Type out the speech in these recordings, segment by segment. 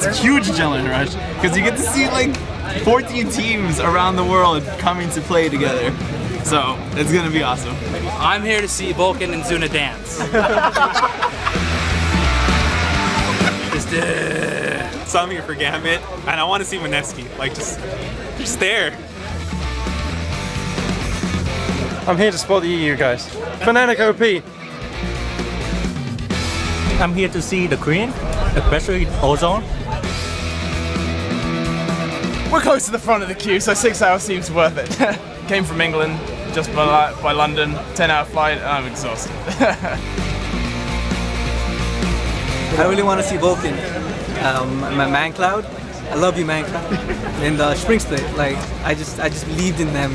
It's a huge adrenaline rush because you get to see like 14 teams around the world coming to play together. So it's gonna be awesome. I'm here to see Vulcan and Zuna dance. So I'm here for Gambit, and I want to see Mineski. Like just there. I'm here to support the EU guys. Fnatic OP. I'm here to see the Korean, especially Ozone. We're close to the front of the queue, so 6 hours seems worth it. Came from England, just by London, 10-hour flight, and I'm exhausted. I really want to see Vulcan. Man Cloud. I love you, Man Cloud. And Spring Split. Like I just believed in them.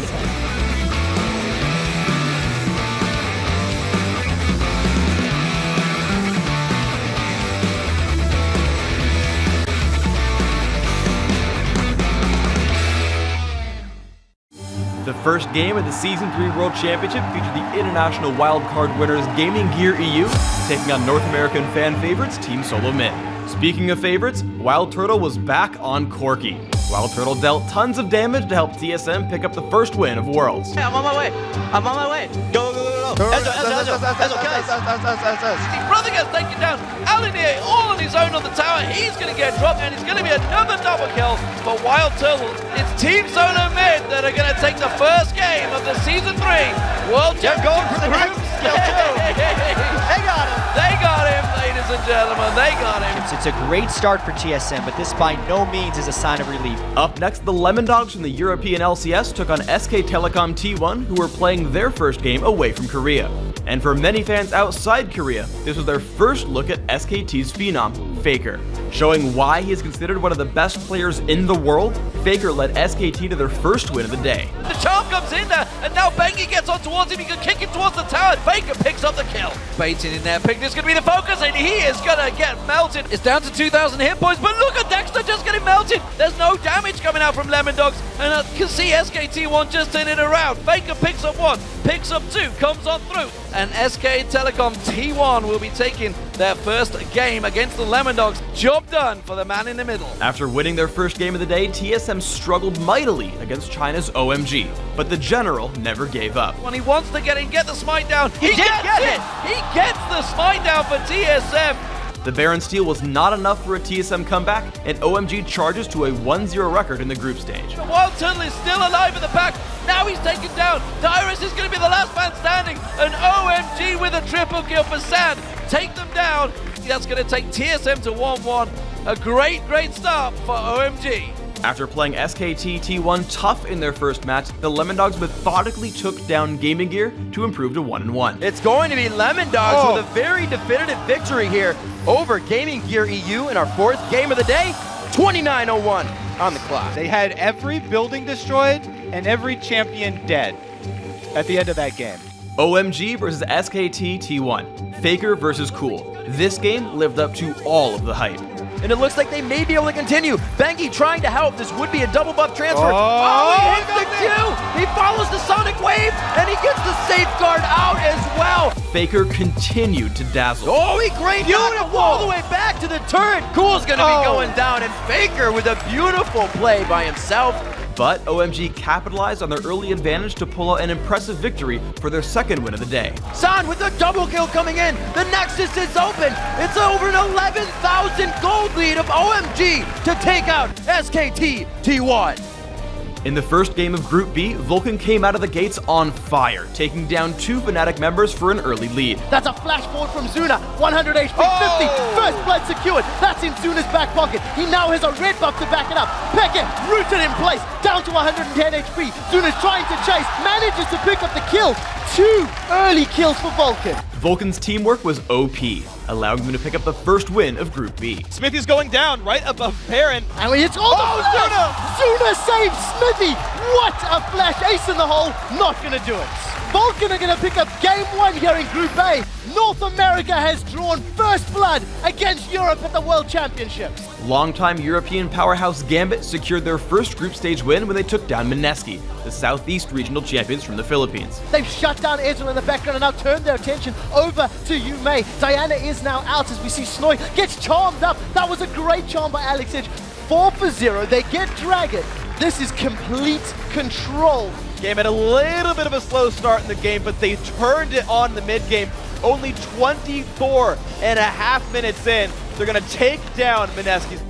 The first game of the Season 3 World Championship featured the international wildcard winners Gaming Gear EU taking on North American fan favorites Team Solo Mid. Speaking of favorites, Wild Turtle was back on Corki. Wild Turtle dealt tons of damage to help TSM pick up the first win of Worlds. I'm on my way. I'm on my way. Go, go, go, go. Ezzo, guys. His brother gets taken down. Alinea all on his own on the tower. He's going to get dropped, and it's going to be another double kill for Wild Turtle. It's Team Solo Mid that are going to take the first game of the Season 3 World Championship. Going for the groups. They got him. They got him, ladies and gentlemen. They got him. It's a great start for TSM, but this by no means is a sign of relief. Up next, the Lemon Dogs from the European LCS took on SK Telecom T1, who were playing their first game away from Korea. And for many fans outside Korea, this was their first look at SKT's phenom, Faker. Showing why he is considered one of the best players in the world, Faker led SKT to their first win of the day. The charm comes in there, and now Bengi gets on towards him. He can kick him towards the tower. Faker picks up the kill. Baiting in there. Picnic is going to be the focus, and he is going to get melted. It's down to 2,000 hit points, but look at Dexter just getting melted. There's no damage coming out from Lemon Dogs, and I can see SKT1 just turning it around. Faker picks up one, picks up two, comes on through, and SK Telecom T1 will be taking their first game against the Lemon Dogs. Job done for the man in the middle. After winning their first game of the day, TSM struggled mightily against China's OMG, but the General never gave up. When he wants to get in, get the smite down, he gets it! He gets the smite down for TSM. The Baron steal was not enough for a TSM comeback, and OMG charges to a 1-0 record in the group stage. The Wild Turtle is still alive in the pack. Now he's taken down. Dyrus is going to be the last man standing. And OMG with a triple kill for Sand. Take them down. That's going to take TSM to 1-1. A great, great start for OMG. After playing SKT T1 tough in their first match, the Lemon Dogs methodically took down Gaming Gear to improve to 1-1. It's going to be Lemon Dogs with a very definitive victory here over Gaming Gear EU in our fourth game of the day. 29:01 on the clock. They had every building destroyed and every champion dead at the end of that game. OMG versus SKT T1. Faker versus Cool. This game lived up to all of the hype. And it looks like they may be able to continue. Bengi trying to help. This would be a double buff transfer. Oh, he hits the Q! He follows the Sonic Wave, and he gets the safeguard out as well. Faker continued to dazzle. Oh, he great beautiful all the way back to the turret. Cool's gonna be going down, and Faker with a beautiful play by himself. But OMG capitalized on their early advantage to pull out an impressive victory for their second win of the day. San with a double kill coming in. The Nexus is open. It's over an 11,000 gold lead of OMG to take out SKT T1. In the first game of Group B, Vulcan came out of the gates on fire, taking down two Fnatic members for an early lead. That's a flash forward from Zuna, 100 HP, 50, first blood secured. That's in Zuna's back pocket. He now has a red buff to back it up. Peke rooted in place, down to 110 HP. Zuna's trying to chase, manages to pick up the kill. 2 early kills for Vulcan. Vulcan's teamwork was OP, allowing them to pick up the first win of Group B. Smithy's going down right above Baron. And it's all Zuna! Zuna saves Smithy! What a flash! Ace in the hole, not gonna do it. Vulcan are going to pick up game 1 here in Group A. North America has drawn first blood against Europe at the World Championships. Longtime European powerhouse Gambit secured their first group stage win when they took down Mineski, the Southeast Regional Champions from the Philippines. They've shut down Ezreal in the background and now turned their attention over to Yume. Diana is now out as we see Snoy gets charmed up. That was a great charm by Alex Edge. 4 for 0. They get Dragon. This is complete control. Game had a little bit of a slow start in the game, but they turned it on in the mid game. Only 24.5 minutes in, they're going to take down Mineski's.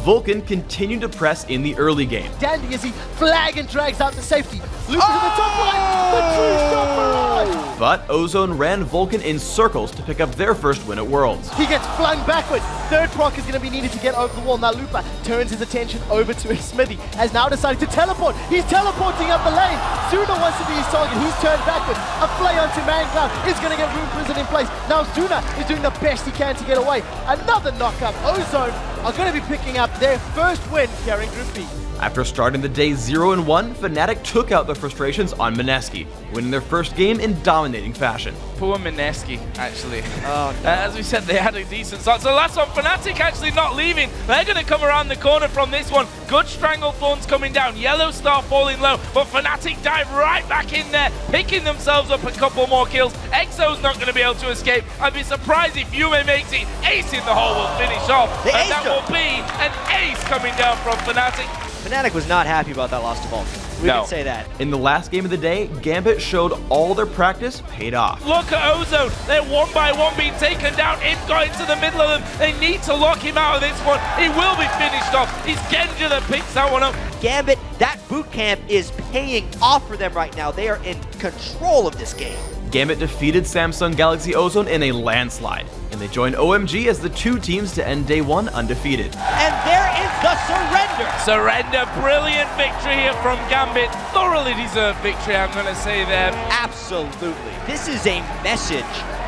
Vulcan continued to press in the early game. Dandy as he flag and drags out to safety. Lupa to the top line, the true shot barrage! But Ozone ran Vulcan in circles to pick up their first win at Worlds. He gets flung backwards. Third proc is going to be needed to get over the wall. Now Lupa turns his attention over to his Smithy, has now decided to teleport. He's teleporting up the lane. Zuna wants to be his target. He's turned backwards. A play onto Mancloud is going to get Rune Prison in place. Now Zuna is doing the best he can to get away. Another knockup. Ozone are going to be picking up their first win here in Group B. After starting the day 0-1, Fnatic took out their frustrations on Mineski, winning their first game in dominating fashion. Poor Mineski, actually. Oh, no. As we said, they had a decent start. So last one, Fnatic actually not leaving. They're going to come around the corner from this one. Good Stranglethorns coming down. Yellow Star falling low, but Fnatic dive right back in there, picking themselves up a couple more kills. Exo's not going to be able to escape. I'd be surprised if Yume makes it. Ace in the hole will finish off. And that will be an ace coming down from Fnatic. Fnatic was not happy about that loss to Vulcan. We can say that. In the last game of the day, Gambit showed all their practice paid off. Look at Ozone. They're one by one being taken down. Imp got into the middle of them. They need to lock him out of this one. He will be finished off. It's Genja that picks that one up. Gambit, that boot camp is paying off for them right now. They are in control of this game. Gambit defeated Samsung Galaxy Ozone in a landslide, and they joined OMG as the 2 teams to end day 1 undefeated. And there is the surrender. Surrender, brilliant victory here from Gambit. Thoroughly deserved victory, I'm going to say there. Absolutely. This is a message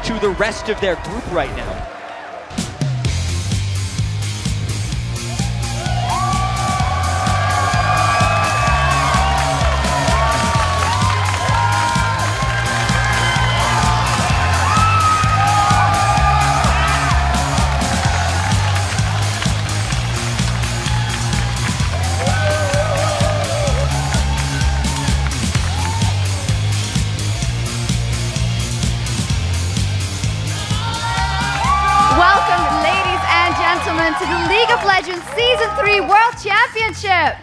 to the rest of their group right now. To the League of Legends Season 3 World Championship.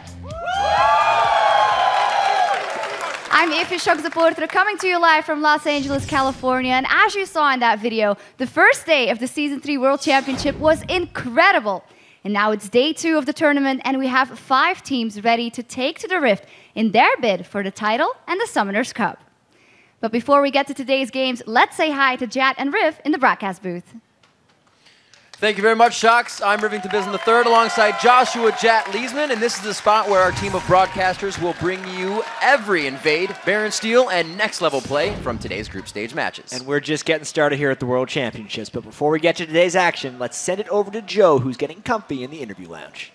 I'm Ify Shokzaportra, coming to you live from Los Angeles, California. And as you saw in that video, the first day of the Season 3 World Championship was incredible. And now it's day 2 of the tournament, and we have 5 teams ready to take to the Rift in their bid for the title and the Summoners Cup. But before we get to today's games, let's say hi to Jat and Riv in the broadcast booth. Thank you very much, Shocks. I'm Rivington Bism III alongside Joshua Jat Leesman, and this is the spot where our team of broadcasters will bring you every Invade, Baron Steel, and next level play from today's group stage matches. And we're just getting started here at the World Championships, but before we get to today's action, let's send it over to Joe, who's getting comfy in the interview lounge.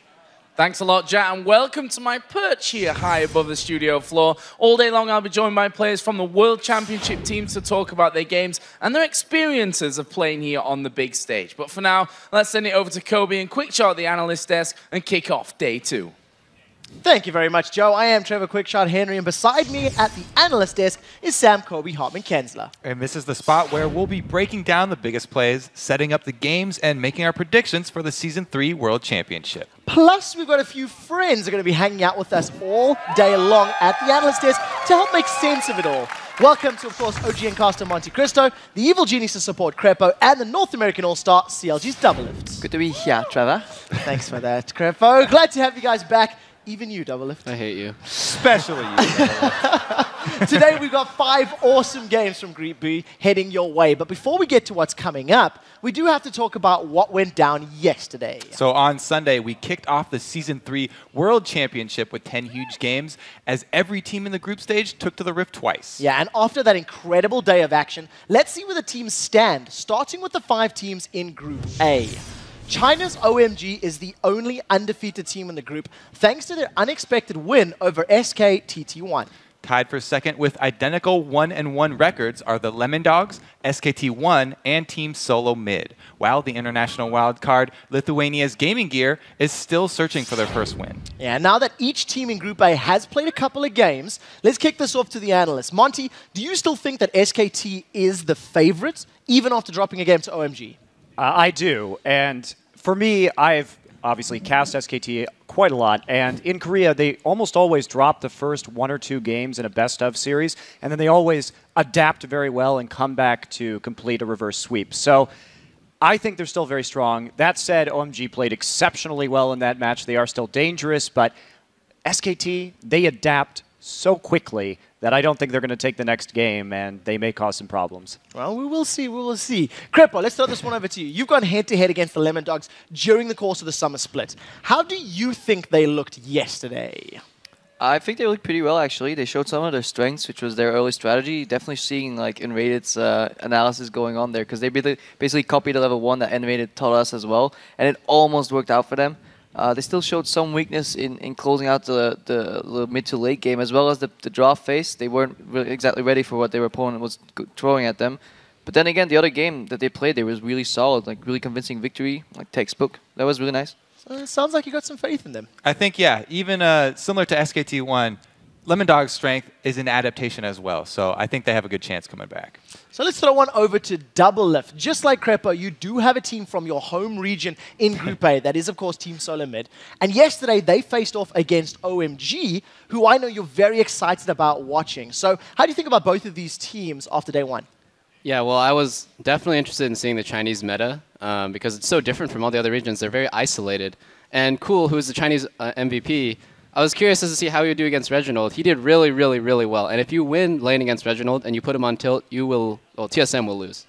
Thanks a lot, Jat, and welcome to my perch here high above the studio floor. All day long, I'll be joined by players from the World Championship teams to talk about their games and their experiences of playing here on the big stage. But for now, let's send it over to Kobe and Quickshot at the analyst desk and kick off day 2. Thank you very much, Joe. I am Trevor Quickshot Henry, and beside me at the analyst desk is Sam Kobe Hartman-Kensler. And this is the spot where we'll be breaking down the biggest plays, setting up the games, and making our predictions for the Season 3 World Championship. Plus, we've got a few friends who are going to be hanging out with us all day long at the analyst desk to help make sense of it all. Welcome to, of course, OGN caster Monte Cristo, the Evil Genius of Support Crepo, and the North American All-Star CLG's Doublelift. Good to be here, Trevor. Thanks for that, Crepo. Glad to have you guys back. Even you, Doublelift. I hate you. Especially you, Doublelift. Today we've got 5 awesome games from Group B heading your way. But before we get to what's coming up, we do have to talk about what went down yesterday. So on Sunday, we kicked off the Season 3 World Championship with 10 huge games, as every team in the group stage took to the Rift twice. Yeah, and after that incredible day of action, let's see where the teams stand, starting with the 5 teams in Group A. China's OMG is the only undefeated team in the group, thanks to their unexpected win over SK TT1. Tied for second with identical 1-1 records are the Lemon Dogs, SKT1, and Team Solo Mid, while the international wildcard Lithuania's Gaming Gear is still searching for their first win. Yeah, now that each team in Group A has played a couple of games, let's kick this off to the analysts. Monty, do you still think that SKT is the favorite, even after dropping a game to OMG? I do, and for me, I've obviously cast SKT quite a lot, and in Korea, they almost always drop the first 1 or 2 games in a best-of series, and then they always adapt very well and come back to complete a reverse sweep. So I think they're still very strong. That said, OMG played exceptionally well in that match. They are still dangerous, but SKT, they adapt so quickly that I don't think they're going to take the next game, and they may cause some problems. Well, we will see, we will see. Crepo, let's throw this one over to you. You've gone head-to-head against the Lemon Dogs during the course of the summer split. How do you think they looked yesterday? I think they looked pretty well, actually. They showed some of their strengths, which was their early strategy. Definitely seeing like Enrated's analysis going on there, because they basically copied the level 1 that Enrated taught us as well, and it almost worked out for them. They still showed some weakness in closing out the mid to late game, as well as the draw phase. They weren't really exactly ready for what their opponent was throwing at them. But then again, the other game that they played, they was really solid, like really convincing victory, like textbook. That was really nice. So it sounds like you got some faith in them. I think, yeah, even similar to SKT1, Lemon Dog's strength is in adaptation as well. So I think they have a good chance coming back. So let's throw one over to Double Lift. Just like Crepo, you do have a team from your home region in Group A. That is, of course, Team Solo Mid. And yesterday, they faced off against OMG, who I know you're very excited about watching. So how do you think about both of these teams after day one? Yeah, well, I was definitely interested in seeing the Chinese meta because it's so different from all the other regions. They're very isolated. And Cool, who's the Chinese MVP, I was curious as to see how he would do against Reginald. He did really, really, really well. And if you win lane against Reginald and you put him on tilt, you will, well, TSM will lose.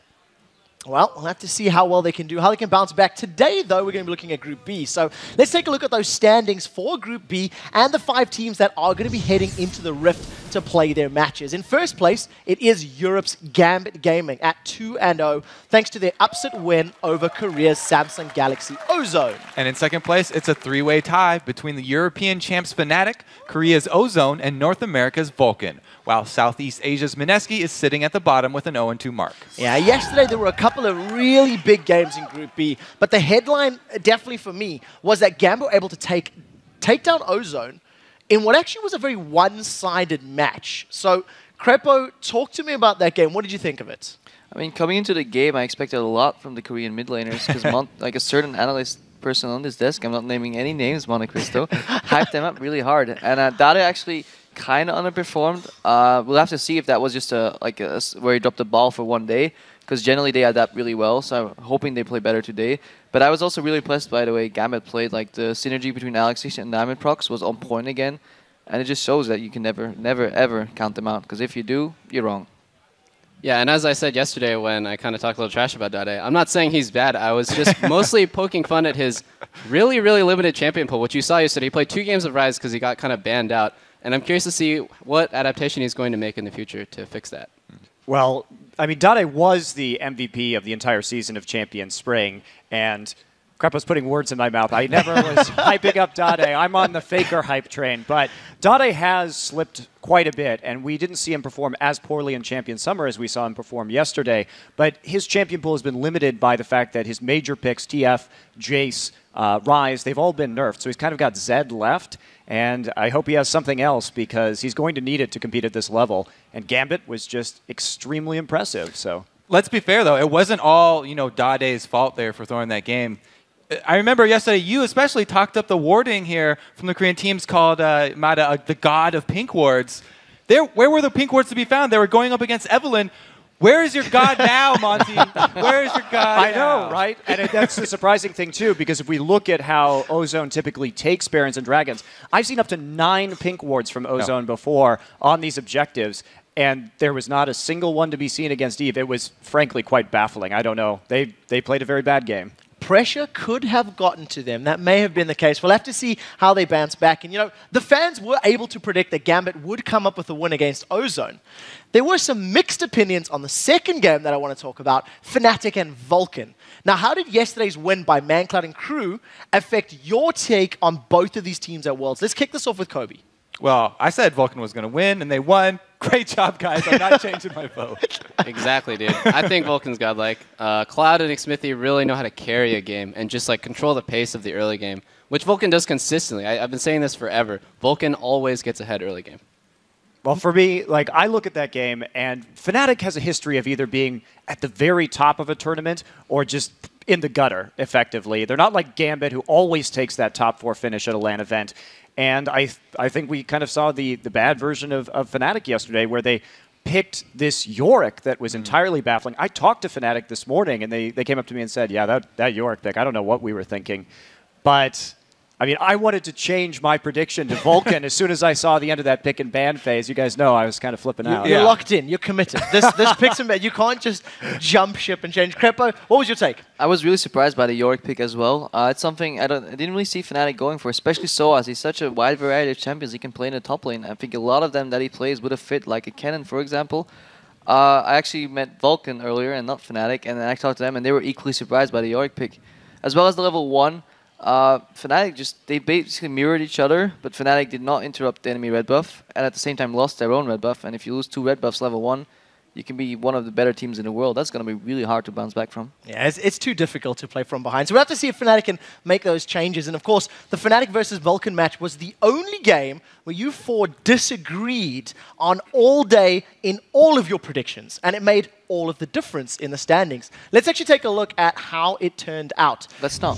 Well, we'll have to see how well they can do, how they can bounce back. Today, though, we're going to be looking at Group B. So let's take a look at those standings for Group B and the 5 teams that are going to be heading into the Rift to play their matches. In first place, it is Europe's Gambit Gaming at 2-0, thanks to their upset win over Korea's Samsung Galaxy Ozone. And in second place, it's a 3-way tie between the European champs Fnatic, Korea's Ozone, and North America's Vulcan, while Southeast Asia's Mineski is sitting at the bottom with an 0-2 mark. Yeah, yesterday there were a couple of really big games in Group B, but the headline definitely for me was that Gambit were able to take down Ozone in what actually was a very one-sided match. So, Crepo, talk to me about that game. What did you think of it? I mean, coming into the game, I expected a lot from the Korean mid laners, because like a certain analyst person on this desk, I'm not naming any names, Monte Cristo, hyped them up really hard. And Dade actually kind of underperformed. We'll have to see if that was just where he dropped the ball for one day, because generally they adapt really well, so I'm hoping they play better today. But I was also really impressed by the way Gambit played. Like, the synergy between Alexis and Diamondprox was on point again, and it just shows that you can never, ever count them out, because if you do, you're wrong. Yeah, and as I said yesterday when I kind of talked a little trash about Dade, I'm not saying he's bad. I was just mostly poking fun at his really, really limited champion pool, which you saw yesterday. He played 2 games of Rise because he got kind of banned out. And I'm curious to see what adaptation he's going to make in the future to fix that. Well, I mean, Dade was the MVP of the entire season of Champion Spring, and Crepo's putting words in my mouth. I never was hyping up Dade. I'm on the Faker hype train. But Dade has slipped quite a bit, and we didn't see him perform as poorly in Champion Summer as we saw him perform yesterday. But his champion pool has been limited by the fact that his major picks, TF, Jace, Rise, they've all been nerfed. So he's kind of got Zed left, and I hope he has something else because he's going to need it to compete at this level. And Gambit was just extremely impressive. So let's be fair, though. It wasn't all, Dade's fault there for throwing that game. I remember yesterday you especially talked up the warding here from the Korean teams called Mada the god of pink wards. Where were the pink wards to be found? They were going up against Evelyn. Where is your god now, Monty? Where is your god I know, right? And that's the surprising thing, too, because if we look at how Ozone typically takes Barons and Dragons, I've seen up to 9 pink wards from Ozone before on these objectives, and there was not a single one to be seen against Eve. It was, frankly, quite baffling. I don't know. They played a very bad game. Pressure could have gotten to them. That may have been the case. We'll have to see how they bounce back. And, the fans were able to predict that Gambit would come up with a win against Ozone. There were some mixed opinions on the second game that I want to talk about, Fnatic and Vulcan. Now, how did yesterday's win by ManCloud and Crew affect your take on both of these teams at Worlds? Let's kick this off with Kobe. Well, I said Vulcan was going to win, and they won. Great job, guys. I'm not changing my vote. Exactly, dude. I think Vulcan's godlike. Cloud and Xmithie really know how to carry a game and just like control the pace of the early game, which Vulcan does consistently. I've been saying this forever. Vulcan always gets ahead early game. Well, for me, like, I look at that game, and Fnatic has a history of either being at the very top of a tournament or just in the gutter, effectively. They're not like Gambit, who always takes that top 4 finish at a LAN event. And I think we kind of saw the bad version of Fnatic yesterday, where they picked this Yorick that was entirely baffling. I talked to Fnatic this morning, and they came up to me and said, yeah, that Yorick pick, I don't know what we were thinking. But I mean, I wanted to change my prediction to Vulcan as soon as I saw the end of that pick and ban phase. You guys know I was kind of flipping out. You're locked in. You're committed. This picks and ban. You can't just jump ship and change. Krepo, what was your take? I was really surprised by the Yorick pick as well. It's something I didn't really see Fnatic going for, especially Soaz. He's such a wide variety of champions he can play in the top lane. I think a lot of them that he plays would have fit, like a Kennen, for example. I actually met Vulcan earlier and not Fnatic, and I talked to them, and they were equally surprised by the Yorick pick. As well as the level 1. Fnatic they basically mirrored each other, but Fnatic did not interrupt the enemy red buff, and at the same time lost their own red buff. And if you lose 2 red buffs level 1, you can be one of the better teams in the world. That's going to be really hard to bounce back from. Yeah, it's too difficult to play from behind. So we'll have to see if Fnatic can make those changes. And of course, the Fnatic versus Vulcan match was the only game where you 4 disagreed on all day in all of your predictions. And it made all of the difference in the standings. Let's actually take a look at how it turned out. Let's not.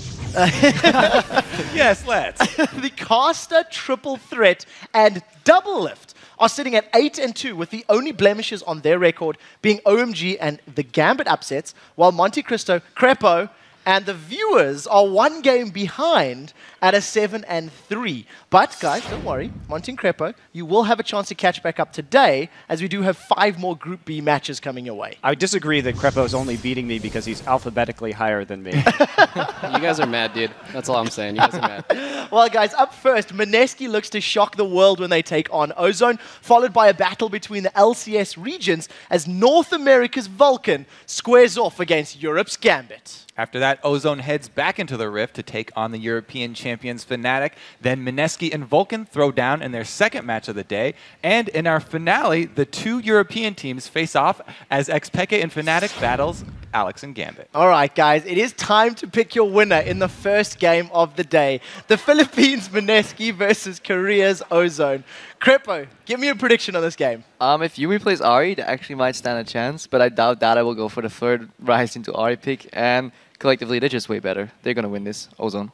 Yes, let's. The Caster, Triple Threat, and Double Lift are sitting at 8-2, with the only blemishes on their record being OMG and the Gambit upsets, while Monte Cristo, Krepo, and the Viewers are 1 game behind at a 7-3. But guys, don't worry, Monte and Krepo, you will have a chance to catch back up today, as we do have 5 more Group B matches coming your way. I disagree that Krepo's only beating me because he's alphabetically higher than me. You guys are mad, dude. That's all I'm saying. You guys are mad. Well, guys, up first, Mineski looks to shock the world when they take on Ozone, followed by a battle between the LCS regions as North America's Vulcan squares off against Europe's Gambit. After that, Ozone heads back into the Rift to take on the European champions Fnatic. Then Mineski and Vulcan throw down in their second match of the day. And in our finale, the 2 European teams face off as Xpeke and Fnatic battles Alex and Gambit. All right, guys, it is time to pick your winner in the first game of the day. The Philippines Mineski versus Korea's Ozone. Krepo, give me a prediction on this game. If Yumi plays Ahri, they actually might stand a chance, but I doubt that I will go for the third Rise into Ahri pick. And collectively, they're just way better. They're going to win this. Ozone.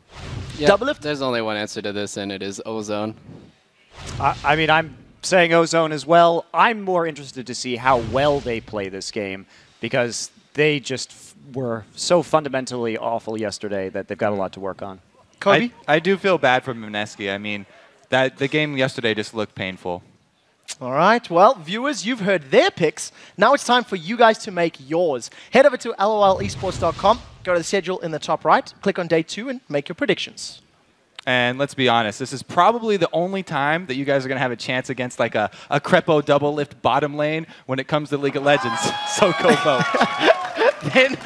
Yeah, Double Lift? There's only one answer to this, and it is Ozone. I mean, I'm saying Ozone as well. I'm more interested to see how well they play this game, because they just were so fundamentally awful yesterday that they've got a lot to work on. Kobe? I do feel bad for Mineski. I mean, the game yesterday just looked painful. All right, well, viewers, you've heard their picks. Now it's time for you guys to make yours. Head over to lolesports.com, go to the schedule in the top right, click on day 2, and make your predictions. And let's be honest, this is probably the only time that you guys are going to have a chance against like a Krepo double lift bottom lane when it comes to League of Legends. So go vote. Then,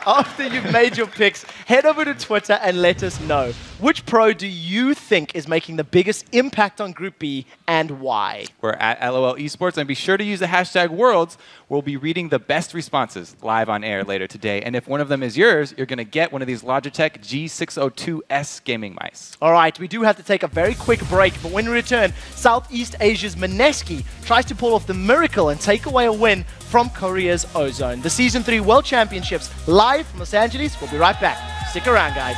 after you've made your picks, head over to Twitter and let us know. Which pro do you think is making the biggest impact on Group B, and why? We're at LOL Esports, and be sure to use the hashtag Worlds. We'll be reading the best responses live on air later today. And if one of them is yours, you're going to get one of these Logitech G602S gaming mice. All right, we do have to take a very quick break, but when we return, Southeast Asia's Mineski tries to pull off the miracle and take away a win from Korea's Ozone. The Season 3 World Championships live from Los Angeles. We'll be right back. Stick around, guys.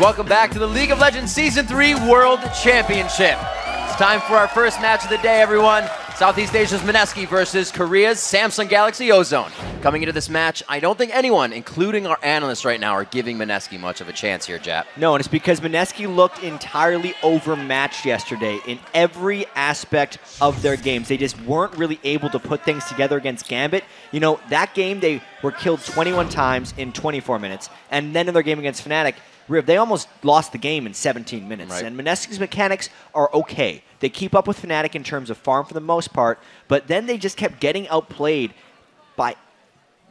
Welcome back to the League of Legends Season 3 World Championship. It's time for our first match of the day, everyone. Southeast Asia's Mineski versus Korea's Samsung Galaxy Ozone. Coming into this match, I don't think anyone, including our analysts right now, are giving Mineski much of a chance here, Jap. No, and it's because Mineski looked entirely overmatched yesterday in every aspect of their games. They just weren't really able to put things together against Gambit. You know, that game they were killed 21 times in 24 minutes. And then in their game against Fnatic, they almost lost the game in 17 minutes. Right. And Mineski's mechanics are okay. They keep up with Fnatic in terms of farm for the most part, but then they just kept getting outplayed by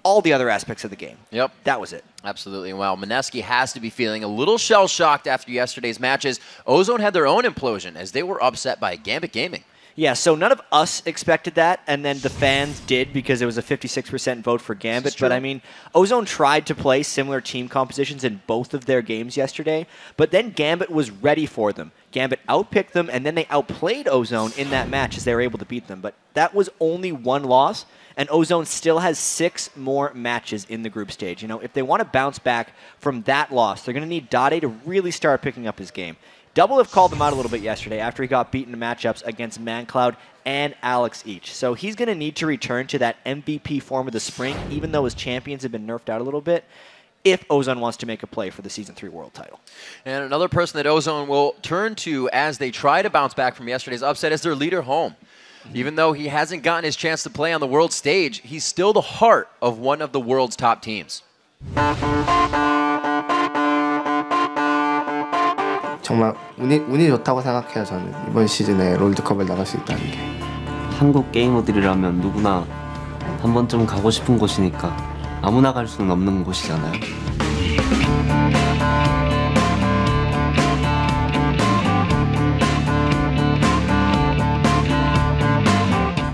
all the other aspects of the game. Yep. That was it. Absolutely. Well, Mineski has to be feeling a little shell-shocked after yesterday's matches. Ozone had their own implosion as they were upset by Gambit Gaming. Yeah, so none of us expected that, and then the fans did because it was a 56% vote for Gambit. But I mean, Ozone tried to play similar team compositions in both of their games yesterday, but then Gambit was ready for them. Gambit outpicked them, and then they outplayed Ozone in that match as they were able to beat them. But that was only one loss, and Ozone still has 6 more matches in the group stage. You know, if they want to bounce back from that loss, they're going to need Dade to really start picking up his game. Double have called him out a little bit yesterday after he got beaten in matchups against ManCloud and Alex each. So he's going to need to return to that MVP form of the spring, even though his champions have been nerfed out a little bit, if Ozone wants to make a play for the Season 3 World title. And another person that Ozone will turn to as they try to bounce back from yesterday's upset is their leader, Home. Even though he hasn't gotten his chance to play on the world stage, he's still the heart of one of the world's top teams. 정말 운이 좋다고 생각해요. 저는 이번 시즌에 롤드컵을 나갈 수 있다는 게. 한국 게이머들이라면 누구나 한 번쯤 가고 싶은 곳이니까 아무나 갈 수는 없는 곳이잖아요.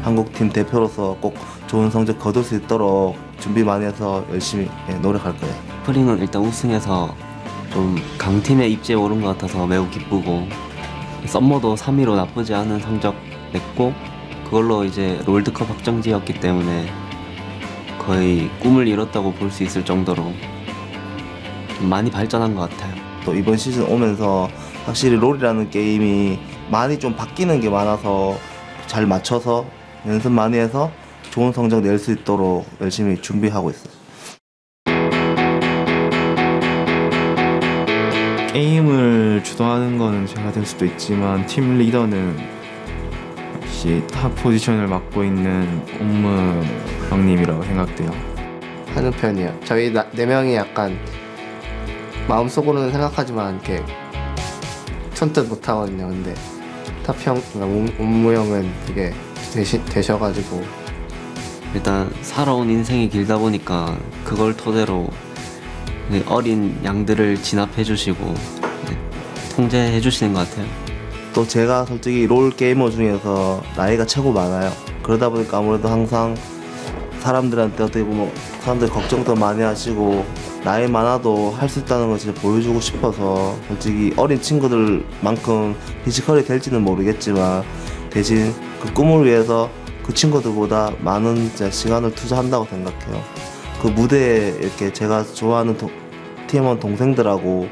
한국팀 대표로서 꼭 좋은 성적 거둘 수 있도록 준비 많이 해서 열심히 노력할 거예요. 스프링은 일단 우승해서 좀 강팀에 입지에 오른 것 같아서 매우 기쁘고, 썸머도 3위로 나쁘지 않은 성적 냈고, 그걸로 이제 롤드컵 확정지였기 때문에 거의 꿈을 이뤘다고 볼 수 있을 정도로 좀 많이 발전한 것 같아요. 또 이번 시즌 오면서 확실히 롤이라는 게임이 많이 좀 바뀌는 게 많아서 잘 맞춰서 연습 많이 해서 좋은 성적 낼 수 있도록 열심히 준비하고 있어요. 게임을 주도하는 거는 제가 될 수도 있지만 팀 리더는 역시 탑 포지션을 맡고 있는 옴무 형님이라고 생각돼요. 하는 편이에요. 저희 4명이 약간 마음속으로는 생각하지만 이렇게 손뜻 못하거든요. 근데 탑형, 옴무 형은 되게 되셔가지고 일단 살아온 인생이 길다 보니까 그걸 토대로 어린 양들을 진압해 주시고 통제해 주시는 것 같아요. 또 제가 솔직히 롤 게이머 중에서 나이가 최고 많아요. 그러다 보니까 아무래도 항상 사람들한테 어떻게 보면 사람들 걱정도 많이 하시고 나이 많아도 할 수 있다는 걸 진짜 보여주고 싶어서 솔직히 어린 친구들만큼 피지컬이 될지는 모르겠지만 대신 그 꿈을 위해서 그 친구들보다 많은 시간을 투자한다고 생각해요. 그 무대에 이렇게 제가 좋아하는 팀원 동생들하고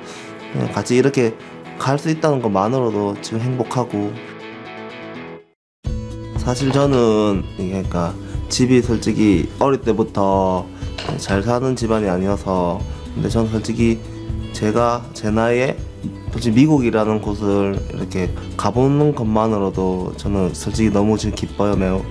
같이 이렇게 갈 수 있다는 것만으로도 지금 행복하고, 사실 저는 그러니까 집이 솔직히 어릴 때부터 잘 사는 집안이 아니어서, 근데 저는 솔직히 제가 제 나이에 솔직히 미국이라는 곳을 이렇게 가보는 것만으로도 저는 솔직히 너무 지금 기뻐요. 매우.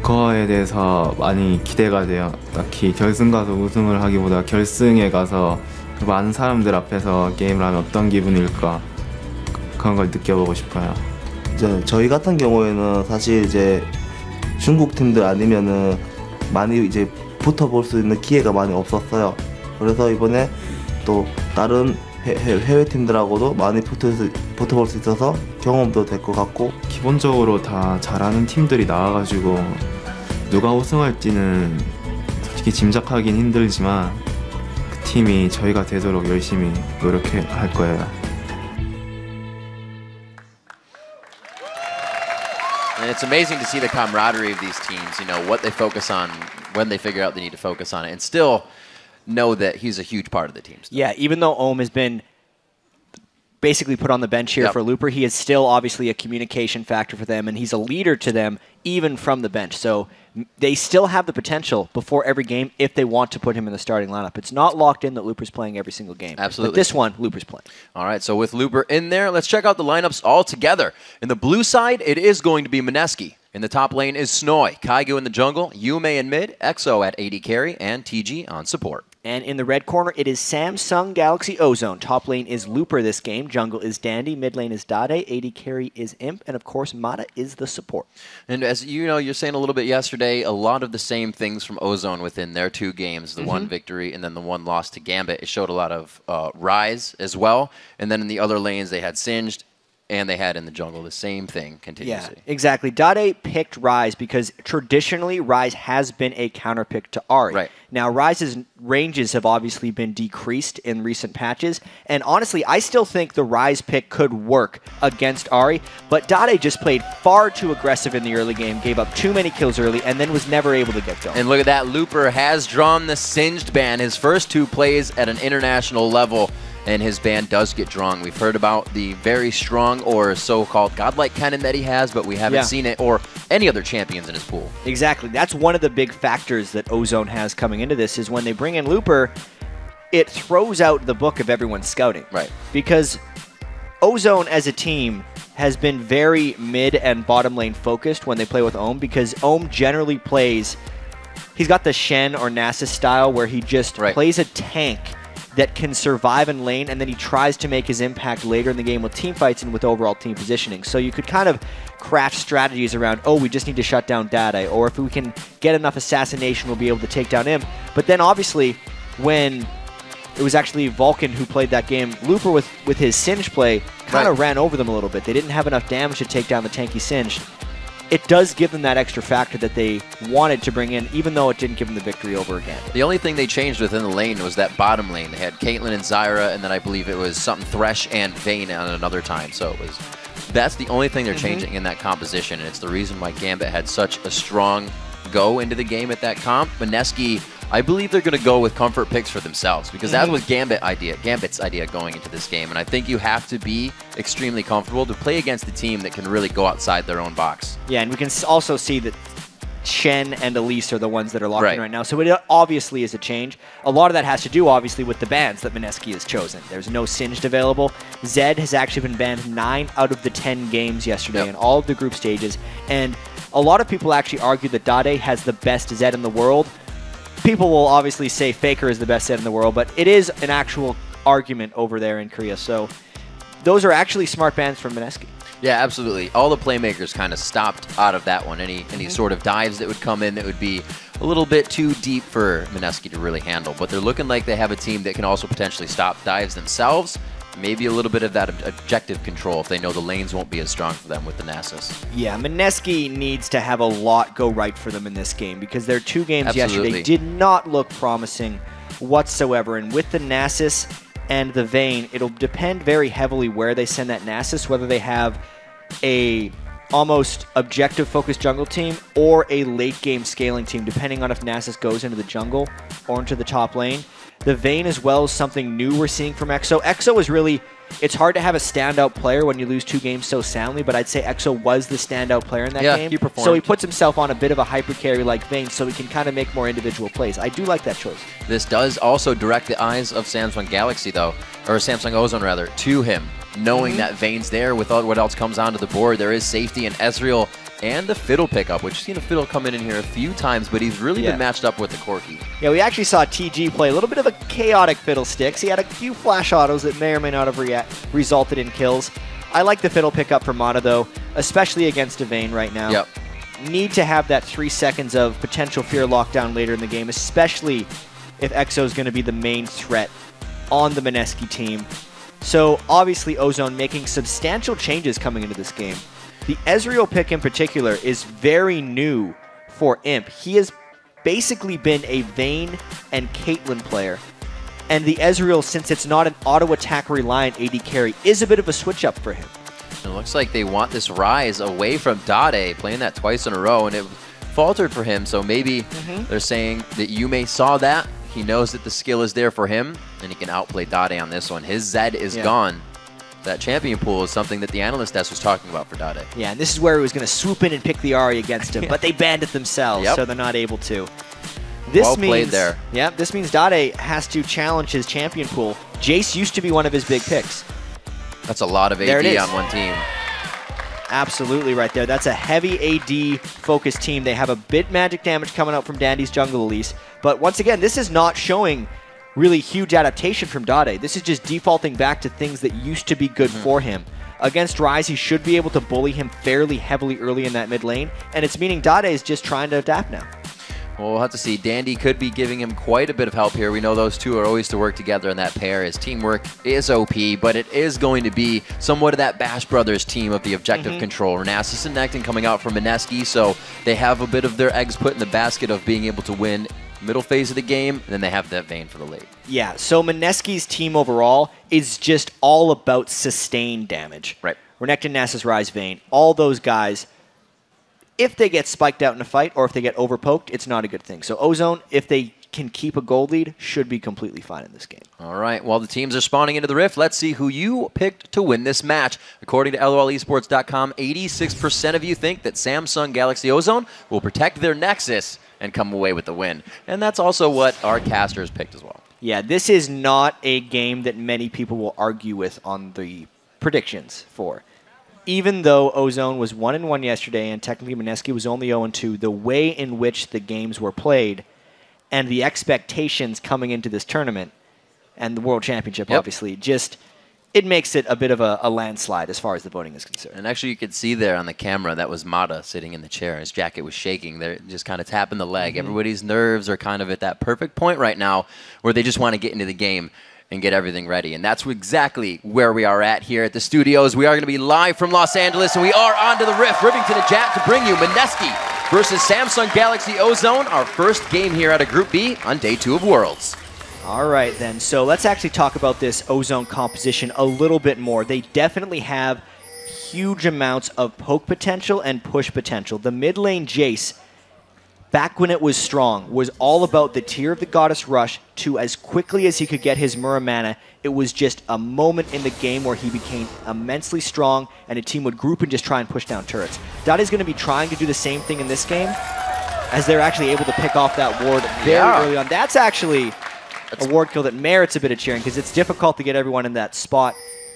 그거에 대해서 많이 기대가 돼요. 딱히 결승 가서 우승을 하기보다 결승에 가서 그 많은 사람들 앞에서 게임을 하면 어떤 기분일까, 그런 걸 느껴보고 싶어요. 이제 저희 같은 경우에는 사실 이제 중국 팀들 아니면은 많이 이제 붙어볼 수 있는 기회가 많이 없었어요. 그래서 이번에 또 다른 해외 팀들하고도 많이 붙어볼 수 있어서 경험도 될 것 같고, 기본적으로 다 잘하는 팀들이 나와가지고 누가 우승할지는 솔직히 짐작하긴 힘들지만 그 팀이 저희가 되도록 열심히 노력할 거예요. And it's amazing to see the camaraderie of these teams, you know, what they focus on, when they figure out they need to focus on it, and still know that he's a huge part of the team. Yeah, even though Ohm has been basically put on the bench here Yep. for Looper. He is still obviously a communication factor for them, and he's a leader to them even from the bench. So they still have the potential before every game if they want to put him in the starting lineup. It's not locked in that Looper's playing every single game. Absolutely. But this one, Looper's playing. All right, so with Looper in there, let's check out the lineups all together. In the blue side, it is going to be Mineski. In the top lane is Snoy, Kaigo in the jungle, Yume in mid, EXO at AD carry, and TG on support. And in the red corner, it is Samsung Galaxy Ozone. Top lane is Looper this game. Jungle is Dandy. Mid lane is Dade. AD carry is Imp. And, of course, Mata is the support. And as you know, you're saying a little bit yesterday, a lot of the same things from Ozone within their 2 games, the one victory and then the one loss to Gambit. It showed a lot of Rise as well. And then in the other lanes, they had Singed. And they had in the jungle the same thing continuously. Yeah, exactly. Dade picked Rise because traditionally Rise has been a counterpick to Ahri. Right. Now, Rise's ranges have obviously been decreased in recent patches, and honestly, I still think the Rise pick could work against Ahri, but Dade just played far too aggressive in the early game, gave up too many kills early, and then was never able to get going. And look at that, Looper has drawn the Singed ban. His first 2 plays at an international level, and his ban does get drawn. We've heard about the very strong or so-called godlike cannon that he has, but we haven't seen it or any other champions in his pool. Exactly. That's one of the big factors that Ozone has coming into this is when they bring in Looper, it throws out the book of everyone's scouting. Right. Because Ozone as a team has been very mid and bottom lane focused when they play with Ohm because Ohm generally plays, he's got the Shen or Nasus style where he just plays a tank that can survive in lane, and then he tries to make his impact later in the game with team fights and with overall team positioning. So you could kind of craft strategies around, oh, we just need to shut down Dade, or if we can get enough assassination, we'll be able to take down him. But then obviously, when it was actually Vulcan who played that game, Looper with his Singed play kind of ran over them a little bit. They didn't have enough damage to take down the tanky Singed. It does give them that extra factor that they wanted to bring in, even though it didn't give them the victory over again. The only thing they changed within the lane was that bottom lane. They had Caitlyn and Zyra, and then I believe it was something Thresh and Vayne on another time. So that's the only thing they're changing in that composition, and it's the reason why Gambit had such a strong go into the game at that comp. Mineski, I believe they're going to go with comfort picks for themselves because that was Gambit's idea going into this game, and I think you have to be extremely comfortable to play against a team that can really go outside their own box. Yeah, and we can also see that Shen and Elise are the ones that are locked in right now, so it obviously is a change. A lot of that has to do, obviously, with the bans that Mineski has chosen. There's no Singed available. Zed has actually been banned 9 out of the 10 games yesterday in all of the group stages, and a lot of people actually argue that Dade has the best Zed in the world. People will obviously say Faker is the best Zed in the world, but it is an actual argument over there in Korea. So those are actually smart bans from Mineski. Yeah, absolutely. All the playmakers kind of stopped out of that one. Any sort of dives that would come in that would be a little bit too deep for Mineski to really handle. But they're looking like they have a team that can also potentially stop dives themselves. Maybe a little bit of that objective control if they know the lanes won't be as strong for them with the Nasus. Yeah, Mineski needs to have a lot go right for them in this game because their 2 games yesterday did not look promising whatsoever. And with the Nasus and the Vayne, it'll depend very heavily where they send that Nasus, whether they have a almost objective-focused jungle team or a late-game scaling team, depending on if Nasus goes into the jungle or into the top lane. The Vayne as well is something new we're seeing from EXO. EXO is really, it's hard to have a standout player when you lose 2 games so soundly, but I'd say EXO was the standout player in that game. He performed. So he puts himself on a bit of a hyper carry like Vayne so he can kind of make more individual plays. I do like that choice. This does also direct the eyes of Samsung Galaxy, though, or Samsung Ozone, rather, to him, knowing that Vayne's there with what else comes onto the board. There is safety in Ezreal and the Fiddle pickup, which you've seen a Fiddle come in here a few times, but he's really been matched up with the Corki. Yeah, we actually saw TG play a little bit of a chaotic Fiddlesticks. He had a few flash autos that may or may not have resulted in kills. I like the Fiddle pickup for Mata, though, especially against a Vayne right now. Yep. Need to have that 3 seconds of potential fear lockdown later in the game, especially if EXO is going to be the main threat on the Mineski team. So, obviously, Ozone making substantial changes coming into this game. The Ezreal pick in particular is very new for Imp. He has basically been a Vayne and Caitlyn player. And the Ezreal, since it's not an auto-attack reliant AD carry, is a bit of a switch-up for him. It looks like they want this Rise away from Dade, playing that twice in a row, and it faltered for him. So maybe they're saying that Yume saw that. He knows that the skill is there for him, and he can outplay Dade on this one. His Zed is gone. that champion pool is something that the analyst desk was talking about for Dade. Yeah, and this is where he was going to swoop in and pick the Ahri against him, but they banned it themselves, so they're not able to. This Well means, played there. Yeah, this means Dade has to challenge his champion pool. Jace used to be one of his big picks. That's a lot of There it AD is. on one team. Absolutely right there. That's a heavy AD-focused team. They have a bit magic damage coming out from Dandy's Jungle Elise. But once again, this is not showing really huge adaptation from Dade. This is just defaulting back to things that used to be good for him. Against Ryze, he should be able to bully him fairly heavily early in that mid lane, and it's meaning Dade is just trying to adapt now. Well, we'll have to see. Dandy could be giving him quite a bit of help here. We know those two are always to work together in that pair. His teamwork is OP, but it is going to be somewhat of that Bash Brothers team of the objective control. Renasus and Nectin coming out from Mineski, so they have a bit of their eggs put in the basket of being able to win middle phase of the game, and then they have that vein for the late. Yeah, so Mineski's team overall is just all about sustained damage. Right. Renekton, Nasus, Ryze, Vayne, all those guys, if they get spiked out in a fight or if they get overpoked, it's not a good thing. So Ozone, if they can keep a gold lead, should be completely fine in this game. All right, while the teams are spawning into the Rift, let's see who you picked to win this match. According to LOLesports.com, 86% of you think that Samsung Galaxy Ozone will protect their Nexus and come away with the win. And that's also what our casters picked as well. Yeah, this is not a game that many people will argue with on the predictions for. Even though Ozone was 1-1 yesterday and technically Mineski was only 0-2, the way in which the games were played and the expectations coming into this tournament and the World Championship, obviously, just it makes it a bit of a landslide as far as the voting is concerned. And actually, you could see there on the camera that was Mata sitting in the chair. His jacket was shaking. They're just kind of tapping the leg. Everybody's nerves are kind of at that perfect point right now where they just want to get into the game and get everything ready. And that's exactly where we are at here at the studios. We are going to be live from Los Angeles, and we are on to the Rift. Rivington and Jat to bring you Mineski versus Samsung Galaxy Ozone, our first game here out of Group B on Day 2 of Worlds. All right, then. So let's actually talk about this Ozone composition a little bit more. They definitely have huge amounts of poke potential and push potential. The mid lane Jace, back when it was strong, was all about the Tear of the Goddess rush to as quickly as he could get his Muramana. It was just a moment in the game where he became immensely strong and a team would group and just try and push down turrets. Dade's going to be trying to do the same thing in this game as they're actually able to pick off that ward very early on. That's actually a ward kill that merits a bit of cheering because it's difficult to get everyone in that spot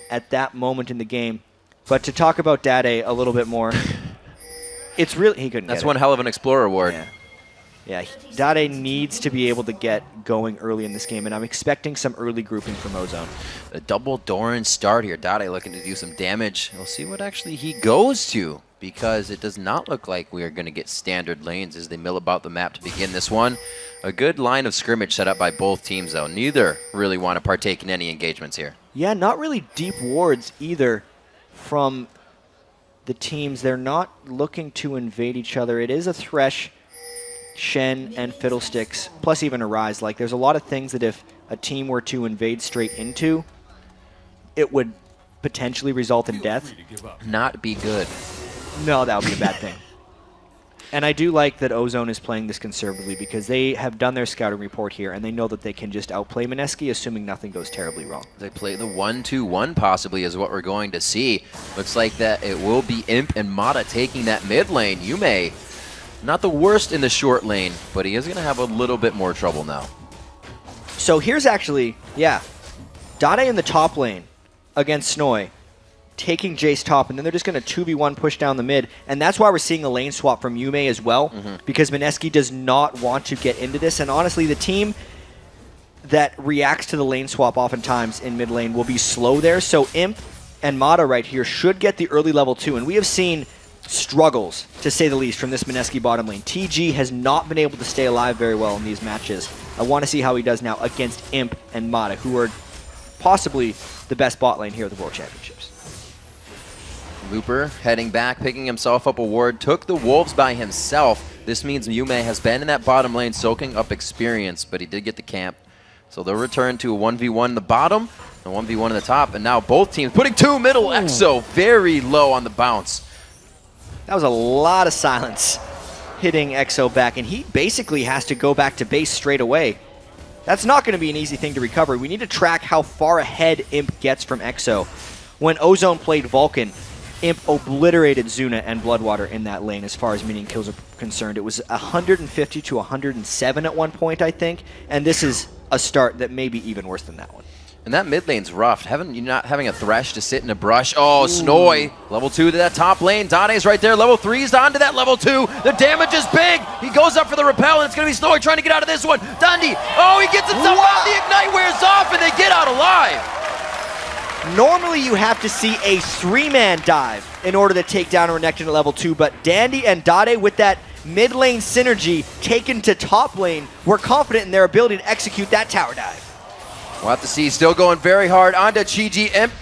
at that moment in the game. But to talk about Dade a little bit more, it's really... He couldn't That's get one it. hell of an Explorer award. Yeah, Dade needs to be able to get going early in this game, and I'm expecting some early grouping from Ozone. A double Doran start here. Dade looking to do some damage. We'll see what actually he goes to, because it does not look like we are going to get standard lanes as they mill about the map to begin this one. A good line of scrimmage set up by both teams, though. Neither really want to partake in any engagements here. Yeah, not really deep wards either from the teams. They're not looking to invade each other. It is a Thresh, Shen, and Fiddlesticks, plus even a Ryze. Like, there's a lot of things that if a team were to invade straight into, it would potentially result in death. Not be good. No, that would be a bad thing. And I do like that Ozone is playing this conservatively because they have done their scouting report here and they know that they can just outplay Mineski assuming nothing goes terribly wrong. They play the 1-2-1 possibly is what we're going to see. Looks like that it will be Imp and Mata taking that mid lane. Yume, not the worst in the short lane, but he is going to have a little bit more trouble now. So here's actually, yeah, Dade in the top lane against Snoy, taking Jace top, and then they're just going to 2v1 push down the mid, and that's why we're seeing a lane swap from Yume as well, because Mineski does not want to get into this, and honestly, the team that reacts to the lane swap oftentimes in mid lane will be slow there, so Imp and Mata right here should get the early level 2, and we have seen struggles, to say the least, from this Mineski bottom lane. TG has not been able to stay alive very well in these matches. I want to see how he does now against Imp and Mata, who are possibly the best bot lane here at the World Championships. Looper heading back, picking himself up a ward, took the Wolves by himself. This means Yume has been in that bottom lane soaking up experience, but he did get the camp. So they'll return to a 1v1 in the bottom, a 1v1 in the top, and now both teams putting two middle. Exo very low on the bounce. That was a lot of silence hitting Exo back, and he basically has to go back to base straight away. That's not going to be an easy thing to recover. We need to track how far ahead Imp gets from Exo. when Ozone played Vulcan, Imp obliterated Zuna and Bloodwater in that lane as far as minion kills are concerned. It was 150 to 107 at one point, I think, and this is a start that may be even worse than that one. And that mid lane's rough. Not having a Thresh to sit in a brush. Oh, Snoy, level 2 to that top lane. Dade's right there. Level 3's on to that level 2. The damage is big. He goes up for the repel, and it's going to be Snoy trying to get out of this one. Dundee, oh, he gets himself out. The Ignite wears off, and they get out alive. Normally you have to see a 3-man dive in order to take down a Renekton at level 2, but Dandy and Dade with that mid lane synergy taken to top lane were confident in their ability to execute that tower dive. We'll have to see. Still going very hard onto Chi-Ji. Imp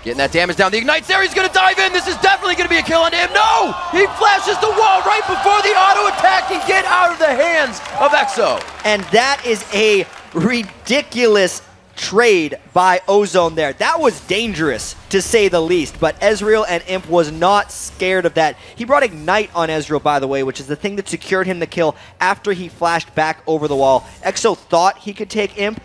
getting that damage down. The Ignite's there. He's going to dive in. This is definitely going to be a kill onto him. No! He flashes the wall right before the auto attack can get out of the hands of Exo. And that is a ridiculous trade by Ozone there. That was dangerous, to say the least, but Ezreal and Imp was not scared of that. He brought Ignite on Ezreal, by the way, which is the thing that secured him the kill after he flashed back over the wall. Exo thought he could take Imp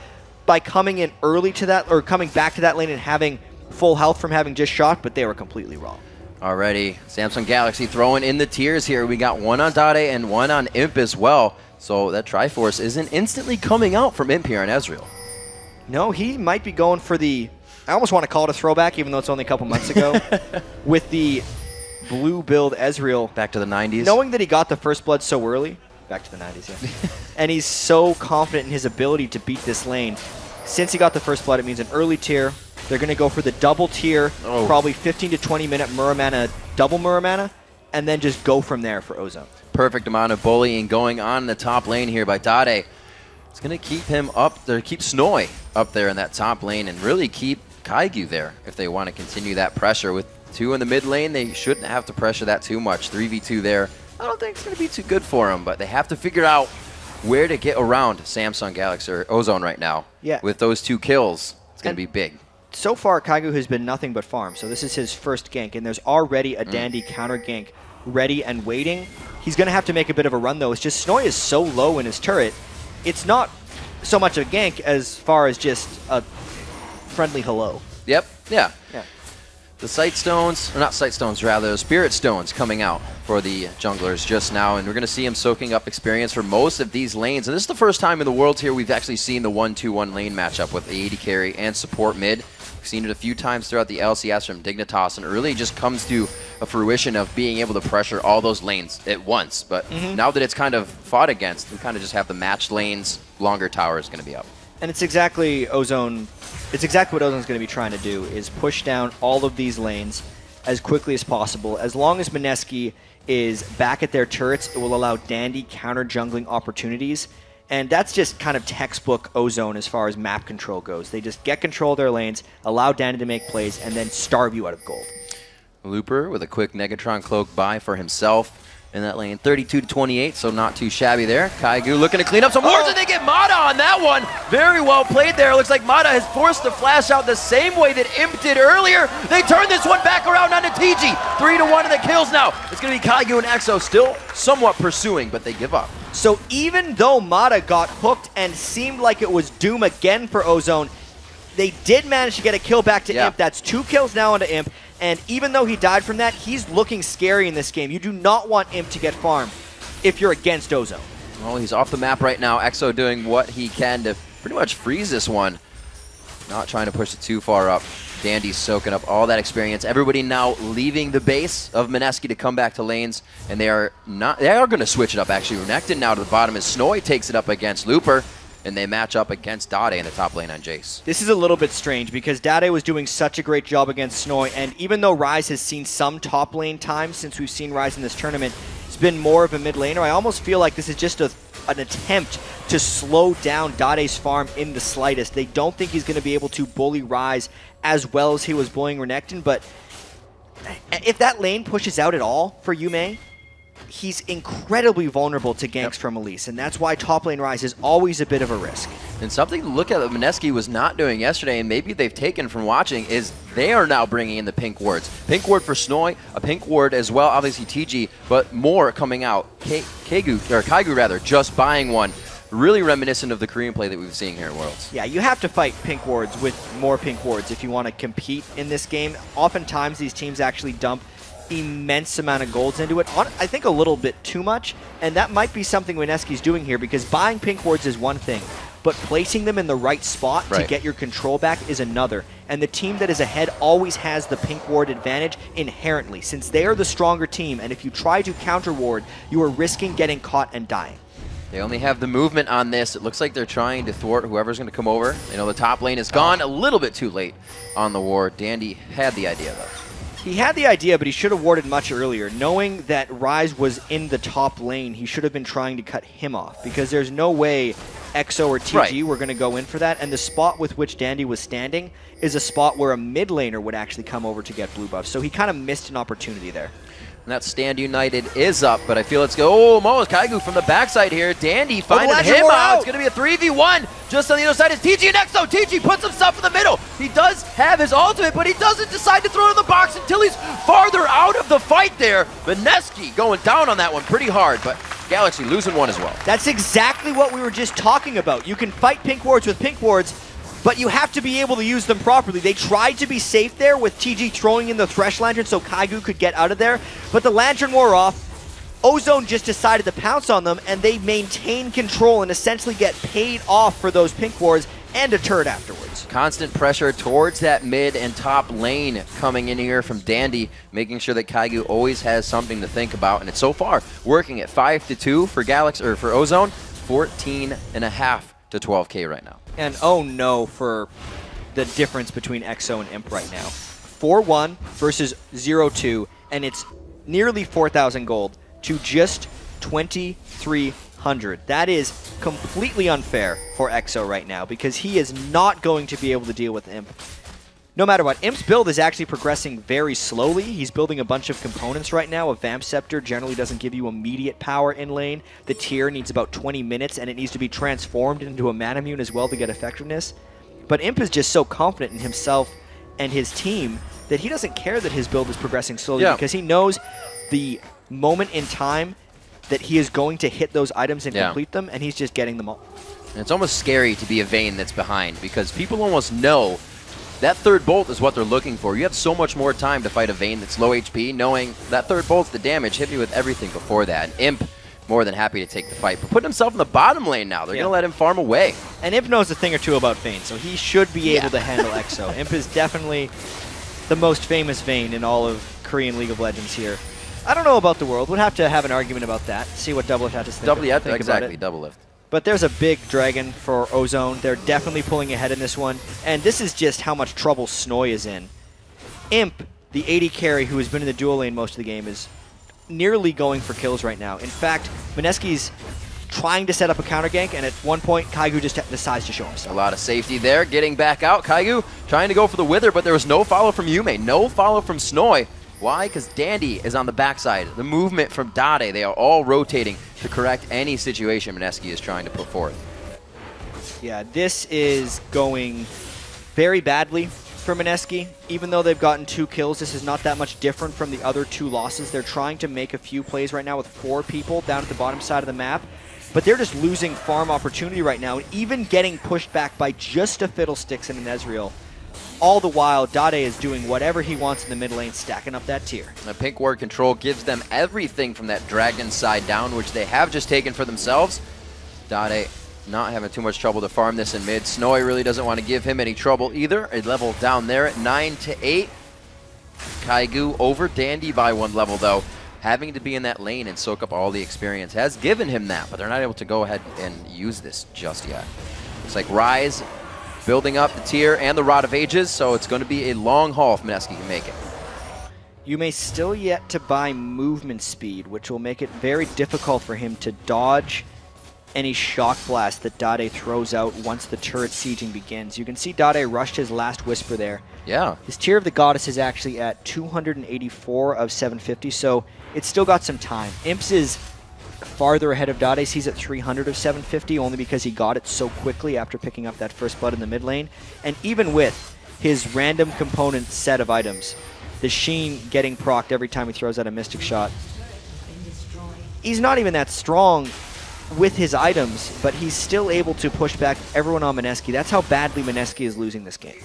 by coming in early to that, or coming back to that lane and having full health from having just shot, but they were completely wrong. Already, Samsung Galaxy throwing in the tiers here. We got one on Dade and one on Imp as well. So that Triforce isn't instantly coming out from Imp here on Ezreal. No, he might be going for the, I almost want to call it a throwback, even though it's only a couple months ago, with the blue build Ezreal. Back to the 90s. Knowing that he got the first blood so early, back to the 90s, yeah. And he's so confident in his ability to beat this lane. Since he got the first blood, it means an early tier. They're going to go for the double tier, probably 15 to 20 minute Muramana, double Muramana, and then just go from there for Ozone. Perfect amount of bullying going on in the top lane here by Dade. It's going to keep him up there, keep Snoy up there in that top lane, and really keep Kaiju there if they want to continue that pressure. With 2 in the mid lane, they shouldn't have to pressure that too much. 3v2 there, I don't think it's going to be too good for them, but they have to figure out where to get around Samsung Galaxy or Ozone right now. Yeah. With those 2 kills, it's going to be big. So far, Kaigu has been nothing but farm, so this is his first gank, and there's already a Dandy counter gank ready and waiting. He's going to have to make a bit of a run, though. It's just Snoy is so low in his turret, it's not so much a gank as far as just a friendly hello. Yep, yeah. The Sight Stones, or not Sight Stones, rather, Spirit Stones coming out for the junglers just now, and we're going to see him soaking up experience for most of these lanes. And this is the first time in the world here we've actually seen the 1-2-1 lane matchup with the AD carry and support mid. We've seen it a few times throughout the LCS from Dignitas, and it really just comes to a fruition of being able to pressure all those lanes at once. But now that it's kind of fought against, we kind of just have the matched lanes, longer tower is going to be up. And it's exactly Ozone. It's exactly what Ozone's going to be trying to do, is push down all of these lanes as quickly as possible. As long as Mineski is back at their turrets, it will allow Dandy counter jungling opportunities. And that's just kind of textbook Ozone as far as map control goes. They just get control of their lanes, allow Dandy to make plays, and then starve you out of gold. Looper with a quick Negatron cloak buy for himself in that lane. 32 to 28, so not too shabby there. Kaiju looking to clean up some wards, and they get Mata on that one. Very well played there. Looks like Mata has forced the flash out the same way that Imp did earlier. They turn this one back around onto TG. 3-1 in the kills now. It's going to be Kaiju and Exo still somewhat pursuing, but they give up. So even though Mata got hooked and seemed like it was doom again for Ozone, they did manage to get a kill back to Imp. That's 2 kills now onto Imp. And even though he died from that, he's looking scary in this game. You do not want Imp to get farmed if you're against Ozone. Well, he's off the map right now. Exo doing what he can to pretty much freeze this one. Not trying to push it too far up. Dandy's soaking up all that experience. Everybody now leaving the base of Mineski to come back to lanes, and they are going to switch it up actually. Renekton now to the bottom as Snoy takes it up against Looper, and they match up against Dade in the top lane on Jace. This is a little bit strange because Dade was doing such a great job against Snoy, and even though Ryze has seen some top lane time since we've seen Ryze in this tournament, it's been more of a mid laner. I almost feel like this is just an attempt to slow down Dade's farm in the slightest. They don't think he's going to be able to bully Ryze as well as he was bullying Renekton, but if that lane pushes out at all for Yume, he's incredibly vulnerable to ganks from Elise, and that's why top lane Ryze is always a bit of a risk. And something to look at that Mineski was not doing yesterday, and maybe they've taken from watching, is they are now bringing in the pink wards. Pink ward for Snoy, a pink ward as well, obviously TG, but more coming out. Kaiju just buying one really reminiscent of the Korean play that we've been seeing here at Worlds. Yeah, you have to fight pink wards with more pink wards if you want to compete in this game. Oftentimes, these teams actually dump immense amount of golds into it. I think a little bit too much, and that might be something Wineski's doing here, because buying pink wards is one thing, but placing them in the right spot to get your control back is another. And the team that is ahead always has the pink ward advantage inherently, since they are the stronger team, and if you try to counter ward, you are risking getting caught and dying. They only have the movement on this. It looks like they're trying to thwart whoever's going to come over. You know, the top lane is gone a little bit too late on the ward. Dandy had the idea, though. He had the idea, but he should have warded much earlier. Knowing that Rise was in the top lane, he should have been trying to cut him off, because there's no way EXO or TG were going to go in for that, and the spot with which Dandy was standing is a spot where a mid laner would actually come over to get blue buff, so he kind of missed an opportunity there. And that Stand United is up, but I feel it's go. Oh, Mo's Kaigu from the backside here. Dandy finding him out. It's going to be a 3v1. Just on the other side is TG and EXO. TG puts himself in the middle. He does have his ultimate, but he doesn't decide to throw it in the box until he's farther out of the fight there. Vineski going down on that one pretty hard, but Galaxy losing one as well. That's exactly what we were just talking about. You can fight pink wards with pink wards, but you have to be able to use them properly. They tried to be safe there with TG throwing in the Thresh Lantern so Kaigu could get out of there, but the Lantern wore off. Ozone just decided to pounce on them, and they maintain control and essentially get paid off for those pink wards and a turret afterwards. Constant pressure towards that mid and top lane coming in here from Dandy, making sure that Kaigu always has something to think about, and it's so far working at 5-2 for Galaxy, or for Ozone, 14.5 to 12K right now. And oh no for the difference between EXO and Imp right now. 4-1 versus 0-2, and it's nearly 4,000 gold to just 2,300. That is completely unfair for EXO right now, because he is not going to be able to deal with Imp. No matter what, Imp's build is actually progressing very slowly. He's building a bunch of components right now. A Vamp Scepter generally doesn't give you immediate power in lane. The tier needs about 20 minutes, and it needs to be transformed into a Manamune as well to get effectiveness. But Imp is just so confident in himself and his team that he doesn't care that his build is progressing slowly, because he knows the moment in time that he is going to hit those items and complete them, and he's just getting them all. And it's almost scary to be a Vayne that's behind, because people almost know that third bolt is what they're looking for. You have so much more time to fight a Vayne that's low HP, knowing that third bolt's the damage. Hit me with everything before that. And Imp, more than happy to take the fight, but putting himself in the bottom lane now. They're going to let him farm away. And Imp knows a thing or two about Vayne, so he should be able to handle EXO. Imp is definitely the most famous Vayne in all of Korean League of Legends here. I don't know about the world. We'll have to have an argument about that. See what Doublelift had to think about it. Exactly, Doublelift. But there's a big dragon for Ozone. They're definitely pulling ahead in this one. And this is just how much trouble Snoy is in. Imp, the 80 carry who has been in the dual lane most of the game, is nearly going for kills right now. In fact, Vineski's trying to set up a counter gank, and at one point, Kaigu just decides to show himself. A lot of safety there, getting back out. Kaigu trying to go for the Wither, but there was no follow from Yume, no follow from Snoy. Why? Because Dandy is on the backside. The movement from Dade, they are all rotating to correct any situation Vineski is trying to put forth. Yeah, this is going very badly for Vineski. Even though they've gotten 2 kills, this is not that much different from the other 2 losses. They're trying to make a few plays right now with 4 people down at the bottom side of the map, but they're just losing farm opportunity right now, and even getting pushed back by just a Fiddlesticks and an Ezreal. All the while, Dade is doing whatever he wants in the mid lane, stacking up that tier. The pink ward control gives them everything from that dragon side down, which they have just taken for themselves. Dade not having too much trouble to farm this in mid. Snowy really doesn't want to give him any trouble either. A level down there at 9-8. Kaigu over Dandy by 1 level, though. Having to be in that lane and soak up all the experience has given him that, but they're not able to go ahead and use this just yet. Looks like Rise building up the tier and the Rod of Ages, so it's going to be a long haul if Vineski can make it. You may still yet to buy movement speed, which will make it very difficult for him to dodge any shock blast that Dade throws out once the turret sieging begins. You can see Dade rushed his last Whisper there. Yeah. His Tier of the Goddess is actually at 284 of 750, so it's still got some time. Imps is farther ahead of Dades. He's at 300 of 750 only because he got it so quickly after picking up that first blood in the mid lane. And even with his random component set of items, the Sheen getting procced every time he throws out a Mystic Shot, he's not even that strong with his items, but he's still able to push back everyone on Mineski. That's how badly Mineski is losing this game.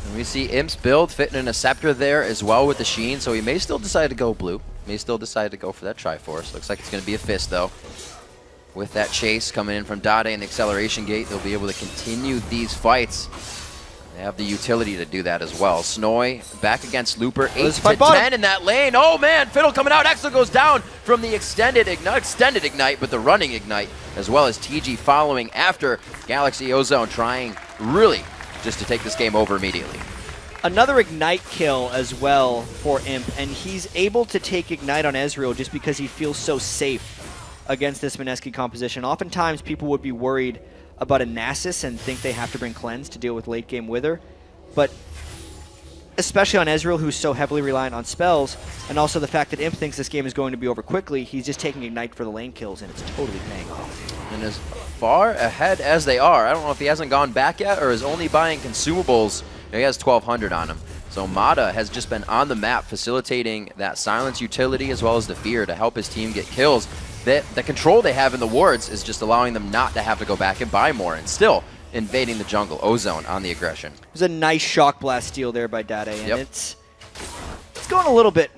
And we see Imp's build fitting in a Scepter there as well with the Sheen, so he may still decide to go blue. May still decide to go for that Triforce. Looks like it's going to be a Fist, though. With that chase coming in from Dade and the Acceleration Gate, they'll be able to continue these fights. They have the utility to do that as well. Snoy back against Looper, 8 to 10 in that lane. Oh man, Fiddle coming out. Exo goes down from the extended Ignite, but the running Ignite, as well as TG following after Galaxy Ozone trying really just to take this game over immediately. Another Ignite kill as well for Imp, and he's able to take Ignite on Ezreal just because he feels so safe against this Mineski composition. Oftentimes people would be worried about a Nasus and think they have to bring Cleanse to deal with late game Wither, but especially on Ezreal, who's so heavily reliant on spells, and also the fact that Imp thinks this game is going to be over quickly, he's just taking Ignite for the lane kills, and it's totally paying off. And as far ahead as they are, I don't know if he hasn't gone back yet or is only buying consumables. He has 1,200 on him. So Mata has just been on the map facilitating that silence utility as well as the fear to help his team get kills. The control they have in the wards is just allowing them not to have to go back and buy more and still invading the jungle. Ozone on the aggression. There's a nice Shock Blast steal there by Dade, and it's going a little bit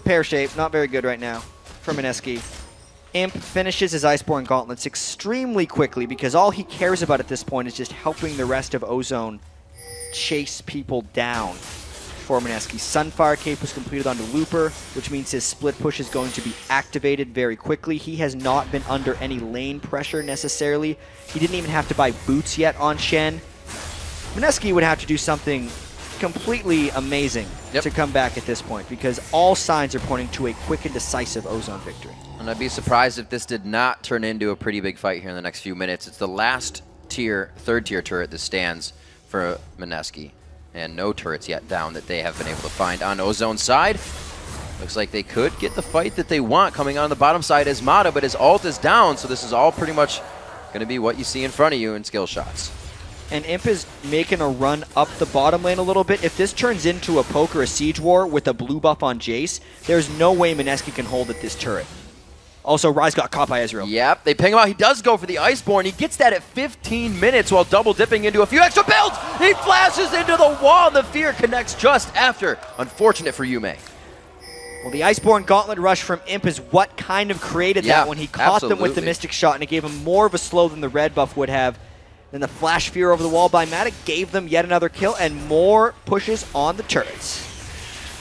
pear-shaped, not very good right now for Mineski. Imp finishes his Iceborne Gauntlets extremely quickly because all he cares about at this point is just helping the rest of Ozone chase people down for Mineski. Sunfire Cape was completed onto Looper, which means his split push is going to be activated very quickly. He has not been under any lane pressure necessarily. He didn't even have to buy boots yet on Shen. Mineski would have to do something completely amazing to come back at this point because all signs are pointing to a quick and decisive Ozone victory. And I'd be surprised if this did not turn into a pretty big fight here in the next few minutes. It's the last tier, third tier turret that stands for Mineski. And no turrets yet down that they have been able to find on Ozone's side. Looks like they could get the fight that they want coming on the bottom side as Mata, but his ult is down, so this is all pretty much going to be what you see in front of you in skill shots. And Imp is making a run up the bottom lane a little bit. If this turns into a poke or a siege war with a blue buff on Jace, there's no way Mineski can hold at this turret. Also, Ryze got caught by Ezreal. Yep, they ping him out. He does go for the Iceborne. He gets that at 15 minutes while double dipping into a few extra builds. He flashes into the wall, and the fear connects just after. Unfortunate for Yume. Well, the Iceborne Gauntlet Rush from Imp is what kind of created that when he caught them with the Mystic Shot, and it gave him more of a slow than the red buff would have. Then the Flash Fear over the wall by Matic gave them yet another kill and more pushes on the turrets.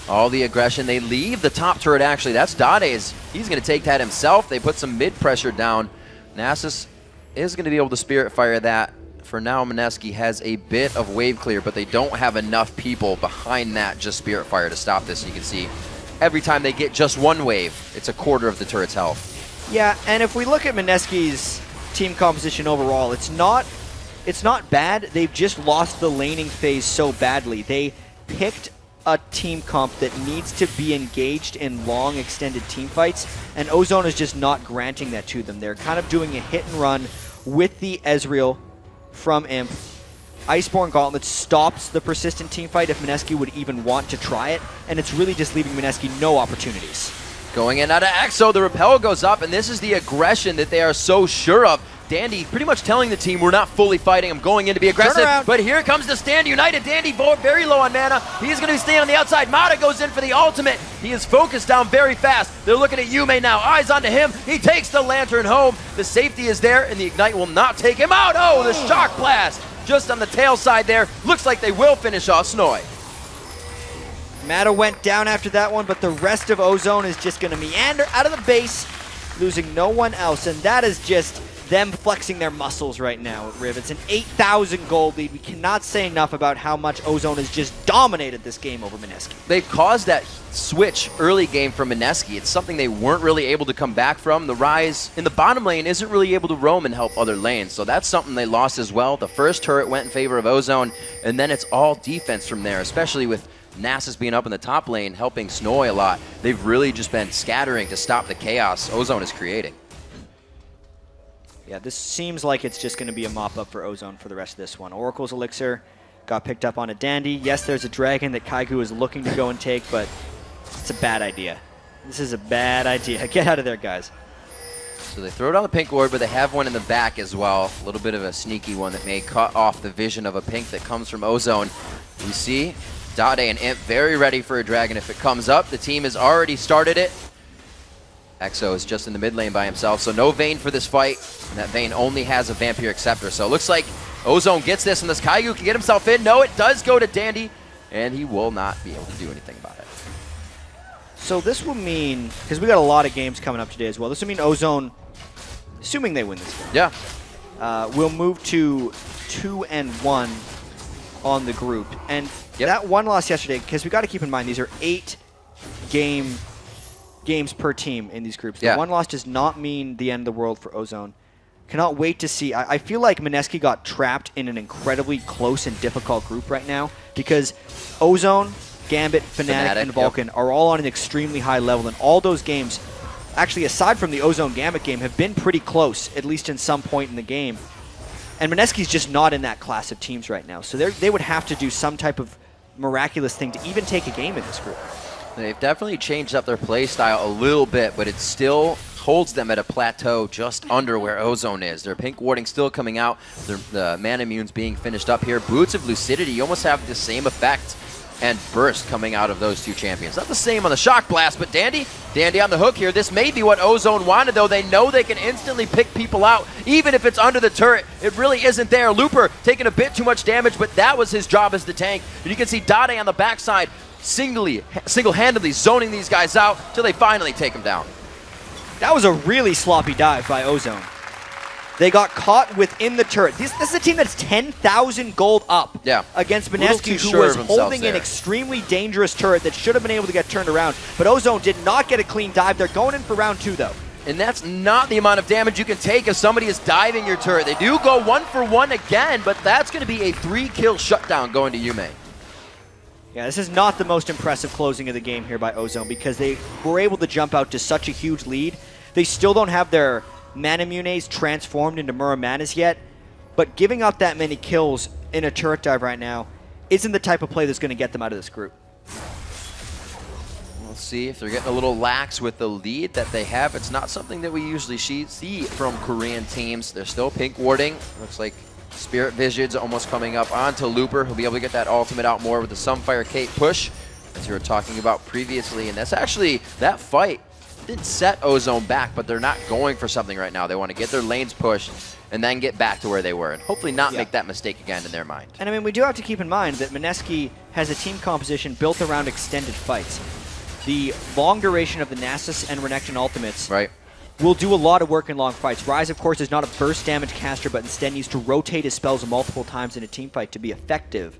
All the aggression. They leave the top turret, actually. That's Dade's. He's going to take that himself. They put some mid pressure down. Nasus is going to be able to Spirit Fire that. For now, Mineski has a bit of wave clear, but they don't have enough people behind that just Spirit Fire to stop this. You can see every time they get just one wave, it's a quarter of the turret's health. Yeah, and if we look at Mineski's team composition overall, it's not bad. They've just lost the laning phase so badly. They picked a team comp that needs to be engaged in long, extended team fights, and Ozone is just not granting that to them. They're kind of doing a hit and run with the Ezreal from Imp. Iceborne Gauntlet stops the persistent team fight if Mineski would even want to try it, and it's really just leaving Mineski no opportunities. Going in out of Exo, the Repel goes up, and this is the aggression that they are so sure of. Dandy pretty much telling the team, we're not fully fighting, I'm going in to be aggressive, but here comes the stand united. Dandy very low on mana, he's going to be staying on the outside. Mata goes in for the ultimate, he is focused down very fast. They're looking at Yume now, eyes onto him, he takes the Lantern home, the safety is there, and the Ignite will not take him out. Oh, the Shock Blast, just on the tail side there, looks like they will finish off Snoy. Mata went down after that one, but the rest of Ozone is just going to meander out of the base, losing no one else, and that is just them flexing their muscles right now at Riv. It's an 8,000 gold lead. We cannot say enough about how much Ozone has just dominated this game over Mineski. They've caused that switch early game from Mineski. It's something they weren't really able to come back from. The Ryze in the bottom lane isn't really able to roam and help other lanes, so that's something they lost as well. The first turret went in favor of Ozone, and then it's all defense from there, especially with Nasus being up in the top lane, helping Snoy a lot. They've really just been scattering to stop the chaos Ozone is creating. Yeah, this seems like it's just going to be a mop-up for Ozone for the rest of this one. Oracle's Elixir got picked up on a Dandy. Yes, there's a dragon that Kaigu is looking to go and take, but it's a bad idea. This is a bad idea. Get out of there, guys. So they throw it on the pink ward, but they have one in the back as well. A little bit of a sneaky one that may cut off the vision of a pink that comes from Ozone. We see Dade and Imp very ready for a dragon if it comes up. The team has already started it. Exo is just in the mid lane by himself, so no Vayne for this fight. And that Vayne only has a Vampiric Scepter. So it looks like Ozone gets this, and this Kaigu can get himself in. No, it does go to Dandy, and he will not be able to do anything about it. So this will mean, because we got a lot of games coming up today as well, this will mean Ozone, assuming they win this game, will move to 2-1 on the group. And that one loss yesterday, because we got to keep in mind, these are 8 games per team in these groups. The one loss does not mean the end of the world for Ozone. Cannot wait to see. I feel like Mineski got trapped in an incredibly close and difficult group right now because Ozone, Gambit, Fnatic, and Vulcan are all on an extremely high level, and all those games, actually aside from the Ozone Gambit game, have been pretty close, at least in some point in the game. And Mineski's just not in that class of teams right now, so they would have to do some type of miraculous thing to even take a game in this group. They've definitely changed up their play style a little bit, but it still holds them at a plateau just under where Ozone is. Their pink warding still coming out. The mana immunes being finished up here. Boots of Lucidity almost have the same effect and burst coming out of those two champions. Not the same on the Shock Blast, but Dandy on the hook here. This may be what Ozone wanted, though. They know they can instantly pick people out, even if it's under the turret. It really isn't there. Looper taking a bit too much damage, but that was his job as the tank. And you can see Dade on the backside single-handedly zoning these guys out till they finally take him down. That was a really sloppy dive by Ozone. They got caught within the turret. This is a team that's 10,000 gold up against Mineski, who was holding an extremely dangerous turret that should have been able to get turned around. But Ozone did not get a clean dive. They're going in for round 2, though. And that's not the amount of damage you can take if somebody is diving your turret. They do go 1-for-1 again, but that's going to be a 3-kill shutdown going to Yume. Yeah, this is not the most impressive closing of the game here by Ozone because they were able to jump out to such a huge lead. They still don't have their Manamunes transformed into Muramanas yet, but giving up that many kills in a turret dive right now isn't the type of play that's going to get them out of this group. We'll see if they're getting a little lax with the lead that they have. It's not something that we usually see from Korean teams. They're still pink warding. Looks like Spirit Vision's almost coming up onto Looper. He'll be able to get that ultimate out more with the Sunfire Kate push, as you were talking about previously. And that's actually, that fight did set Ozone back, but they're not going for something right now. They want to get their lanes pushed and then get back to where they were and hopefully not make that mistake again in their mind. And I mean, we do have to keep in mind that Mineski has a team composition built around extended fights. The long duration of the Nasus and Renekton ultimates will do a lot of work in long fights. Ryze, of course, is not a burst damage caster, but instead needs to rotate his spells multiple times in a team fight to be effective.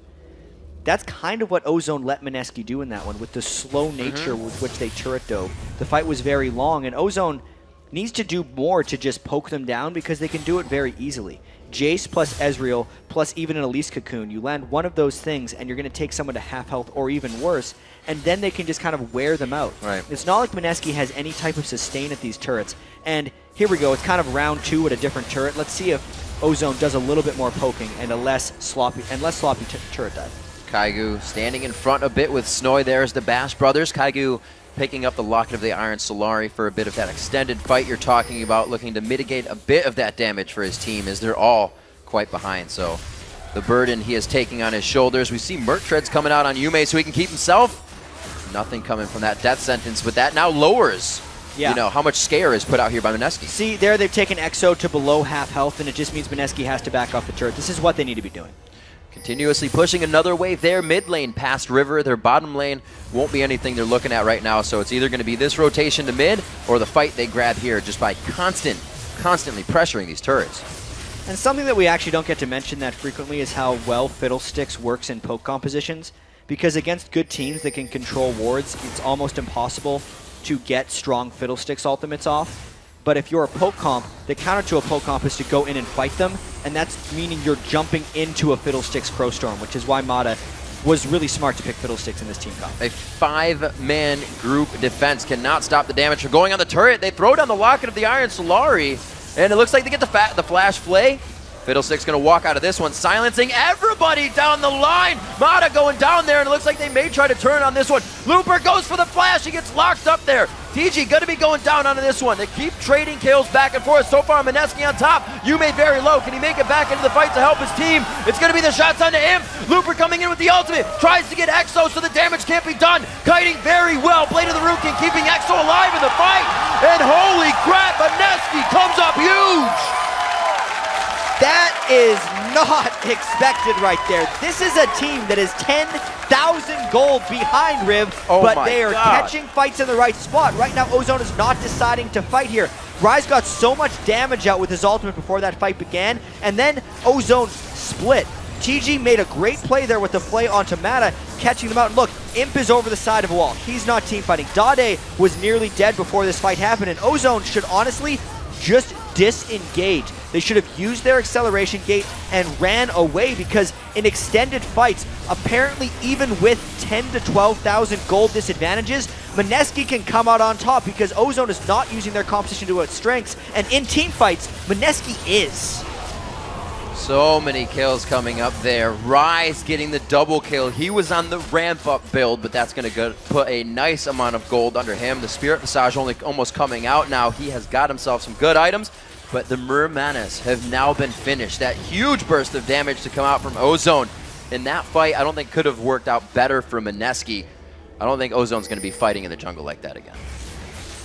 That's kind of what Ozone let Mineski do in that one, with the slow nature with which they turret dove. The fight was very long, and Ozone needs to do more to just poke them down because they can do it very easily. Jace plus Ezreal plus even an Elise Cocoon, you land one of those things and you're going to take someone to half health or even worse, and then they can just kind of wear them out. It's not like Mineski has any type of sustain at these turrets. And here we go, it's kind of round 2 at a different turret. Let's see if Ozone does a little bit more poking and a less sloppy turret dive. Kaigu standing in front a bit with Snoy there as the Bash brothers. Kaigu picking up the Locket of the Iron Solari for a bit of that extended fight you're talking about, looking to mitigate a bit of that damage for his team as they're all quite behind. So the burden he is taking on his shoulders. We see Merc Treads coming out on Yume so he can keep himself. Nothing coming from that death sentence, but that now lowers you know, how much scare is put out here by Mineski. See, there they've taken Exo to below half health, and it just means Mineski has to back off the turret. This is what they need to be doing. Continuously pushing another wave there, mid lane past River. Their bottom lane won't be anything they're looking at right now, so it's either going to be this rotation to mid or the fight they grab here just by constantly pressuring these turrets. And something that we actually don't get to mention that frequently is how well Fiddlesticks works in poke compositions, because against good teams that can control wards, it's almost impossible to get strong Fiddlesticks ultimates off. But if you're a poke comp, the counter to a poke comp is to go in and fight them, and that's meaning you're jumping into a Fiddlesticks Crowstorm, which is why Mata was really smart to pick Fiddlesticks in this team comp. A 5-man group defense cannot stop the damage from going on the turret. They throw down the Locket of the Iron Solari, and it looks like they get the Flash Flay. Fiddlesticks going to walk out of this one, silencing everybody down the line. Mata going down there, and it looks like they may try to turn on this one. Looper goes for the flash. He gets locked up there. TG going to be going down onto this one. They keep trading kills back and forth. So far, Mineski on top. Yume very low. Can he make it back into the fight to help his team? It's going to be the shots onto him. Looper coming in with the ultimate. Tries to get Exo so the damage can't be done. Kiting very well. Blade of the Rukin keeping Exo alive in the fight. And holy crap, Mineski comes up huge. That is not expected right there. This is a team that is 10,000 gold behind Riv, but they are catching fights in the right spot. Right now, Ozone is not deciding to fight here. Rise got so much damage out with his ultimate before that fight began, and then Ozone split. TG made a great play there with the play onto Mata, catching them out. And look, Imp is over the side of a wall. He's not team fighting. Dade was nearly dead before this fight happened, and Ozone should honestly just disengage. They should have used their acceleration gate and ran away, because in extended fights, apparently even with 10 to 12,000 gold disadvantages, Mineski can come out on top because Ozone is not using their competition to its strengths, and in team fights, Mineski is. So many kills coming up there. Rise getting the double kill. He was on the ramp-up build, but that's going to put a nice amount of gold under him. The Spirit Visage only almost coming out now. He has got himself some good items, but the Mermanas have now been finished. That huge burst of damage to come out from Ozone. In that fight, I don't think could have worked out better for Mineski. I don't think Ozone's going to be fighting in the jungle like that again.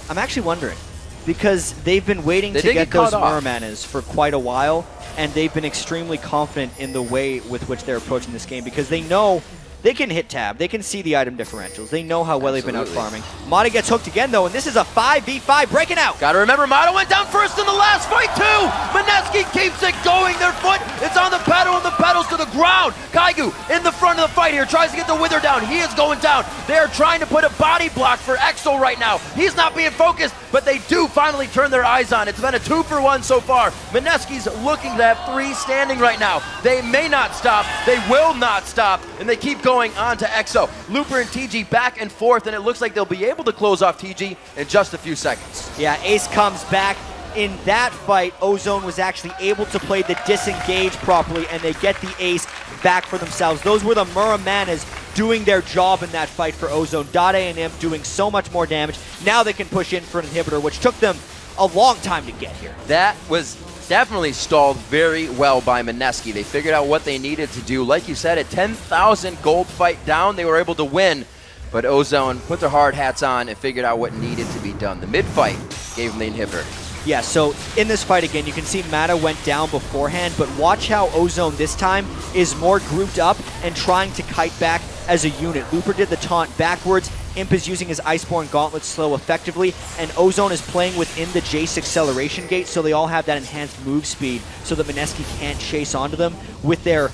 I'm actually wondering, because they've been waiting to get those Mermanas for quite a while, and they've been extremely confident in the way with which they're approaching this game, because they know they can hit tab, they can see the item differentials, they know how well they've been out farming. Mata gets hooked again though, and this is a 5v5 breaking out. Gotta remember, Mata went down first in the last fight too! Mineski keeps it going, their foot, it's on the pedal, and the pedal's to the ground! Kaigu in the front of the fight here, tries to get the Wither down, he is going down. They're trying to put a body block for Exo right now. He's not being focused, but they do finally turn their eyes on. It's been a 2-for-1 so far. Mineski's looking to have 3 standing right now. They may not stop, they will not stop, and they keep going on to Exo. Looper and TG back and forth, and it looks like they'll be able to close off TG in just a few seconds. Yeah, Ace comes back. In that fight, Ozone was actually able to play the disengage properly, and they get the ace back for themselves. Those were the Muramanas doing their job in that fight for Ozone. Dade and Imp doing so much more damage. Now they can push in for an inhibitor, which took them a long time to get here. That was definitely stalled very well by Mineski. They figured out what they needed to do. Like you said, a 10,000 gold fight down, they were able to win. But Ozone put their hard hats on and figured out what needed to be done. The mid-fight gave them the inhibitor. Yeah, so in this fight again, you can see Mata went down beforehand, but watch how Ozone this time is more grouped up and trying to kite back as a unit. Looper did the taunt backwards, Imp is using his Iceborne Gauntlet slow effectively, and Ozone is playing within the Jace acceleration gate, so they all have that enhanced move speed so that Mineski can't chase onto them with their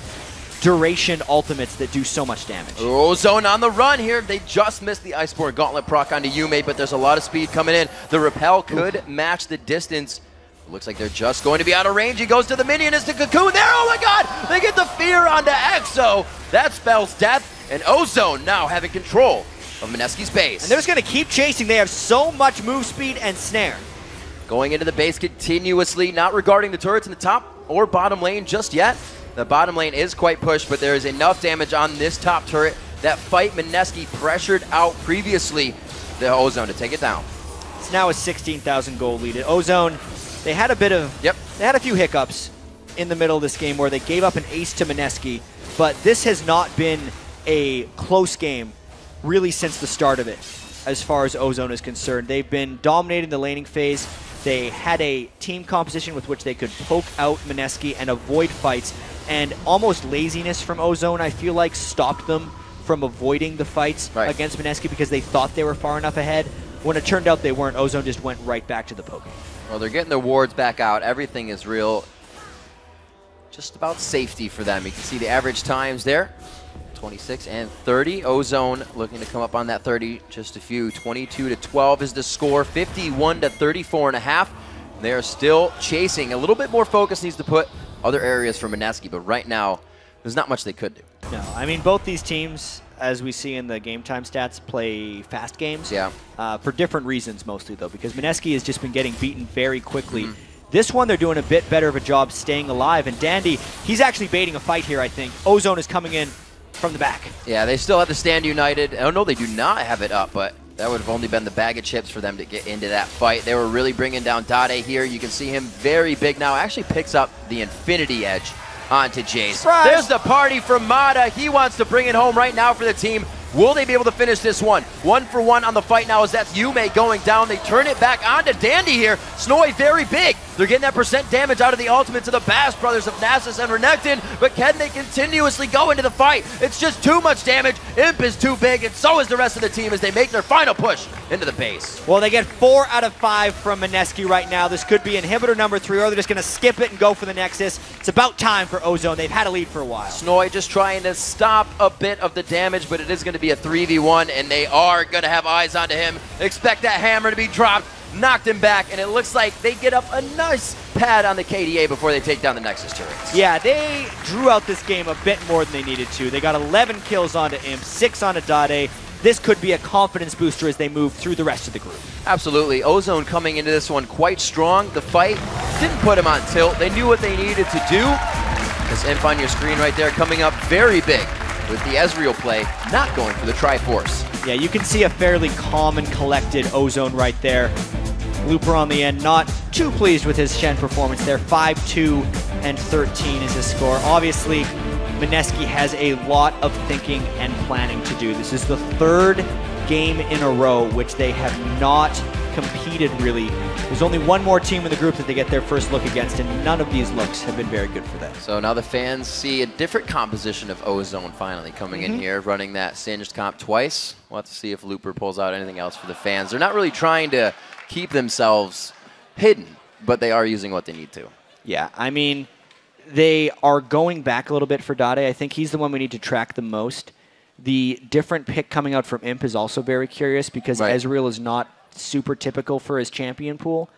duration ultimates that do so much damage. Ozone on the run here. They just missed the Iceborne Gauntlet proc onto Yume, but there's a lot of speed coming in. The repel could match the distance. Looks like they're just going to be out of range. He goes to the minion, is the Cocoon there. Oh my god! They get the fear onto Exo. That spells death, and Ozone now having control of Mineski's base. And they're just going to keep chasing. They have so much move speed and snare. Going into the base continuously, not regarding the turrets in the top or bottom lane just yet. The bottom lane is quite pushed, but there is enough damage on this top turret. That fight Mineski pressured out previously the Ozone to take it down. It's now a 16,000 gold lead. Ozone, they had a bit of, they had a few hiccups in the middle of this game where they gave up an ace to Mineski, but this has not been a close game really since the start of it as far as Ozone is concerned. They've been dominating the laning phase. They had a team composition with which they could poke out Mineski and avoid fights, and almost laziness from Ozone, I feel like, stopped them from avoiding the fights against Mineski because they thought they were far enough ahead. When it turned out they weren't, Ozone just went right back to the poking. Well, they're getting their wards back out. Everything is real. Just about safety for them. You can see the average times there. 26 and 30. Ozone looking to come up on that 30. Just a few. 22 to 12 is the score. 51 to 34.5. They're still chasing. A little bit more focus needs to put other areas for Mineski, but right now, there's not much they could do. No, I mean, both these teams, as we see in the game time stats, play fast games. Yeah. For different reasons mostly, though, because Mineski has just been getting beaten very quickly. This one, they're doing a bit better of a job staying alive, and Dandy, he's actually baiting a fight here, I think. Ozone is coming in from the back. Yeah, they still have the stand united. Oh, no, they do not have it up, but That would have only been the bag of chips for them to get into that fight. They were really bringing down Dade here. You can see him very big now. Actually picks up the Infinity Edge onto Jace. Surprise! There's the party from Mata. He wants to bring it home right now for the team. Will they be able to finish this one? 1 for 1 on the fight now as that's Yume going down. They turn it back onto Dandy here. Snowy very big. They're getting that percent damage out of the ultimates of the Bass brothers of Nasus and Renekton, but can they continuously go into the fight? It's just too much damage. Imp is too big, and so is the rest of the team as they make their final push into the base. Well, they get 4 out of 5 from Mineski right now. This could be inhibitor number 3, or they're just going to skip it and go for the Nexus. It's about time for Ozone. They've had a lead for a while. Snowy just trying to stop a bit of the damage, but it is going to be a 3v1, and they are going to have eyes onto him. Expect that hammer to be dropped. Knocked him back, and it looks like they get up a nice pad on the KDA before they take down the Nexus turrets. Yeah, they drew out this game a bit more than they needed to. They got 11 kills onto Imp, 6 onto Dade. This could be a confidence booster as they move through the rest of the group. Absolutely. Ozone coming into this one quite strong. The fight didn't put him on tilt. They knew what they needed to do. This Imp on your screen right there coming up very big with the Ezreal play, not going for the Triforce. Yeah, you can see a fairly calm and collected Ozone right there. Looper on the end, not too pleased with his Shen performance there. 5-2 and 13 is his score. Obviously, Mineski has a lot of thinking and planning to do. This is the 3rd game in a row which they have not competed really. There's only one more team in the group that they get their first look against, and none of these looks have been very good for them. So now the fans see a different composition of Ozone finally coming in here, running that Singed comp twice. We'll have to see if Looper pulls out anything else for the fans. They're not really trying to keep themselves hidden, but they are using what they need to. Yeah, I mean, they are going back a little bit for Dade. I think he's the one we need to track the most. The different pick coming out from Imp is also very curious because Ezreal is not super typical for his champion pool.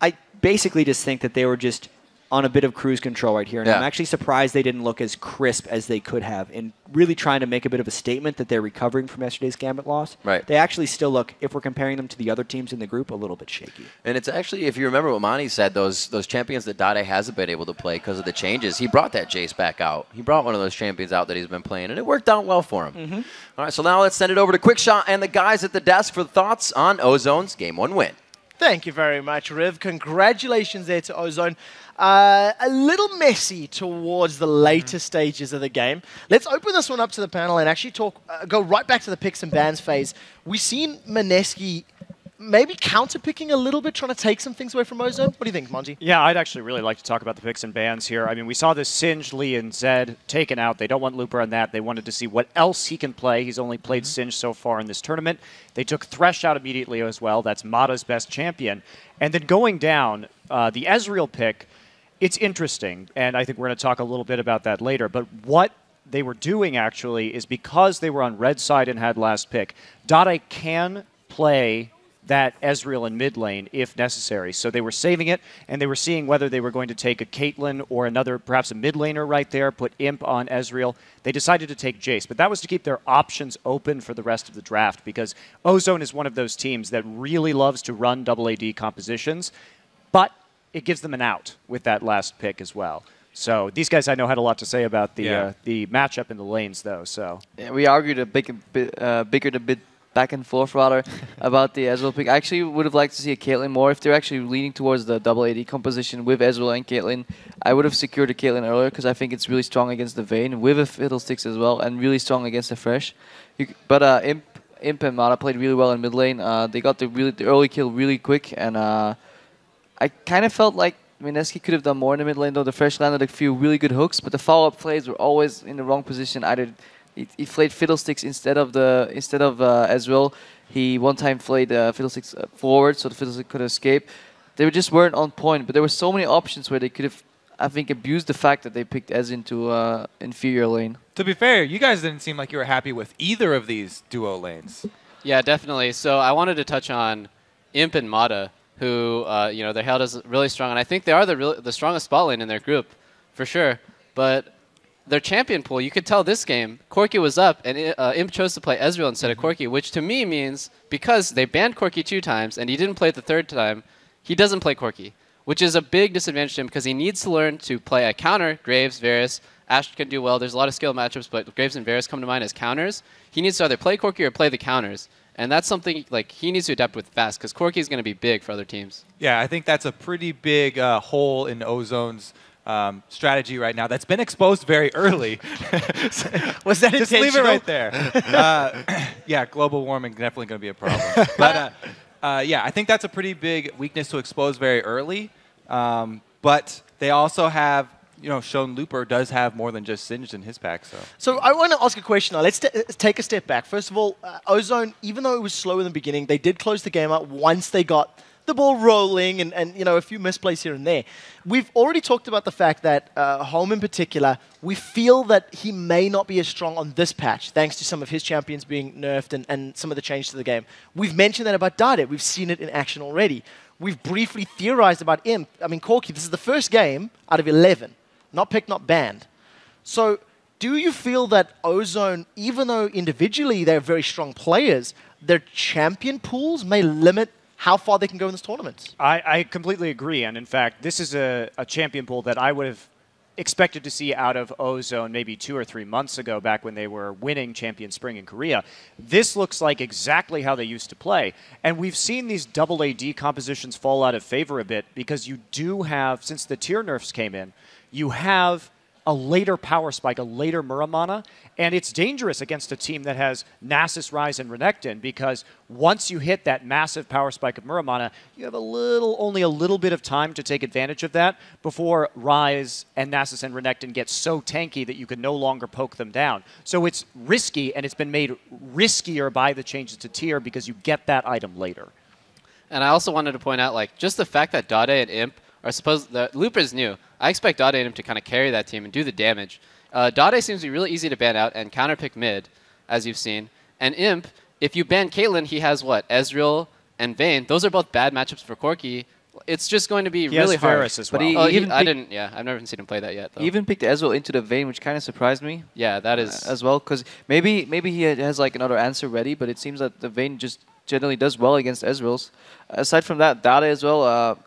I basically just think that they were just on a bit of cruise control right here. And I'm actually surprised they didn't look as crisp as they could have in really trying to make a bit of a statement that they're recovering from yesterday's Gambit loss. Right. They actually still look, if we're comparing them to the other teams in the group, a little bit shaky. And it's actually, if you remember what Monty said, those champions that Dade hasn't been able to play because of the changes, he brought that Jace back out. He brought one of those champions out that he's been playing, and it worked out well for him. All right, so now let's send it over to Quickshot and the guys at the desk for thoughts on Ozone's Game 1 win. Thank you very much, Riv. Congratulations there to Ozone. A little messy towards the later stages of the game. Let's open this one up to the panel and actually go right back to the picks and bans phase. We've seen Mineski maybe counter-picking a little bit, trying to take some things away from Ozone. What do you think, Monty? Yeah, I'd actually really like to talk about the picks and bans here. I mean, we saw this Singed, Lee, and Zed taken out. They don't want Looper on that. They wanted to see what else he can play. He's only played Singed so far in this tournament. They took Thresh out immediately as well. That's Mata's best champion. And then going down, the Ezreal pick, it's interesting, and I think we're going to talk a little bit about that later, but what they were doing actually is because they were on red side and had last pick, Dade can play that Ezreal in mid lane if necessary. So they were saving it, and they were seeing whether they were going to take a Caitlyn or another, perhaps a mid laner right there, put Imp on Ezreal. They decided to take Jace, but that was to keep their options open for the rest of the draft because Ozone is one of those teams that really loves to run double AD compositions, but it gives them an out with that last pick as well. So these guys I know had a lot to say about the matchup in the lanes, though. So yeah, we argued a bigger bit back and forth rather about the Ezreal pick. I actually would have liked to see a Caitlyn more. If they're actually leaning towards the double AD composition with Ezreal and Caitlyn, I would have secured a Caitlyn earlier because I think it's really strong against the Vayne with a Fiddlesticks as well, and really strong against the Thresh. But Imp and Mata played really well in mid lane. They got the early kill really quick, and I kind of felt like Mineski could have done more in the mid lane, though. The Thresh landed a few really good hooks, but the follow-up plays were always in the wrong position. Either he played Fiddlesticks instead of Ezreal. He one time played Fiddlesticks forward, so the Fiddlesticks could escape. They just weren't on point, but there were so many options where they could have, I think, abused the fact that they picked Ez into inferior lane. To be fair, you guys didn't seem like you were happy with either of these duo lanes. Yeah, definitely. So I wanted to touch on Imp and Mata, who they're held as really strong, and I think they are the strongest spot lane in their group, for sure. But their champion pool, you could tell this game, Corki was up, and Imp chose to play Ezreal instead of Corki, which to me means because they banned Corki 2 times, and he didn't play it the 3rd time, he doesn't play Corki, which is a big disadvantage to him because he needs to learn to play a counter. Graves, Varus, Ashe can do well. There's a lot of skill matchups, but Graves and Varus come to mind as counters. He needs to either play Corki or play the counters. And that's something like he needs to adapt with fast because Corki is going to be big for other teams. Yeah, I think that's a pretty big hole in Ozone's strategy right now that's been exposed very early. Was that Just leave it right there. Yeah, global warming definitely going to be a problem. But yeah, I think that's a pretty big weakness to expose very early. But they also have, shown Looper does have more than just Singed in his pack. So I want to ask a question now. Let's take a step back. First of all, Ozone, even though it was slow in the beginning, they did close the game out once they got the ball rolling and a few misplays here and there. We've already talked about the fact that Home in particular, we feel that he may not be as strong on this patch thanks to some of his champions being nerfed and some of the change to the game. We've mentioned that about Dade. We've seen it in action already. We've briefly theorized about Imp. I mean, Corki, this is the first game out of 11. Not picked, not banned. So do you feel that Ozone, even though individually they're very strong players, their champion pools may limit how far they can go in this tournament? I completely agree. And in fact, this is a champion pool that I would have expected to see out of Ozone maybe 2 or 3 months ago, back when they were winning Champion Spring in Korea. This looks like exactly how they used to play. And we've seen these double AD compositions fall out of favor a bit because you do have, since the tier nerfs came in, you have a later power spike, a later Muramana, and it's dangerous against a team that has Nasus, Ryze, and Renekton, because once you hit that massive power spike of Muramana, you have only a little bit of time to take advantage of that before Ryze and Nasus and Renekton get so tanky that you can no longer poke them down. So it's risky, and it's been made riskier by the changes to tier because you get that item later. And I also wanted to point out, like, just the fact that Dade and Imp are supposed, the Looper is new. I expect Dade and Imp to kind of carry that team and do the damage. Dade seems to be really easy to ban out and counterpick mid, as you've seen. And Imp, if you ban Caitlyn, he has what? Ezreal and Vayne. Those are both bad matchups for Corki. It's just going to be really hard. Varus as well. But I've never seen him play that yet, though. He even picked Ezreal into the Vayne, which kind of surprised me. Yeah, that is. As well, because maybe he has like another answer ready, but it seems that the Vayne just generally does well against Ezreal's. Aside from that, Dade as well,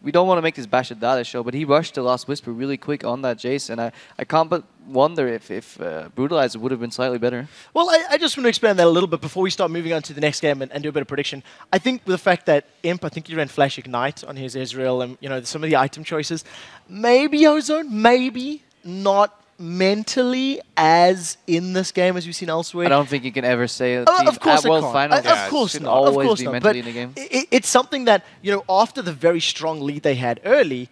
we don't want to make this Bash at Dade show, but he rushed the Last Whisper really quick on that Jace, and I can't but wonder if Brutalizer would have been slightly better. Well, I just want to expand that a little bit before we start moving on to the next game and do a bit of prediction. I think with the fact that Imp, I think he ran Flash Ignite on his Ezreal and some of the item choices, maybe Ozone, maybe not mentally as in this game as we've seen elsewhere. I don't think you can ever say of course at World Finals. Of course not. Always be mentally in the game. It's something that, after the very strong lead they had early,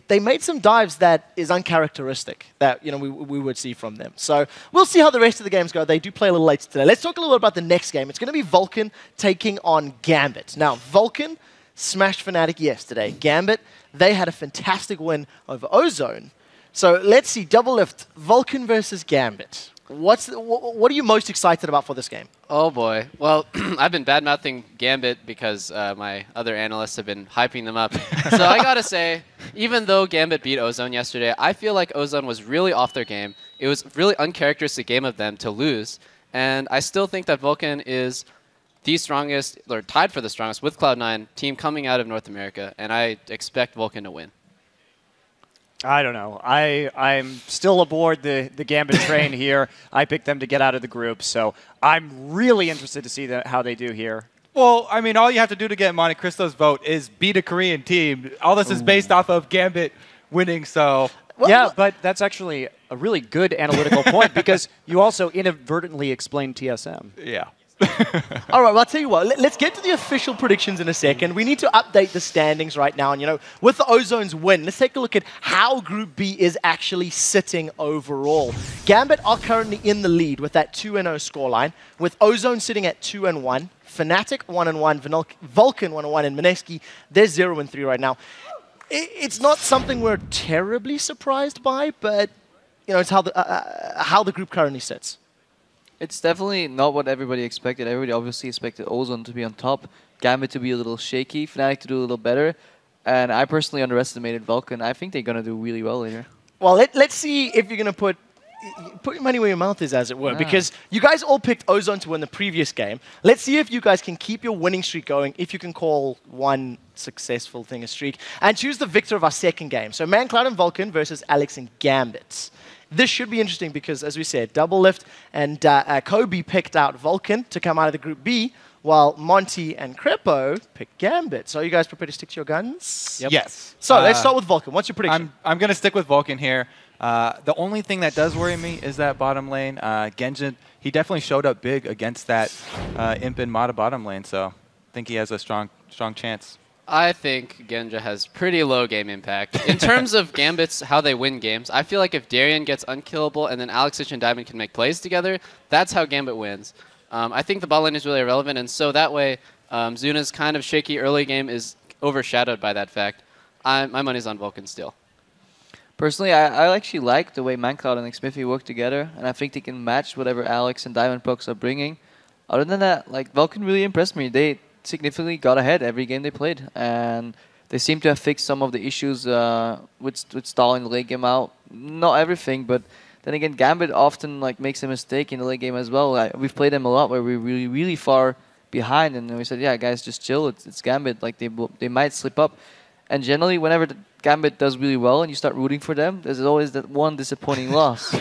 they made some dives that is uncharacteristic that we would see from them. So we'll see how the rest of the games go. They do play a little later today. Let's talk a little bit about the next game. It's going to be Vulcan taking on Gambit. Now, Vulcan smashed Fnatic yesterday. Gambit, they had a fantastic win over Ozone. So let's see, Double Lift, Vulcan versus Gambit. What are you most excited about for this game? Oh boy. Well, I've been bad-mouthing Gambit because my other analysts have been hyping them up. So I gotta say, even though Gambit beat Ozone yesterday, I feel like Ozone was really off their game. It was a really uncharacteristic game of them to lose. And I still think that Vulcan is the strongest, or tied for the strongest, with Cloud9 team coming out of North America. And I expect Vulcan to win. I don't know. I'm still aboard the Gambit train here. I picked them to get out of the group, so I'm really interested to see how they do here. Well, I mean, all you have to do to get Monte Cristo's vote is beat a Korean team. All this is based off of Gambit winning, so... Yeah, but that's actually a really good analytical point because you also inadvertently explained TSM. Yeah. All right, well, I'll tell you what, let's get to the official predictions in a second. We need to update the standings right now. And, with the Ozone's win, let's take a look at how Group B is actually sitting overall. Gambit are currently in the lead with that 2-0 scoreline, with Ozone sitting at 2-1, Fnatic 1-1, Vulcan 1-1, and Mineski, they're 0-3 right now. It's not something we're terribly surprised by, but, it's how the group currently sits. It's definitely not what everybody expected. Everybody obviously expected Ozone to be on top, Gambit to be a little shaky, Fnatic to do a little better, and I personally underestimated Vulcan. I think they're going to do really well later. Well, let's see if you're going to put your money where your mouth is, as it were, because you guys all picked Ozone to win the previous game. Let's see if you guys can keep your winning streak going, if you can call one successful thing a streak, and choose the victor of our second game. So ManCloud and Vulcan versus Alex and Gambit. This should be interesting because, as we said, Double Lift and Kobe picked out Vulcan to come out of the Group B, while Monty and Crepo pick Gambit. So are you guys prepared to stick to your guns? Yep. Yes. So let's start with Vulcan. What's your prediction? I'm going to stick with Vulcan here. The only thing that does worry me is that bottom lane. Genjin, he definitely showed up big against that Imp and Mata bottom lane, so I think he has a strong chance. I think Genja has pretty low game impact. In terms of Gambits, how they win games, I feel like if Darien gets unkillable and then Alexich and Diamond can make plays together, that's how Gambit wins. I think the bot lane is really irrelevant, and so that way Zuna's kind of shaky early game is overshadowed by that fact. My money's on Vulcan still. Personally, I actually like the way Mancloud and Xmithie work together, and I think they can match whatever Alex and Diamond Prox are bringing. Other than that, like Vulcan really impressed me. They significantly got ahead every game they played, and they seem to have fixed some of the issues with stalling the late game out. Not everything, but then again, Gambit often like makes a mistake in the late game as well. We've played them a lot where we're really far behind, and we said, yeah, guys, just chill. It's Gambit. Like they might slip up, and generally, whenever the Gambit does really well and you start rooting for them, there's always that one disappointing loss.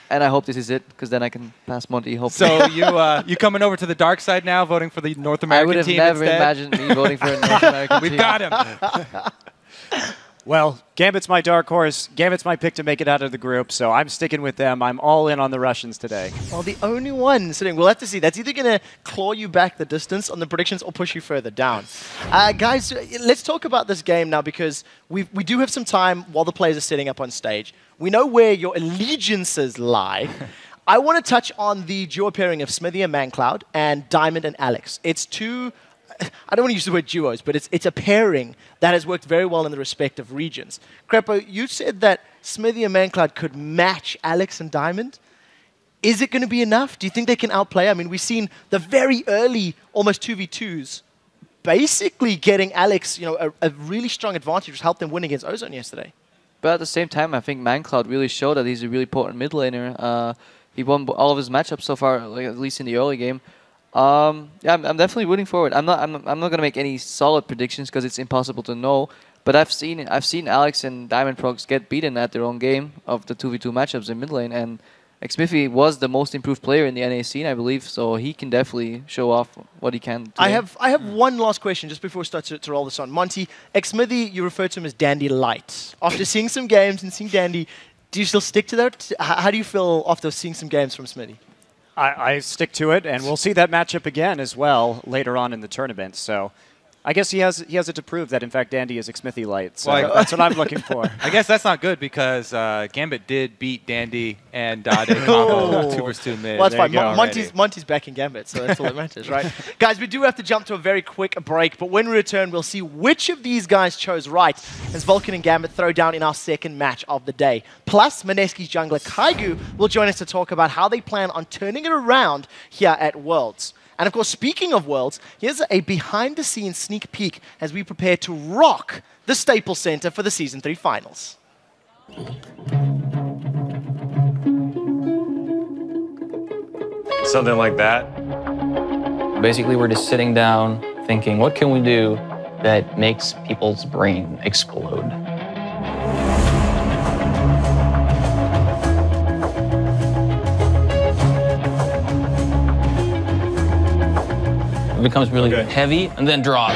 And I hope this is it, because then I can pass Monty, hopefully. So you coming over to the dark side now, voting for the North American team I would have never instead? imagined me voting for a North American team. We've got him. Well, Gambit's my dark horse. Gambit's my pick to make it out of the group, so I'm sticking with them. I'm all in on the Russians today. Well, the only one sitting, we'll have to see. That's either going to claw you back the distance on the predictions or push you further down. Guys, let's talk about this game now, because we do have some time while the players are setting up on stage. We know where your allegiances lie. I want to touch on the duo pairing of Xmithie and Mancloud and Diamond and Alex. It's two, I don't want to use the word duos, but it's a pairing that has worked very well in the respective regions. Crepo, you said that Xmithie and Mancloud could match Alex and Diamond. Is it going to be enough? Do you think they can outplay? I mean, we've seen the very early, almost 2v2s, basically getting Alex, a really strong advantage, which helped them win against Ozone yesterday. But at the same time, I think Mancloud really showed that he's a really important mid laner. He won all of his matchups so far, like at least in the early game. Yeah, I'm definitely rooting forward. I'm not gonna make any solid predictions because it's impossible to know. But I've seen Alex and Diamond Prox get beaten at their own game of the 2v2 matchups in mid lane, and Xmithie was the most improved player in the NA scene, I believe, so he can definitely show off what he can today. I have one last question just before we start to roll this on. Monty, Xmithie, you refer to him as Dandy Light. After seeing some games and seeing Dandy, do you still stick to that? How do you feel after seeing some games from Xmithie? I stick to it, and we'll see that matchup again as well later on in the tournament. So I guess he has it to prove that, in fact, Dandy is Xmithie Light. So that's what I'm looking for. I guess that's not good because Gambit did beat Dandy and Dade combo 2 vs 2 mid. Well, that's fine. Monty's back in Gambit, so that's all that matters, right? Guys, we do have to jump to a very quick break, but when we return, we'll see which of these guys chose right as Vulcan and Gambit throw down in our second match of the day. Plus, Mineski's jungler Kaigu will join us to talk about how they plan on turning it around here at Worlds. And of course, speaking of Worlds, here's a behind-the-scenes sneak peek as we prepare to rock the Staples Center for the Season 3 Finals. Something like that. Basically, we're just sitting down thinking, what can we do that makes people's brain explode? It becomes really heavy and then drop.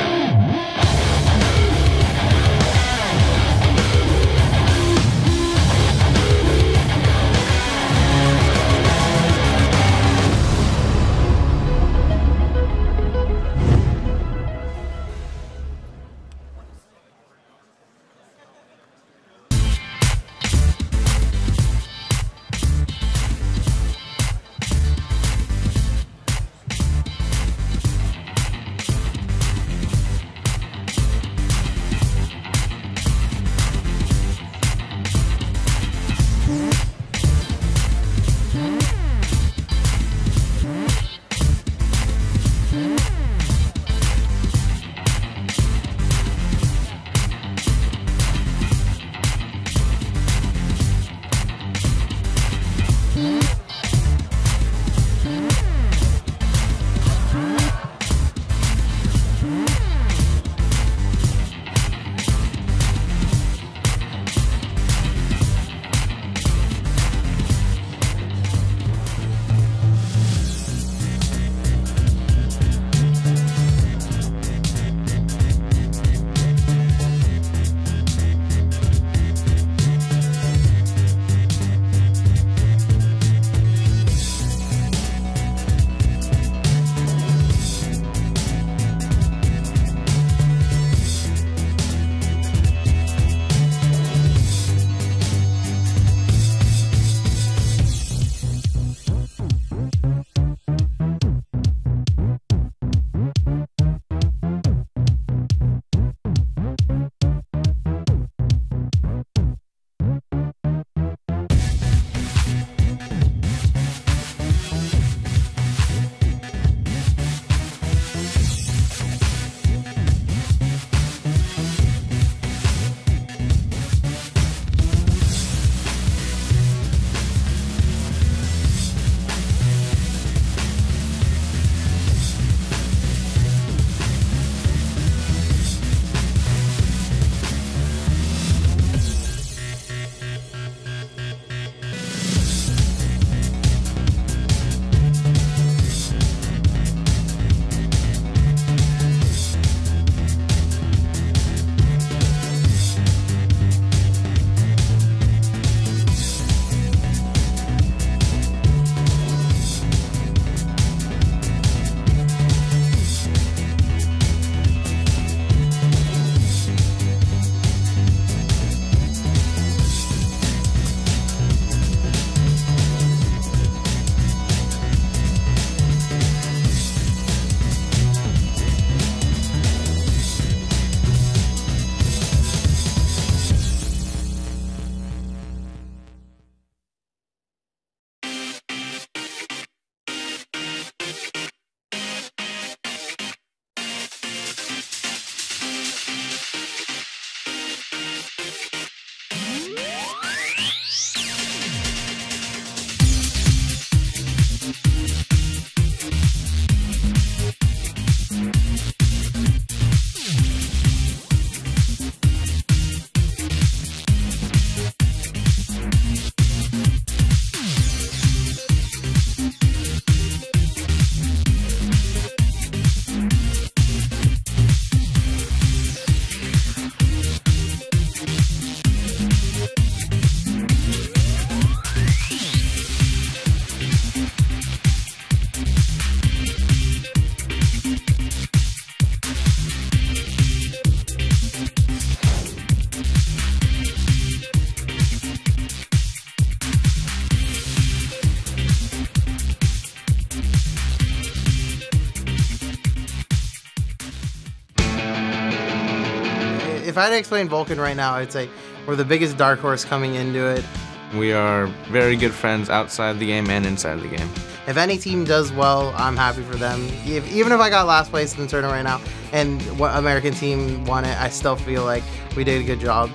if I had to explain Vulcan right now, I'd say we're the biggest dark horse coming into it. We are very good friends outside the game and inside the game. If any team does well, I'm happy for them. Even if I got last place in the tournament right now and what American team won it, I still feel like we did a good job.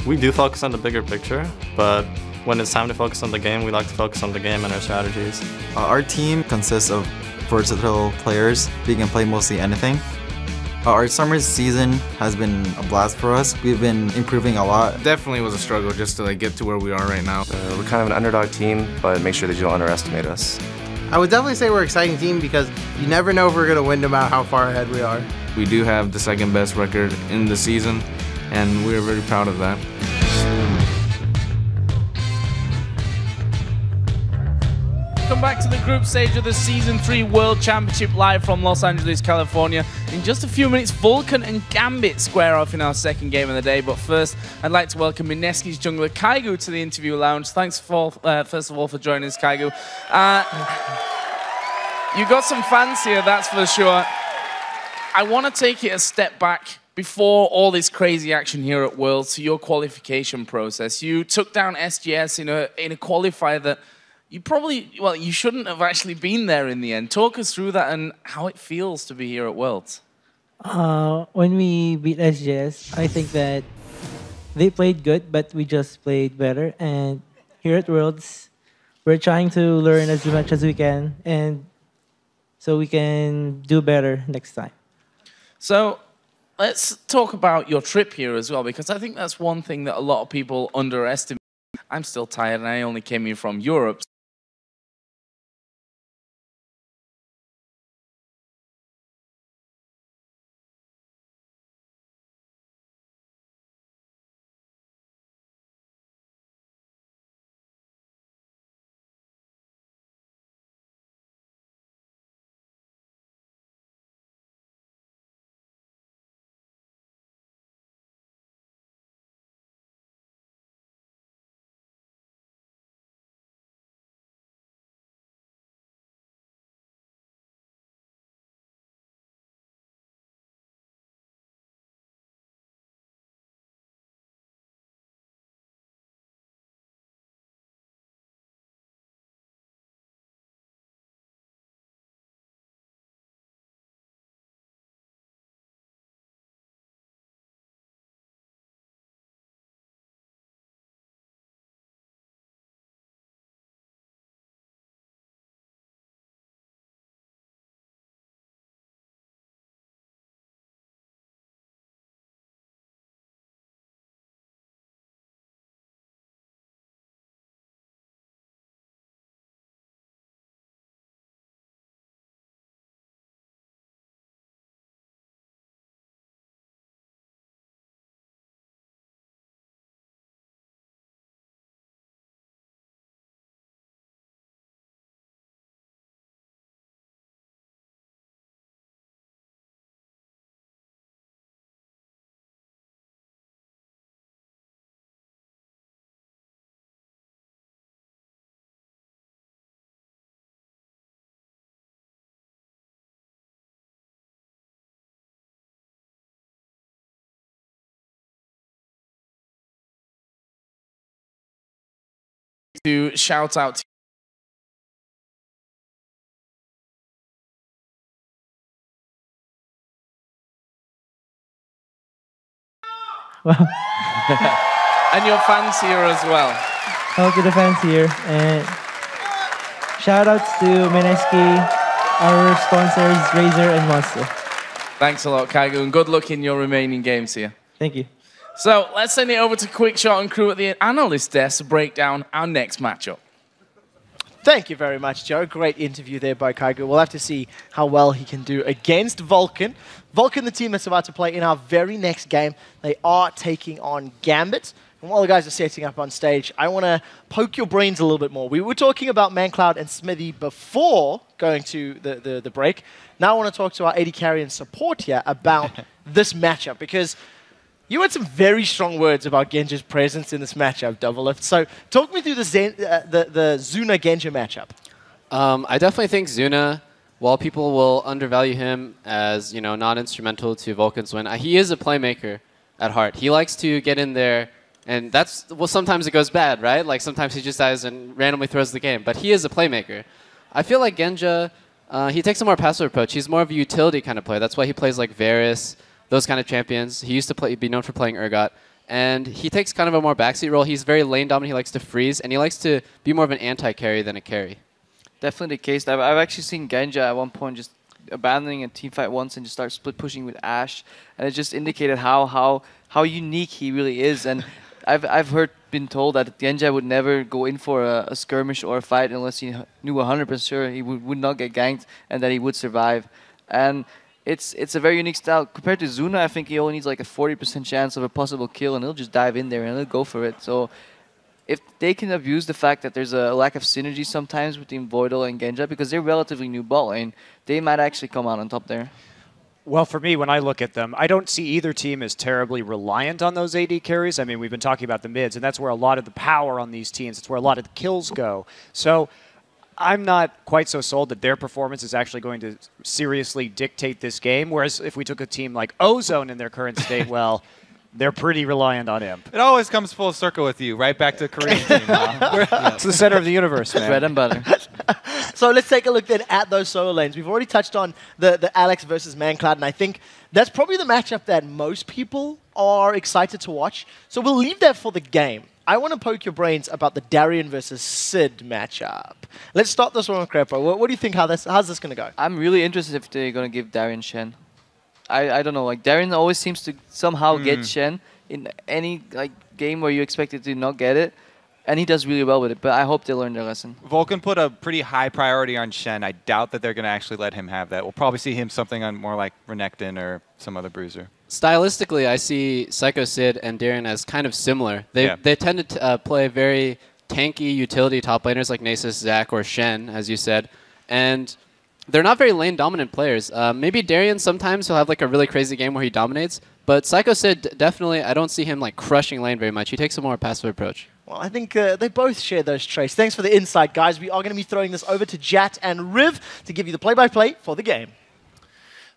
We do focus on the bigger picture, but when it's time to focus on the game, we like to focus on the game and our strategies. Our team consists of versatile players. We can play mostly anything. Our summer season has been a blast for us. We've been improving a lot. Definitely was a struggle just to get to where we are right now. We're kind of an underdog team, but make sure that you don't underestimate us. I would definitely say we're an exciting team because you never know if we're going to win no matter how far ahead we are. We do have the second best record in the season, and we're very proud of that. Welcome back to the group stage of the Season 3 World Championship live from Los Angeles, California. In just a few minutes, Vulcan and Gambit square off in our second game of the day. But first, I'd like to welcome Mineski's jungler Kaigu to the interview lounge. Thanks, first of all, for joining us, Kaigu. You got some fans here, that's for sure. I want to take it a step back before all this crazy action here at Worlds to your qualification process. You took down SGS in a qualifier that you probably, well, you shouldn't have actually been there in the end. Talk us through that and how it feels to be here at Worlds. When we beat SGS, I think that they played good, but we just played better. And here at Worlds, we're trying to learn as much as we can, and so we can do better next time. So let's talk about your trip here as well, because I think that's one thing that a lot of people underestimate. I'm still tired, and I only came here from Europe. To shout out to and your fans here as well. Hello to the fans here, and shout outs to Mineski, our sponsors Razer and Monster. Thanks a lot, Kaigu, and good luck in your remaining games here. Thank you. So let's send it over to Quickshot and crew at the analyst desk to break down our next matchup. Thank you very much, Joe. Great interview there by Kaigu. We'll have to see how well he can do against Vulcan. Vulcan, the team that's about to play in our very next game, they are taking on Gambit. And while the guys are setting up on stage, I want to poke your brains a little bit more. We were talking about ManCloud and Smithy before going to the break. Now I want to talk to our AD carry and support here about this matchup, because you had some very strong words about Genji's presence in this matchup, Doublelift. So talk me through the Zuna-Genji matchup. I definitely think Zuna, while people will undervalue him as, not instrumental to Vulcan's win, he is a playmaker. at heart. He likes to get in there, and sometimes it goes bad, right? Like sometimes he just dies and randomly throws the game, but he is a playmaker. I feel like Genja, he takes a more passive approach. He's more of a utility kind of player. That's why he plays like Varus, those kind of champions. He used to be known for playing Urgot. And he takes kind of a more backseat role. He's very lane dominant. He likes to freeze, and he likes to be more of an anti-carry than a carry. Definitely the case. I've actually seen Genja at one point just abandoning a team fight once and just start split pushing with Ashe, and it just indicated how unique he really is. And I've been told that Genja would never go in for a skirmish or a fight unless he knew 100% sure he would not get ganked and that he would survive. And it's a very unique style. Compared to Zuna, I think he only needs like a 40% chance of a possible kill, and he'll just dive in there and he'll go for it. So if they can abuse the fact that there's a lack of synergy sometimes between Voidal and Genja, because they're relatively new bot lane, they might actually come out on top there. Well, for me, when I look at them, I don't see either team as terribly reliant on those AD carries. I mean, we've been talking about the mids, and that's where a lot of the power on these teams, it's where a lot of the kills go. So I'm not quite so sold that their performance is actually going to seriously dictate this game, whereas if we took a team like Ozone in their current state, well, they're pretty reliant on Imp. It always comes full circle with you, right back to the Korean team. It's the center of the universe, man. Bread and butter. So let's take a look then at those solo lanes. We've already touched on the Alex versus ManCloud, and I think that's probably the matchup that most people are excited to watch. So we'll leave that for the game. I want to poke your brains about the Darien versus Sid matchup. Let's start this one with Crepo. What do you think? How's this going to go? I'm really interested if they're going to give Darien Shen. I don't know. Like Darien always seems to somehow get Shen in any game where you expect it to not get it, and he does really well with it. But I hope they learn their lesson. Vulcan put a pretty high priority on Shen. I doubt that they're going to actually let him have that. We'll probably see him something on more like Renekton or some other bruiser. Stylistically, I see Psycho Sid and Darien as kind of similar. They tend to play very tanky utility top laners like Nasus, Zac, or Shen, as you said. And they're not very lane dominant players. Maybe Darien sometimes he'll have like a really crazy game where he dominates. But Psycho Sid, definitely, I don't see him like crushing lane very much. He takes a more passive approach. Well, I think they both share those traits. Thanks for the insight, guys. We are going to be throwing this over to Jat and Riv to give you the play-by-play for the game.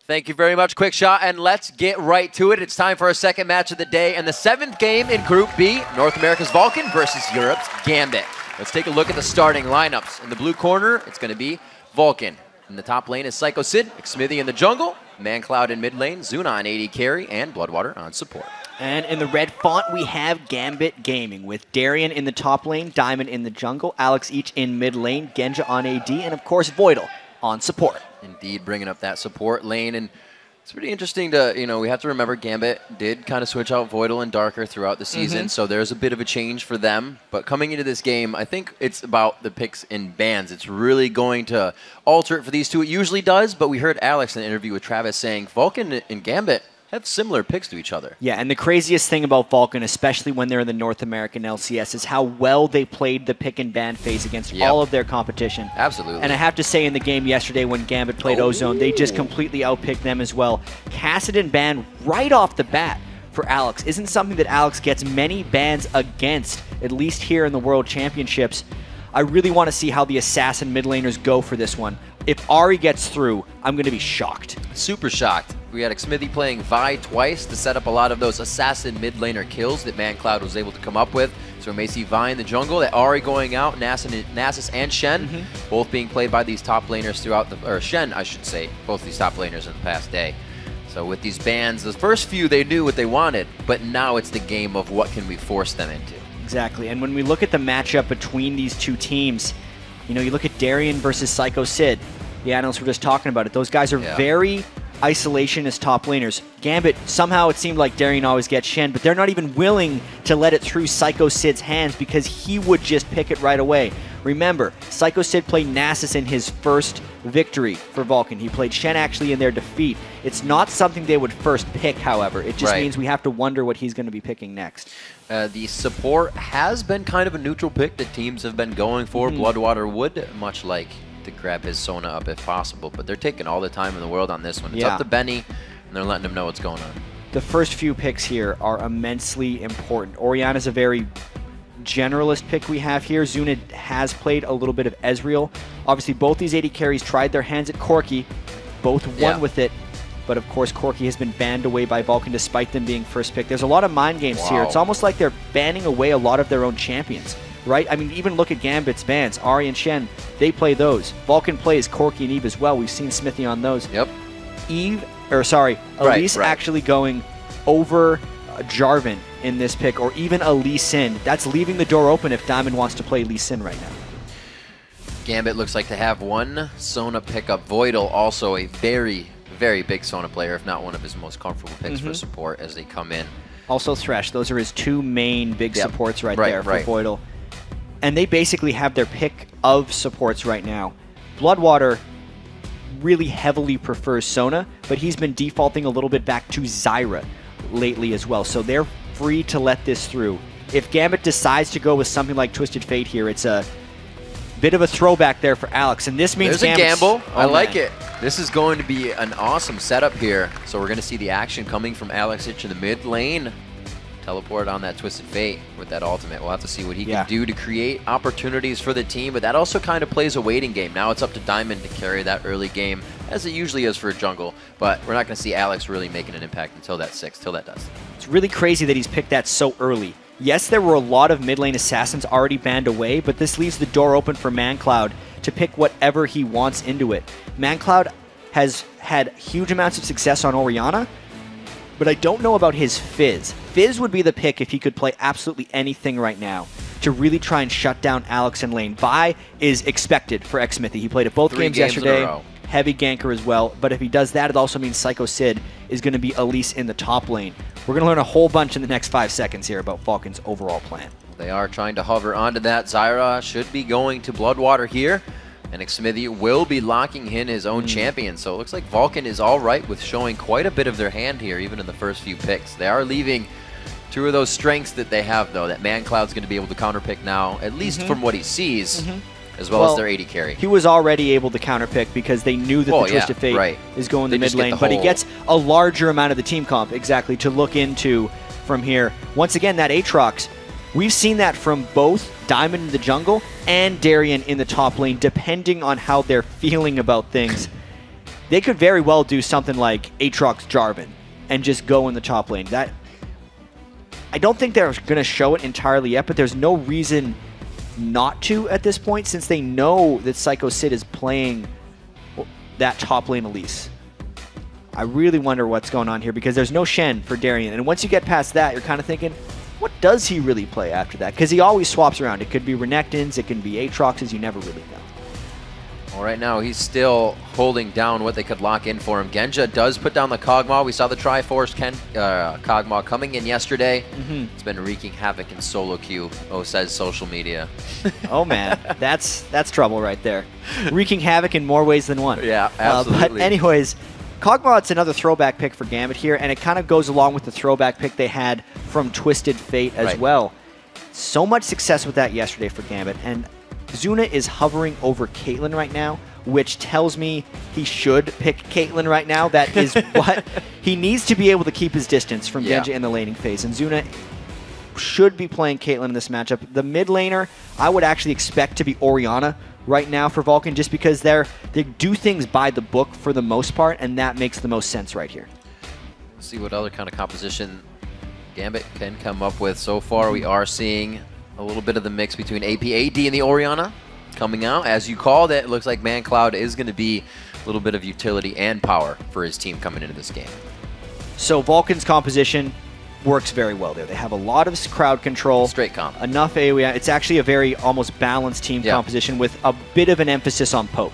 Thank you very much, Quick Shot, and let's get right to it. It's time for our second match of the day and the 7th game in Group B, North America's Vulcan versus Europe's Gambit. Let's take a look at the starting lineups. In the blue corner, it's going to be Vulcan. In the top lane is Psycho Sid, Xmithie in the jungle, ManCloud in mid lane, Zuna on AD carry, and Bloodwater on support. And in the red font, we have Gambit Gaming with Darien in the top lane, Diamond in the jungle, Alex each in mid lane, Genja on AD, and of course Voidal on support. Indeed, bringing up that support lane, and it's pretty interesting to, we have to remember Gambit did kind of switch out Voidal and Darker throughout the season, so there's a bit of a change for them. But coming into this game, I think it's about the picks in bans. It's really going to alter it for these two. It usually does, but we heard Alex in an interview with Travis saying Vulcan and Gambit have similar picks to each other. Yeah, and the craziest thing about Vulcan, especially when they're in the North American LCS, is how well they played the pick and ban phase against all of their competition. Absolutely. And I have to say, in the game yesterday when Gambit played Ozone, they just completely outpicked them as well. Kassadin ban right off the bat for Alex isn't something that Alex gets many bans against, at least here in the World Championships. I really want to see how the Assassin mid laners go for this one. If Ahri gets through, I'm going to be shocked. Super shocked. We had Xmithie playing Vi twice to set up a lot of those Assassin mid laner kills that ManCloud was able to come up with. So we may see Vi in the jungle, that Ahri going out, Nasus and Shen, both being played by these top laners throughout or Shen, I should say, both these top laners in the past day. So with these bans, the first few they knew what they wanted, but now it's the game of what can we force them into. Exactly, and when we look at the matchup between these two teams, you look at Darien versus Psycho Sid. The analysts were just talking about it. Those guys are very isolationist top laners. Gambit, somehow it seemed like Darien always gets Shen, but they're not even willing to let it through Psycho Sid's hands because he would just pick it right away. Remember, Psycho Sid played Nasus in his first victory for Vulcan. He played Shen actually in their defeat. It's not something they would first pick, however. It just means we have to wonder what he's going to be picking next. The support has been kind of a neutral pick that teams have been going for. Bloodwater would, much like to grab his Sona up if possible, but they're taking all the time in the world on this one. It's up to Benny, and they're letting him know what's going on. The first few picks here are immensely important. Orianna's a very generalist pick we have here. Zuna has played a little bit of Ezreal. Obviously, both these AD carries tried their hands at Corki, both won with it. but of course Corki has been banned away by Vulcan despite them being first pick. There's a lot of mind games here. It's almost like they're banning away a lot of their own champions, right? I mean, even look at Gambit's bans. Ari and Shen, they play those. Vulcan plays Corki and Eve as well. We've seen Smithy on those. Yep. Elise actually going over Jarvan in this pick, or even a Lee Sin. That's leaving the door open if Diamond wants to play Lee Sin right now. Gambit looks like to have one Sona pickup. Voidal also a very, very big Sona player, if not one of his most comfortable picks for support as they come in. Also Thresh. Those are his two main big supports right there for Voidal. And they basically have their pick of supports right now. Bloodwater really heavily prefers Sona, but he's been defaulting a little bit back to Zyra lately as well. So they're free to let this through. If Gambit decides to go with something like Twisted Fate here, it's a bit of a throwback there for Alex. And this means there's a gamble. I like it. This is going to be an awesome setup here. So we're going to see the action coming from Alex Hitch in the mid lane. Teleport on that Twisted Fate with that ultimate. We'll have to see what he can do to create opportunities for the team, but that also kind of plays a waiting game. Now it's up to Diamond to carry that early game, as it usually is for a jungle, but we're not going to see Alex really making an impact until that 6, till that does. It's really crazy that he's picked that so early. Yes, there were a lot of mid lane assassins already banned away, but this leaves the door open for ManCloud to pick whatever he wants into it. ManCloud has had huge amounts of success on Orianna, but I don't know about his Fizz. Fizz would be the pick if he could play absolutely anything right now to really try and shut down Alex in lane. Vi is expected for Xmithy. He played at both games yesterday. Heavy ganker as well. But if he does that, it also means Psycho Sid is going to be Elise in the top lane. We're going to learn a whole bunch in the next 5 seconds here about Falcon's overall plan. They are trying to hover onto that. Zyra should be going to Bloodwater here. And Xmithy will be locking in his own champion. So it looks like Vulcan is all right with showing quite a bit of their hand here, even in the first few picks. They are leaving 2 of those strengths that they have, though, that ManCloud's going to be able to counterpick now, at least from what he sees, as well as their AD carry. He was already able to counterpick because they knew that the Twisted Fate is going the mid lane, but he gets a larger amount of the team comp, to look into from here. Once again, that Aatrox, we've seen that from both Diamond in the jungle and Darien in the top lane, depending on how they're feeling about things. They could very well do something like Aatrox Jarvan and just go in the top lane. That I don't think they're going to show it entirely yet, but there's no reason not to at this point, since they know that Psycho Sid is playing that top lane Elise. I really wonder what's going on here, because there's no Shen for Darien, and once you get past that, you're kind of thinking, what does he really play after that? Because he always swaps around. It could be Renekton's, it can be Aatrox's, you never really know. Well, right now he's still holding down what they could lock in for him. Genja does put down the Kog'Maw. We saw the Triforce Kog'Maw coming in yesterday. It's been wreaking havoc in solo queue, says social media. Oh man, that's trouble right there. Wreaking havoc in more ways than one. Yeah, absolutely. But anyways, Kog'Maw, it's another throwback pick for Gambit here, and it kind of goes along with the throwback pick they had from Twisted Fate as well. So much success with that yesterday for Gambit, and Zuna is hovering over Caitlyn right now, which tells me he should pick Caitlyn right now. That is what he needs to be able to keep his distance from Genja in the laning phase, and Zuna should be playing Caitlyn in this matchup. The mid laner, I would actually expect to be Orianna right now for Vulcan, just because they do things by the book for the most part, and that makes the most sense right here. Let's see what other kind of composition Gambit can come up with. So far, we are seeing a little bit of the mix between AP, AD, and the Orianna coming out. As you called it, it looks like ManCloud is going to be a little bit of utility and power for his team coming into this game. So Vulcan's composition works very well there. They have a lot of crowd control. Straight comp. Enough AoE. It's actually a very almost balanced team composition with a bit of an emphasis on poke.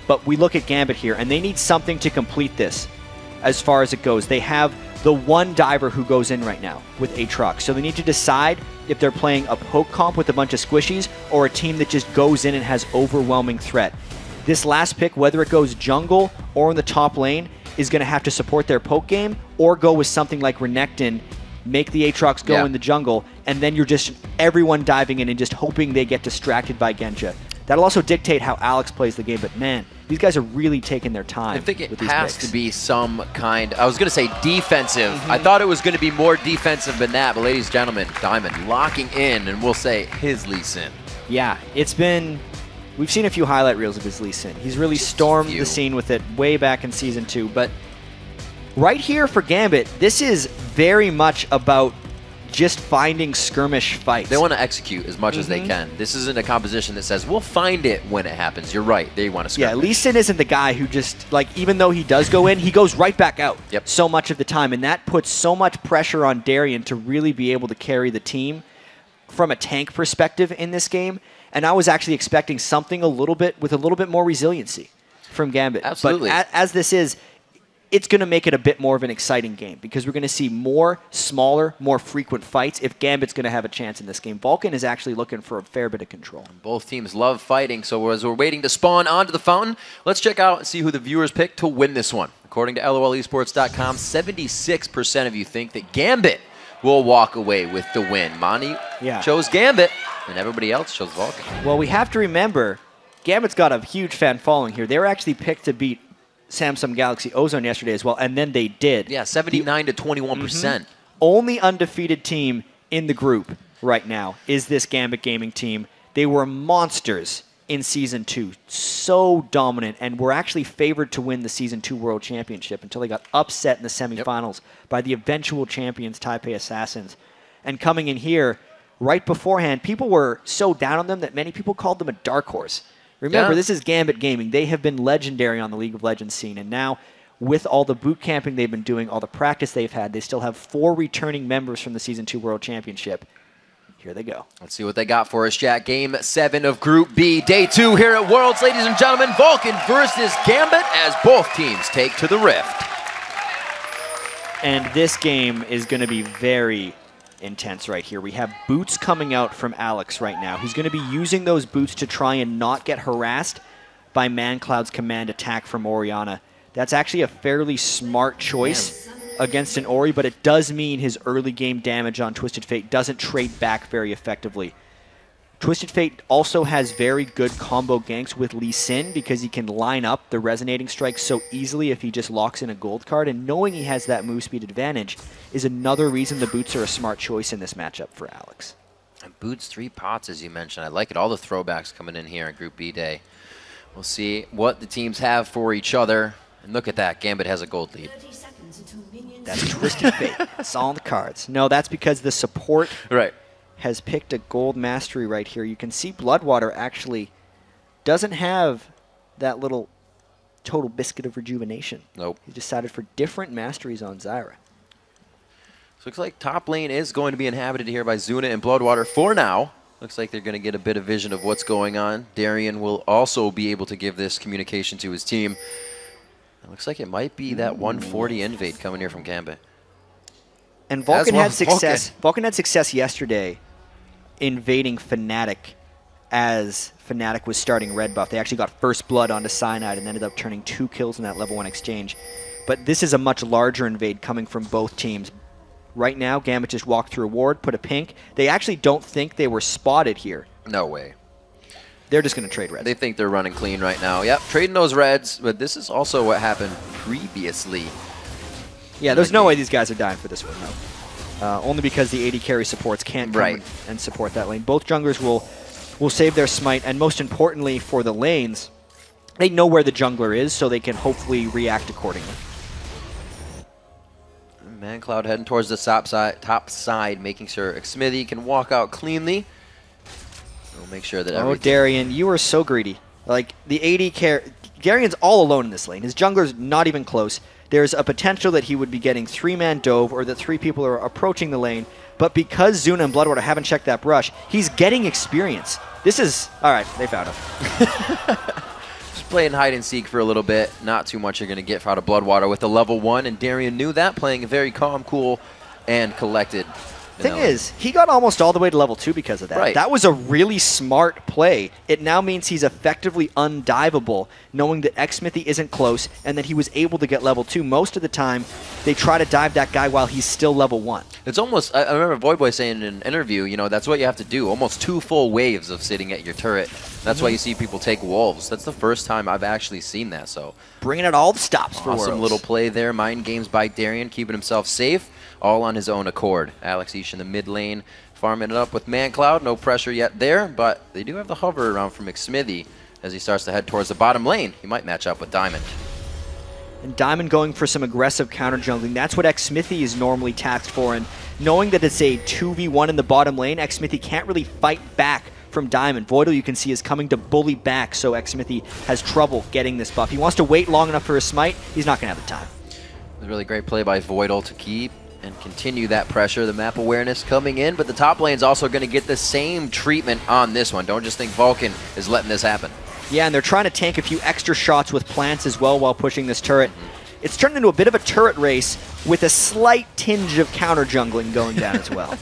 But we look at Gambit here, and they need something to complete this as far as it goes. They have the one diver who goes in right now with Aatrox. So they need to decide if they're playing a poke comp with a bunch of squishies or a team that just goes in and has overwhelming threat. This last pick, whether it goes jungle or in the top lane, is going to have to support their poke game or go with something like Renekton, make the Aatrox go in the jungle, and then you're just everyone diving in and just hoping they get distracted by Genja. That'll also dictate how Alex plays the game, but man, these guys are really taking their time. I think it has to be some kind, I was going to say defensive. I thought it was going to be more defensive than that, but ladies and gentlemen, Diamond locking in, and we'll say his Lee Sin. Yeah, it's been, we've seen a few highlight reels of his Lee Sin. He's really stormed the scene with it way back in Season 2, but right here for Gambit, this is very much about just finding skirmish fights. They want to execute as much as they can. This isn't a composition that says, we'll find it when it happens. You're right. They want to skirmish. Yeah, Lee Sin isn't the guy who just, like, even though he does go in, he goes right back out so much of the time. And that puts so much pressure on Darian to really be able to carry the team from a tank perspective in this game. And I was actually expecting something with a little bit more resiliency from Gambit. Absolutely. But as this is, it's going to make it a bit more of an exciting game because we're going to see more smaller, more frequent fights if Gambit's going to have a chance in this game. Vulcan is actually looking for a fair bit of control. Both teams love fighting, so as we're waiting to spawn onto the fountain, let's check out and see who the viewers pick to win this one. According to LOLesports.com, 76% of you think that Gambit will walk away with the win. Monty chose Gambit, and everybody else chose Vulcan. Well, we have to remember, Gambit's got a huge fan following here. They were actually picked to beat Samsung Galaxy Ozone yesterday as well, and then they did. Yeah, 79 to 21%. Only undefeated team in the group right now is this Gambit Gaming team. They were monsters in Season 2. So dominant, and were actually favored to win the Season 2 World Championship until they got upset in the semifinals by the eventual champions, Taipei Assassins. And coming in here, right beforehand, people were so down on them that many people called them a dark horse. Remember, this is Gambit Gaming. They have been legendary on the League of Legends scene, and now with all the boot camping they've been doing, all the practice they've had, they still have 4 returning members from the Season 2 World Championship. Here they go. Let's see what they got for us, Jack. Game 7 of Group B, Day 2 here at Worlds. Ladies and gentlemen, Vulcan versus Gambit as both teams take to the Rift. And this game is going to be very intense right here. We have boots coming out from Alex right now. He's going to be using those boots to try and not get harassed by ManCloud's command attack from Orianna. That's actually a fairly smart choice against an Ori, but it does mean his early game damage on Twisted Fate doesn't trade back very effectively. Twisted Fate also has very good combo ganks with Lee Sin because he can line up the resonating strikes so easily if he just locks in a gold card, and knowing he has that move speed advantage is another reason the boots are a smart choice in this matchup for Alex. And boots 3 pots, as you mentioned. I like it. All the throwbacks coming in here in Group B Day. We'll see what the teams have for each other. And look at that. Gambit has a gold lead. That's Twisted Fate. It's all on the cards. No, that's because the support has picked a gold mastery right here. You can see Bloodwater actually doesn't have that little total biscuit of rejuvenation. Nope. He decided for different masteries on Zyra. So looks like top lane is going to be inhabited here by Zuna and Bloodwater for now. Looks like they're going to get a bit of vision of what's going on. Darian will also be able to give this communication to his team. It looks like it might be that 140 invade coming here from Gambit. And Vulcan had success. Vulcan had success yesterday invading Fnatic as Fnatic was starting red buff. They actually got first blood onto Cyanide and ended up turning 2 kills in that level 1 exchange. But this is a much larger invade coming from both teams. Right now, Gambit just walked through a ward, put a pink. They actually don't think they were spotted here. No way. They're just going to trade reds. They think they're running clean right now. Yep, trading those reds, but this is also what happened previously. Yeah, there's no way these guys are dying for this one, though. Only because the AD carry supports can't come and support that lane. Both junglers will save their smite, and most importantly for the lanes, they know where the jungler is, so they can hopefully react accordingly. ManCloud heading towards the top side, making sure Xmithie can walk out cleanly. We'll make sure that everything... Oh, Darian, you are so greedy. Like, the AD carry... Darian's all alone in this lane. His jungler's not even close. There's a potential that he would be getting 3-man dove or that 3 people are approaching the lane. But because Zuna and Bloodwater haven't checked that brush, he's getting experience. This is... All right, they found him. Just playing hide and seek for a little bit. Not too much you're going to get out of Bloodwater with the level 1, and Darian knew that, playing very calm, cool, and collected. Thing is, he got almost all the way to level 2 because of that. Right. That was a really smart play. It now means he's effectively undiveable, knowing that Xmithie isn't close and that he was able to get level 2. Most of the time, they try to dive that guy while he's still level 1. It's almost, I remember Voidboy saying in an interview, you know, that's what you have to do. Almost 2 full waves of sitting at your turret. That's why you see people take wolves. That's the first time I've actually seen that. So bringing out all the stops for Worlds. Worlds. Little play there. Mind games by Darian, keeping himself safe. All on his own accord. Alex Ish in the mid lane, farming it up with ManCloud. No pressure yet there, but they do have the hover around from Xmithie as he starts to head towards the bottom lane. He might match up with Diamond. And Diamond going for some aggressive counter jungling. That's what Xmithy is normally taxed for. And knowing that it's a 2v1 in the bottom lane, Xmithy can't really fight back from Diamond. Voidal, you can see, is coming to bully back, so Xmithy has trouble getting this buff. He wants to wait long enough for his smite. He's not going to have the time. It was a really great play by Voidal to keep and continue that pressure. The map awareness coming in, but the top lane's also going to get the same treatment on this one. Don't just think Vulcan is letting this happen. Yeah, and they're trying to tank a few extra shots with plants as well while pushing this turret. It's turned into a bit of a turret race with a slight tinge of counter jungling going down as well.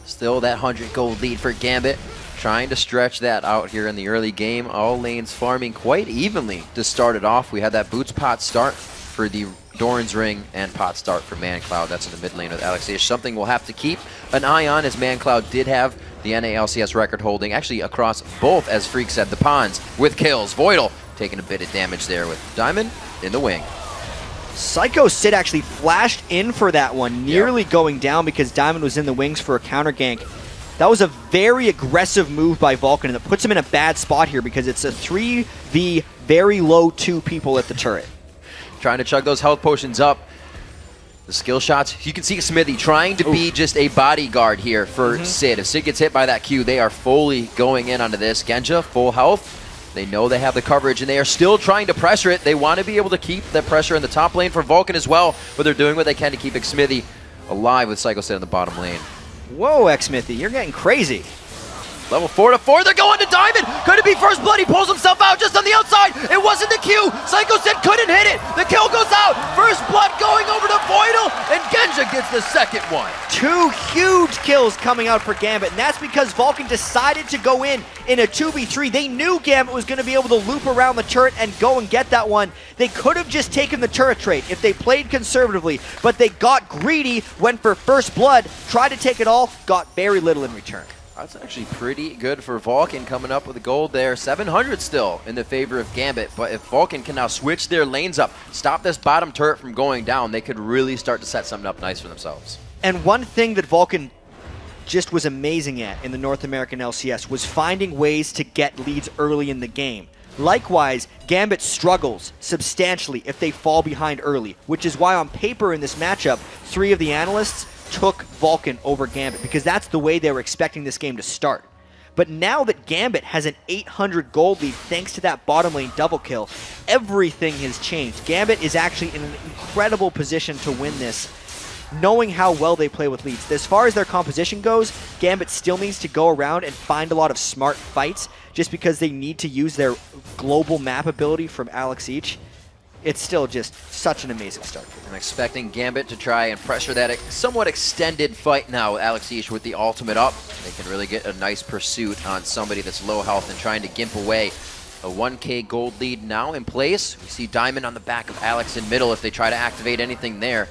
Still that 100 gold lead for Gambit. Trying to stretch that out here in the early game. All lanes farming quite evenly to start it off. We had that Boots pot start for the Doran's Ring and pot start for ManCloud. That's in the mid lane with Alexish. Something we'll have to keep an eye on, as ManCloud did have the NALCS record holding, actually across both, as Freak said, the ponds with kills. Voidal taking a bit of damage there with Diamond in the wing. Psycho Sid actually flashed in for that one, nearly going down because Diamond was in the wings for a counter gank. That was a very aggressive move by Vulcan, and it puts him in a bad spot here because it's a 3v very low 2 people at the turret. Trying to chug those health potions up. The skill shots, you can see Xmithy trying to be just a bodyguard here for Sid. If Sid gets hit by that Q, they are fully going in onto this. Genja, full health. They know they have the coverage, and they are still trying to pressure it. They want to be able to keep that pressure in the top lane for Vulcan as well, but they're doing what they can to keep Xmithy alive with Psycho Sid in the bottom lane. Whoa, Xmithy, you're getting crazy. Level 4 to 4, they're going to Diamond! Could it be first blood? He pulls himself out just on the outside! It wasn't the Q! Psycho Sid couldn't hit it! The kill goes out! First blood going over to Voidal, and Genja gets the second one. 2 huge kills coming out for Gambit, and that's because Vulcan decided to go in a 2v3. They knew Gambit was going to be able to loop around the turret and go and get that one. They could have just taken the turret trade if they played conservatively, but they got greedy, went for first blood, tried to take it all, got very little in return. That's actually pretty good for Vulcan coming up with a gold there. 700 still in the favor of Gambit, but if Vulcan can now switch their lanes up, stop this bottom turret from going down, they could really start to set something up nice for themselves. And one thing that Vulcan just was amazing at in the North American LCS was finding ways to get leads early in the game. Likewise, Gambit struggles substantially if they fall behind early, which is why on paper in this matchup, 3 of the analysts took Vulcan over Gambit, because that's the way they were expecting this game to start. But now that Gambit has an 800 gold lead thanks to that bottom lane double kill, everything has changed. Gambit is actually in an incredible position to win this, knowing how well they play with leads. As far as their composition goes, Gambit still needs to go around and find a lot of smart fights just because they need to use their global map ability from Alex Each. It's still just such an amazing start. I'm expecting Gambit to try and pressure that somewhat extended fight now with Alex Each with the ultimate up. They can really get a nice pursuit on somebody that's low health and trying to gimp away. A 1k gold lead now in place. We see Diamond on the back of Alex in middle if they try to activate anything there.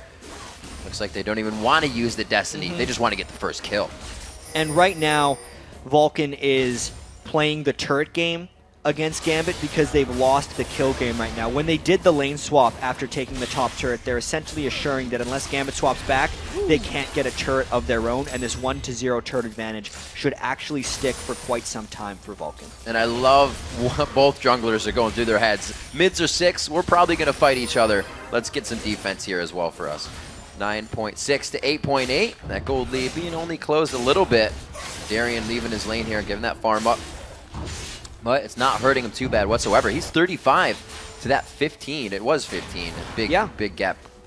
Looks like they don't even want to use the Destiny. They just want to get the first kill. And right now, Vulcan is playing the turret game against Gambit because they've lost the kill game right now. When they did the lane swap after taking the top turret, they're essentially assuring that unless Gambit swaps back, they can't get a turret of their own, and this 1-0 turret advantage should actually stick for quite some time for Vulcan. And I love what both junglers are going through their heads. Mids are 6, we're probably going to fight each other. Let's get some defense here as well for us. 9.6 to 8.8. That gold lead being only closed a little bit. Darian leaving his lane here, giving that farm up. But it's not hurting him too bad whatsoever. He's 35 to that 15. It was 15. Big gap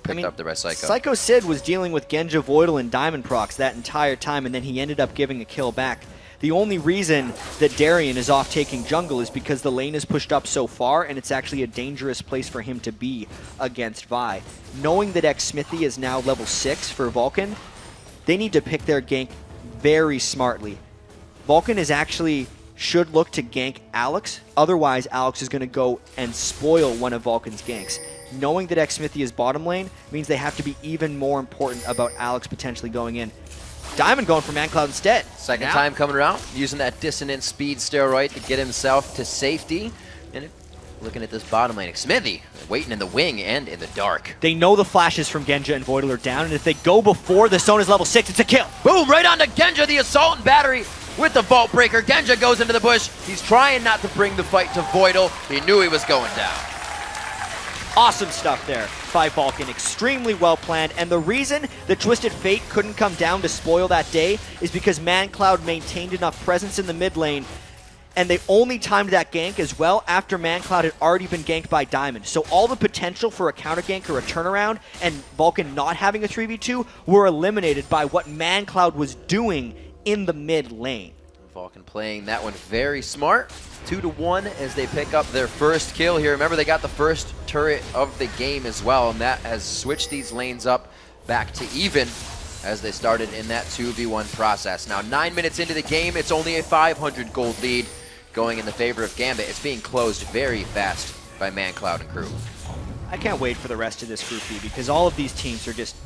picked up there by Psycho. Psycho Sid was dealing with Genja, Voidal, and Diamond procs that entire time, and then he ended up giving a kill back. The only reason that Darian is off taking jungle is because the lane is pushed up so far, and it's actually a dangerous place for him to be against Vi. Knowing that Xmithy is now level 6 for Vulcan, they need to pick their gank very smartly. Vulcan is actually should look to gank Alex, otherwise Alex is going to go and spoil one of Vulcan's ganks. Knowing that Xmithy is bottom lane means they have to be even more important about Alex potentially going in. Diamond going for ManCloud instead. Second time coming around, using that dissonant speed steroid to get himself to safety. And looking at this bottom lane, Xmithy waiting in the wing and in the dark. They know the flashes from Genja and Voidal are down, and if they go before the zone is level 6, it's a kill. Boom, right onto Genja, the Assault and Battery with the Vault Breaker. Genja goes into the bush. He's trying not to bring the fight to Voidal. He knew he was going down. Awesome stuff there by Vulcan. Extremely well planned. And the reason the Twisted Fate couldn't come down to spoil that day is because ManCloud maintained enough presence in the mid lane. And they only timed that gank as well after ManCloud had already been ganked by Diamond. So all the potential for a counter gank or a turnaround and Vulcan not having a 3v2 were eliminated by what ManCloud was doing in the mid lane. Vulcan playing that one very smart. 2-1 as they pick up their first kill here. Remember, they got the first turret of the game as well, and that has switched these lanes up back to even as they started in that 2v1 process. Now, 9 minutes into the game, it's only a 500 gold lead going in the favor of Gambit. It's being closed very fast by ManCloud and crew. I can't wait for the rest of this Group B because all of these teams are just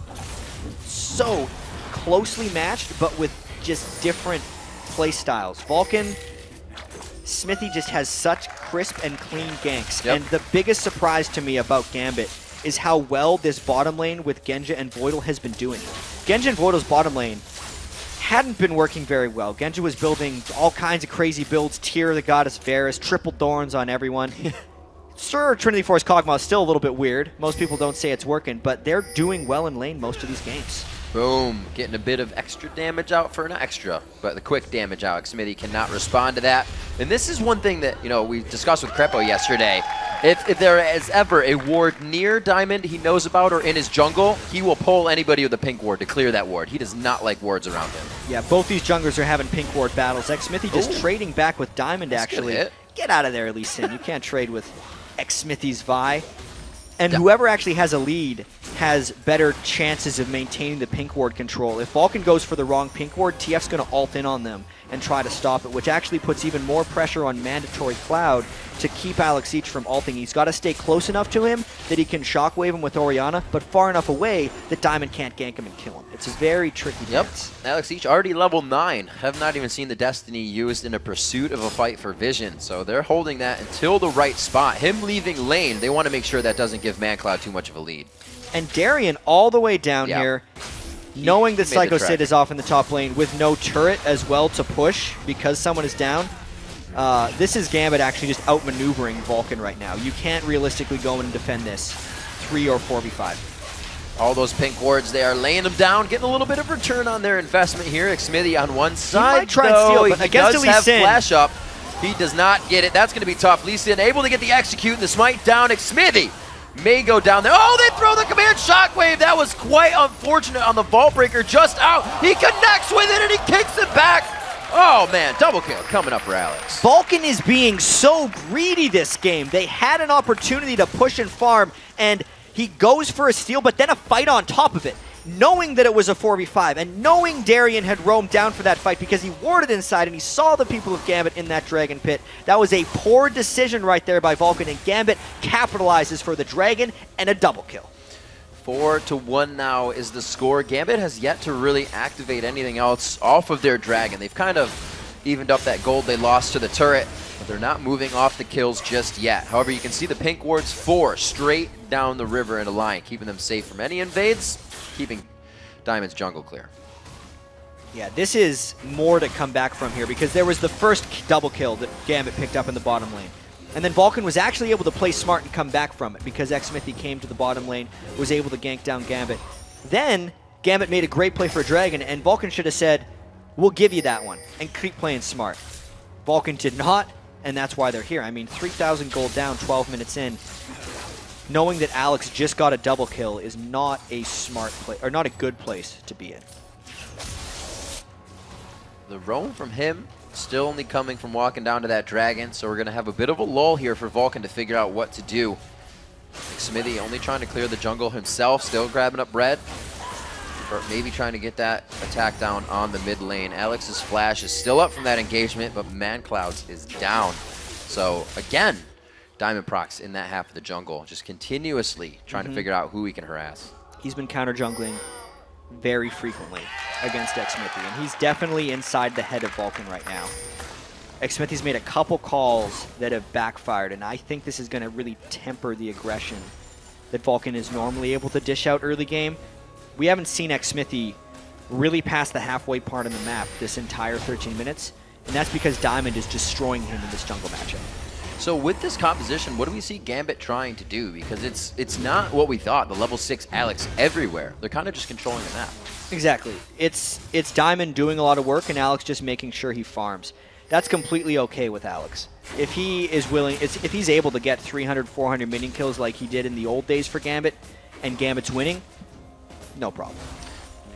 so closely matched, but with just different play styles. Vulcan, Smithy just has such crisp and clean ganks. Yep. And the biggest surprise to me about Gambit is how well this bottom lane with Genja and Voidal has been doing. Genja and Voidal's bottom lane hadn't been working very well. Genja was building all kinds of crazy builds, Tear the Goddess Varus, triple Thorns on everyone. Sure, Trinity Force Kog'Maw is still a little bit weird. Most people don't say it's working, but they're doing well in lane most of these games. Boom, getting a bit of extra damage out for, not extra, but the quick damage out. Xmithie cannot respond to that. And this is one thing that, you know, we discussed with Krepo yesterday. If there is ever a ward near Diamond he knows about or in his jungle, he will pull anybody with a pink ward to clear that ward. He does not like wards around him. Yeah, both these junglers are having pink ward battles. Xmithie just trading back with Diamond, actually. Get out of there, Lee Sin. You can't trade with Xmithie's Vi. And whoever actually has a lead has better chances of maintaining the pink ward control. If Vulcan goes for the wrong pink ward, TF's going to ult in on them and try to stop it, which actually puts even more pressure on Mandatory Cloud to keep Alex Each from ulting. He's got to stay close enough to him that he can shockwave him with Orianna, but far enough away that Diamond can't gank him and kill him. It's a very tricky dance. Alex Each already level 9. Have not even seen the Destiny used in a pursuit of a fight for Vision. So they're holding that until the right spot. Him leaving lane, they want to make sure that doesn't give ManCloud too much of a lead. And Darien all the way down here, knowing that he made the Psycho trek. Sid is off in the top lane with no turret as well to push because someone is down. This is Gambit actually just outmaneuvering Vulcan right now. You can't realistically go in and defend this 3 or 4v5. All those pink wards, they are laying them down, getting a little bit of return on their investment here. Xmithie on one side, might try and steal, but he against does Lee have Sin. flash up. He does not get it. That's going to be tough. Lee Sin able to get the execute and the smite down. Xmithie may go down there. Oh, they throw the command shockwave. That was quite unfortunate on the Vault Breaker, just out. He connects with it and he kicks it back. Oh man, double kill coming up for Alex. Vulcan is being so greedy this game. They had an opportunity to push and farm, and he goes for a steal, but then a fight on top of it, knowing that it was a 4v5, and knowing Darien had roamed down for that fight because he warded inside and he saw the people of Gambit in that Dragon Pit. That was a poor decision right there by Vulcan, and Gambit capitalizes for the Dragon and a double kill. 4-1 now is the score. Gambit has yet to really activate anything else off of their Dragon. They've kind of evened up that gold they lost to the turret, but they're not moving off the kills just yet. However, you can see the pink wards 4 straight down the river in a line, keeping them safe from any invades, keeping Diamond's jungle clear. Yeah, this is more to come back from here because there was the first double kill that Gambit picked up in the bottom lane. And then Vulcan was actually able to play smart and come back from it because Xmithie came to the bottom lane, was able to gank down Gambit. Then Gambit made a great play for a Dragon, and Vulcan should have said, we'll give you that one, and keep playing smart. Vulcan did not, and that's why they're here. I mean, 3,000 gold down 12 minutes in. Knowing that Alex just got a double kill is not a smart play, or not a good place to be in. The roam from him still only coming from walking down to that Dragon, so we're going to have a bit of a lull here for Vulcan to figure out what to do. Xmithie only trying to clear the jungle himself, still grabbing up red, or maybe trying to get that attack down on the mid lane. Alex's flash is still up from that engagement, but ManCloud's is down. So again, Diamond procs in that half of the jungle, just continuously trying to figure out who he can harass. He's been counter jungling very frequently against Xmithie, and he's definitely inside the head of Vulcan right now. Xmithie's made a couple calls that have backfired, and I think this is going to really temper the aggression that Vulcan is normally able to dish out early game. We haven't seen Xmithie really past the halfway part of the map this entire 13 minutes, and that's because Diamond is destroying him in this jungle matchup. So with this composition, what do we see Gambit trying to do? Because it's not what we thought, the level 6 Alex everywhere. They're kind of just controlling the map. Exactly. It's Diamond doing a lot of work and Alex just making sure he farms. That's completely okay with Alex. If he is willing, if he's able to get 300, 400 minion kills like he did in the old days for Gambit, and Gambit's winning, no problem.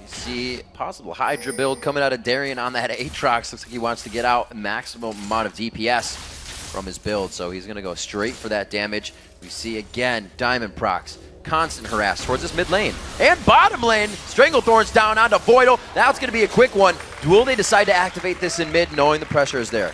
We see possible Hydra build coming out of Darian on that Aatrox. Looks like he wants to get out a maximum amount of DPS from his build, so he's going to go straight for that damage. We see again Diamond procs. Constant harass towards this mid lane. And bottom lane, Stranglethorn's down onto Voidal. Now it's going to be a quick one. Will they decide to activate this in mid knowing the pressure is there?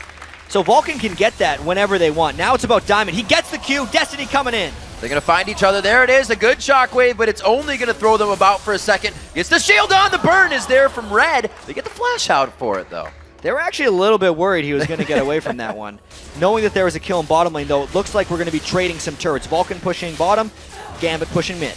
So Vulcan can get that whenever they want. Now it's about Diamond. He gets the Q. Destiny coming in. They're going to find each other. There it is, a good shockwave, but it's only going to throw them about for a second. Gets the shield on. The burn is there from Red. They get the flash out for it, though. They were actually a little bit worried he was going to get away from that one. Knowing that there was a kill in bottom lane, though, it looks like we're going to be trading some turrets. Vulcan pushing bottom, Gambit pushing mid.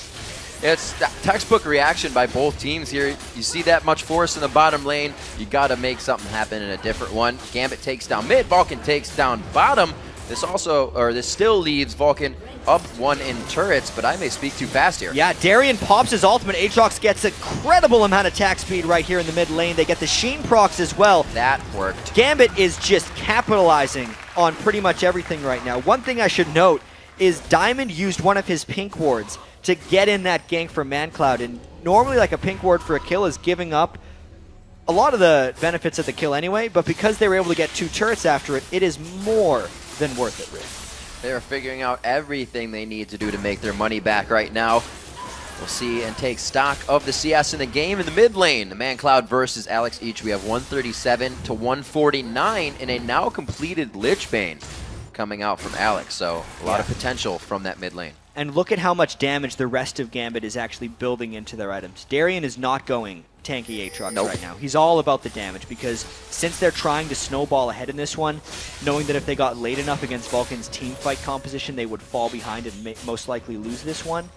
It's textbook reaction by both teams here. You see that much force in the bottom lane, you got to make something happen in a different one. Gambit takes down mid, Vulcan takes down bottom. This still leaves Vulcan up 1 in turrets, but I may speak too fast here. Yeah, Darian pops his ultimate. Aatrox gets an incredible amount of attack speed right here in the mid lane. They get the Sheen procs as well. That worked. Gambit is just capitalizing on pretty much everything right now. One thing I should note is Diamond used one of his pink wards to get in that gank for ManCloud, and normally like a pink ward for a kill is giving up a lot of the benefits of the kill anyway, but because they were able to get 2 turrets after it, it is more than worth it, Rick. They're figuring out everything they need to do to make their money back right now. We'll see and take stock of the CS in the game in the mid lane. The ManCloud versus Alex each. We have 137 to 149 in a now completed Lich Bane coming out from Alex, so a lot of potential from that mid lane. And look at how much damage the rest of Gambit is actually building into their items. Darian is not going tanky Aatrox right now. He's all about the damage because since they're trying to snowball ahead in this one, knowing that if they got late enough against Vulcan's team fight composition, they would fall behind and most likely lose this one,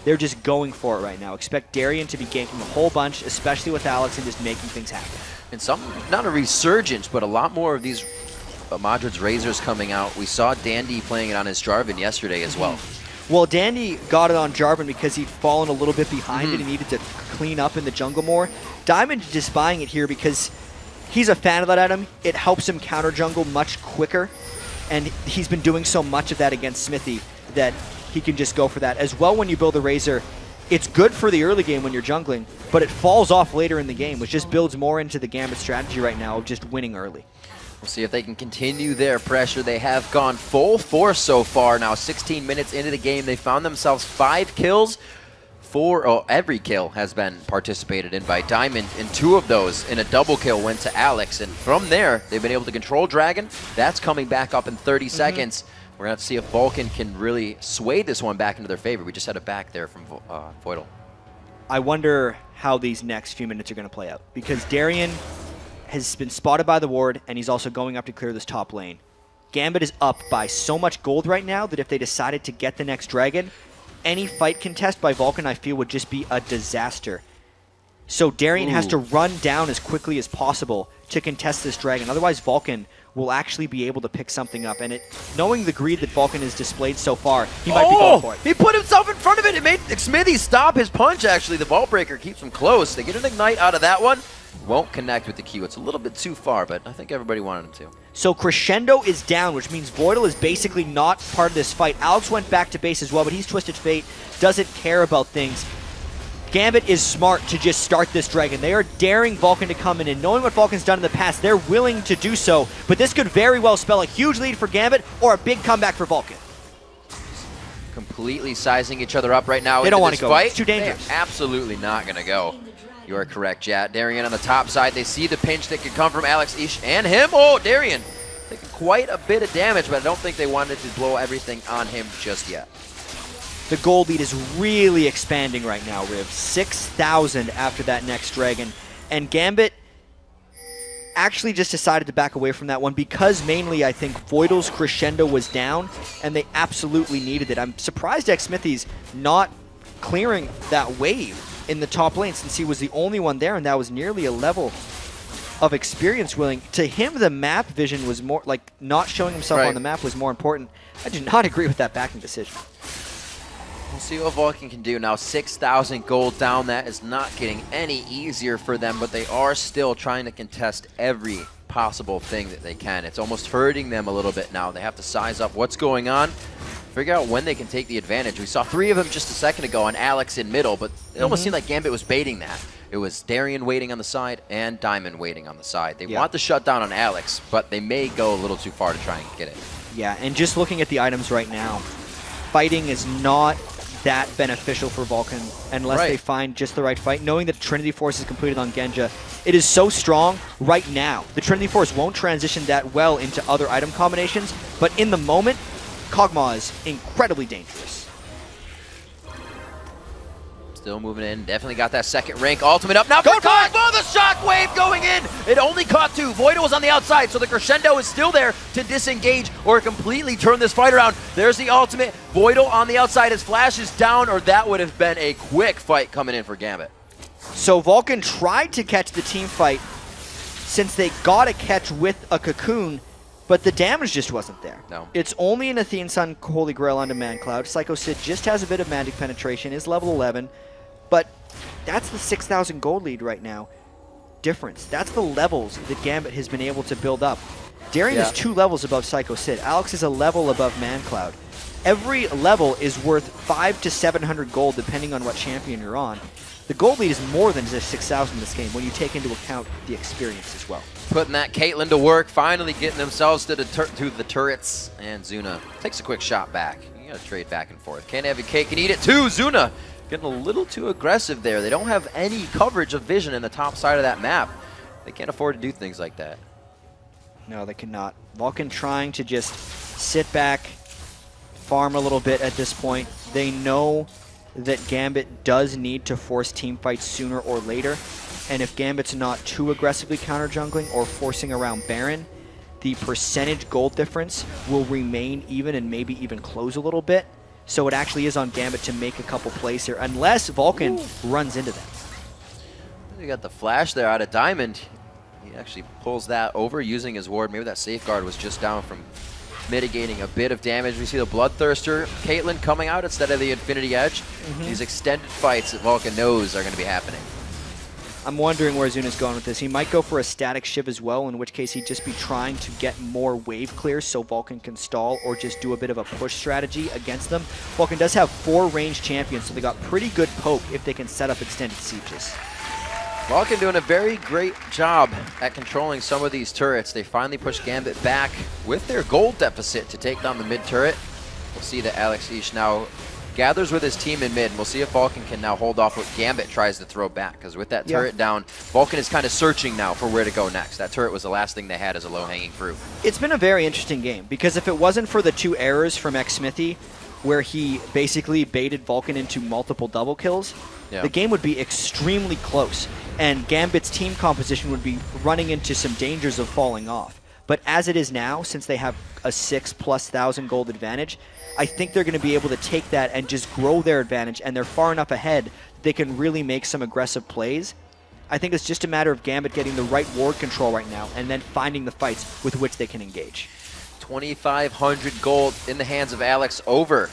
they're just going for it right now. Expect Darian to be ganking a whole bunch, especially with Alex, and just making things happen. And some, not a resurgence, but a lot more of these Madrid's Razors coming out. We saw Dandy playing it on his Jarvan yesterday as well. Well, Dandy got it on Jarvan because he'd fallen a little bit behind it and needed to clean up in the jungle more. Diamond is just buying it here because he's a fan of that item. It helps him counter jungle much quicker, and he's been doing so much of that against Smithy that he can just go for that. As well, when you build a Razor, it's good for the early game when you're jungling, but it falls off later in the game, which just builds more into the Gambit strategy right now of just winning early. We'll see if they can continue their pressure. They have gone full force so far. Now 16 minutes into the game, they found themselves 5 kills. Every kill has been participated in by Diamond, and 2 of those in a double kill went to Alex. And from there, they've been able to control Dragon. That's coming back up in 30 seconds. We're going to have to see if Vulcan can really sway this one back into their favor. We just had it back there from Voidal. I wonder how these next few minutes are going to play out, because Darian has been spotted by the ward, and he's also going up to clear this top lane. Gambit is up by so much gold right now that if they decided to get the next dragon, any fight contest by Vulcan, I feel, would just be a disaster. So Darian has to run down as quickly as possible to contest this dragon. Otherwise, Vulcan will actually be able to pick something up. And knowing the greed that Vulcan has displayed so far, he might be going for it. He put himself in front of it. It made Smithy stop his punch, actually. The Vault Breaker keeps him close. They get an Ignite out of that one. Won't connect with the Q. It's a little bit too far, but I think everybody wanted him to. So Crescendo is down, which means Voidal is basically not part of this fight. Alex went back to base as well, but he's Twisted Fate, doesn't care about things. Gambit is smart to just start this dragon. They are daring Vulcan to come in, and knowing what Vulcan's done in the past, they're willing to do so. But this could very well spell a huge lead for Gambit or a big comeback for Vulcan. Completely sizing each other up right now. They don't want to go. Fight. It's too dangerous. They're absolutely not going to go. You are correct, Jat. Darian on the top side. They see the pinch that could come from Alex Ish and him. Oh, Darian taking quite a bit of damage, but I don't think they wanted to blow everything on him just yet. The gold lead is really expanding right now, Riv. 6,000 after that next dragon. And Gambit actually just decided to back away from that one because mainly I think Voidal's Crescendo was down and they absolutely needed it. I'm surprised Xmithie's not clearing that wave in the top lane since he was the only one there, and that was nearly a level. of experience willing. To him, the map vision was more, like, not showing himself on the map was more important. I do not agree with that backing decision. We'll see what Vulcan can do now. 6,000 gold down. That is not getting any easier for them, but they are still trying to contest every possible thing that they can. It's almost hurting them a little bit now. They have to size up what's going on, figure out when they can take the advantage. We saw 3 of them just a second ago on Alex in middle, but it almost seemed like Gambit was baiting that. It was Darian waiting on the side and Diamond waiting on the side. They want the shutdown on Alex, but they may go a little too far to try and get it. Yeah, and just looking at the items right now, fighting is not that beneficial for Vulcan unless they find just the right fight. Knowing that Trinity Force is completed on Genja, it is so strong right now. The Trinity Force won't transition that well into other item combinations, but in the moment, Kog'Maw is incredibly dangerous. Still moving in, definitely got that second rank. Ultimate up now for Kog'Maw, the shockwave going in! It only caught 2. Voidal was on the outside, so the crescendo is still there to disengage or completely turn this fight around. There's the ultimate. Voidal on the outside, his flash is down, or that would have been a quick fight coming in for Gambit. So Vulcan tried to catch the team fight since they got a catch with a Cocoon, but the damage just wasn't there. No. It's only an Athene Sun Holy Grail onto ManCloud. Psycho Sid just has a bit of magic penetration, is level 11. But that's the 6,000 gold lead right now. Difference. That's the levels that Gambit has been able to build up. Darian is 2 levels above Psycho Sid. Alex is a level above ManCloud. Every level is worth 500 to 700 gold depending on what champion you're on. The gold lead is more than just 6,000 in this game when you take into account the experience as well. Putting that Caitlyn to work, finally getting themselves to the turrets. And Zuna takes a quick shot back. You gotta trade back and forth. Can't have your cake and eat it too. Zuna getting a little too aggressive there. They don't have any coverage of vision in the top side of that map. They can't afford to do things like that. No, they cannot. Vulcan trying to just sit back, farm a little bit at this point. They know that Gambit does need to force team fights sooner or later. And if Gambit's not too aggressively counter-jungling or forcing around Baron, the percentage gold difference will remain even and maybe even close a little bit. So it actually is on Gambit to make a couple plays here, unless Vulcan runs into them. You got the flash there out of Diamond. He actually pulls that over using his ward. Maybe that safeguard was just down from mitigating a bit of damage. We see the Bloodthirster, Caitlyn coming out instead of the Infinity Edge. These extended fights that Vulcan knows are going to be happening. I'm wondering where Zuna's going with this. He might go for a static Shiv as well, in which case he'd just be trying to get more wave clears so Vulcan can stall or just do a bit of a push strategy against them. Vulcan does have 4 ranged champions, so they got pretty good poke if they can set up extended sieges. Vulcan doing a very great job at controlling some of these turrets. They finally push Gambit back with their gold deficit to take down the mid turret. We'll see that Alex Ish now gathers with his team in mid, and we'll see if Vulcan can now hold off what Gambit tries to throw back, because with that turret down, Vulcan is kind of searching now for where to go next. That turret was the last thing they had as a low-hanging fruit. It's been a very interesting game, because if it wasn't for the 2 errors from Xsmithy, where he basically baited Vulcan into multiple double kills, the game would be extremely close, and Gambit's team composition would be running into some dangers of falling off. But as it is now, since they have a 6,000+ gold advantage, I think they're going to be able to take that and just grow their advantage, and they're far enough ahead that they can really make some aggressive plays. I think it's just a matter of Gambit getting the right ward control right now and then finding the fights with which they can engage. 2,500 gold in the hands of Alex over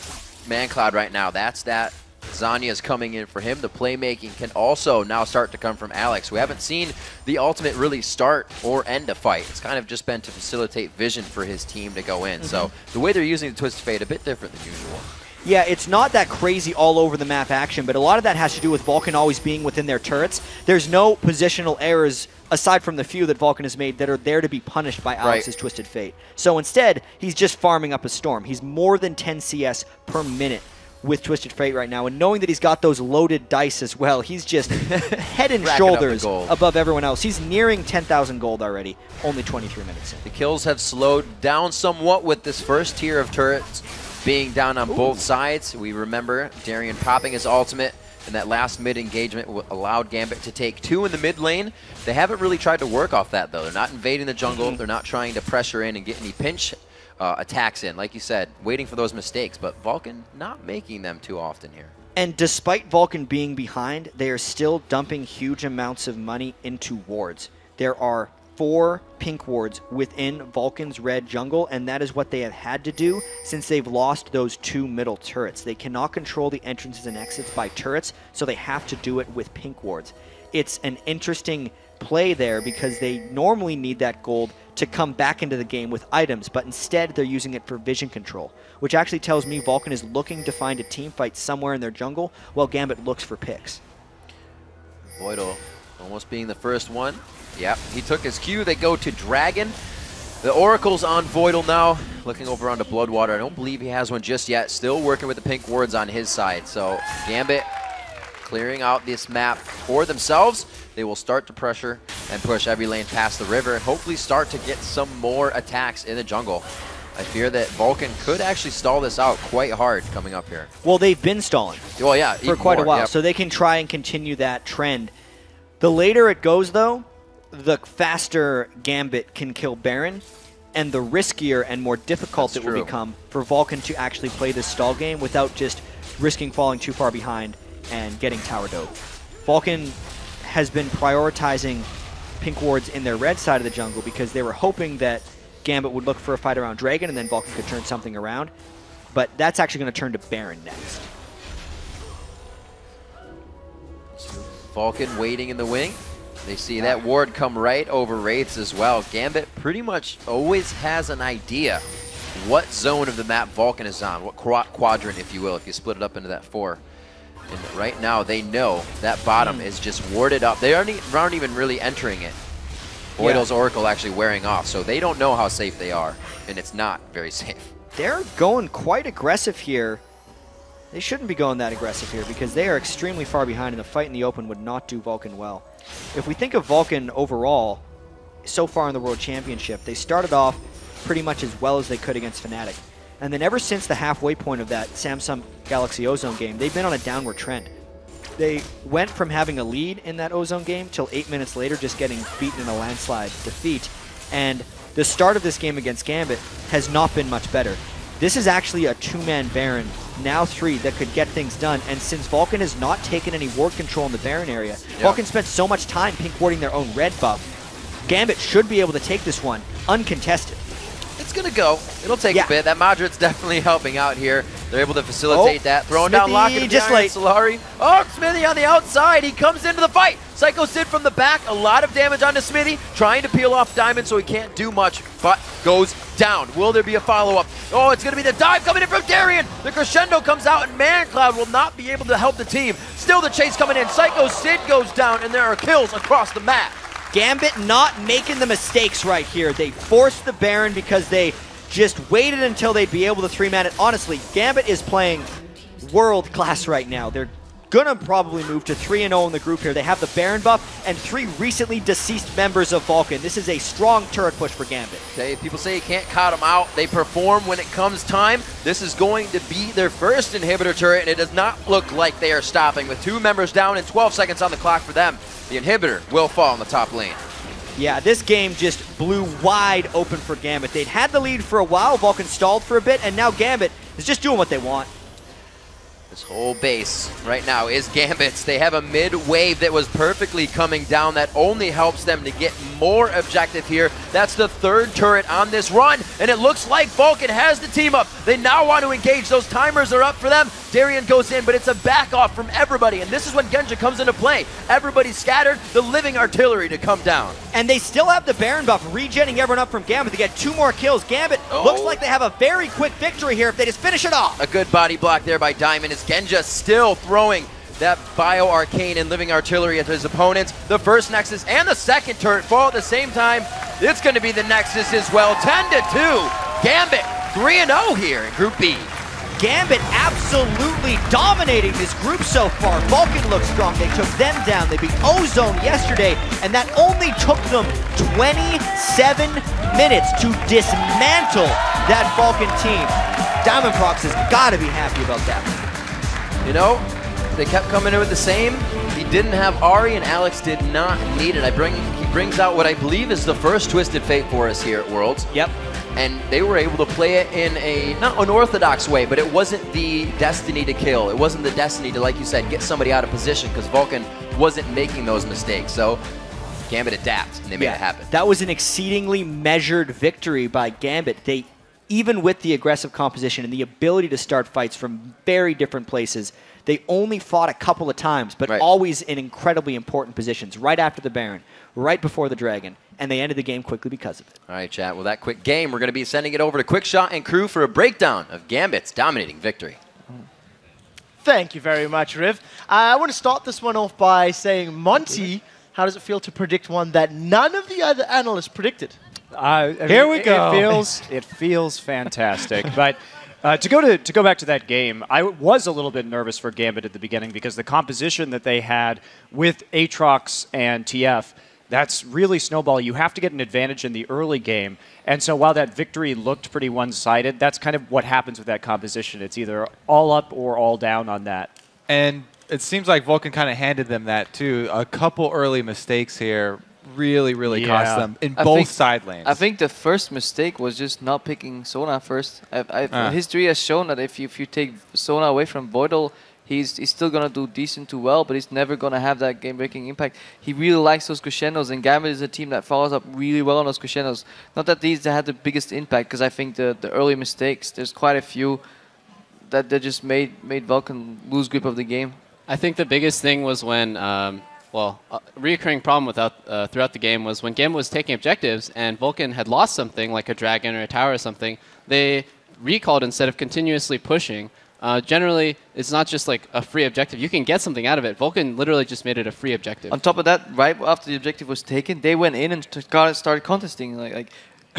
ManCloud right now. That's that. Zanya's coming in for him. The playmaking can also now start to come from Alex. We haven't seen the ultimate really start or end a fight. It's kind of just been to facilitate vision for his team to go in. So the way they're using the Twisted Fate, a bit different than usual. Yeah, it's not that crazy all over the map action, but a lot of that has to do with Vulcan always being within their turrets. There's no positional errors aside from the few that Vulcan has made that are there to be punished by Alex's Twisted Fate. So instead, he's just farming up a storm. He's more than 10 CS per minute with Twisted Fate right now, and knowing that he's got those loaded dice as well, he's just head and shoulders above everyone else. He's nearing 10,000 gold already, only 23 minutes in. The kills have slowed down somewhat with this first tier of turrets being down on both sides. We remember Darian popping his ultimate, and that last mid engagement allowed Gambit to take 2 in the mid lane. They haven't really tried to work off that, though. They're not invading the jungle. They're not trying to pressure in and get any pinch attacks in, like you said, waiting for those mistakes, but Vulcan not making them too often here. And despite Vulcan being behind, they are still dumping huge amounts of money into wards. There are 4 pink wards within Vulcan's red jungle, and that is what they have had to do since they've lost those 2 middle turrets. They cannot control the entrances and exits by turrets, so they have to do it with pink wards. It's an interesting play there because they normally need that gold to come back into the game with items, but instead they're using it for vision control, which actually tells me Vulcan is looking to find a team fight somewhere in their jungle while Gambit looks for picks. Voidal almost being the first one. Yep, he took his cue. They go to Dragon. The Oracle's on Voidal now. Looking over onto Bloodwater. I don't believe he has one just yet. Still working with the pink wards on his side. So Gambit clearing out this map for themselves. They will start to pressure and push every lane past the river and hopefully start to get some more attacks in the jungle. I fear that Vulcan could actually stall this out quite hard coming up here. Well, they've been stalling. Well, yeah, for quite a while, so they can try and continue that trend. The later it goes, though, the faster Gambit can kill Baron, and the riskier and more difficult it will become for Vulcan to actually play this stall game without just risking falling too far behind and getting tower dope. Vulcan has been prioritizing pink wards in their red side of the jungle because they were hoping that Gambit would look for a fight around Dragon and then Vulcan could turn something around. But that's actually going to turn to Baron next. Vulcan waiting in the wing. They see that ward come right over Wraiths as well. Gambit pretty much always has an idea what zone of the map Vulcan is on, what quadrant, if you will, if you split it up into that 4. And right now, they know that bottom is just warded up. They aren't even really entering it. Voidal's Oracle actually wearing off, so they don't know how safe they are, and it's not very safe. They're going quite aggressive here. They shouldn't be going that aggressive here because they are extremely far behind, and the fight in the open would not do Vulcan well. If we think of Vulcan overall, so far in the World Championship, they started off pretty much as well as they could against Fnatic. And then ever since the halfway point of that Samsung Galaxy Ozone game, they've been on a downward trend. They went from having a lead in that Ozone game till 8 minutes later just getting beaten in a landslide defeat. And the start of this game against Gambit has not been much better. This is actually a 2-man Baron, now 3, that could get things done. And since Vulcan has not taken any ward control in the Baron area, Vulcan spent so much time pink warding their own red buff, Gambit should be able to take this one uncontested. It's going to go. It'll take a bit. That Madrid's definitely helping out here. They're able to facilitate that. Throwing down Locket just like Solari. Oh, Smithy on the outside. He comes into the fight. Psycho Sid from the back. A lot of damage onto Smithy. Trying to peel off Diamond so he can't do much, but goes down. Will there be a follow-up? Oh, it's going to be the dive coming in from Darian. The crescendo comes out, and ManCloud will not be able to help the team. Still the chase coming in. Psycho Sid goes down, and there are kills across the map. Gambit not making the mistakes right here. They forced the Baron because they just waited until they'd be able to 3-man it. Honestly, Gambit is playing world class right now. They're gonna probably move to 3-0 in the group here. They have the Baron buff and 3 recently deceased members of Vulcan. This is a strong turret push for Gambit. Okay, people say you can't count them out. They perform when it comes time. This is going to be their first inhibitor turret, and it does not look like they are stopping. With 2 members down and 12 seconds on the clock for them, the inhibitor will fall in the top lane. Yeah, this game just blew wide open for Gambit. They'd had the lead for a while, Vulcan stalled for a bit, and now Gambit is just doing what they want. This whole base right now is Gambit's. They have a mid wave that was perfectly coming down that only helps them to get more objective here. That's the 3rd turret on this run, and it looks like Vulcan has the team up. They now want to engage. Those timers are up for them. Darian goes in, but it's a back off from everybody, and this is when Genja comes into play. Everybody's scattered, the living artillery to come down. And they still have the Baron buff, regenning everyone up from Gambit to get 2 more kills. Gambit looks like they have a very quick victory here if they just finish it off. A good body block there by Diamond. As Genja still throwing that Bio Arcane and Living Artillery at his opponents. The first Nexus and the second turret fall at the same time. It's going to be the Nexus as well. 10-2. Gambit 3-0 here in Group B. Gambit absolutely dominating this group so far. Vulcan looks strong. They took them down. They beat Ozone yesterday, and that only took them 27 minutes to dismantle that Vulcan team. Diamondprox has got to be happy about that. You know, they kept coming in with the same. He didn't have Ahri, and Alex did not need it. He brings out what I believe is the first Twisted Fate for us here at Worlds. Yep. And they were able to play it in a, not unorthodox way, but it wasn't the destiny to kill. It wasn't the destiny to, like you said, get somebody out of position, because Vulcan wasn't making those mistakes. So Gambit adapt, and they made it happen. That was an exceedingly measured victory by Gambit. They, even with the aggressive composition and the ability to start fights from very different places, they only fought a couple of times, but always in incredibly important positions, right after the Baron, right before the Dragon, and they ended the game quickly because of it. All right, chat. Well, that quick game, we're going to be sending it over to Quickshot and crew for a breakdown of Gambit's dominating victory. Thank you very much, Riv. I want to start this one off by saying, Monty, how does it feel to predict one that none of the other analysts predicted? Here we go. It feels fantastic. But to go back to that game, I was a little bit nervous for Gambit at the beginning because the composition that they had with Aatrox and TF, that's really snowball. You have to get an advantage in the early game. And so while that victory looked pretty one-sided, that's kind of what happens with that composition. It's either all up or all down on that. And it seems like Vulcan kind of handed them that, too. A couple early mistakes here really cost them in both side lanes. I think the first mistake was just not picking Sona first. History has shown that if you take Sona away from Voidal, he's still going to do decent to well, but he's never going to have that game-breaking impact. He really likes those crescendos, and Gambit is a team that follows up really well on those crescendos. Not that these had the biggest impact, because I think the early mistakes, there's quite a few that just made Vulcan lose grip of the game. I think the biggest thing was when, a reoccurring problem throughout the game was when Gambit was taking objectives and Vulcan had lost something, like a dragon or a tower or something, they recalled instead of continuously pushing. Generally, it's not just like a free objective. You can get something out of it. Vulcan literally just made it a free objective. On top of that, right after the objective was taken, they went in and started contesting. Like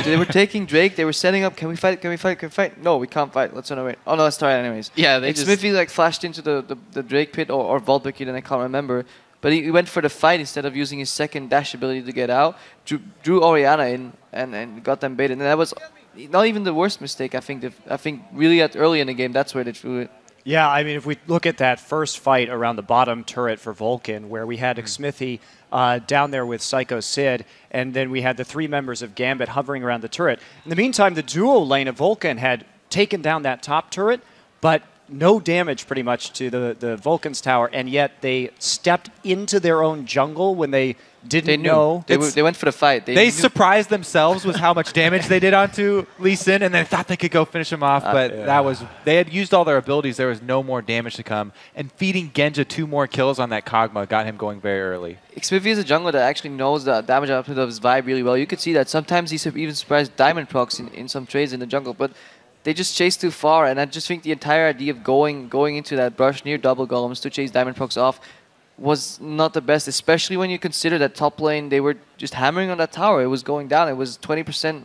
they were taking Drake. They were setting up. Can we fight? Can we fight? Can we fight? No, we can't fight. Let's run away. Oh no, let's try it anyways. Yeah, they Smithy like flashed into the Drake pit or Vault Wicked, and I can't remember. But he went for the fight instead of using his second dash ability to get out. Drew Orianna in and got them baited. And that was not even the worst mistake. I think really early in the game, that's where they threw it. Yeah, I mean, if we look at that first fight around the bottom turret for Vulcan, where we had Smithy down there with Psycho Sid, and then we had the three members of Gambit hovering around the turret. In the meantime, the duo lane of Vulcan had taken down that top turret, but no damage pretty much to the Vulcan's tower, and yet they stepped into their own jungle when they didn't know. They went for the fight. They surprised themselves with how much damage they did onto Lee Sin, and they thought they could go finish him off, but they had used all their abilities. There was no more damage to come, and feeding Genja 2 more kills on that Kog'Maw got him going very early. Smithy is a jungler that actually knows the damage output of his vibe really well. You could see that sometimes he's even surprised Diamond procs in some trades in the jungle, but they just chase too far, and I just think the entire idea of going into that brush near double golems to chase Diamond procs off was not the best, especially when you consider that top lane, they were just hammering on that tower. It was going down. It was 20%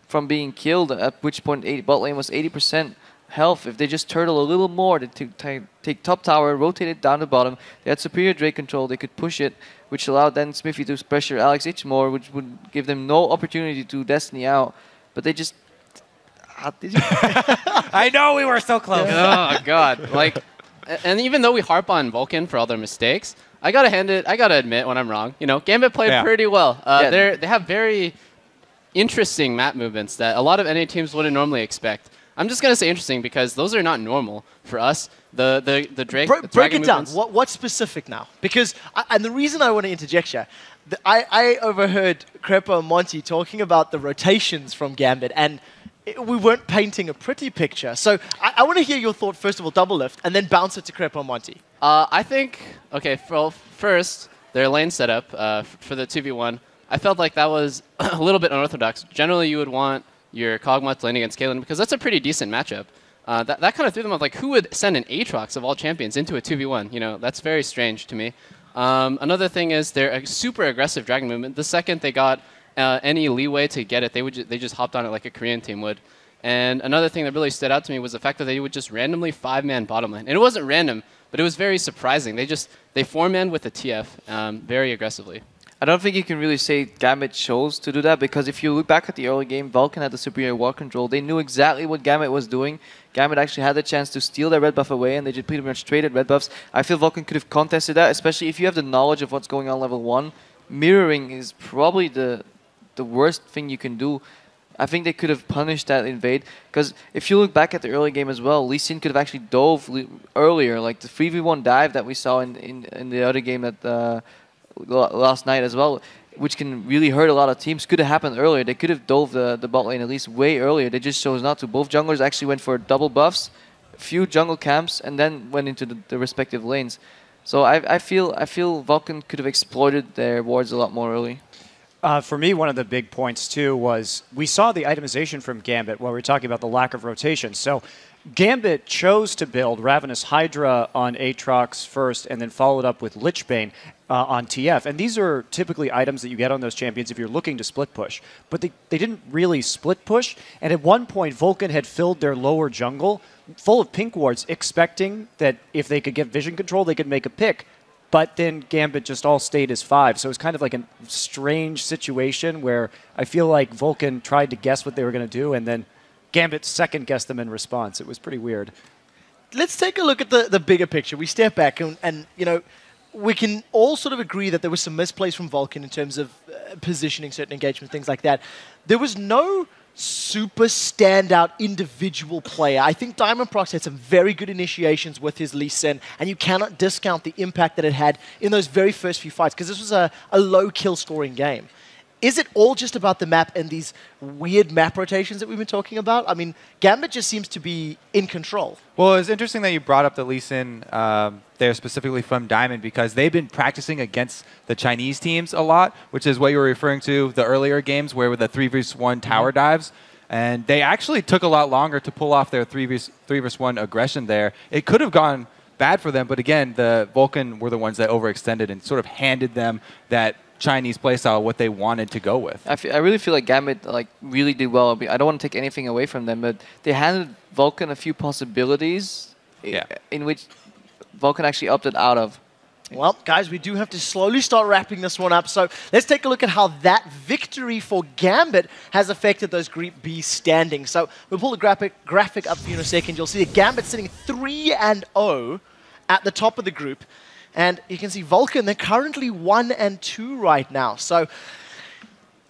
from being killed, at which point bot lane was 80% health. If they just turtle a little more, they take top tower, rotate it down the bottom, they had superior Drake control, they could push it, which allowed then Smithy to pressure Alex H more, which would give them no opportunity to Destiny out. But they just... I know we were so close. Oh God! And even though we harp on Vulcan for all their mistakes, I gotta admit when I'm wrong. You know, Gambit played pretty well. They have very interesting map movements that a lot of NA teams wouldn't normally expect. I'm just gonna say interesting because those are not normal for us. The Drake. Break it down. What's specific now? Because and the reason I want to interject here, I overheard Crepo and Monty talking about the rotations from Gambit, and we weren't painting a pretty picture. So I want to hear your thought, first of all, double lift, and then bounce it to Crepo and Monty. I think, okay, first, their lane setup for the 2v1, I felt like that was a little bit unorthodox. Generally, you would want your Kog'Maw to lane against Caitlyn because that's a pretty decent matchup. That kind of threw them off. Like, who would send an Aatrox of all champions into a 2v1? You know, that's very strange to me. Another thing is they're a super aggressive dragon movement. The second they got any leeway to get it, they just hopped on it like a Korean team would. And another thing that really stood out to me was the fact that they would just randomly 5-man bottom lane. And it wasn't random, but it was very surprising. They 4-man with the TF very aggressively. I don't think you can really say Gambit chose to do that, because if you look back at the early game, Vulcan had the superior ward control. They knew exactly what Gambit was doing. Gambit actually had the chance to steal their red buff away, and they just pretty much traded red buffs. I feel Vulcan could have contested that, especially if you have the knowledge of what's going on level 1. Mirroring is probably the worst thing you can do. I think they could have punished that invade, because if you look back at the early game as well, Lee Sin could have actually dove earlier, like the 3v1 dive that we saw in the other game that last night as well. which can really hurt a lot of teams, could have happened earlier. They could have dove the bot lane at least way earlier. They just chose not to. Both junglers actually went for double buffs, a few jungle camps, and then went into the respective lanes. So I feel Vulcan could have exploited their wards a lot more early. For me, one of the big points, too, was we saw the itemization from Gambit while we were talking about the lack of rotation. So Gambit chose to build Ravenous Hydra on Aatrox first and then followed up with Lichbane on TF. And these are typically items that you get on those champions if you're looking to split push. But they didn't really split push. And at one point, Vulcan had filled their lower jungle full of pink wards, expecting that if they could get vision control, they could make a pick. But then Gambit just all stayed as 5. So it was kind of like a strange situation where I feel like Vulcan tried to guess what they were going to do, and then Gambit second-guessed them in response. It was pretty weird. Let's take a look at the bigger picture. We step back and you know, we can all sort of agree that there was some misplays from Vulcan in terms of positioning certain engagement, things like that. There was no super standout individual player. I think Diamondprox had some very good initiations with his Lee Sin, and you cannot discount the impact that it had in those very first few fights, because this was a low kill scoring game. Is it all just about the map and these weird map rotations that we've been talking about? I mean, Gambit just seems to be in control. Well, it's interesting that you brought up the Lee Sin there specifically from Diamond, because they've been practicing against the Chinese teams a lot, which is what you were referring to the earlier games where with the 3v1 tower dives. And they actually took a lot longer to pull off their 3v1 aggression there. It could have gone bad for them, but again, the Vulcan were the ones that overextended and sort of handed them that Chinese playstyle, what they wanted to go with. I really feel like Gambit really did well. I don't want to take anything away from them, but they handed Vulcan a few possibilities in which Vulcan actually opted out of. Well, guys, we do have to slowly start wrapping this one up. So let's take a look at how that victory for Gambit has affected those Group B standings. So we'll pull the graphic up for you in a second. You'll see that Gambit sitting 3-0 at the top of the group. And you can see Vulcan, they're currently 1-2 right now. So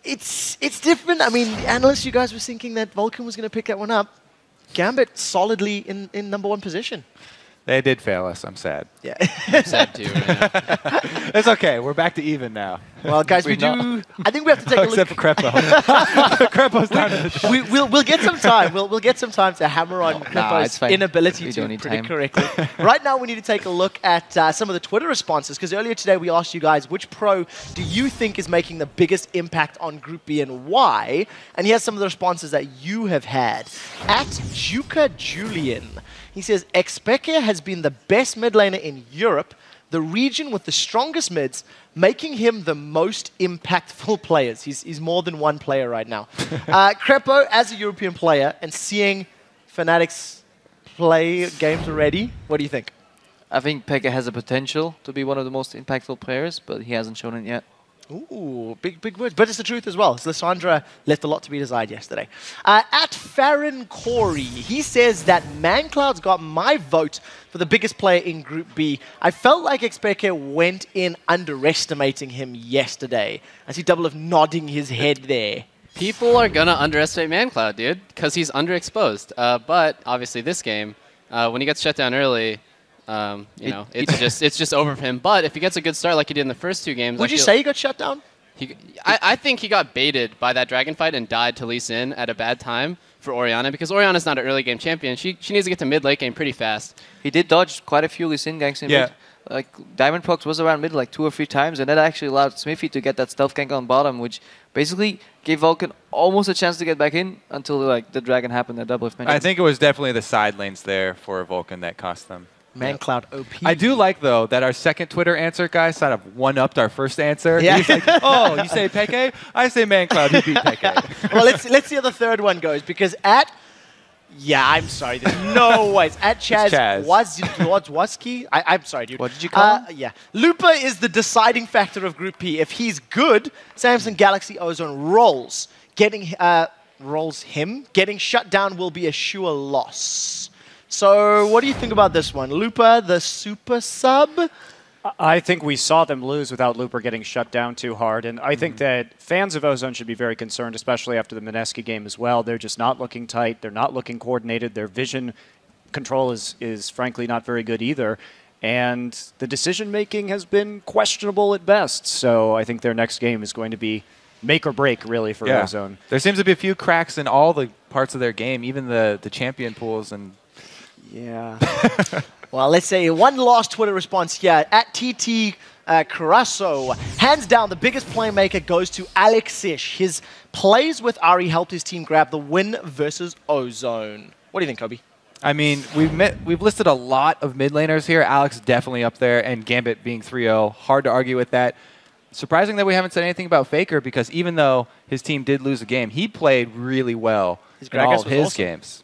it's different. I mean, analysts, you guys were thinking that Vulcan was going to pick that one up. Gambit solidly in #1 position. They did fail us. I'm sad. Yeah. I'm sad too. It's okay. We're back to even now. Well, guys, I think we have to take a look. Except for Crepo. Crepo's down to the show. We'll get some time. We'll get some time to hammer on Crepo's inability to predict correctly. Right now, we need to take a look at some of the Twitter responses, because earlier today we asked you guys which pro do you think is making the biggest impact on Group B and why? And here's some of the responses that you have had. At Juka Julian, he says, Xpeke has been the best mid laner in Europe, the region with the strongest mids, making him the most impactful players. He's more than one player right now. Crepo, as a European player and seeing Fnatic's play games already, what do you think? I think Pekka has the potential to be one of the most impactful players, but he hasn't shown it yet. Ooh, big words. But it's the truth as well. So Lissandra left a lot to be desired yesterday. At Farron Corey, he says that ManCloud's got my vote for the biggest player in Group B. I felt like Xpeke went in underestimating him yesterday. I see Double of nodding his head there. People are going to underestimate ManCloud, dude, because he's underexposed. But obviously this game, when he gets shut down early, you know, it's just over for him. But if he gets a good start like he did in the first 2 games, would you say he got shut down? I think he got baited by that dragon fight and died to Lee Sin at a bad time for Orianna, because Orianna's not an early game champion. She needs to get to mid late game pretty fast. He did dodge quite a few Lee Sin ganks in mid. Like Diamondprox was around mid like 2 or 3 times, and that actually allowed Smithy to get that stealth gank on bottom, which basically gave Vulcan almost a chance to get back in until like the dragon happened that Double mentioned. I think it was definitely the side lanes there for Vulcan that cost them. ManCloud OP. I do like, though, that our second Twitter answer guy sort of one-upped our first answer. Yeah. He's like, oh, you say Peke? I say ManCloud. He beat Peke. Well, let's see how the third one goes, because at... Yeah, I'm sorry. There's no ways. At Chaz Wadzwadzki, I'm sorry, dude. What did you call him? Yeah. Lupa is the deciding factor of Group P. If he's good, Samsung Galaxy Ozone rolls. Getting shut down will be a sure loss. So what do you think about this one? Lupa, the super sub? I think we saw them lose without Looper getting shut down too hard, and I think that fans of Ozone should be very concerned, especially after the Mineski game as well. They're just not looking tight. They're not looking coordinated. Their vision control is frankly not very good either. and the decision-making has been questionable at best. So I think their next game is going to be make or break, really, for Ozone. There seems to be a few cracks in all the parts of their game, even the champion pools. And yeah. Well, let's say one last Twitter response here. At TT Carasso, hands down, the biggest playmaker goes to Alexish. His plays with Ari helped his team grab the win versus Ozone. What do you think, Kobe? I mean, we've listed a lot of mid laners here. Alex definitely up there, and Gambit being 3-0. Hard to argue with that. Surprising that we haven't said anything about Faker, because even though his team did lose a game, he played really well in all of his games.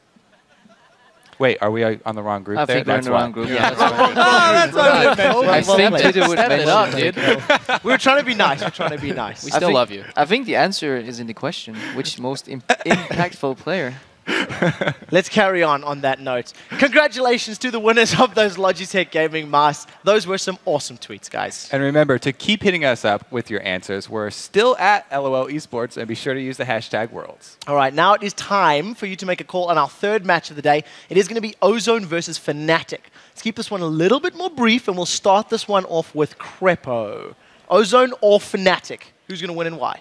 Wait, are we on the wrong group I there? think we're in the wrong group. Yeah, that's right. I think Twitter would mention up, dude. We were trying to be nice. We're trying to be nice. We still love you. I think the answer is in the question. Which most impactful player? Let's carry on that note. Congratulations to the winners of those Logitech gaming masks. Those were some awesome tweets, guys. And remember to keep hitting us up with your answers. We're still at LOL Esports, and be sure to use the hashtag Worlds. All right, now it is time for you to make a call on our third match of the day. It is going to be Ozone versus Fnatic. Let's keep this one a little bit more brief, and we'll start this one off with Crepo. Ozone or Fnatic? Who's going to win and why?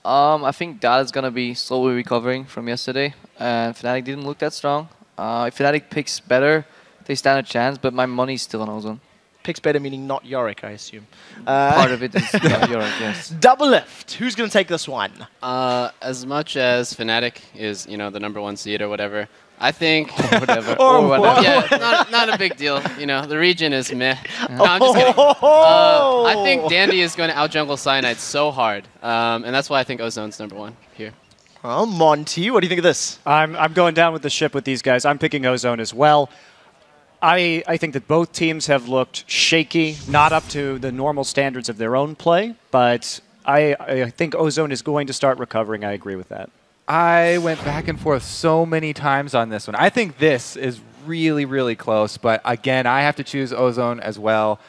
I think Dada's going to be slowly recovering from yesterday, and Fnatic didn't look that strong. If Fnatic picks better, they stand a chance, but my money's still on Ozone. Picks better meaning not Yorick, I assume. Part of it is Yorick, yes. Doublelift. Who's going to take this one? As much as Fnatic is, the #1 seed or whatever, I think whatever. Yeah, not a big deal. The region is meh. No, I'm just kidding. I think Dandy is going to out-jungle Cyanide so hard, and that's why I think Ozone's #1 here. Well, Monty, what do you think of this? I'm going down with the ship with these guys. I'm picking Ozone as well. I think that both teams have looked shaky, not up to the normal standards of their own play, but I think Ozone is going to start recovering. I agree with that. I went back and forth so many times on this one. I think this is really, really close, but again, I have to choose Ozone as well.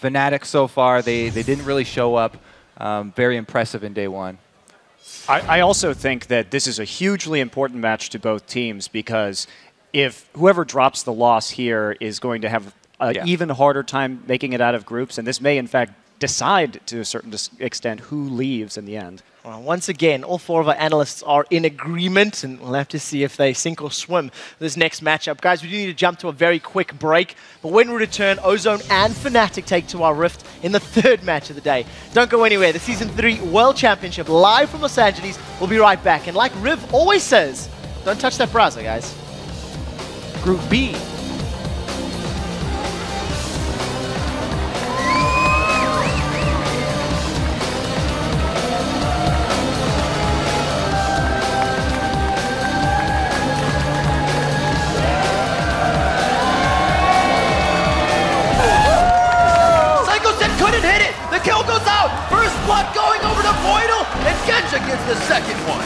Fnatic so far, they didn't really show up. Very impressive in day one. I also think that this is a hugely important match to both teams, because if whoever drops the loss here is going to have an even harder time making it out of groups, and this may in fact decide to a certain extent who leaves in the end. Well, once again, all four of our analysts are in agreement, and we'll have to see if they sink or swim this next matchup. Guys, we do need to jump to a very quick break, but when we return, Ozone and Fnatic take to our Rift in the third match of the day. Don't go anywhere. The Season 3 World Championship live from Los Angeles. We'll be right back. And like Riv always says, don't touch that browser, guys. Group B. Kill goes out! First blood going over to Voidal, and Genja gets the second one.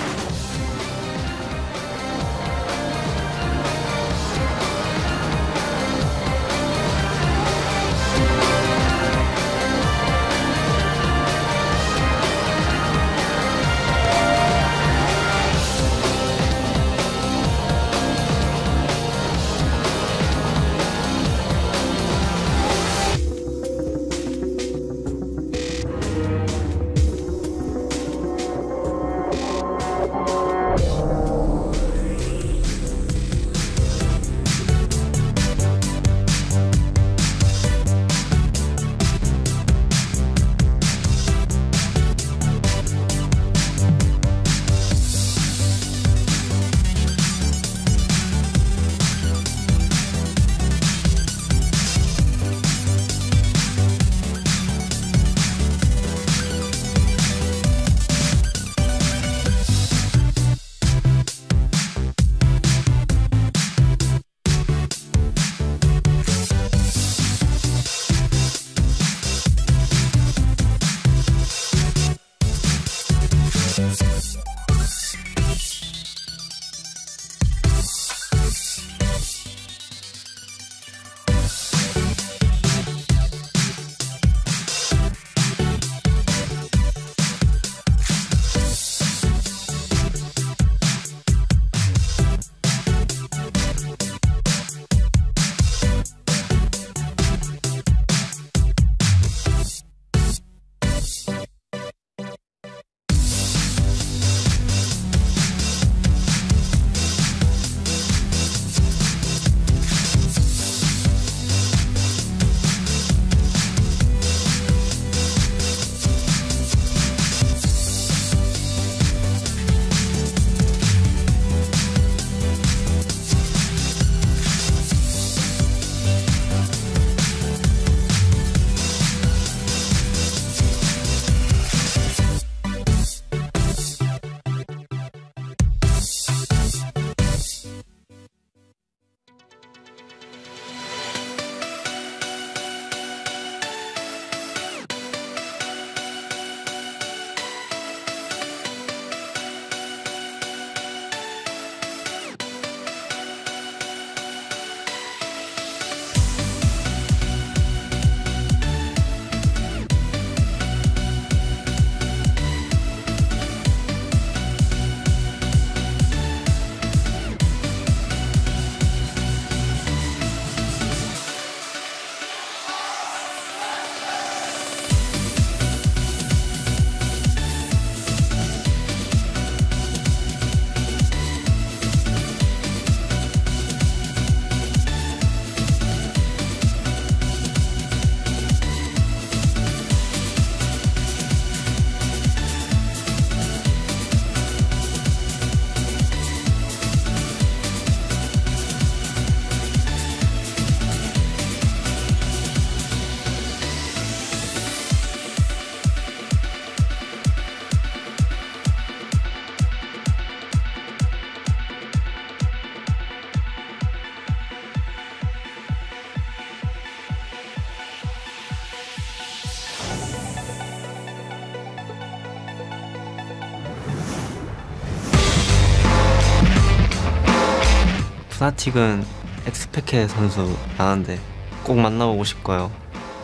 푸나틱은 엑스페케 선수 나는데 꼭 만나보고 싶고요.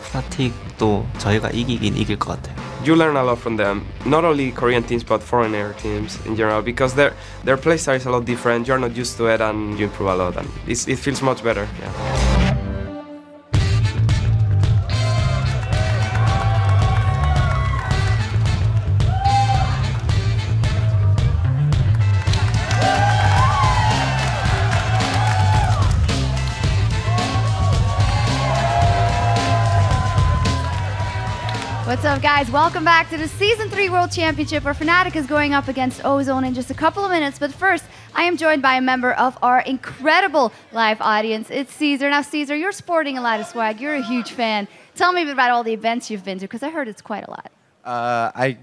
푸나틱도 저희가 이기긴 이길 것 같아요. You learn a lot from them, not only Korean teams but foreigner teams in general, because their play style is a lot different. You're not used to it, and you improve a lot, and it feels much better. Yeah. What's up, guys? Welcome back to the Season 3 World Championship, where Fnatic is going up against Ozone in just a couple of minutes. But first, I am joined by a member of our incredible live audience. It's Caesar. Now, Caesar, you're sporting a lot of swag. You're a huge fan. Tell me a bit about all the events you've been to, because I heard it's quite a lot. Actually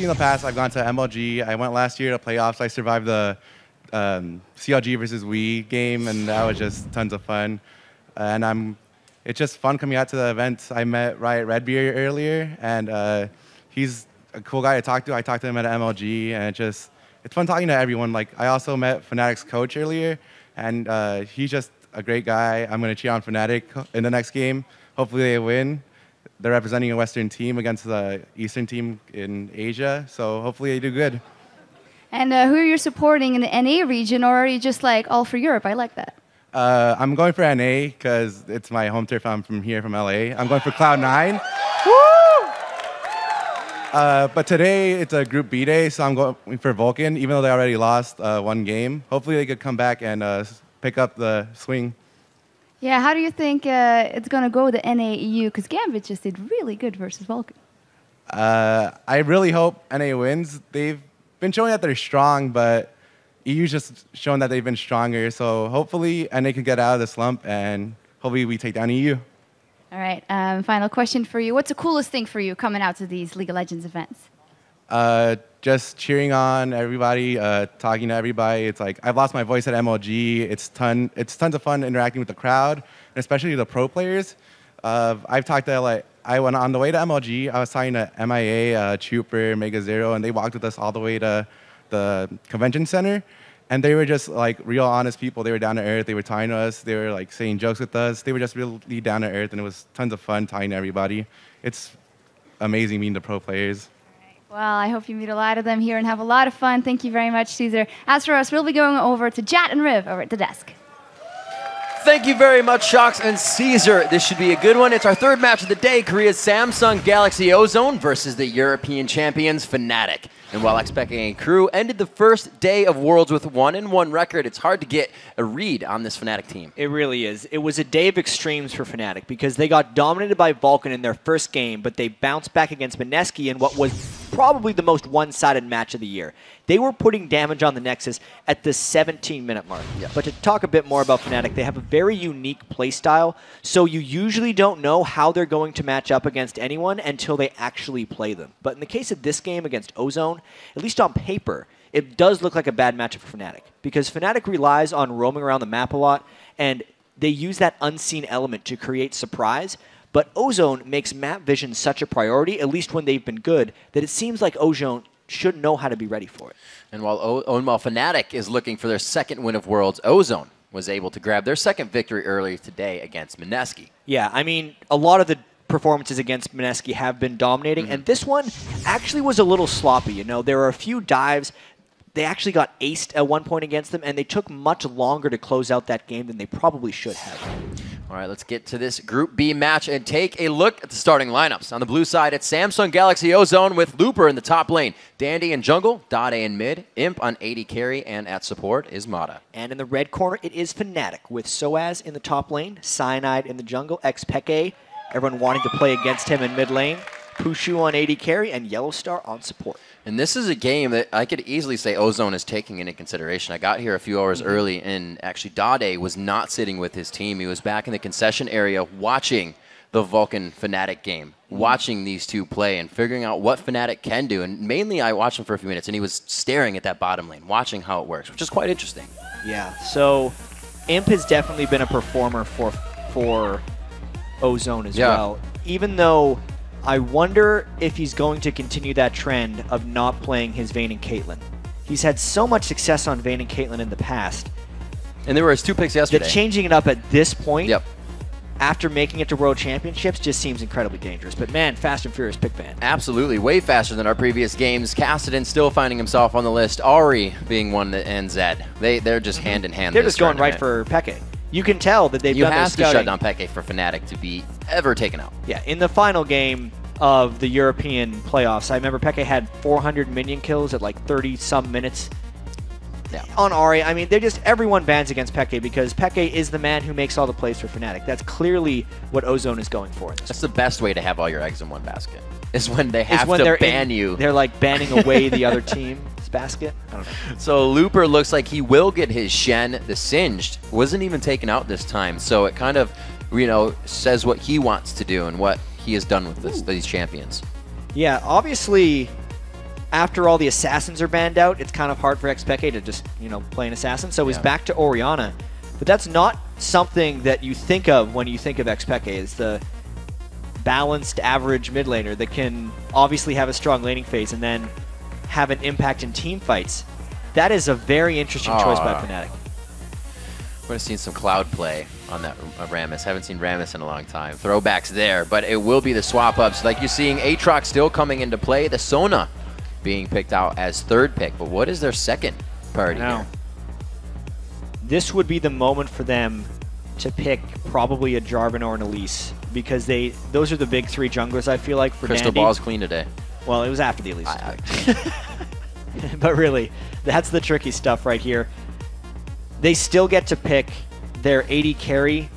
in the past, I've gone to MLG. I went last year to playoffs. I survived the CLG versus Wii game, and that was just tons of fun. It's just fun coming out to the events. I met Riot Redbeard earlier, and he's a cool guy to talk to. I talked to him at MLG, and it's fun talking to everyone. Like, I also met Fnatic's coach earlier, and he's just a great guy. I'm going to cheer on Fnatic in the next game. Hopefully they win. They're representing a Western team against the Eastern team in Asia, so hopefully they do good. And who are you supporting in the NA region, or are you just like all for Europe? I like that. I'm going for NA because it's my home turf. I'm from here, from LA. I'm going for Cloud9. But today it's a Group B day, so I'm going for Vulcan, even though they already lost one game. Hopefully they could come back and pick up the swing. Yeah, how do you think it's going to go, the NA EU? Because Gambit just did really good versus Vulcan. I really hope NA wins. They've been showing that they're strong, but EU's just shown that they've been stronger, so hopefully NA can get out of the slump, and hopefully we take down EU. All right, final question for you. What's the coolest thing for you coming out to these League of Legends events? Just cheering on everybody, talking to everybody. It's like, I've lost my voice at MLG. It's tons of fun interacting with the crowd, and especially the pro players. I've talked to, I went on the way to MLG, I was talking to MIA, Trooper, Mega Zero, and they walked with us all the way to the convention center, and they were just like real honest people. They were down to earth. They were talking to us. They were like saying jokes with us. They were just really down to earth, and it was tons of fun talking to everybody. It's amazing meeting the pro players. Well, I hope you meet a lot of them here and have a lot of fun. Thank you very much, Caesar. As for us, we'll be going over to Jat and Riv over at the desk. Thank you very much, Shocks and Caesar. This should be a good one. It's our third match of the day, Korea's Samsung Galaxy Ozone versus the European champions Fnatic. And while expecting a crew ended the first day of Worlds with 1-1 record, it's hard to get a read on this Fnatic team. It really is. It was a day of extremes for Fnatic because they got dominated by Vulcan in their first game, but they bounced back against Mineski in what was probably the most one-sided match of the year. They were putting damage on the Nexus at the 17-minute mark. Yeah. But to talk a bit more about Fnatic, they have a very unique playstyle, so you usually don't know how they're going to match up against anyone until they actually play them. But in the case of this game against Ozone, at least on paper, it does look like a bad matchup for Fnatic, because Fnatic relies on roaming around the map a lot, and they use that unseen element to create surprise. But Ozone makes map vision such a priority, at least when they've been good, that it seems like Ozone should know how to be ready for it. And while Fnatic is looking for their second win of Worlds, Ozone was able to grab their second victory earlier today against Mineski. Yeah, I mean, a lot of the performances against Mineski have been dominating, and this one actually was a little sloppy. You know, there were a few dives. They actually got aced at one point against them, and they took much longer to close out that game than they probably should have. All right, let's get to this Group B match and take a look at the starting lineups. On the blue side, it's Samsung Galaxy Ozone with Looper in the top lane, Dandy in jungle, Dade in mid, Imp on AD carry, and at support is Mata. And in the red corner, it is Fnatic with Soaz in the top lane, Cyanide in the jungle, Xpeke, everyone wanting to play against him in mid lane, Pushu on AD carry, and Yellowstar on support. And this is a game that I could easily say Ozone is taking into consideration. I got here a few hours early, and actually Dade was not sitting with his team. He was back in the concession area watching the Vulcan Fnatic game, watching these two play and figuring out what Fnatic can do. And mainly I watched him for a few minutes, and he was staring at that bottom lane, watching how it works, which is quite interesting. Yeah, so Imp has definitely been a performer for Ozone as well. Even though I wonder if he's going to continue that trend of not playing his Vayne and Caitlyn. He's had so much success on Vayne and Caitlyn in the past, And there were his 2 picks yesterday. That changing it up at this point, after making it to World Championships, just seems incredibly dangerous. But man, Fast and Furious pick ban. Absolutely, way faster than our previous games. Kassadin still finding himself on the list. Ari being one that ends Zed. They're just hand in hand. They're just going right for Peke. You can tell that they've you done their have to scouting. shut down Peke for Fnatic to be ever taken out. Yeah, in the final game of the European playoffs, I remember Peke had 400 minion kills at like 30-some minutes. Yeah. On Ari, I mean, everyone bans against Peke because Peke is the man who makes all the plays for Fnatic. That's clearly what Ozone is going for. That's the best way to have all your eggs in one basket. Is when they have to ban you. They're like banning away the other team's basket. I don't know. So Looper looks like he will get his Shen. The Singed wasn't even taken out this time. So it kind of, says what he wants to do and what he has done with these champions. Yeah, obviously, after all the assassins are banned out, it's kind of hard for Xpeke to just, play an assassin. So he's back to Orianna. But that's not something that you think of when you think of Xpeke. It's the balanced average mid laner that can obviously have a strong laning phase and then have an impact in team fights. That is a very interesting choice by Fnatic. We're going to see some Cloud play on that Rammus. Haven't seen Rammus in a long time. Throwbacks there, but it will be the swap-ups. Like you're seeing Aatrox still coming into play. The Sona being picked out as 3rd pick. But what is their second priority here? This would be the moment for them to pick probably a Jarvan or an Elise because those are the big 3 junglers, I feel like, for Crystal Dandy. Ball's clean today. Well, it was after the Elise. But really, that's the tricky stuff right here. They still get to pick their AD carry,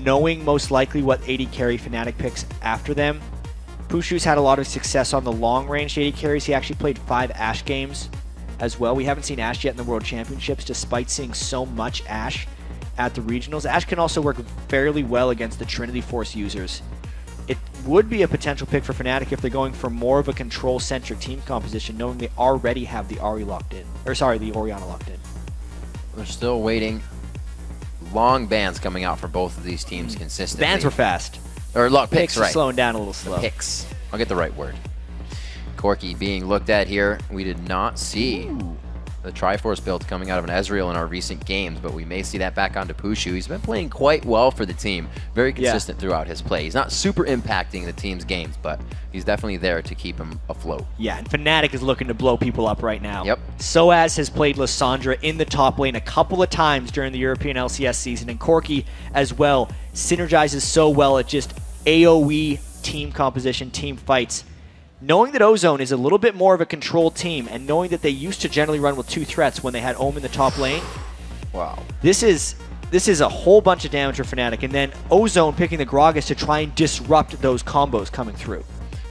knowing most likely what AD carry Fnatic picks after them. Pushu's had a lot of success on the long-range AD carries. He actually played 5 Ashe games as well. We haven't seen Ashe yet in the World Championships, despite seeing so much Ashe at the regionals. Ashe can also work fairly well against the Trinity Force users. It would be a potential pick for Fnatic if they're going for more of a control-centric team composition, knowing they already have the Ari locked in. Or sorry, the Orianna locked in. We're still waiting. Long bans coming out for both of these teams consistently. Bans were fast. Or picks, right. Slowing down a little slow. Picks. I'll get the right word. Corki being looked at here. We did not see the Triforce build coming out of an Ezreal in our recent games, but we may see that back onto Pushu. He's been playing quite well for the team. Very consistent throughout his play. He's not super impacting the team's games, but he's definitely there to keep him afloat. Yeah, and Fnatic is looking to blow people up right now. Yep. Soaz has played Lissandra in the top lane a couple of times during the European LCS season, and Corki as well synergizes so well at just AoE team composition, team fights. Knowing that Ozone is a little bit more of a controlled team, and knowing that they used to generally run with 2 threats when they had Ohm in the top lane, wow, this is a whole bunch of damage for Fnatic, and then Ozone picking the Gragas to try and disrupt those combos coming through.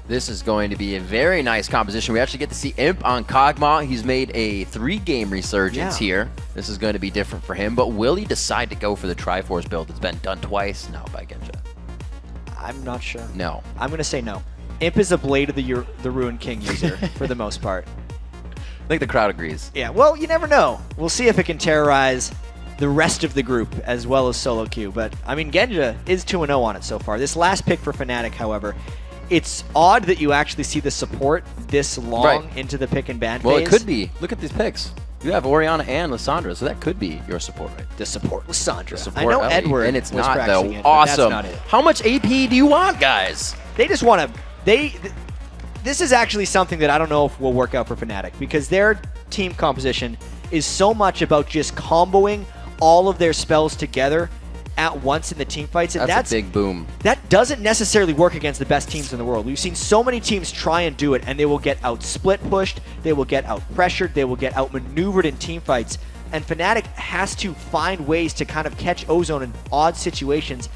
This is going to be a very nice composition. We actually get to see Imp on Kog'Maw. He's made a 3-game resurgence here. This is going to be different for him, but will he decide to go for the Triforce build that's been done twice now by Genja? I'm not sure. No. I'm going to say no. Imp is a Blade of the Ruined King user for the most part. I think the crowd agrees. Yeah, well, you never know. We'll see if it can terrorize the rest of the group as well as solo queue. But, I mean, Genja is 2-0 on it so far. This last pick for Fnatic, however, it's odd that you actually see the support this long into the pick and ban phase. Well, it could be. Look at these picks. You have Orianna and Lissandra, so that could be your support, right? The support Lissandra. The support I know Ellie, Edward and it's was not practicing though. it, but Awesome. that's not it. How much AP do you want, guys? They just want to... This is actually something that I don't know if will work out for Fnatic, because their team composition is so much about just comboing all of their spells together at once in the team fights. And That's a big boom. That doesn't necessarily work against the best teams in the world. We've seen so many teams try and do it, and they will get out split pushed, they will get out pressured, they will get outmaneuvered in team fights. And Fnatic has to find ways to kind of catch Ozone in odd situations.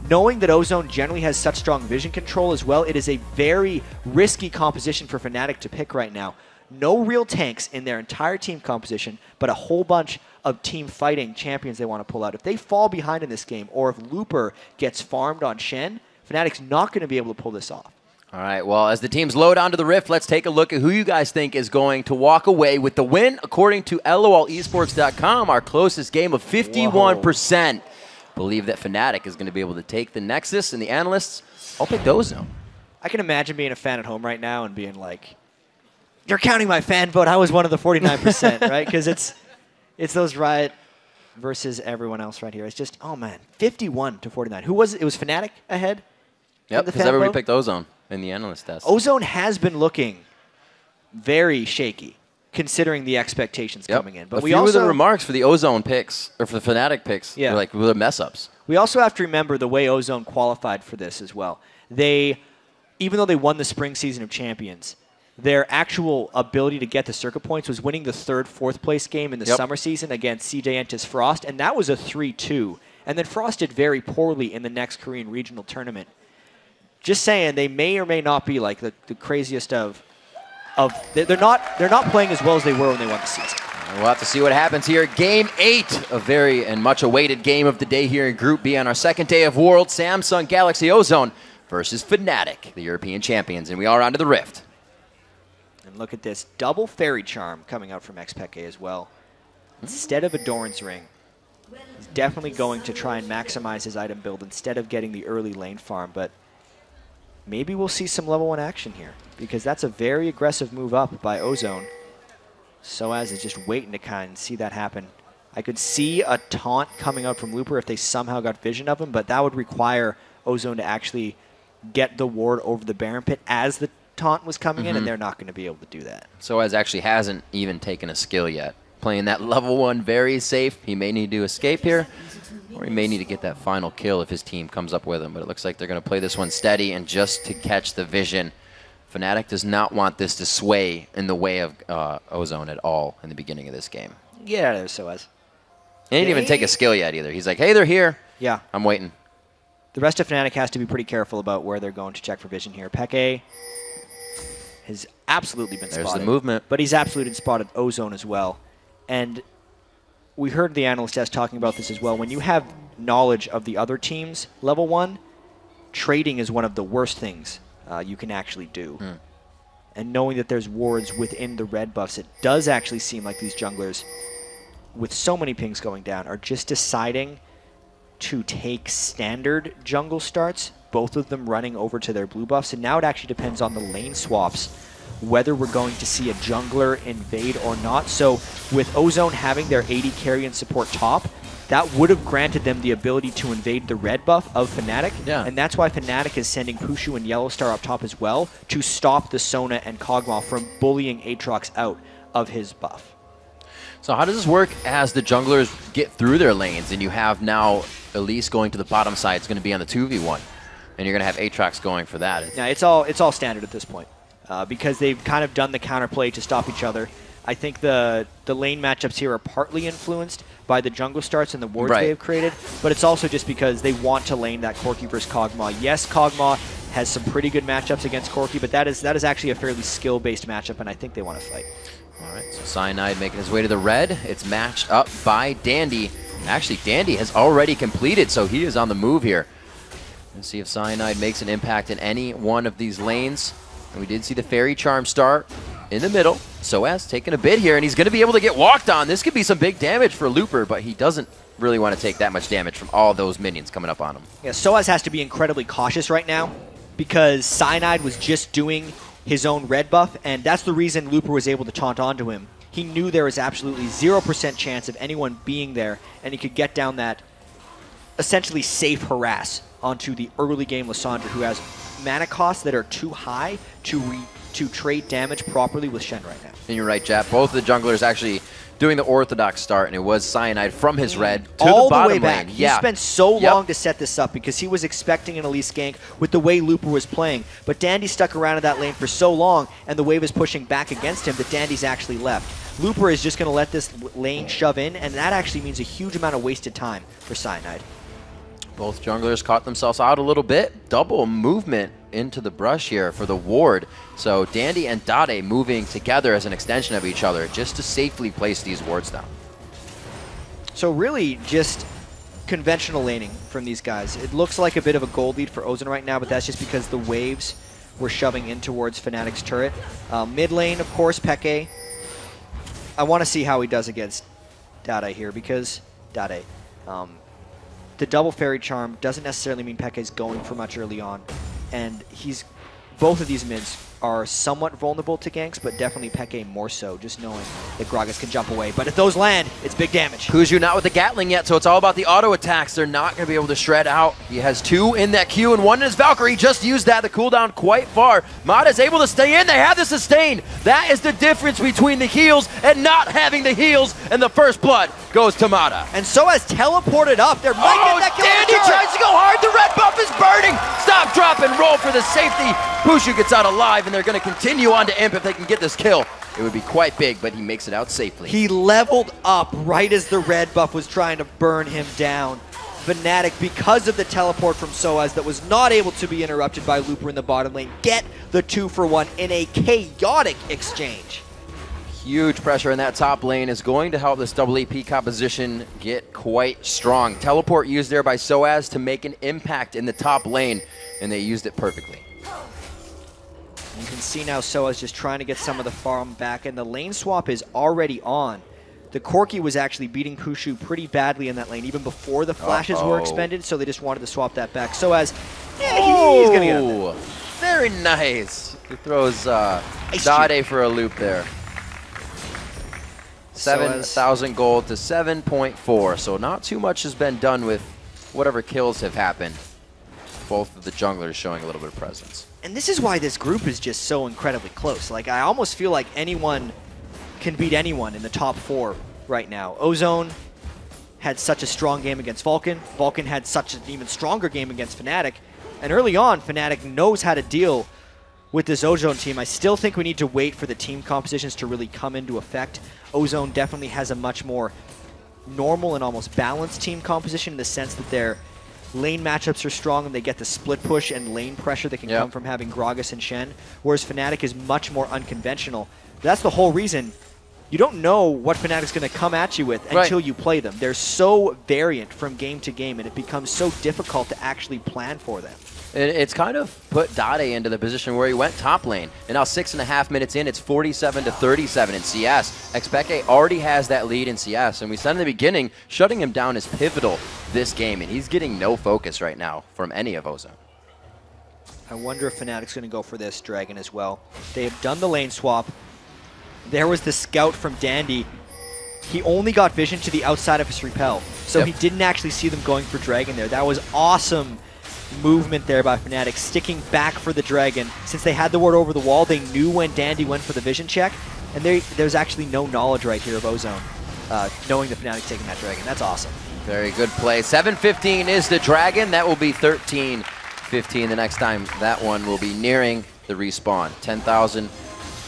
Knowing that Ozone generally has such strong vision control as well, it is a very risky composition for Fnatic to pick right now. No real tanks in their entire team composition, but a whole bunch of team fighting champions they want to pull out. If they fall behind in this game, or if Looper gets farmed on Shen, Fnatic's not going to be able to pull this off. All right, well, as the teams load onto the Rift, let's take a look at who you guys think is going to walk away with the win. According to LOLesports.com, our closest game of 51% believe that Fnatic is going to be able to take the Nexus, and the analysts, I'll pick those now. I can imagine being a fan at home right now and being like, you're counting my fan vote. I was one of the 49%, right? Because it's those Riot versus everyone else right here. It's just, oh man, 51-49. Who was it? It was Fnatic ahead? Yep, because everybody picked Ozone in the analyst test. Ozone has been looking very shaky, considering the expectations coming in. But a few of the remarks for the Ozone picks, or for the Fnatic picks, were like, were mess-ups. We also have to remember the way Ozone qualified for this as well. They, even though they won the spring season of champions, their actual ability to get the circuit points was winning the 3rd, 4th place game in the summer season against CJ Entus Frost, and that was a 3-2. And then Frost did very poorly in the next Korean regional tournament. Just saying, they may or may not be like the craziest of they're not playing as well as they were when they won the season. We'll have to see what happens here. Game 8, a very and much awaited game of the day here in Group B on our second day of World. Samsung Galaxy Ozone versus Fnatic, the European champions, and we are on to the Rift. And look at this double Fairy Charm coming out from Xpeke as well. Instead of a Doran's Ring, he's definitely going to try and maximize his item build instead of getting the early lane farm, but maybe we'll see some level 1 action here, because that's a very aggressive move up by Ozone. Soaz is just waiting to kind of see that happen. I could see a taunt coming out from Looper if they somehow got vision of him, but that would require Ozone to actually get the ward over the Baron Pit as the taunt was coming in, and they're not going to be able to do that. Soaz actually hasn't even taken a skill yet. Playing that level 1 very safe. He may need to escape here, or he may need to get that final kill if his team comes up with him, but it looks like they're going to play this one steady and just to catch the vision. Fnatic does not want this to sway in the way of Ozone at all in the beginning of this game. Get out of there, Soaz. He didn't even take a skill yet either. He's like, hey, they're here. Yeah. I'm waiting. The rest of Fnatic has to be pretty careful about where they're going to check for vision here. Peke has absolutely been spotted. There's the movement. But he's absolutely spotted Ozone as well. And we heard the analyst test talking about this as well. When you have knowledge of the other team's level 1, trading is one of the worst things you can actually do. And knowing that there's wards within the red buffs, it does actually seem like these junglers, with so many pings going down, are just deciding to take standard jungle starts, both of them running over to their blue buffs. And now it actually depends on the lane swaps, whether we're going to see a jungler invade or not. So with Ozone having their AD carry and support top, that would have granted them the ability to invade the red buff of Fnatic. Yeah. And that's why Fnatic is sending Pushu and Yellowstar up top as well to stop the Sona and Kog'Maw from bullying Aatrox out of his buff. So how does this work as the junglers get through their lanes and you have now Elise going to the bottom side? It's going to be on the 2v1. And you're going to have Aatrox going for that. Yeah, it's all standard at this point. Because they've kind of done the counterplay to stop each other. I think the lane matchups here are partly influenced by the jungle starts and the wards they have created, but it's also just because they want to lane that Corki versus Kog'Maw. Yes, Kog'Maw has some pretty good matchups against Corki, but that is actually a fairly skill-based matchup, and I think they want to fight. All right, so Cyanide making his way to the red. It's matched up by Dandy. Actually, Dandy has already completed, so he is on the move here. Let's see if Cyanide makes an impact in any one of these lanes. And we did see the Fairy Charm start in the middle. Soaz taking a bit here, and he's going to be able to get walked on. This could be some big damage for Looper, but he doesn't really want to take that much damage from all those minions coming up on him. Yeah, Soaz has to be incredibly cautious right now because Cyanide was just doing his own red buff, and that's the reason Looper was able to taunt onto him. He knew there was absolutely 0% chance of anyone being there, and he could get down that essentially safe harass onto the early game Lissandra, who has mana costs that are too high to trade damage properly with Shen right now. And you're right, Jap. Both of the junglers actually doing the orthodox start, and it was Cyanide from his red to all the bottom way back. lane. He spent so long to set this up because he was expecting an Elise gank with the way Looper was playing. But Dandy stuck around in that lane for so long, and the wave is pushing back against him that Dandy's actually left. Looper is just going to let this lane shove in, and that actually means a huge amount of wasted time for Cyanide. Both junglers caught themselves out a little bit. Double movement into the brush here for the ward. So Dandy and Dade moving together as an extension of each other just to safely place these wards down. So really just conventional laning from these guys. It looks like a bit of a gold lead for Ozone right now, but that's just because the waves were shoving in towards Fnatic's turret. Mid lane, of course, Peke. I want to see how he does against Dade here because Dade. The double Fairy Charm doesn't necessarily mean Peke's going for much early on, and he's both of these mids are somewhat vulnerable to ganks, but definitely Peke more so, just knowing that Gragas can jump away. But if those land, it's big damage. Kuju not with the Gatling yet, so it's all about the auto attacks. They're not going to be able to shred out. He has 2 in that queue and 1 in his Valkyrie. Just used that, the cooldown quite far. Mata's able to stay in. They have the sustain. That is the difference between the heals and not having the heals, and the first blood goes to Mata. And so has teleported up. They're making that kill. Dandy tries to go hard. The red buff is burning. Stop, drop, and roll for the safety. Pushu gets out alive, and they're going to continue on to Imp if they can get this kill. It would be quite big, but he makes it out safely. He leveled up right as the red buff was trying to burn him down. Fnatic, because of the teleport from Soaz that was not able to be interrupted by Looper in the bottom lane, get the 2-for-1 in a chaotic exchange. Huge pressure in that top lane is going to help this double AP composition get quite strong. Teleport used there by Soaz to make an impact in the top lane, and they used it perfectly. You can see now Soaz just trying to get some of the farm back, and the lane swap is already on. The Corki was actually beating Pushu pretty badly in that lane, even before the flashes were expended, so they just wanted to swap that back. Soaz, he's going to get him. Very nice. He throws Dade for a loop there. 7,000 gold to 7.4, so not too much has been done with whatever kills have happened. Both of the junglers showing a little bit of presence. And this is why this group is just so incredibly close. Like, I almost feel like anyone can beat anyone in the top 4 right now. Ozone had such a strong game against Vulcan. Vulcan had such an even stronger game against Fnatic. And early on, Fnatic knows how to deal with this Ozone team. I still think we need to wait for the team compositions to really come into effect. Ozone definitely has a much more normal and almost balanced team composition in the sense that their lane matchups are strong and they get the split push and lane pressure that can come from having Gragas and Shen, whereas Fnatic is much more unconventional. That's the whole reason. You don't know what Fnatic's going to come at you with until you play them. They're so variant from game to game, and it becomes so difficult to actually plan for them. It's kind of put Dade into the position where he went top lane. And now 6.5 minutes in, it's 47 to 37 in CS. Xpeke already has that lead in CS. And we said in the beginning, shutting him down is pivotal this game. And he's getting no focus right now from any of Ozone. I wonder if Fnatic's going to go for this Dragon as well. They have done the lane swap. There was the scout from Dandy. He only got vision to the outside of his repel. So he didn't actually see them going for Dragon there. That was awesome movement there by Fnatic, sticking back for the Dragon. Since they had the ward over the wall, they knew when Dandy went for the vision check, and there's actually no knowledge right here of Ozone, knowing that Fnatic's taking that Dragon. That's awesome. Very good play. 7:15 is the Dragon. That will be 13-15 the next time. That one will be nearing the respawn. 10,000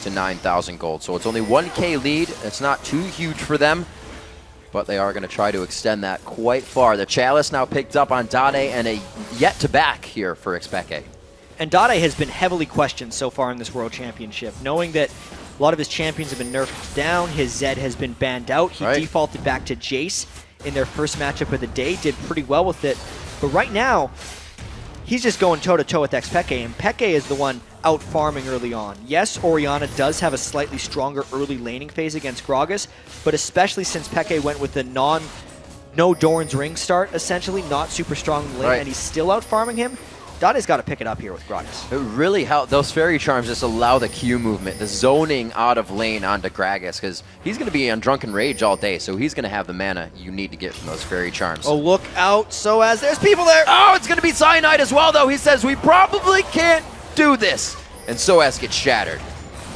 to 9,000 gold. So it's only 1K lead. It's not too huge for them, but they are going to try to extend that quite far. The Chalice now picked up on Dade, and a yet to back here for Xpeke. And Dade has been heavily questioned so far in this World Championship, knowing that a lot of his champions have been nerfed down, his Zed has been banned out. He defaulted back to Jace in their first matchup of the day, did pretty well with it. But right now, he's just going toe-to-toe with Xpeke, and Peke is the one out farming early on. Yes, Orianna does have a slightly stronger early laning phase against Gragas, but especially since Peke went with the no Doran's Ring start, essentially, not super strong in the lane, and he's still out farming him, Dade's got to pick it up here with Gragas. It really helped. Those Fairy Charms just allow the Q movement, the zoning out of lane onto Gragas, because he's going to be on Drunken Rage all day, so he's going to have the mana you need to get from those Fairy Charms. Oh, look out, Soaz. There's people there. Oh, it's going to be Cyanide as well, though. He says, we probably can't do this. And Soaz gets shattered.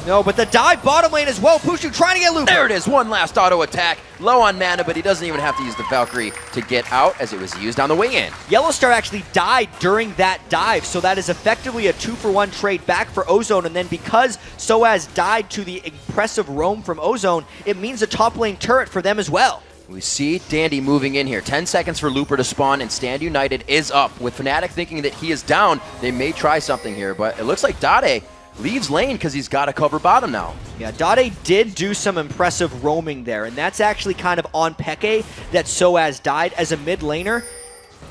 No, but the dive bottom lane as well. Pushu trying to get Looper. There it is. One last auto attack. Low on mana, but he doesn't even have to use the Valkyrie to get out, as it was used on the way in. Yellowstar actually died during that dive, so that is effectively a 2-for-1 trade back for Ozone. And then because Soaz died to the impressive roam from Ozone, it means a top lane turret for them as well. We see Dandy moving in here. 10 seconds for Looper to spawn, and Stand United is up. With Fnatic thinking that he is down, they may try something here, but it looks like Dade leaves lane because he's got to cover bottom now. Yeah, Dade did do some impressive roaming there, and that's actually kind of on Peke that Soaz died. As a mid laner,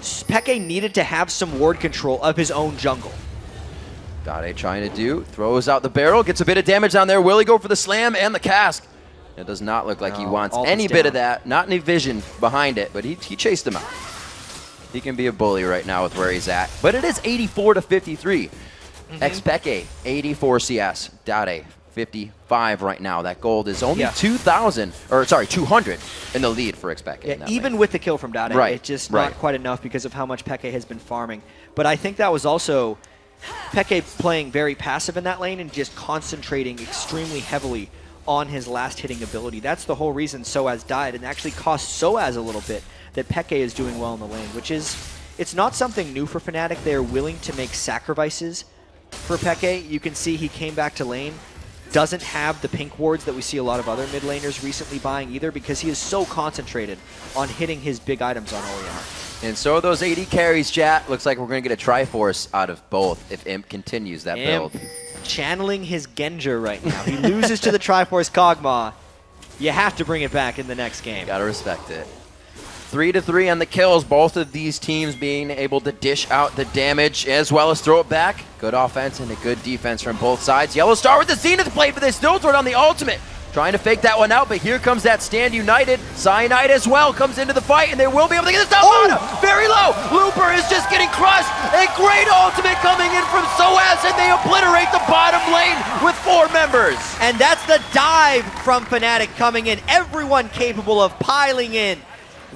Peke needed to have some ward control of his own jungle. Dade trying to throws out the barrel, gets a bit of damage down there. Will he go for the slam and the cask? It does not look like he wants any bit of that. Not any vision behind it, but he chased him out. He can be a bully right now with where he's at. But it is 84 to 53. Xpeke, 84 CS. Dade, 55 right now. That gold is only 200 in the lead for Xpeke. Yeah, even with the kill from Dade, it's just not quite enough because of how much Peke has been farming. But I think that was also Peke playing very passive in that lane and just concentrating extremely heavily on his last hitting ability. That's the whole reason Soaz died, and actually cost Soaz a little bit that Peke is doing well in the lane, which is, it's not something new for Fnatic. They are willing to make sacrifices for Peke. You can see he came back to lane, doesn't have the pink wards that we see a lot of other mid laners recently buying either, because he is so concentrated on hitting his big items on Orianna. And so are those AD carries, chat. Looks like we're going to get a Triforce out of both if Imp continues that build. Channeling his Genja right now. He loses to the Triforce Kog'Maw. You have to bring it back in the next game. Gotta respect it. 3-3 on the kills. Both of these teams being able to dish out the damage as well as throw it back. Good offense and a good defense from both sides. Yellow Star with the Zenith Blade, but they still throw it on the ultimate. Trying to fake that one out, but here comes that Stand United. Cyanide as well comes into the fight, and they will be able to get this down. Very low. Looper is just getting crushed. A great ultimate coming in from Soaz, and they obliterate the bottom lane with 4 members. And that's the dive from Fnatic coming in. Everyone capable of piling in.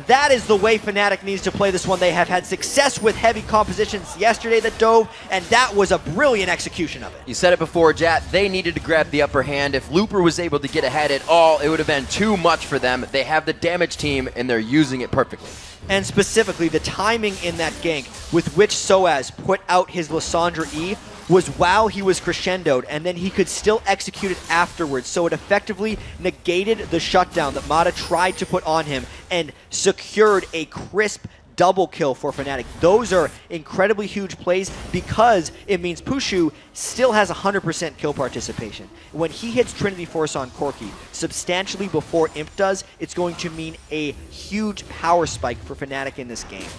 That is the way Fnatic needs to play this one. They have had success with heavy compositions yesterday that dove, and that was a brilliant execution of it. You said it before, Jat. They needed to grab the upper hand. If Looper was able to get ahead at all, it would have been too much for them. They have the damage team, and they're using it perfectly. And specifically, the timing in that gank with which Soaz put out his Lissandra E was while he was crescendoed, and then he could still execute it afterwards. So it effectively negated the shutdown that Mata tried to put on him and secured a crisp double kill for Fnatic. Those are incredibly huge plays because it means Pushu still has 100% kill participation. When he hits Trinity Force on Corki substantially before Imp does, it's going to mean a huge power spike for Fnatic in this game.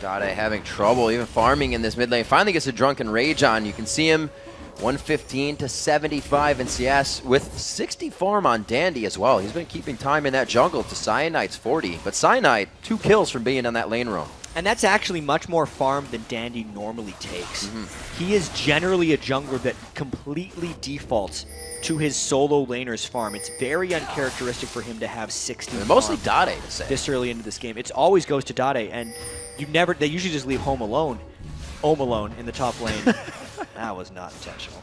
Dade having trouble even farming in this mid lane. Finally gets a Drunken Rage on. You can see him 115 to 75 in CS with 60 farm on Dandy as well. He's been keeping time in that jungle to Cyanide's 40. But Cyanide, 2 kills from being on that lane roam. And that's actually much more farm than Dandy normally takes. He is generally a jungler that completely defaults to his solo laner's farm. It's very uncharacteristic for him to have 60 mostly Dade to say. This early into this game. It always goes to Dade, and they usually just leave Home Alone in the top lane. That was not intentional.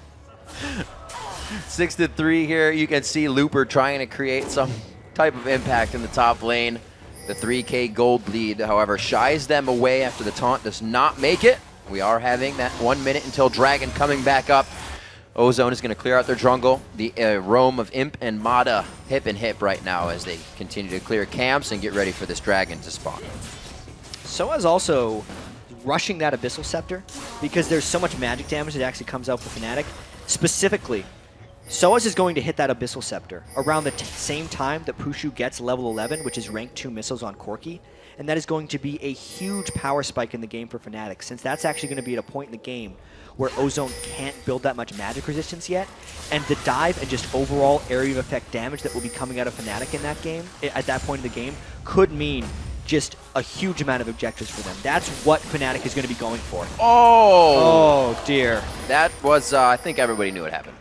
6-3 here. You can see Looper trying to create some type of impact in the top lane. The 3K gold lead, however, shies them away after the taunt does not make it. We are having that 1 minute until Dragon coming back up. Ozone is going to clear out their jungle. The roam of Imp and Mata hip and hip right now as they continue to clear camps and get ready for this Dragon to spawn. Soaz also rushing that Abyssal Scepter because there's so much magic damage that actually comes out for Fnatic. Specifically, Soaz is going to hit that Abyssal Scepter around the same time that Pushu gets level 11, which is rank 2 missiles on Corki, and that is going to be a huge power spike in the game for Fnatic, since that's actually going to be at a point in the game where Ozone can't build that much magic resistance yet, and the dive and just overall area of effect damage that will be coming out of Fnatic in that game, at that point in the game, could mean just a huge amount of objectives for them. That's what Fnatic is going to be going for. Oh dear. That was, I think everybody knew what happened.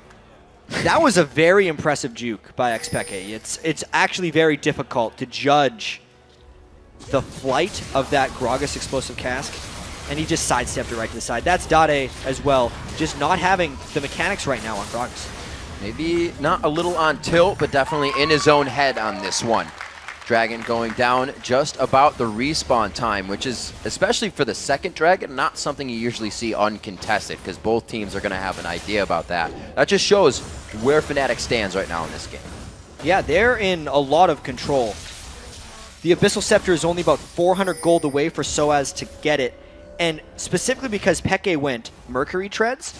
That was a very impressive juke by Xpeke. It's actually very difficult to judge the flight of that Gragas explosive cask, and he just sidestepped it right to the side. That's Dade as well, just not having the mechanics right now on Gragas. Maybe not a little on tilt, but definitely in his own head on this one. Dragon going down just about the respawn time, which is, especially for the second Dragon, not something you usually see uncontested, because both teams are going to have an idea about that. That just shows where Fnatic stands right now in this game. Yeah, they're in a lot of control. The Abyssal Scepter is only about 400 gold away for Soaz to get it, and specifically because Peke went Mercury Treads,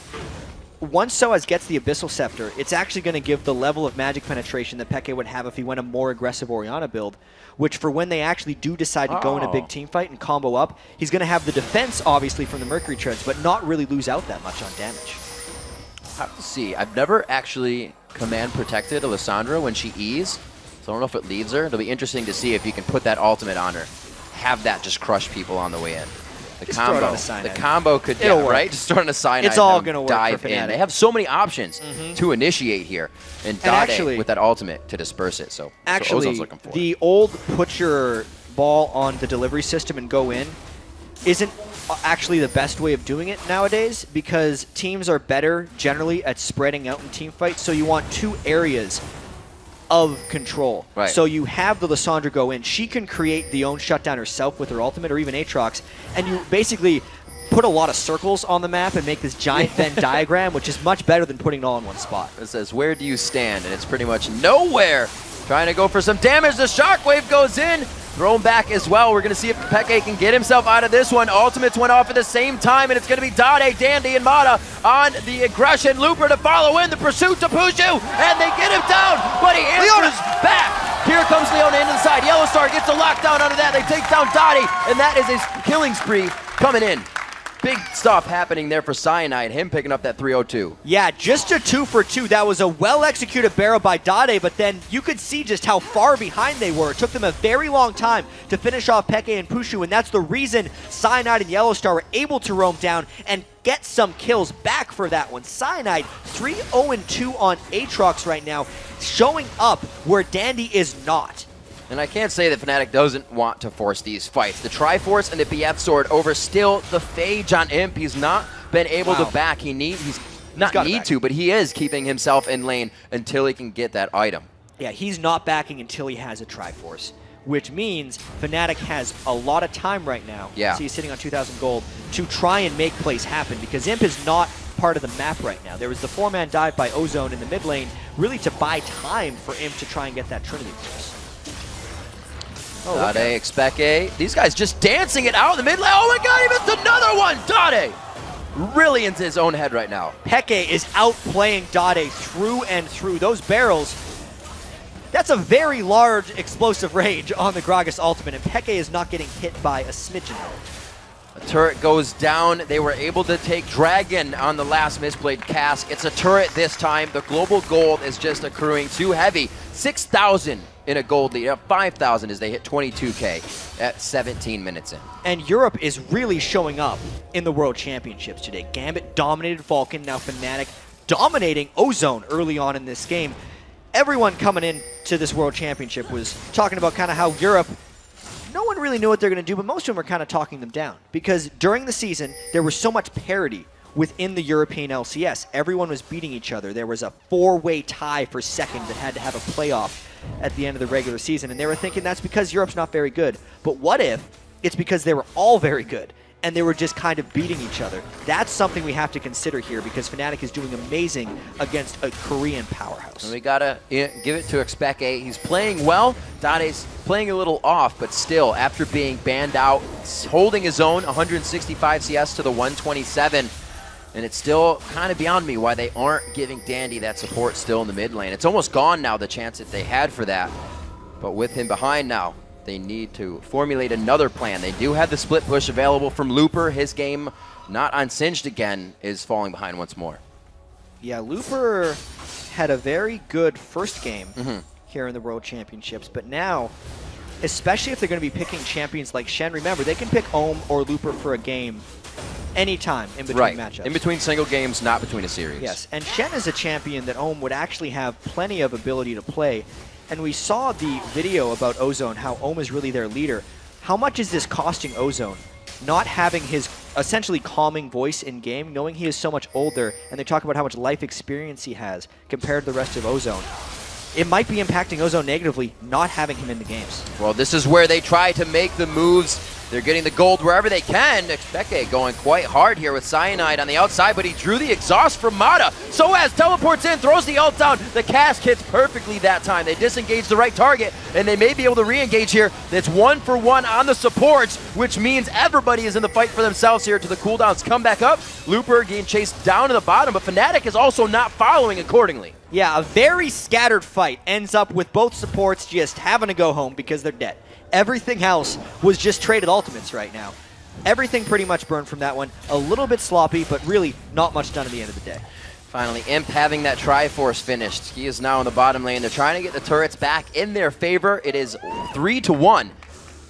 once Soaz gets the Abyssal Scepter, it's actually going to give the level of magic penetration that Peke would have if he went a more aggressive Orianna build, which for when they actually do decide to go in a big team fight and combo up, he's going to have the defense, obviously, from the Mercury Treads, but not really lose out that much on damage. I have to see. I've never actually command protected Lissandra when she E's, so I don't know if it leaves her. It'll be interesting to see if you can put that ultimate on her. Have that just crush people on the way in. The Just throw it combo. on a Cyanide. The combo could, It'll yeah, work. right? Just throw it on a Cyanide. It's all and gonna work dive for in. Fnatic. They have so many options Mhm. to initiate here. And And Dade actually- with that ultimate to disperse it. So that's what Actually, Ozon's looking for. the old put your ball on the delivery system and go in isn't actually the best way of doing it nowadays because teams are better generally at spreading out in team fights. So you want 2 areas of control. Right. So you have the Lissandra go in. She can create the own shutdown herself with her ultimate or even Aatrox. And you basically put a lot of circles on the map and make this giant Venn diagram, which is much better than putting it all in one spot. It says, where do you stand? And it's pretty much nowhere. Trying to go for some damage. The Shockwave goes in. Thrown back as well. We're going to see if Peke can get himself out of this one. Ultimates went off at the same time, and it's going to be Dade, Dandy, and Mata on the aggression. Looper to follow in. The pursuit to Pushu, and they get him down, but he answers back. Here comes Leona into the side. Yellow Star gets a lockdown onto that. They take down Dade, and that is a killing spree coming in. Big stuff happening there for Cyanide, him picking up that 302. Yeah, just a 2 for 2. That was a well-executed barrel by Dade, but then you could see just how far behind they were. It took them a very long time to finish off Peke and Pushu, and that's the reason Cyanide and Yellow Star were able to roam down and get some kills back for that one. Cyanide 3-0-2 on Aatrox right now, showing up where Dandy is not. And I can't say that Fnatic doesn't want to force these fights. The Triforce and the BF Sword over still the Phage on Imp. He's not been able to back. He's not need to, but he is keeping himself in lane until he can get that item. Yeah, he's not backing until he has a Triforce, which means Fnatic has a lot of time right now. Yeah. So he's sitting on 2,000 gold to try and make plays happen because Imp is not part of the map right now. There was the 4-man dive by Ozone in the mid lane, really to buy time for Imp to try and get that Trinity force. Dade, Expeke. These guys just dancing it out in the mid lane. Oh my god, he missed another one! Dade! Really into his own head right now. Peke is outplaying Dade through and through. Those barrels, that's a very large explosive range on the Gragas ultimate, and Peke is not getting hit by a smidgen. A turret goes down. They were able to take Dragon on the last misplayed cask. It's a turret this time. The global gold is just accruing too heavy. 6,000 in a gold lead. 5,000 as they hit 22K at 17 minutes in. And Europe is really showing up in the World Championships today. Gambit dominated Falcon, now Fnatic dominating Ozone early on in this game. Everyone coming in to this World Championship was talking about kind of how Europe, no one really knew what they're going to do, but most of them were kind of talking them down. Because during the season, there was so much parity within the European LCS. Everyone was beating each other. There was a 4-way tie for second that had to have a playoff at the end of the regular season, and they were thinking that's because Europe's not very good. But what if it's because they were all very good and they were just kind of beating each other? That's something we have to consider here because Fnatic is doing amazing against a Korean powerhouse. And we gotta give it to Expeke. He's playing well. Dade's playing a little off, but still, after being banned out, holding his own, 165 CS to the 127. And it's still kind of beyond me why they aren't giving Dandy that support still in the mid lane. It's almost gone now, the chance that they had for that. But with him behind now, they need to formulate another plan. They do have the split push available from Looper. His game, not on Singed again, is falling behind once more. Yeah, Looper had a very good first game here in the World Championships, but now, especially if they're going to be picking champions like Shen, remember, they can pick Ohm or Looper for a game anytime in between matchups. In between single games, not between a series. Yes, and Shen is a champion that Ohm would actually have plenty of ability to play. And we saw the video about Ozone, how Ohm is really their leader. How much is this costing Ozone? Not having his essentially calming voice in game, knowing he is so much older, and they talk about how much life experience he has compared to the rest of Ozone. It might be impacting Ozone negatively, not having him in the games. Well, this is where they try to make the moves. They're getting the gold wherever they can. Expeke going quite hard here with Cyanide on the outside, but he drew the exhaust from Mata. Soaz teleports in, throws the ult down. The cask hits perfectly that time. They disengage the right target, and they may be able to re-engage here. It's 1 for 1 on the supports, which means everybody is in the fight for themselves here to the cooldowns come back up. Looper getting chased down to the bottom, but Fnatic is also not following accordingly. Yeah, a very scattered fight ends up with both supports just having to go home because they're dead. Everything else was just traded ultimates right now. Everything pretty much burned from that one. A little bit sloppy, but really not much done at the end of the day. Finally, Imp having that Triforce finished. He is now in the bottom lane. They're trying to get the turrets back in their favor. It is 3-1.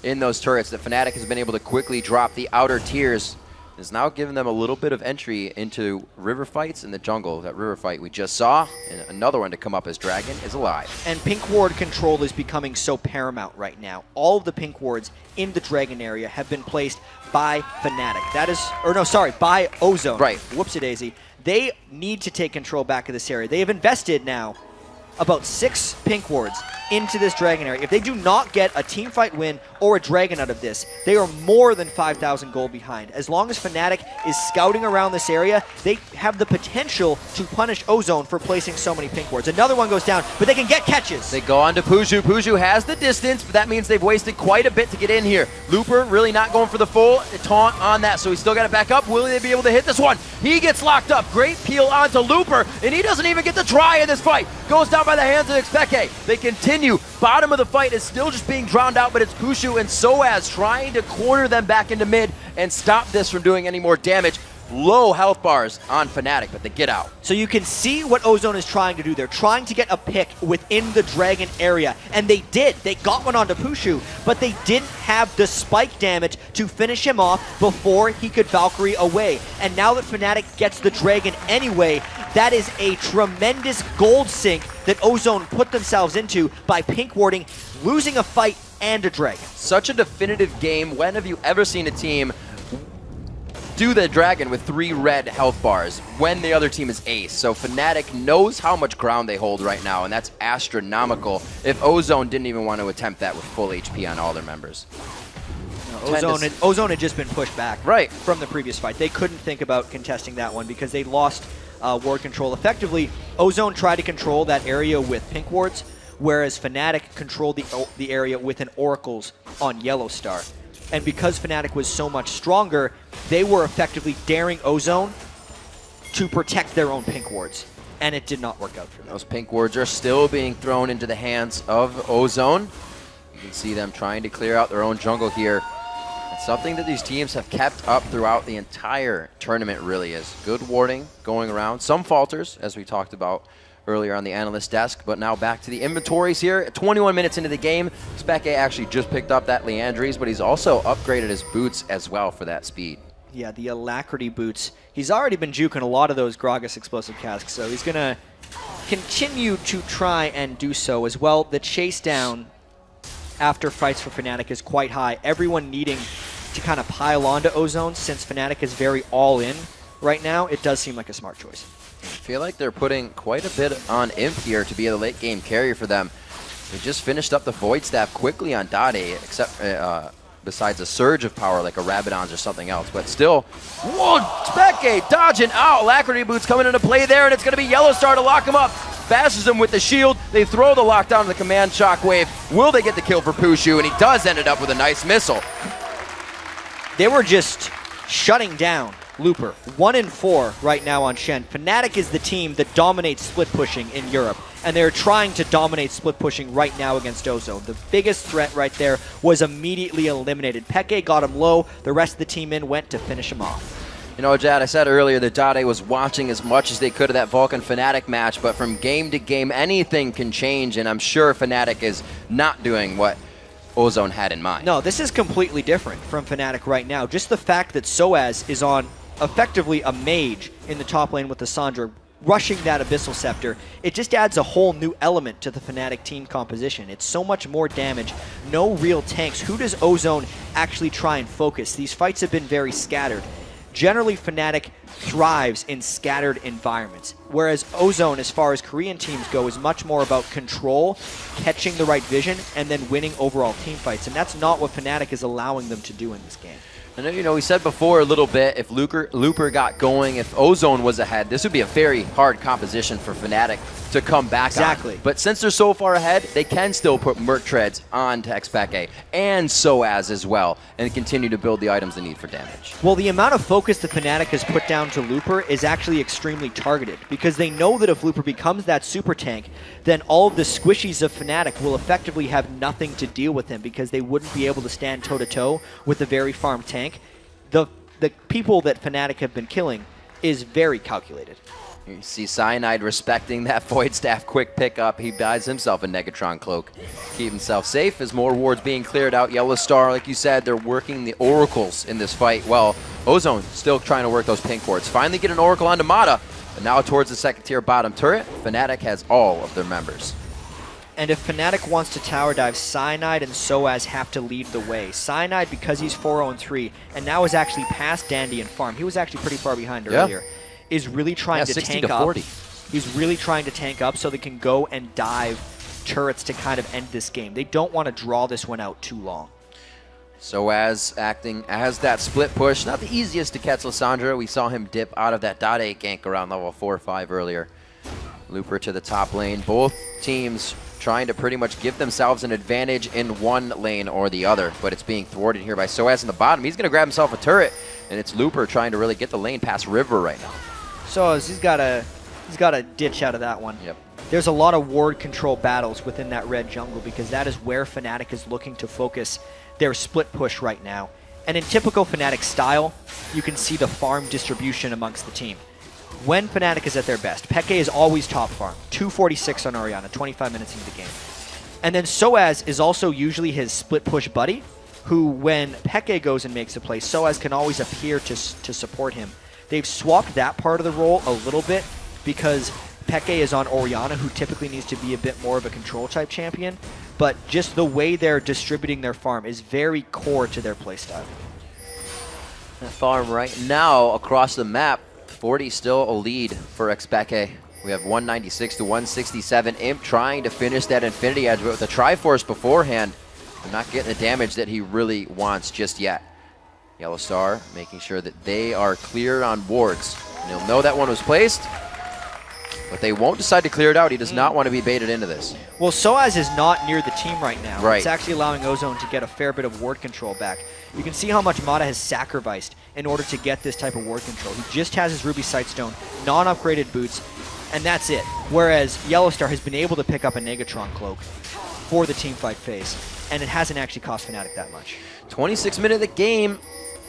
in those turrets that Fnatic has been able to quickly drop the outer tiers. Is now giving them a little bit of entry into river fights in the jungle. That river fight we just saw, and another one to come up as Dragon is alive. And pink ward control is becoming so paramount right now. All of the pink wards in the Dragon area have been placed by Fnatic. That is, or no, sorry, by Ozone. Right. Whoopsie-daisy. They need to take control back of this area. They have invested now about 6 pink wards into this Dragon area. If they do not get a team fight win or a Dragon out of this, they are more than 5,000 gold behind. As long as Fnatic is scouting around this area, they have the potential to punish Ozone for placing so many pink wards. Another one goes down, but they can get catches. They go on to Puju. Puju has the distance, but that means they've wasted quite a bit to get in here. Looper really not going for the full taunt on that, so he's still got it back up. Will they be able to hit this one? He gets locked up. Great peel onto Looper, and he doesn't even get to try in this fight. Goes down by the hands of Xpeke. They continue. Bottom of the fight is still just being drowned out, but it's Pushu and Soaz trying to corner them back into mid and stop this from doing any more damage. Low health bars on Fnatic, but they get out. So you can see what Ozone is trying to do. They're trying to get a pick within the Dragon area, and they did. They got one onto Pushu, but they didn't have the spike damage to finish him off before he could Valkyrie away. And now that Fnatic gets the Dragon anyway, that is a tremendous gold sink that Ozone put themselves into by pink warding, losing a fight and a Dragon. Such a definitive game. When have you ever seen a team do the Dragon with 3 red health bars when the other team is ace? So Fnatic knows how much ground they hold right now, and that's astronomical if Ozone didn't even want to attempt that with full HP on all their members. Ozone had just been pushed back from the previous fight. They couldn't think about contesting that one because they lost ward control. Effectively, Ozone tried to control that area with pink wards, whereas Fnatic controlled the area with an Oracles on Yellow Star. And because Fnatic was so much stronger, they were effectively daring Ozone to protect their own pink wards. And it did not work out for them. Those pink wards are still being thrown into the hands of Ozone. You can see them trying to clear out their own jungle here. It's something that these teams have kept up throughout the entire tournament, really is. Good warding going around. Some falters, as we talked about earlier on the analyst desk, but now back to the inventories here. 21 minutes into the game, Xpeke actually just picked up that Liandry's, but he's also upgraded his boots as well for that speed. Yeah, the Alacrity boots. He's already been juking a lot of those Gragas explosive casks, so he's going to continue to try and do so as well. The chase down after fights for Fnatic is quite high. Everyone needing to kind of pile onto Ozone since Fnatic is very all-in right now. It does seem like a smart choice. I feel like they're putting quite a bit on Imp here to be the late game carrier for them. They just finished up the Void Staff quickly on Dade, except besides a surge of power like a Rabadon's or something else. But still, whoa, Xpeke dodging out. Alacrity boots coming into play there, and it's going to be Yellow Star to lock him up. Bashes him with the shield. They throw the lockdown to the command shockwave. Will they get the kill for Pushu? And he does end it up with a nice missile. They were just shutting down Looper. 1-4 right now on Shen. Fnatic is the team that dominates split pushing in Europe, and they're trying to dominate split pushing right now against Ozone. The biggest threat right there was immediately eliminated. Peke got him low. The rest of the team went to finish him off. You know, Jad, I said earlier that Dade was watching as much as they could of that Vulcan Fnatic match, but from game to game, anything can change, and I'm sure Fnatic is not doing what Ozone had in mind. No, this is completely different from Fnatic right now. Just the fact that Soaz is on effectively a mage in the top lane with the Sandra, rushing that Abyssal Scepter, it just adds a whole new element to the Fnatic team composition. It's so much more damage, no real tanks. Who does Ozone actually try and focus? These fights have been very scattered. Generally, Fnatic thrives in scattered environments, whereas Ozone, as far as Korean teams go, is much more about control, catching the right vision, and then winning overall team fights. And that's not what Fnatic is allowing them to do in this game. I know, you know, we said before a little bit, if Looper got going, if Ozone was ahead, this would be a very hard composition for Fnatic to come back on. But since they're so far ahead, they can still put Merc Treads onto Xpeke and Soaz as well, and continue to build the items they need for damage. Well, the amount of focus that Fnatic has put down to Looper is actually extremely targeted, because they know that if Looper becomes that super tank, then all of the squishies of Fnatic will effectively have nothing to deal with him, because they wouldn't be able to stand toe-to-toe with a very farm tank. The people that Fnatic have been killing is very calculated. You see Cyanide respecting that Void Staff quick pickup. He buys himself a Negatron Cloak. Keep himself safe as more wards being cleared out. Yellow Star, like you said, they're working the Oracles in this fight. Well, Ozone still trying to work those pink wards. Finally get an Oracle onto Mata, but now towards the second tier bottom turret, Fnatic has all of their members. And if Fnatic wants to tower dive, Cyanide and Soaz have to lead the way. Cyanide, because he's 4-0-3, and now is actually past Dandy and Farm. He was actually pretty far behind earlier. Is really trying to 60 tank to up. 40. He's really trying to tank up so they can go and dive turrets to kind of end this game. They don't want to draw this one out too long. Soaz acting as that split push. Not the easiest to catch Lissandra. We saw him dip out of that .8 gank around level 4 or 5 earlier. Looper to the top lane. Both teams trying to pretty much give themselves an advantage in one lane or the other, but it's being thwarted here by Soaz in the bottom. He's going to grab himself a turret, and it's Looper trying to really get the lane past River right now. Soaz, he's got a ditch out of that one. Yep. There's a lot of ward control battles within that red jungle because that is where Fnatic is looking to focus their split push right now. And in typical Fnatic style, you can see the farm distribution amongst the team. When Fnatic is at their best, Peke is always top farm, 246 on Orianna, 25 minutes into the game. And then Soaz is also usually his split push buddy, who when Peke goes and makes a play, Soaz can always appear to support him. They've swapped that part of the role a little bit because Peke is on Orianna, who typically needs to be a bit more of a control type champion, but just the way they're distributing their farm is very core to their playstyle. That farm right now across the map, 40 still a lead for Xpeke. We have 196 to 167. Imp trying to finish that Infinity Edge, but with the Triforce beforehand, not getting the damage that he really wants just yet. Yellow Star making sure that they are clear on wards. And he'll know that one was placed, but they won't decide to clear it out. He does not want to be baited into this. Well, Soaz is not near the team right now. Right. It's actually allowing Ozone to get a fair bit of ward control back. You can see how much Mata has sacrificed in order to get this type of ward control. He just has his Ruby Sightstone, non-upgraded boots, and that's it. Whereas Yellowstar has been able to pick up a Negatron Cloak for the teamfight phase, and it hasn't actually cost Fnatic that much. 26 minutes of the game.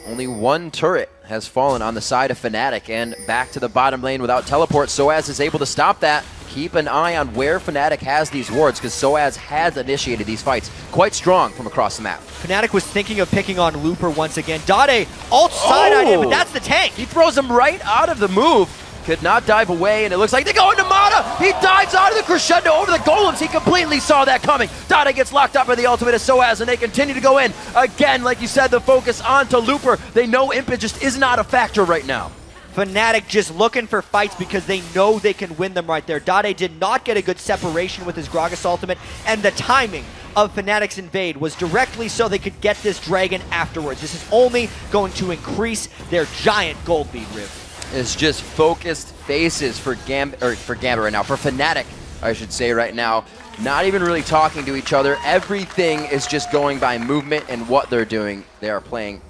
Only one turret has fallen on the side of Fnatic, and back to the bottom lane without teleport. Soaz is able to stop that. Keep an eye on where Fnatic has these wards, because Soaz has initiated these fights quite strong from across the map. Fnatic was thinking of picking on Looper once again. Dade ult side on him, but that's the tank. He throws him right out of the move. Could not dive away, and it looks like they go into Mata. He dives out of the crescendo over the golems. He completely saw that coming. Dade gets locked up by the ultimate of Soaz, and they continue to go in. Again, like you said, the focus onto Looper. They know Imp just is not a factor right now. Fnatic just looking for fights because they know they can win them right there. Dade did not get a good separation with his Gragas ultimate, and the timing of Fnatic's invade was directly so they could get this dragon afterwards. This is only going to increase their giant gold lead, Riv. It's just focused faces for Gambit right now, for Fnatic, I should say right now. Not even really talking to each other. Everything is just going by movement and what they're doing. They are playing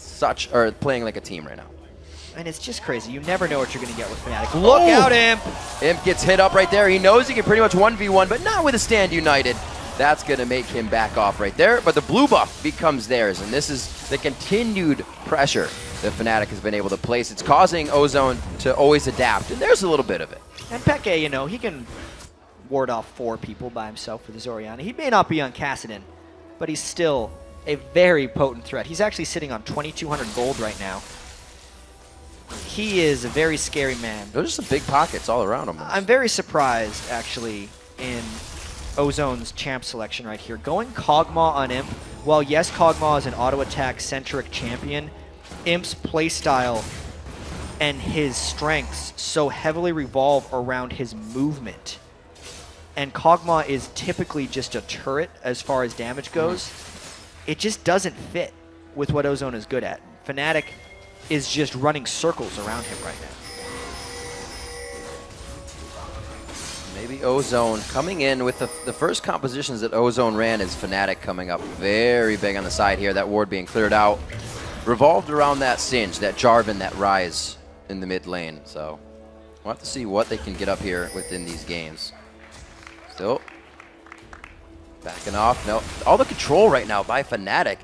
playing like a team right now. And it's just crazy. You never know what you're going to get with Fnatic. Look out, Imp! Imp gets hit up right there. He knows he can pretty much 1v1, but not with a Stand United. That's going to make him back off right there. But the blue buff becomes theirs, and this is the continued pressure that Fnatic has been able to place. It's causing Ozone to always adapt, and there's a little bit of it. And Peke, you know, he can ward off 4 people by himself with his Orianna. He may not be on Kassadin, but he's still a very potent threat. He's actually sitting on 2,200 gold right now. He is a very scary man. Those are some big pockets all around him. I'm very surprised, actually, in Ozone's champ selection right here. Going Kog'Maw on Imp, while yes, Kog'Maw is an auto-attack-centric champion, Imp's playstyle and his strengths so heavily revolve around his movement. And Kog'Maw is typically just a turret as far as damage goes. It just doesn't fit with what Ozone is good at. Fnatic is just running circles around him right now. Maybe Ozone coming in with the first compositions that Ozone ran is Fnatic coming up very big on the side here. That ward being cleared out. Revolved around that Singe, that Jarvan, that Rise in the mid lane. So we'll have to see what they can get up here within these games. Still backing off. No, all the control right now by Fnatic.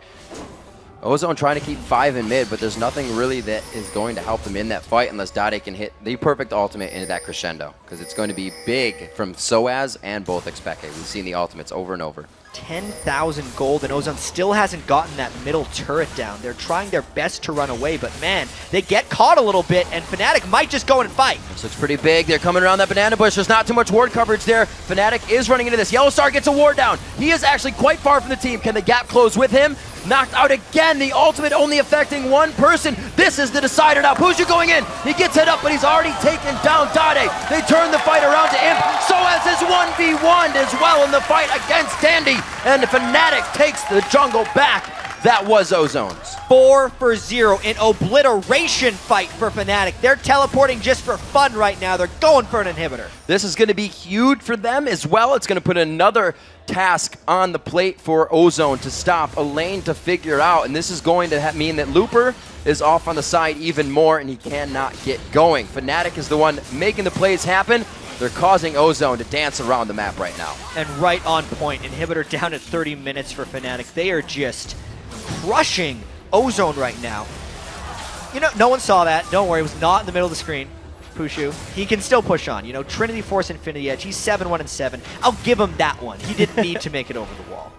Ozone trying to keep 5 in mid, but there's nothing really that is going to help them in that fight unless Dade can hit the perfect ultimate into that crescendo, because it's going to be big from Soaz and both Xpeke. We've seen the ultimates over and over. 10,000 gold, and Ozone still hasn't gotten that middle turret down. They're trying their best to run away, but man, they get caught a little bit, and Fnatic might just go and fight. This looks pretty big. They're coming around that banana bush. There's not too much ward coverage there. Fnatic is running into this. Yellowstar gets a ward down. He is actually quite far from the team. Can the gap close with him? Knocked out again. The ultimate only affecting one person. This is the decider now. Pushu going in. He gets hit up, but he's already taken down Dade. They turn the fight around to Imp. Soaz is 1v1'd as well in the fight against Dandy. And Fnatic takes the jungle back. That was Ozone's. 4 for 0 in obliteration fight for Fnatic. They're teleporting just for fun right now. They're going for an inhibitor. This is going to be huge for them as well. It's going to put another task on the plate for Ozone to stop, a lane to figure out, and this is going to mean that Looper is off on the side even more, and he cannot get going. Fnatic is the one making the plays happen. They're causing Ozone to dance around the map right now. And right on point. Inhibitor down at 30 minutes for Fnatic. They are just crushing Ozone right now. You know, no one saw that. Don't worry, it was not in the middle of the screen. Pushu, he can still push on. You know, Trinity Force Infinity Edge, he's 7-1-7. I'll give him that one. He didn't need to make it over the wall.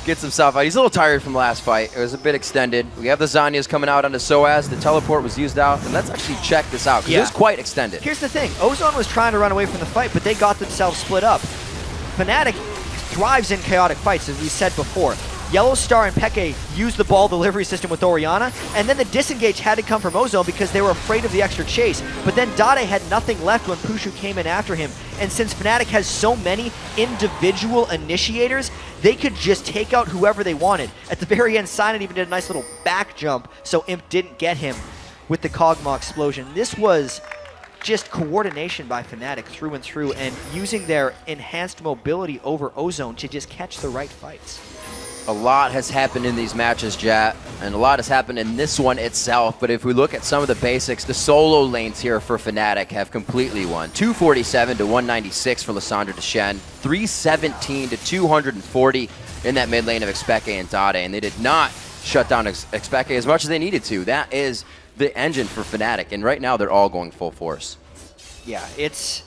Gets himself out. He's a little tired from last fight. It was a bit extended. We have the Zanyas coming out onto Soaz. The teleport was used out. And let's actually check this out, because it was quite extended. Here's the thing. Ozone was trying to run away from the fight, but they got themselves split up. Fnatic thrives in chaotic fights, as we said before. Yellowstar and Peke used the ball delivery system with Orianna, and then the disengage had to come from Ozone because they were afraid of the extra chase. But then Dade had nothing left when Pushu came in after him. And since Fnatic has so many individual initiators, they could just take out whoever they wanted. At the very end, Cyanide even did a nice little back jump, so Imp didn't get him with the Kog'Maw explosion. This was just coordination by Fnatic through and through, and using their enhanced mobility over Ozone to just catch the right fights. A lot has happened in these matches, Jat, and a lot has happened in this one itself, but if we look at some of the basics, the solo lanes here for Fnatic have completely won. 247 to 196 for Lissandra Deshen, 317 to 240 in that mid lane of Xpeke and Dade, and they did not shut down Xpeke as much as they needed to. That is the engine for Fnatic, and right now they're all going full force. Yeah, it's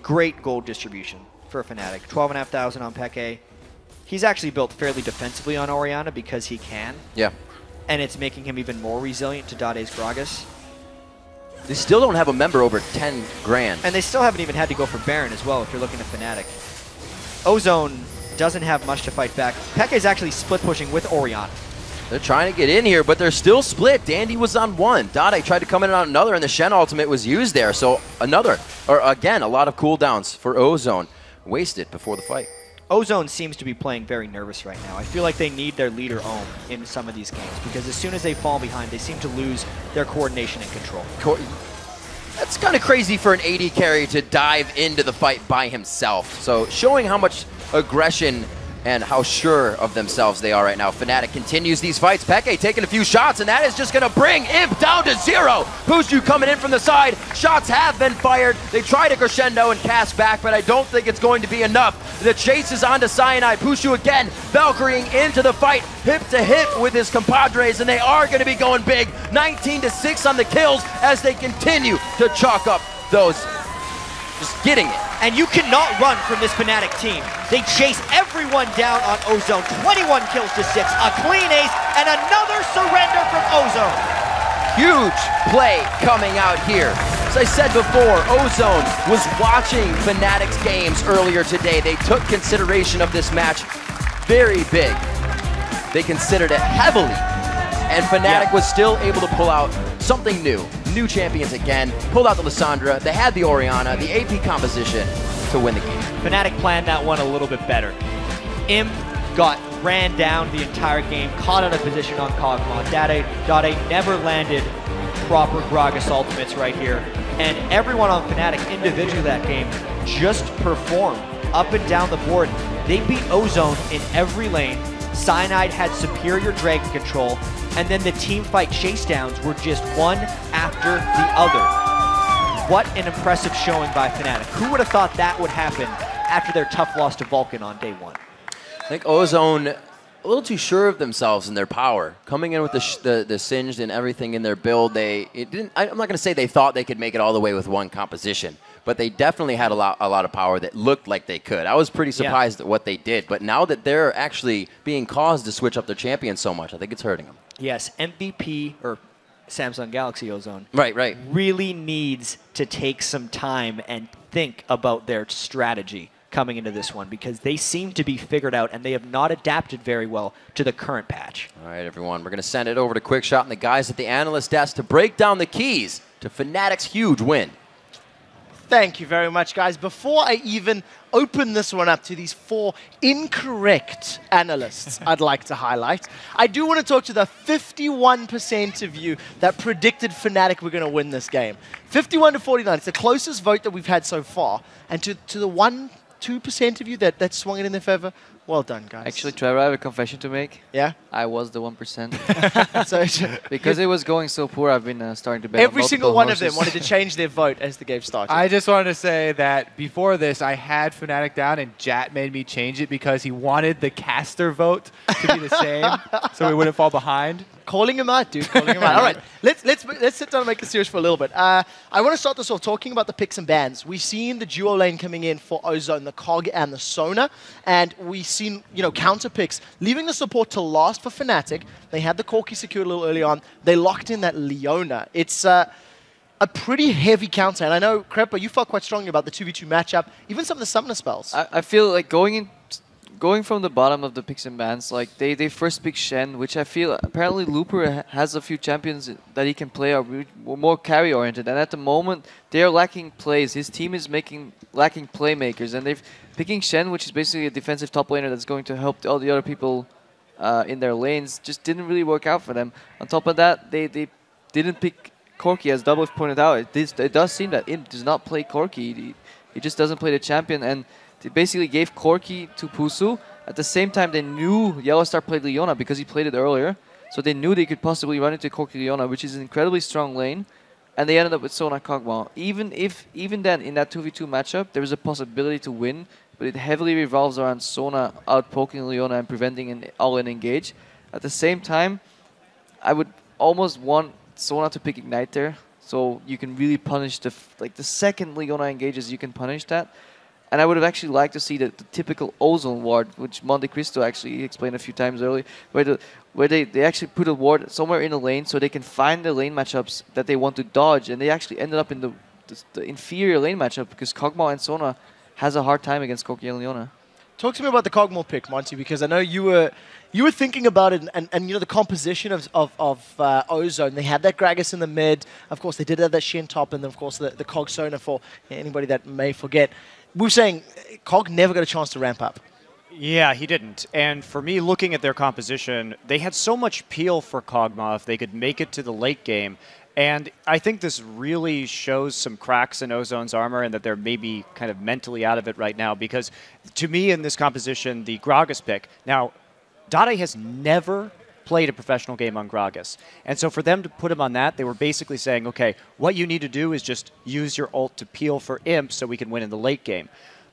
great gold distribution for Fnatic. 12,500 on Peke. He's actually built fairly defensively on Orianna because he can. Yeah. And it's making him even more resilient to Dade's Gragas. They still don't have a member over 10 grand. And they still haven't even had to go for Baron as well if you're looking at Fnatic. Ozone doesn't have much to fight back. Peke's actually split pushing with Orianna. They're trying to get in here, but they're still split. Dandy was on one. Dade tried to come in on another, and the Shen ultimate was used there. So again, a lot of cooldowns for Ozone. Wasted before the fight. Ozone seems to be playing very nervous right now. I feel like they need their leader Ohm in some of these games because as soon as they fall behind, they seem to lose their coordination and control. That's kind of crazy for an AD carry to dive into the fight by himself. So showing how much aggression and how sure of themselves they are right now. Fnatic continues these fights. Peke taking a few shots, and that is just going to bring Imp down to 0. Pushu coming in from the side. Shots have been fired. They try to crescendo and cast back, but I don't think it's going to be enough. The chase is onto Cyanide. Pushu again, Valkyrieing into the fight, hip to hip with his compadres, and they are going to be going big. 19-6 on the kills as they continue to chalk up those. Just getting it. And you cannot run from this Fnatic team. They chase everyone down on Ozone. 21 kills to 6, a clean ace, and another surrender from Ozone. Huge play coming out here. As I said before, Ozone was watching Fnatic's games earlier today. They took consideration of this match very big. They considered it heavily. And Fnatic was still able to pull out something new. New champions again, pulled out the Lissandra, they had the Orianna, the AP composition to win the game. Fnatic planned that one a little bit better. Imp got ran down the entire game, caught out of position on Kog'Maw. Dade never landed proper Gragas ultimates right here. And everyone on Fnatic individually that game just performed up and down the board. They beat Ozone in every lane. Cyanide had superior Dragon control, and then the team fight chasedowns were just one after the other. What an impressive showing by Fnatic. Who would have thought that would happen after their tough loss to Vulcan on day 1? I think Ozone a little too sure of themselves and their power. Coming in with the singed and everything in their build, I'm not going to say they thought they could make it all the way with one composition, but they definitely had a lot of power that looked like they could. I was pretty surprised at what they did, but now that they're actually being caused to switch up their champion so much, I think it's hurting them. Yes, MVP or Samsung Galaxy Ozone right really needs to take some time and think about their strategy coming into this one, because they seem to be figured out and they have not adapted very well to the current patch. All right, everyone, we're going to send it over to Quickshot and the guys at the analyst desk to break down the keys to Fnatic's huge win. Thank you very much, guys. Before I even open this one up to these 4 incorrect analysts I'd like to highlight, I do want to talk to the 51% of you that predicted Fnatic were going to win this game. 51 to 49. It's the closest vote that we've had so far. And to the 2% of you that swung it in their favor, well done, guys. Actually, Trevor, I have a confession to make. Yeah? I was the 1%. Because it was going so poor, I've been starting to bet Every on single one horses. of them wanted to change their vote as the game started. I just wanted to say that before this, I had Fnatic down, and Jat made me change it because he wanted the caster vote to be the same, so we wouldn't fall behind. Calling him out, dude. Calling him out. All right, let's sit down and make this serious for a little bit. I want to start this off talking about the picks and bans. We've seen the duo lane coming in for Ozone, the Cog and the Sona, and we've seen counter picks, leaving the support to last for Fnatic. They had the Corki secured a little early on. They locked in that Leona. It's a pretty heavy counter, and I know, Krepa, you felt quite strongly about the 2v2 matchup, even some of the summoner spells. I feel like going from the bottom of the picks and bans, like they first pick Shen, which I feel apparently Looper has a few champions that he can play are more carry oriented, and at the moment they are lacking plays. His team is lacking playmakers, and they've picking Shen, which is basically a defensive top laner that's going to help all the other people in their lanes, just didn't really work out for them. On top of that, they didn't pick Corki, as Double pointed out. It does seem that Imp does not play Corki. He just doesn't play the champion, and they basically gave Corki to Pusu. At the same time, they knew Yellowstar played Leona because he played it earlier. So they knew they could possibly run into Corki Leona, which is an incredibly strong lane. And they ended up with Sona Kog'Maw. Even then, in that 2v2 matchup, there was a possibility to win, but it heavily revolves around Sona outpoking Leona and preventing an all-in engage. At the same time, I would almost want Sona to pick Ignite there, so you can really punish the second Leona engages, you can punish that. And I would have actually liked to see the typical Ozone ward, which Monte Cristo actually explained a few times earlier, where they actually put a ward somewhere in the lane so they can find the lane matchups that they want to dodge. And they actually ended up in the inferior lane matchup because Kog'Maw and Sona has a hard time against Corki and Leona. Talk to me about the Kog'Maw pick, Monty, because I know you were thinking about it, and the composition of Ozone. They had that Gragas in the mid. Of course, they did have that Shen top, and then of course the Cog Sona for anybody that may forget. We were saying Cog never got a chance to ramp up. Yeah, he didn't. And for me, looking at their composition, they had so much peel for Kog'Maw if they could make it to the late game. And I think this really shows some cracks in Ozone's armor and that they're maybe kind of mentally out of it right now. Because to me, in this composition, the Gragas pick, now, Dade has never played a professional game on Gragas. And so for them to put him on that, they were basically saying, okay, what you need to do is just use your ult to peel for Imp so we can win in the late game.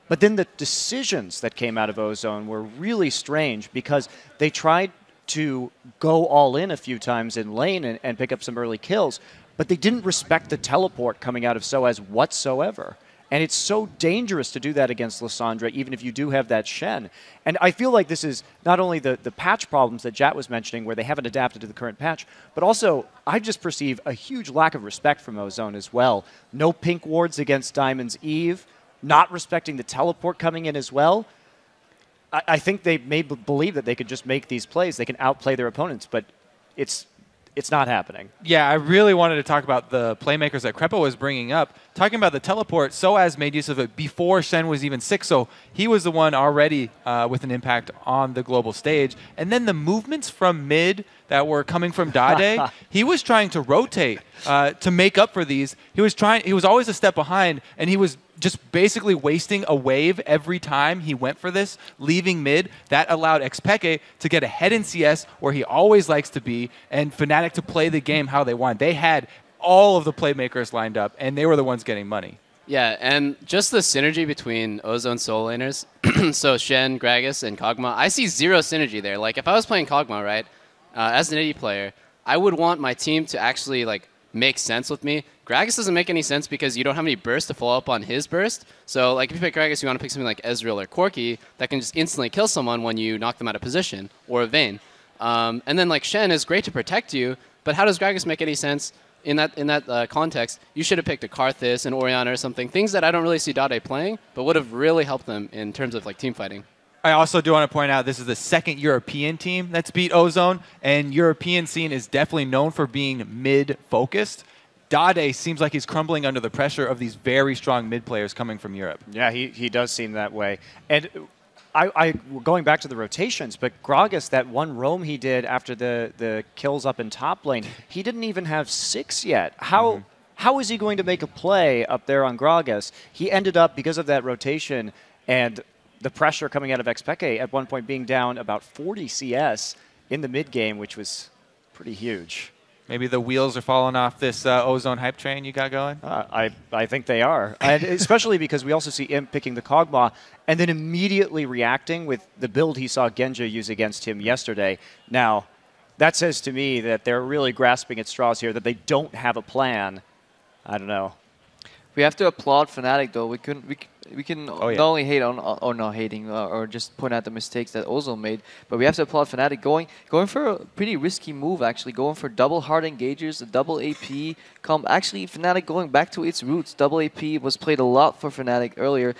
But then the decisions that came out of Ozone were really strange because they tried to go all in a few times in lane and pick up some early kills, but they didn't respect the teleport coming out of Soaz whatsoever. And it's so dangerous to do that against Lissandra, even if you do have that Shen. And I feel like this is not only the patch problems that Jat was mentioning, where they haven't adapted to the current patch, but also I just perceive a huge lack of respect from Ozone as well. No pink wards against Diamond's Eve, not respecting the teleport coming in as well. I think they may believe that they could just make these plays. They can outplay their opponents, but it's not happening. Yeah, I really wanted to talk about the playmakers that Krepa was bringing up. Talking about the teleport, Soaz made use of it before Shen was even 6, so he was the one already with an impact on the global stage. And then the movements from mid that were coming from Dade, he was trying to rotate to make up for these. He was always a step behind, and he was just basically wasting a wave every time he went for this, leaving mid. That allowed Xpeke to get ahead in CS, where he always likes to be, and Fnatic to play the game how they want. They had all of the playmakers lined up, and they were the ones getting money. Yeah, and just the synergy between Ozone solo laners, so Shen, Gragas, and Kog'Maw, I see zero synergy there. Like, if I was playing Kog'Maw, right, as an AD player, I would want my team to actually, like, make sense with me. Gragas doesn't make any sense because you don't have any burst to follow up on his burst. So, like, if you pick Gragas, you want to pick something like Ezreal or Corki that can just instantly kill someone when you knock them out of position, or a Vayne. And then, like, Shen is great to protect you, but how does Gragas make any sense? In that context, you should have picked a Karthus, an Orianna, or something. Things that I don't really see Dade playing, but would have really helped them in terms of like team fighting. I also do want to point out this is the second European team that's beat Ozone, and European scene is definitely known for being mid-focused. Dade seems like he's crumbling under the pressure of these very strong mid players coming from Europe. Yeah, he does seem that way. And going back to the rotations, but Gragas, that one roam he did after the kills up in top lane, he didn't even have 6 yet. How is he going to make a play up there on Gragas? He ended up, because of that rotation and the pressure coming out of Xpeke, at one point being down about 40 CS in the mid game, which was pretty huge. Maybe the wheels are falling off this Ozone hype train you got going? I think they are. And especially because we also see Imp picking the Kog'Maw and then immediately reacting with the build he saw Genja use against him yesterday. Now, that says to me that they're really grasping at straws here, that they don't have a plan. I don't know. We have to applaud Fnatic, though. We can not only hate on, or not hating, or just point out the mistakes that Ozone made, but we have to applaud Fnatic going for a pretty risky move, actually, going for double hard engagers, a double AP. Actually, Fnatic going back to its roots. Double AP was played a lot for Fnatic earlier.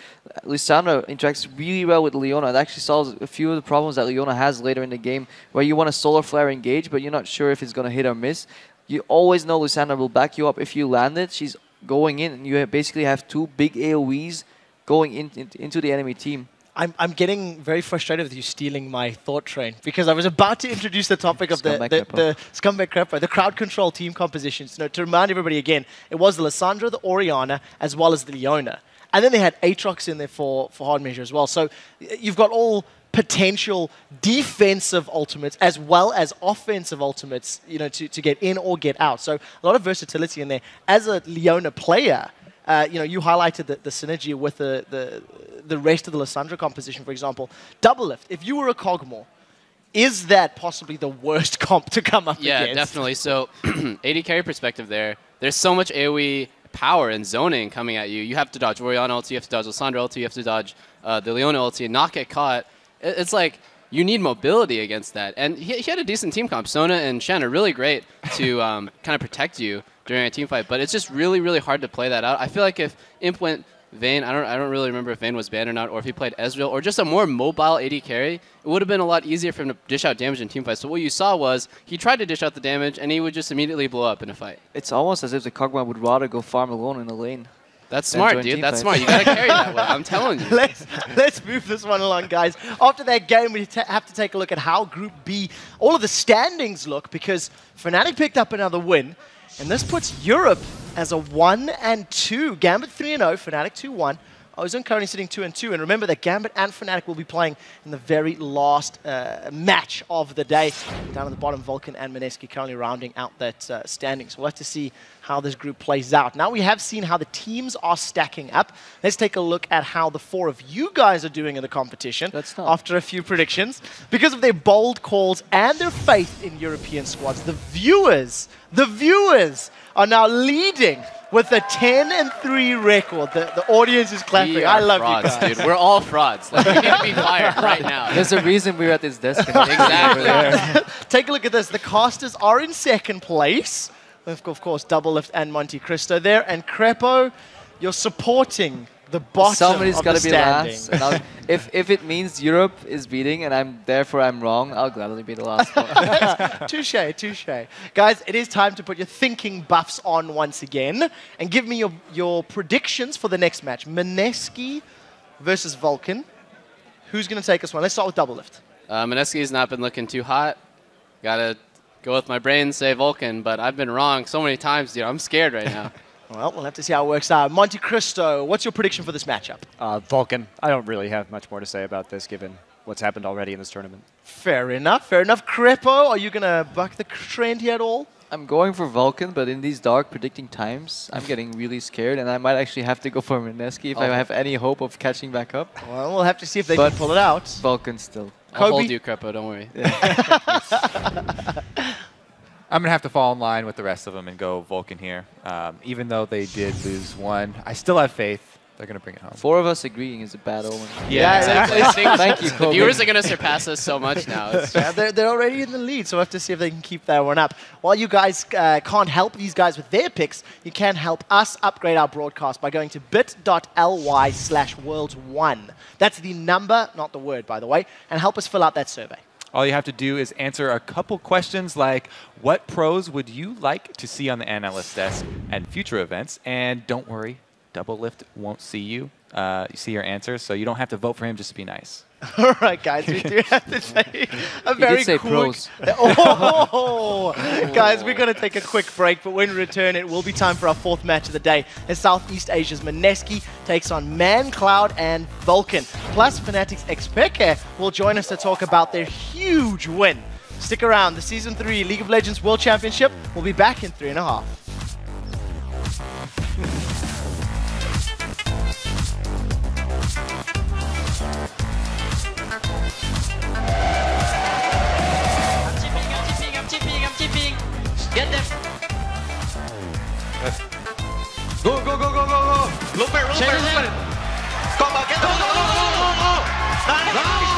Lissandra interacts really well with Leona. It actually solves a few of the problems that Leona has later in the game, where you want a solar flare engage, but you're not sure if it's going to hit or miss. You always know Lissandra will back you up. If you land it, she's going in, and you basically have 2 big AoEs going into the enemy team. I'm getting very frustrated with you stealing my thought train, because I was about to introduce the topic of the Scumbag Crepo, the crowd control team compositions. To remind everybody again, it was the Lissandra, the Orianna, as well as the Leona. And then they had Aatrox in there for hard measure as well. So you've got all potential defensive ultimates as well as offensive ultimates, to get in or get out. So a lot of versatility in there. As a Leona player, you highlighted the synergy with the rest of the Lissandra composition, for example. Double lift. If you were a Kog'Maw, is that possibly the worst comp to come up against? Yeah, definitely. So AD carry perspective there's so much AoE power and zoning coming at you. You have to dodge Orianna ulti, you have to dodge Lissandra ulti, you have to dodge the Leona ulti and not get caught. It's like you need mobility against that. And he had a decent team comp. Sona and Shen are really great to kind of protect you during a team fight, but it's just really, really hard to play that out. I feel like if Imp went Vayne, I don't really remember if Vayne was banned or not, or if he played Ezreal, or just a more mobile AD carry, it would have been a lot easier for him to dish out damage in team fights. So what you saw was he tried to dish out the damage, and he would just immediately blow up in a fight. It's almost as if the Kog'Maw would rather go farm alone in the lane. That's smart, dude. That's smart. You gotta carry that way. I'm telling you. Let's move this one along, guys. After that game, we have to take a look at how Group B, all of the standings look, because Fnatic picked up another win, and this puts Europe as a 1-2. Gambit 3-0, Fnatic 2-1. Ozone currently sitting 2-2, and remember that Gambit and Fnatic will be playing in the very last match of the day. Down at the bottom, Vulcan and Mineski currently rounding out that standing. So we'll have to see how this group plays out. Now we have seen how the teams are stacking up. Let's take a look at how the 4 of you guys are doing in the competition after a few predictions. Because of their bold calls and their faith in European squads, the viewers are now leading with a 10-3 record. The audience is clapping. I love frauds, you guys. dude. We're all frauds. Like, we need to be fired right now. There's a reason we're at this desk. Exactly. Take a look at this. The casters are in second place. Of course, Double Lift and Monte Cristo there. And Crepo, you're supporting the bottom Somebody's of got the to be standing. last. If it means Europe is beating and I'm wrong, I'll gladly be the last one. Touche. Guys, it is time to put your thinking buffs on once again and give me your predictions for the next match. Mineski versus Vulcan. Who's going to take us one? Let's start with Double Lift. Mineski's not been looking too hot. Gotta go with my brain, say Vulcan, but I've been wrong so many times, dude. I'm scared right now. Well, we'll have to see how it works out. Monte Cristo, what's your prediction for this matchup? Vulcan. I don't really have much more to say about this, given what's happened already in this tournament. Fair enough. Crepo, are you going to buck the trend here at all? I'm going for Vulcan, but in these dark predicting times, I'm getting really scared, and I might actually have to go for Mineski if I have any hope of catching back up. Well, we'll have to see if they can pull it out. Vulcan still. I'll hold you, Crepo, don't worry. I'm going to have to fall in line with the rest of them and go Vulcan here. Even though they did lose one, I still have faith. They're going to bring it home. 4 of us agreeing is a bad omen. Yeah, exactly. Thank you, The Kobe. viewers are going to surpass us so much now. Yeah, they're already in the lead, so we'll have to see if they can keep that one up. While you guys can't help these guys with their picks, you can help us upgrade our broadcast by going to bit.ly/world1. That's the number, not the word, by the way, and help us fill out that survey. All you have to do is answer a couple questions like, what pros would you like to see on the analyst desk at future events? And don't worry, Double Lift won't see you. You see your answers, so you don't have to vote for him, just be nice. All right, guys, we do have to take a very did say quick... pros. Oh, guys, we're going to take a quick break, but when we return, it will be time for our 4th match of the day, as Southeast Asia's Mineski takes on ManCloud and Vulcan. Plus, Fnatic's Xpeke will join us to talk about their huge win. Stick around, the Season 3 League of Legends World Championship will be back in 3.5. Get them. Go, go, go, go, go, go. Roll back, roll back, roll back. Come on, get them. Go, go, go, go, go, go. Nice.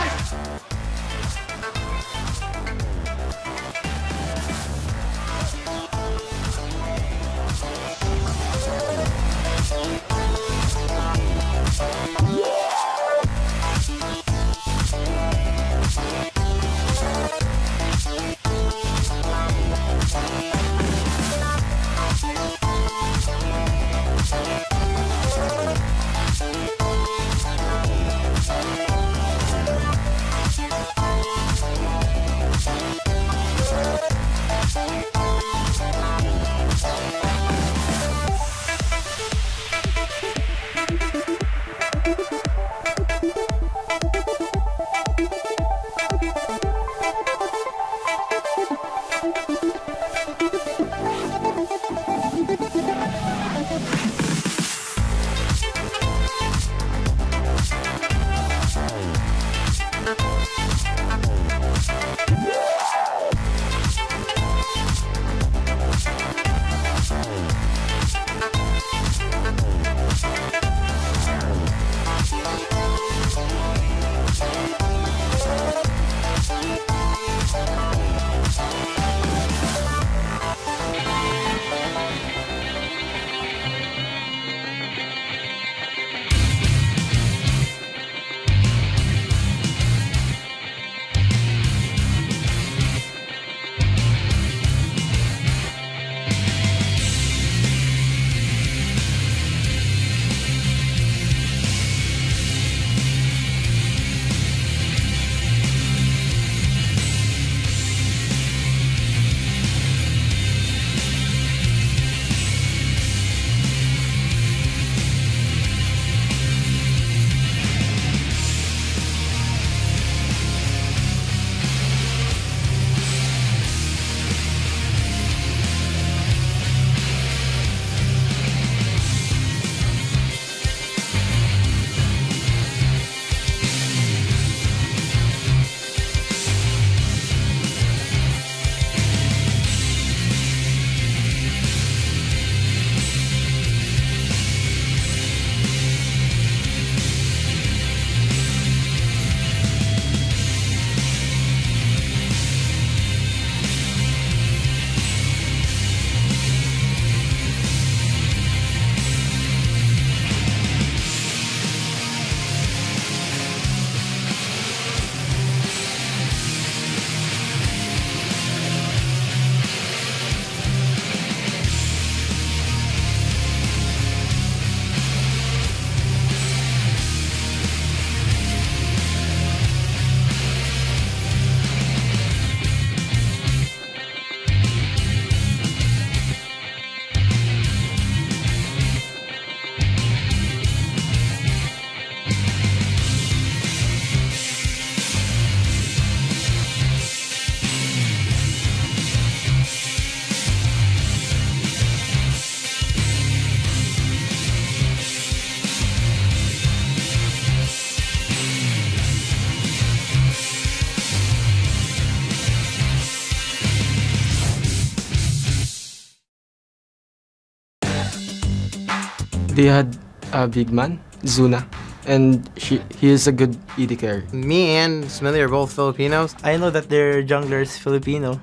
They had a big man, Zuna, and he is a good ED carry. Me and Smithy are both Filipinos. I know that their jungler is Filipino,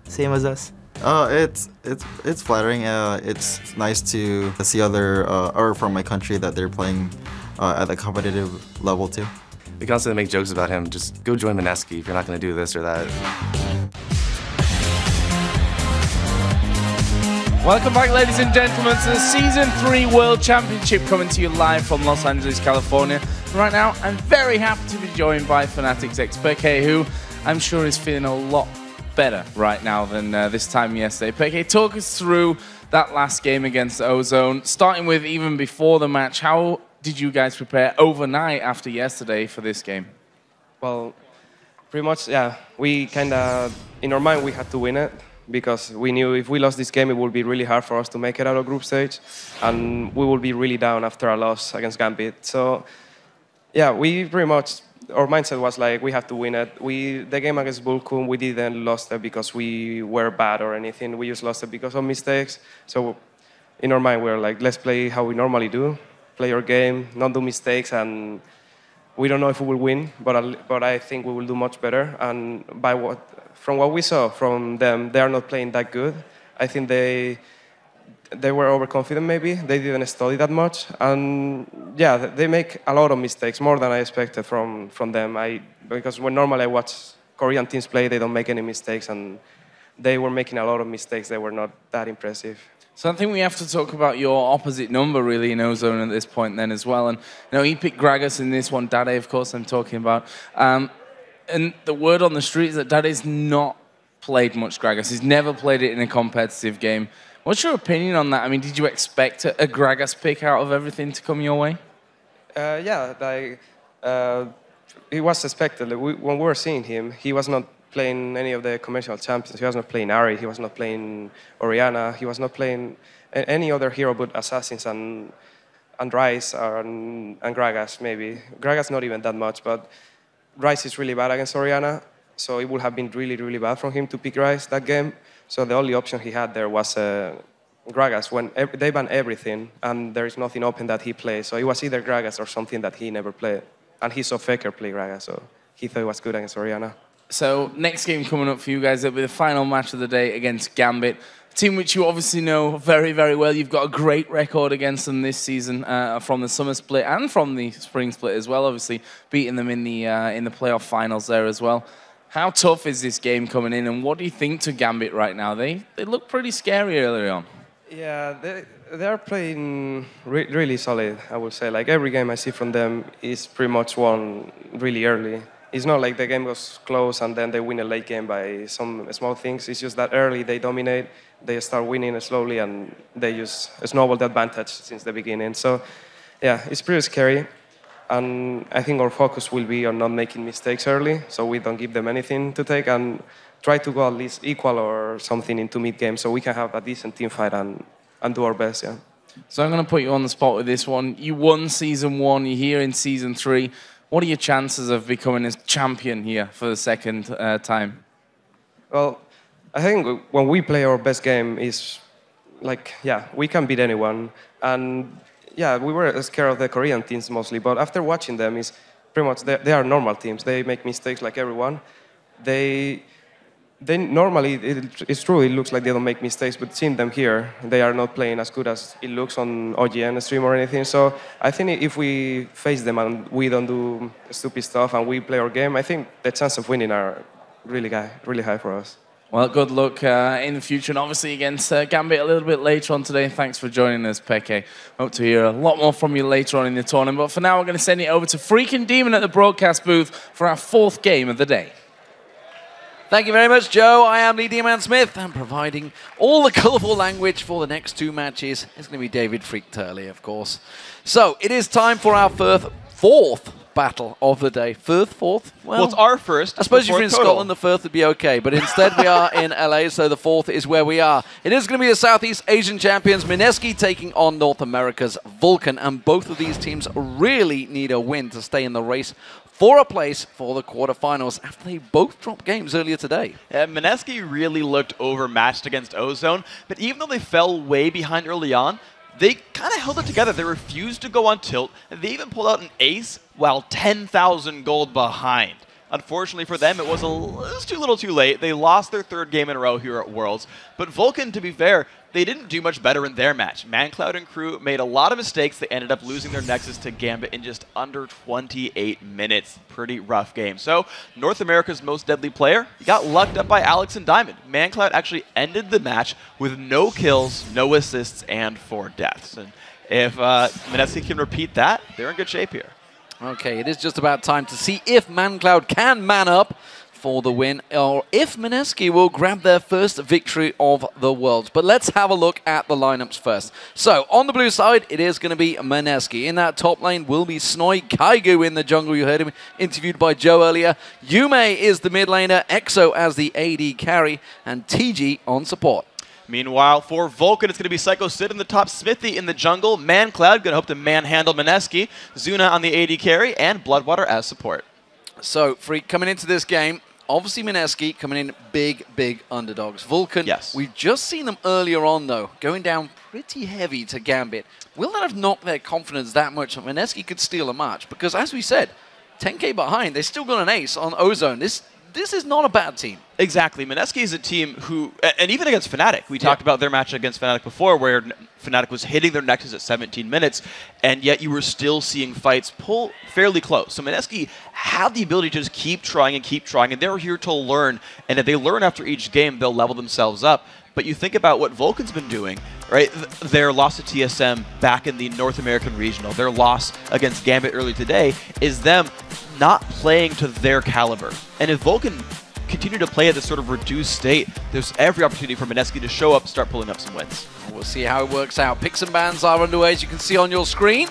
same as us. It's flattering. It's nice to see other or from my country that they're playing at a competitive level too. We constantly make jokes about him. Just go join Mineski if you're not going to do this or that. Welcome back, ladies and gentlemen, to the Season 3 World Championship, coming to you live from Los Angeles, California. Right now, I'm very happy to be joined by Fnatic's Peke, who I'm sure is feeling a lot better right now than this time yesterday. Peke, talk us through that last game against Ozone, starting with even before the match. How did you guys prepare overnight after yesterday for this game? Well, pretty much, yeah. We kind of, in our mind, we had to win it, because we knew if we lost this game, it would be really hard for us to make it out of group stage, and we would be really down after a loss against Gambit. So, yeah, we pretty much, our mindset was like, we have to win it. The game against Bulkum, we didn't lost it because we were bad or anything. We just lost it because of mistakes. So, in our mind, we were like, let's play how we normally do, play our game, not do mistakes, and we don't know if we will win, but I think we will do much better. And from what we saw from them, they are not playing that good. I think they were overconfident maybe. They didn't study that much. And yeah, they make a lot of mistakes, more than I expected from them. Because when normally I watch Korean teams play, they don't make any mistakes, and they were making a lot of mistakes. They were not that impressive. So I think we have to talk about your opposite number, really, in Ozone at this point then as well. And, he picked Gragas in this one. Dade, of course, I'm talking about. And the word on the street is that Dade's not played much Gragas. He's never played it in a competitive game. What's your opinion on that? I mean, did you expect a Gragas pick out of everything to come your way? Yeah, it was expected. When we were seeing him, he was not playing any of the conventional champions. He was not playing Ahri, he was not playing Orianna, he was not playing any other hero but Assassins and Ryze and Gragas maybe. Gragas not even that much, but Ryze is really bad against Orianna, so it would have been really, really bad from him to pick Ryze that game. So the only option he had there was Gragas, when they ban everything and there is nothing open that he plays. So it was either Gragas or something that he never played. And he saw Faker play Gragas, so he thought it was good against Orianna. So next game coming up for you guys, it'll be the final match of the day against Gambit, a team which you obviously know very, very well. You've got a great record against them this season from the summer split and from the spring split as well, obviously beating them in the playoff finals there as well. How tough is this game coming in, and what do you think to Gambit right now? They look pretty scary earlier on. Yeah, they are playing really solid, I would say. Like every game I see from them is pretty much won really early. It's not like the game was close and then they win a late game by some small things. It's just that early they dominate, they start winning slowly, and they just snowball the advantage since the beginning. So, yeah, it's pretty scary. And I think our focus will be on not making mistakes early, so we don't give them anything to take, and try to go at least equal or something into mid-game so we can have a decent team fight and do our best, yeah. So I'm going to put you on the spot with this one. You won Season 1, you're here in Season 3. What are your chances of becoming a champion here for the second time? Well, I think when we play our best game is like, yeah, we can beat anyone. And yeah, we were scared of the Korean teams mostly, but after watching them, is pretty much they are normal teams. They make mistakes like everyone. They normally, it's true, it looks like they don't make mistakes, but seeing them here, they are not playing as good as it looks on OGN stream or anything. So I think if we face them and we don't do stupid stuff and we play our game, I think the chance of winning are really high for us. Well, good luck in the future, and obviously against Gambit a little bit later on today. Thanks for joining us, Peke. Hope to hear a lot more from you later on in the tournament. But for now, we're going to send it over to Freakin' Demon at the broadcast booth for our 4th game of the day. Thank you very much, Joe. I am Lee D-Man Smith, and providing all the colourful language for the next 2 matches is going to be David Freak Turley, of course. So, it is time for our 4th battle of the day. Fourth? Well, it's our first. I suppose if you're in total. Scotland, the 1st would be okay, but instead we are in LA, so the 4th is where we are. It is going to be the Southeast Asian champions, Mineski taking on North America's Vulcan, and both of these teams really need a win to stay in the race for a place for the quarterfinals after they both dropped games earlier today. Mineski really looked overmatched against Ozone, but even though they fell way behind early on, they kind of held it together. They refused to go on tilt, and they even pulled out an ace while 10,000 gold behind. Unfortunately for them, it was too little too late. They lost their 3rd game in a row here at Worlds. But Vulcan, to be fair, they didn't do much better in their match. ManCloud and crew made a lot of mistakes. They ended up losing their Nexus to Gambit in just under 28 minutes. Pretty rough game. So, North America's most deadly player, he got lucked up by Alex and Diamond. ManCloud actually ended the match with no kills, no assists, and 4 deaths. And if Mineski can repeat that, they're in good shape here. Okay, it is just about time to see if ManCloud can man up for the win, or if Mineski will grab their first victory of the Worlds. But let's have a look at the lineups first. So, on the blue side, it is going to be Mineski. In that top lane will be Snoy, Kaigu in the jungle. You heard him interviewed by Joe earlier. Yume is the mid laner, EXO as the AD carry, and TG on support. Meanwhile, for Vulcan, it's going to be Psycho Sid in the top, Smithy in the jungle, ManCloud going to hope to manhandle Mineski, Zuna on the AD carry, and Bloodwater as support. So, Freak, coming into this game, obviously Mineski coming in big underdogs. Vulcan, yes. We've just seen them earlier on, though, going down pretty heavy to Gambit. Will that have knocked their confidence that much that Mineski could steal a match? Because, as we said, 10k behind, they still got an ace on Ozone. This is not a bad team. Exactly. Mineski is a team who, and even against Fnatic, we talked about their match against Fnatic before, where Fnatic was hitting their Nexus at 17 minutes, and yet you were still seeing fights pull fairly close. So Mineski had the ability to just keep trying, and they're here to learn, and if they learn after each game, they'll level themselves up. But you think about what Vulcan's been doing, right? Their loss to TSM back in the North American Regional, their loss against Gambit early today, is them not playing to their caliber. And if Vulcan continue to play at this sort of reduced state, there's every opportunity for Mineski to show up and start pulling up some wins. We'll see how it works out. Picks and bans are underway, as you can see on your screen.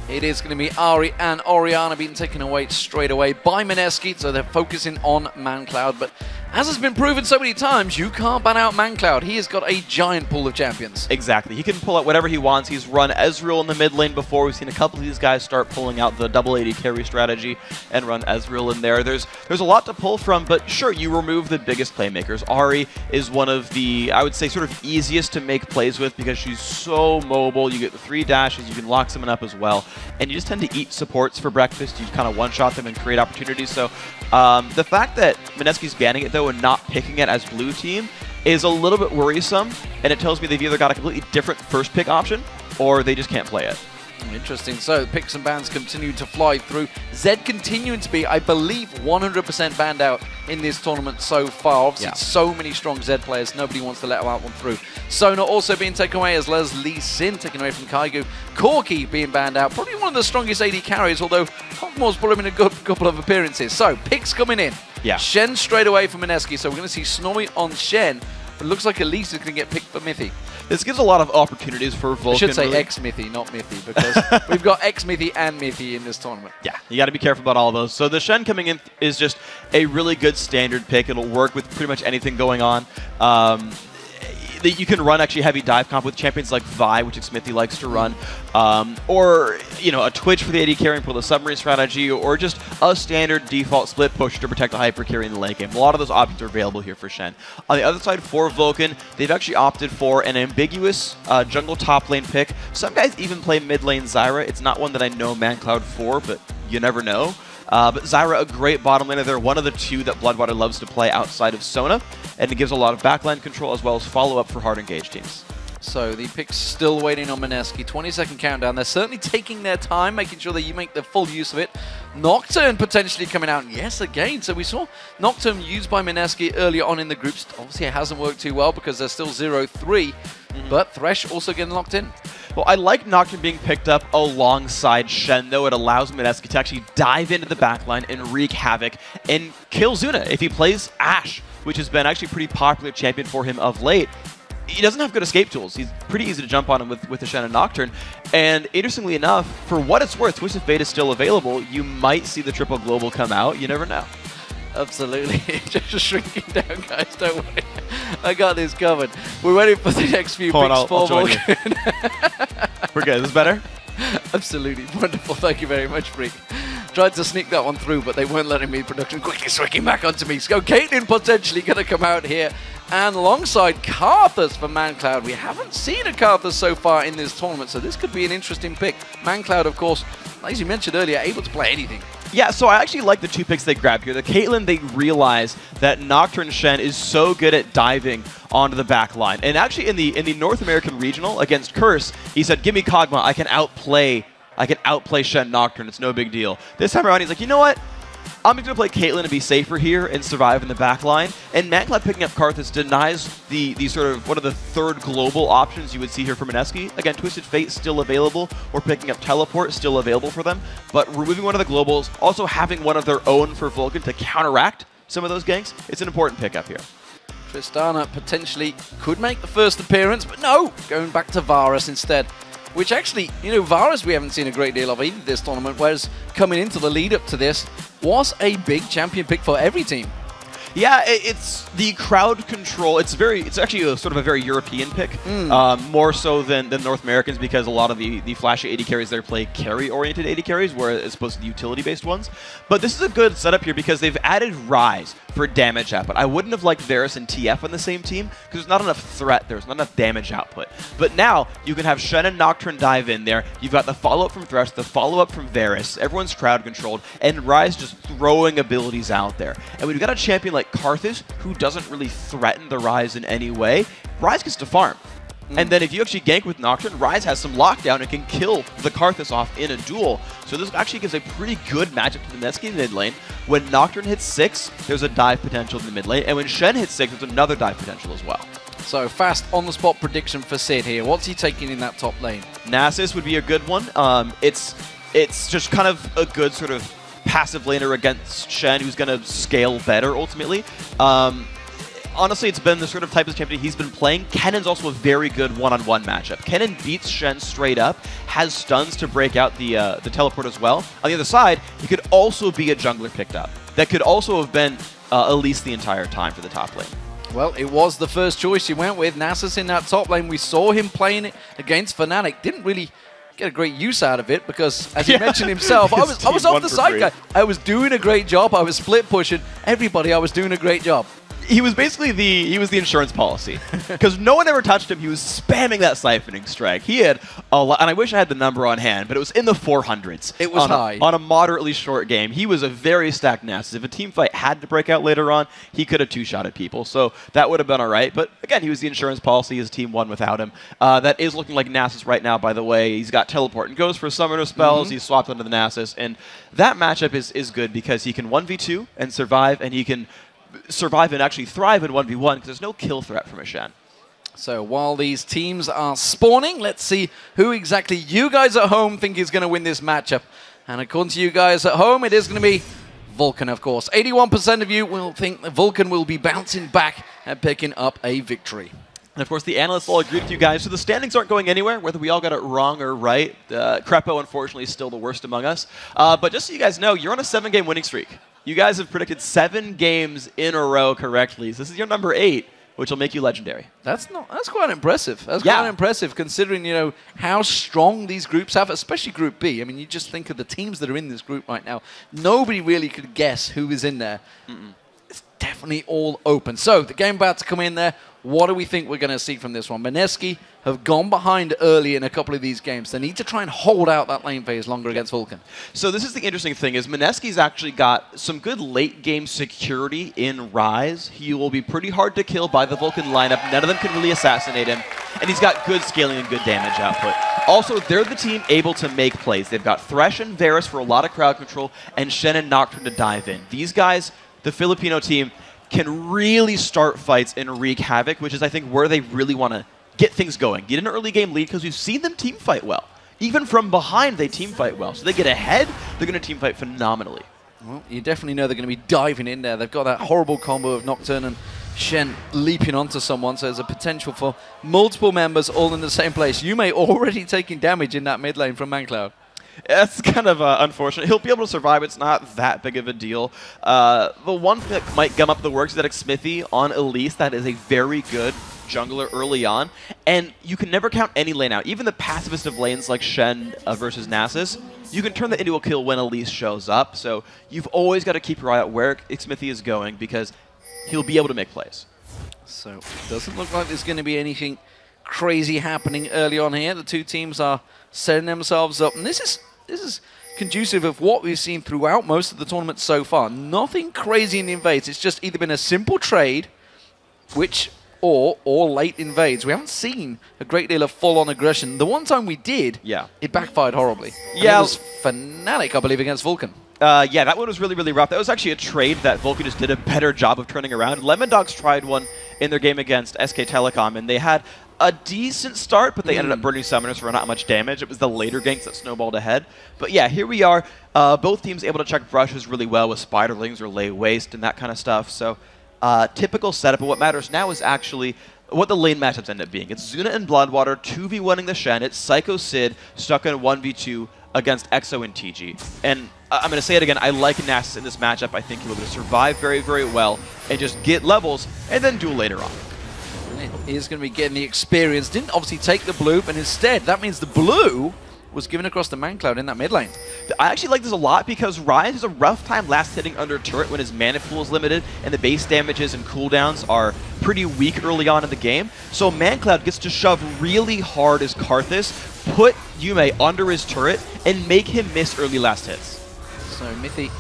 It is going to be Ari and Orianna being taken away straight away by Mineski, so they're focusing on ManCloud. But as has been proven so many times, you can't ban out ManCloud. He has got a giant pool of champions. Exactly. He can pull out whatever he wants. He's run Ezreal in the mid lane before. We've seen a couple of these guys start pulling out the double AD carry strategy and run Ezreal in there. There's a lot to pull from, but sure, you remove the biggest playmakers. Ari is one of the, I would say, sort of easiest to make plays with because she's so mobile. You get the 3 dashes, you can lock someone up as well. And you just tend to eat supports for breakfast. You kind of one-shot them and create opportunities. So the fact that Mineski's banning it, though, and not picking it as blue team is a little bit worrisome. And it tells me they've either got a completely different first pick option or they just can't play it. Interesting. So picks and bans continue to fly through. Zed continuing to be, I believe, 100% banned out in this tournament so far. Obviously, so many strong Zed players. Nobody wants to let that one through. Sona also being taken away as well as Lee Sin taken away from Kaigu. Corki being banned out. Probably one of the strongest AD carries, although Hogmore's put him in a good couple of appearances. So picks coming in. Shen straight away from Mineski. So we're going to see Snowy on Shen. It looks like Elise is going to get picked for Mithy. This gives a lot of opportunities for Vulcan. I should say X-Mithy, not Mithy, because we've got X-Mithy and Mithy in this tournament. Yeah, you got to be careful about all of those. So the Shen coming in is just a really good standard pick. It'll work with pretty much anything going on. You can run actually heavy dive comp with champions like Vi, which Smithy likes to run, or a Twitch for the AD carry and pull the submarine strategy, or just a standard default split push to protect the hyper carry in the late game. A lot of those options are available here for Shen. On the other side, for Vulcan, they've actually opted for an ambiguous jungle top lane pick. Some guys even play mid lane Zyra. It's not one that I know ManCloud for, but you never know. But Zyra, a great bottom laner. They're one of the two that Bloodwater loves to play outside of Sona, and it gives a lot of backline control as well as follow-up for hard engaged teams. So the pick's still waiting on Mineski. 20-second countdown. They're certainly taking their time, making sure that you make the full use of it. Nocturne potentially coming out. Yes, again. So we saw Nocturne used by Mineski earlier on in the groups. Obviously, it hasn't worked too well because they're still 0-3. But Thresh also getting locked in. Well, I like Nocturne being picked up alongside Shen, though. It allows Mineski to actually dive into the backline and wreak havoc and kill Zuna if he plays Ashe, which has been actually a pretty popular champion for him of late. He doesn't have good escape tools. He's pretty easy to jump on him with the Shen and Nocturne. And interestingly enough, for what it's worth, Twisted Fate is still available. You might see the triple global come out. You never know. Absolutely. Just shrinking down, guys. Don't worry. I got this covered. We're waiting for the next few picks for Vulcan. We're good. Is this better? Absolutely. Wonderful. Thank you very much, Freak. Tried to sneak that one through, but they weren't letting me. Production quickly switching back onto me. So Caitlyn potentially going to come out here And alongside Karthus for ManCloud. We haven't seen a Karthus so far in this tournament, so this could be an interesting pick. ManCloud, of course, as you mentioned earlier, able to play anything. Yeah, so I actually like the 2 picks they grabbed here. The Caitlyn, they realize that Nocturne Shen is so good at diving onto the back line. And actually in the North American Regional against Curse, he said, give me Kog'Maw, I can outplay Shen Nocturne, it's no big deal. This time around, he's like, you know what? I'm just going to play Caitlyn to be safer here and survive in the back line. And ManCloud picking up Karthus denies the sort of one of the third global options you would see here for Mineski. Again, Twisted Fate still available, or picking up Teleport still available for them. But removing one of the globals, also having one of their own for Vulcan to counteract some of those ganks, it's an important pickup here. Tristana potentially could make the first appearance, but no, going back to Varus instead. Which actually, you know, Varus we haven't seen a great deal of either this tournament, whereas coming into the lead up to this was a big champion pick for every team. Yeah, it's the crowd control. It's actually sort of a very European pick, more so than North Americans, because a lot of the flashy AD carries there play carry-oriented AD carries, whereas opposed to the utility-based ones. But this is a good setup here because they've added Ryze for damage output. I wouldn't have liked Varus and TF on the same team because there's not enough threat, there's not enough damage output. But now you can have Shen and Nocturne dive in there. You've got the follow-up from Thresh, the follow-up from Varus. Everyone's crowd controlled, and Ryze just throwing abilities out there. And we've got a champion like Karthus, who doesn't really threaten the Ryze in any way. Ryze gets to farm. And then if you actually gank with Nocturne, Ryze has some lockdown and can kill the Karthus off in a duel. So this actually gives a pretty good matchup to the Mineski mid lane. When Nocturne hits 6, there's a dive potential in the mid lane. And when Shen hits 6, there's another dive potential as well. So fast on-the-spot prediction for Sid here. What's he taking in that top lane? Nasus would be a good one. It's just kind of a good sort of passive laner against Shen, who's going to scale better ultimately. Honestly, it's been the sort of type of champion he's been playing. Kenan's also a very good one-on-one matchup. Kenan beats Shen straight up, has stuns to break out the teleport as well. On the other side, he could also be a jungler picked up. That could also have been Elise the entire time for the top lane. Well, it was the first choice he went with. Nasus in that top lane. We saw him playing it against Fnatic. Didn't really get a great use out of it because, as he mentioned himself, I was off the side guy. I was doing a great job. I was split pushing everybody. I was doing a great job. He was basically the insurance policy because no one ever touched him. He was spamming that siphoning strike. He had a lot, and I wish I had the number on hand, but it was in the 400s. It was high on a moderately short game. He was a very stacked Nasus. If a team fight had to break out later on, he could have two-shotted people, so that would have been all right. But again, he was the insurance policy. His team won without him. That is looking like Nasus right now. By the way, he's got teleport and goes for summoner spells. He's swapped onto the Nasus, and that matchup is good because he can 1v2 and survive, and he can survive and actually thrive in 1v1 because there's no kill threat from a Shen. So while these teams are spawning, let's see who exactly you guys at home think is going to win this matchup. And according to you guys at home, it is going to be Vulcan, of course. 81% of you will think that Vulcan will be bouncing back and picking up a victory. And of course, the analysts all agree with you guys, so the standings aren't going anywhere, whether we all got it wrong or right. Krepo, unfortunately, is still the worst among us. But just so you guys know, you're on a 7-game winning streak. You guys have predicted 7 games in a row correctly. So this is your number 8, which will make you legendary. That's quite impressive. That's quite impressive considering, you know, how strong these groups have, especially Group B. I mean, you just think of the teams that are in this group right now. Nobody really could guess who is in there. It's definitely all open. So the game about to come in there. What do we think we're going to see from this one? Mineski have gone behind early in a couple of these games. They need to try and hold out that lane phase longer against Vulcan. So this is the interesting thing, is Mineski's actually got some good late-game security in Ryze. He will be pretty hard to kill by the Vulcan lineup. None of them can really assassinate him. And he's got good scaling and good damage output. Also, they're the team able to make plays. They've got Thresh and Varus for a lot of crowd control, and Shen and Nocturne to dive in. These guys, the Filipino team, can really start fights and wreak havoc, which is, I think, where they really want to get things going. Get an early game lead because we've seen them team fight well. Even from behind, they team fight well. So they get ahead, they're going to team fight phenomenally. Well, you definitely know they're going to be diving in there. They've got that horrible combo of Nocturne and Shen leaping onto someone, so there's a potential for multiple members all in the same place. You may already taking damage in that mid lane from ManCloud. That's kind of unfortunate. He'll be able to survive. It's not that big of a deal. The one thing that might gum up the works is that Xmithie on Elise, that is a very good jungler early on. And you can never count any lane out. Even the passivest of lanes like Shen versus Nasus, you can turn that into a kill when Elise shows up. So you've always got to keep your eye out where Xmithie is going because he'll be able to make plays. So it doesn't look like there's going to be anything crazy happening early on here. The two teams are setting themselves up, and this is conducive of what we've seen throughout most of the tournament so far. Nothing crazy in the invades. It's just either been a simple trade, or late invades. We haven't seen a great deal of full-on aggression. The one time we did, it backfired horribly. Yeah, and it was Fnatic, I believe, against Vulcan. Yeah, that one was really, really rough. That was actually a trade that Vulcan just did a better job of turning around. Lemon Dogs tried one in their game against SK Telecom, and they had a decent start, but they ended up burning summoners for not much damage. It was the later ganks that snowballed ahead. But yeah, here we are. Both teams able to check brushes really well with Spiderlings or lay waste and that kind of stuff. So typical setup, but what matters now is actually what the lane matchups end up being. It's Zuna and Bloodwater 2v1ing the Shen. It's Psycho Sid stuck in a 1v2 against EXO and TG. And I'm going to say it again, I like Nasus in this matchup. I think he'll be able to survive very, very well and just get levels and then duel later on. He's going to be getting the experience. Didn't obviously take the blue, but instead that means the blue was given across the Mancloud in that mid lane. I actually like this a lot because Ryan has a rough time last hitting under turret when his mana pool is limited and the base damages and cooldowns are pretty weak early on in the game. So Mancloud gets to shove really hard as Karthus, put Yume under his turret, and make him miss early last hits. So Mithy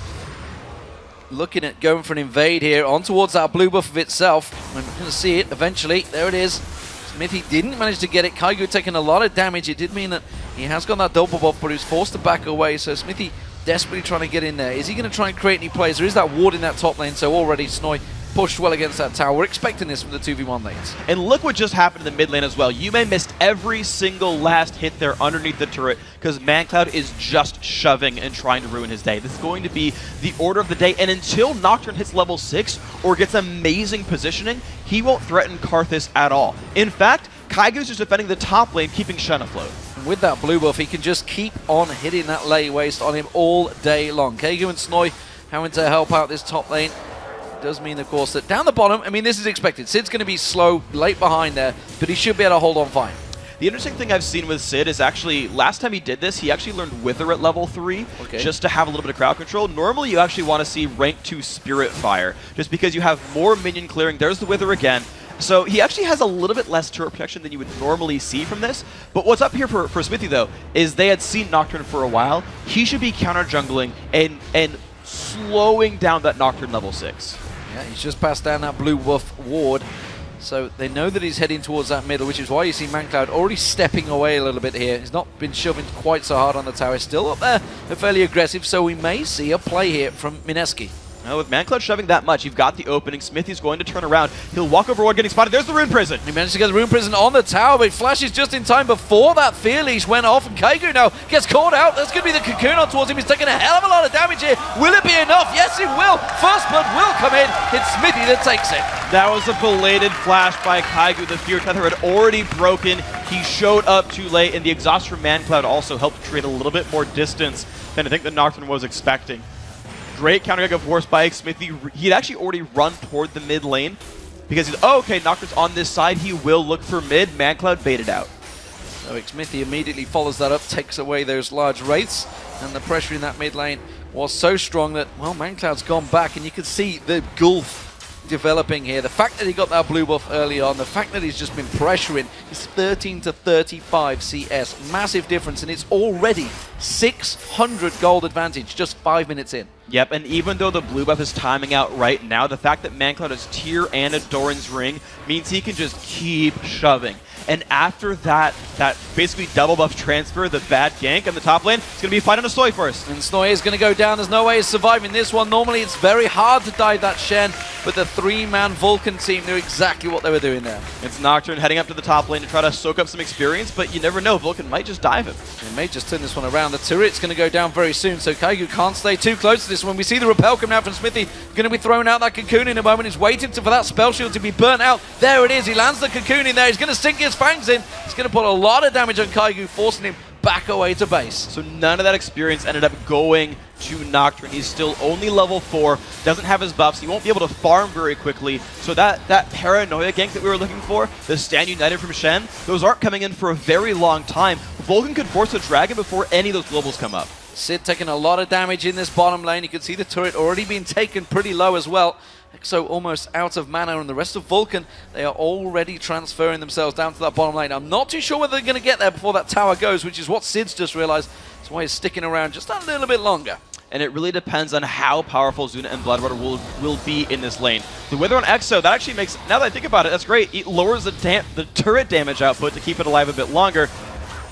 looking at going for an invade here on towards that blue buff of itself. We're going to see it eventually. There it is. Smithy didn't manage to get it. Kaigu taking a lot of damage. It did mean that he has got that double buff, but he's forced to back away. So Smithy desperately trying to get in there. Is he going to try and create any plays? There is that ward in that top lane, so already Snoy pushed well against that tower. We're expecting this from the 2v1 lanes. And look what just happened in the mid lane as well. Yume missed every single last hit there underneath the turret because Mancloud is just shoving and trying to ruin his day. This is going to be the order of the day, and until Nocturne hits level 6 or gets amazing positioning, he won't threaten Karthus at all. In fact, Kaigu's just defending the top lane, keeping Shen afloat. And with that blue buff, he can just keep on hitting that lay waste on him all day long. Kaigu and Snoy having to help out this top lane. Does mean, of course, that down the bottom, I mean, this is expected. Sid's going to be slow, late behind there, but he should be able to hold on fine. The interesting thing I've seen with Sid is actually, last time he did this, he actually learned Wither at level 3, just to have a little bit of crowd control. Normally, you actually want to see rank 2 Spirit Fire, just because you have more minion clearing. There's the Wither again. So he actually has a little bit less turret protection than you would normally see from this. But what's up here for Smithy, though, is they had seen Nocturne for a while. He should be counter-jungling and slowing down that Nocturne level 6. Yeah, he's just passed down that blue buff ward. So they know that he's heading towards that middle, which is why you see Mancloud already stepping away a little bit here. He's not been shoving quite so hard on the tower. He's still up there, fairly aggressive, so we may see a play here from Mineski. Now, with Mancloud shoving that much, you've got the opening. Smithy's going to turn around. He'll walk over one, getting spotted. There's the Rune Prison. He managed to get the Rune Prison on the tower, but he flashes just in time before that Fear Leash went off, and Kaigu now gets caught out. That's going to be the Cocoon on towards him. He's taking a hell of a lot of damage here. Will it be enough? Yes, it will. First Blood will come in. It's Smithy that takes it. That was a belated flash by Kaigu. The Fear Tether had already broken. He showed up too late, and the exhaust from Mancloud also helped create a little bit more distance than I think the Nocturne was expecting. Great counter of War Spike. Smithy, he had actually already run toward the mid lane because he's, oh, okay, Nocturne's on this side. He will look for mid. Mancloud baited out. So Smithy immediately follows that up, takes away those large wraiths, and the pressure in that mid lane was so strong that, well, Mancloud's gone back, and you can see the gulf developing here. The fact that he got that blue buff early on, the fact that he's just been pressuring, is 13 to 35 CS. Massive difference, and it's already 600 gold advantage just 5 minutes in. Yep, and even though the blue buff is timing out right now, the fact that Mancloud has Tear and a Doran's Ring means he can just keep shoving. And after that basically double buff transfer, the bad gank in the top lane, it's going to be a fight on a Snoy first. And Snoy is going to go down. There's no way he's surviving this one. Normally it's very hard to dive that Shen, but the 3-man Vulcan team knew exactly what they were doing there. It's Nocturne heading up to the top lane to try to soak up some experience, but you never know. Vulcan might just dive him. They may just turn this one around. The turret's going to go down very soon, so Kaigu can't stay too close to this one. We see the repel come now from Smithy. Going to be throwing out that Cocoon in a moment. He's waiting for that spell shield to be burnt out. There it is. He lands the Cocoon in there. He's going to sink his fangs in. He's going to put a lot of damage on Kaigu, forcing him back away to base. So none of that experience ended up going to Nocturne. He's still only level 4, doesn't have his buffs, he won't be able to farm very quickly. So that Paranoia gank that we were looking for, the Stand United from Shen, those aren't coming in for a very long time. Vulcan could force the Dragon before any of those globals come up. Sid taking a lot of damage in this bottom lane. You can see the turret already being taken pretty low as well. EXO almost out of mana, and the rest of Vulcan, they are already transferring themselves down to that bottom lane. I'm not too sure whether they're going to get there before that tower goes, which is what Sid's just realized. That's why he's sticking around just a little bit longer. And it really depends on how powerful Zuna and Bloodwater will be in this lane. The Wither on EXO, that actually makes, now that I think about it, that's great. It lowers the turret damage output to keep it alive a bit longer.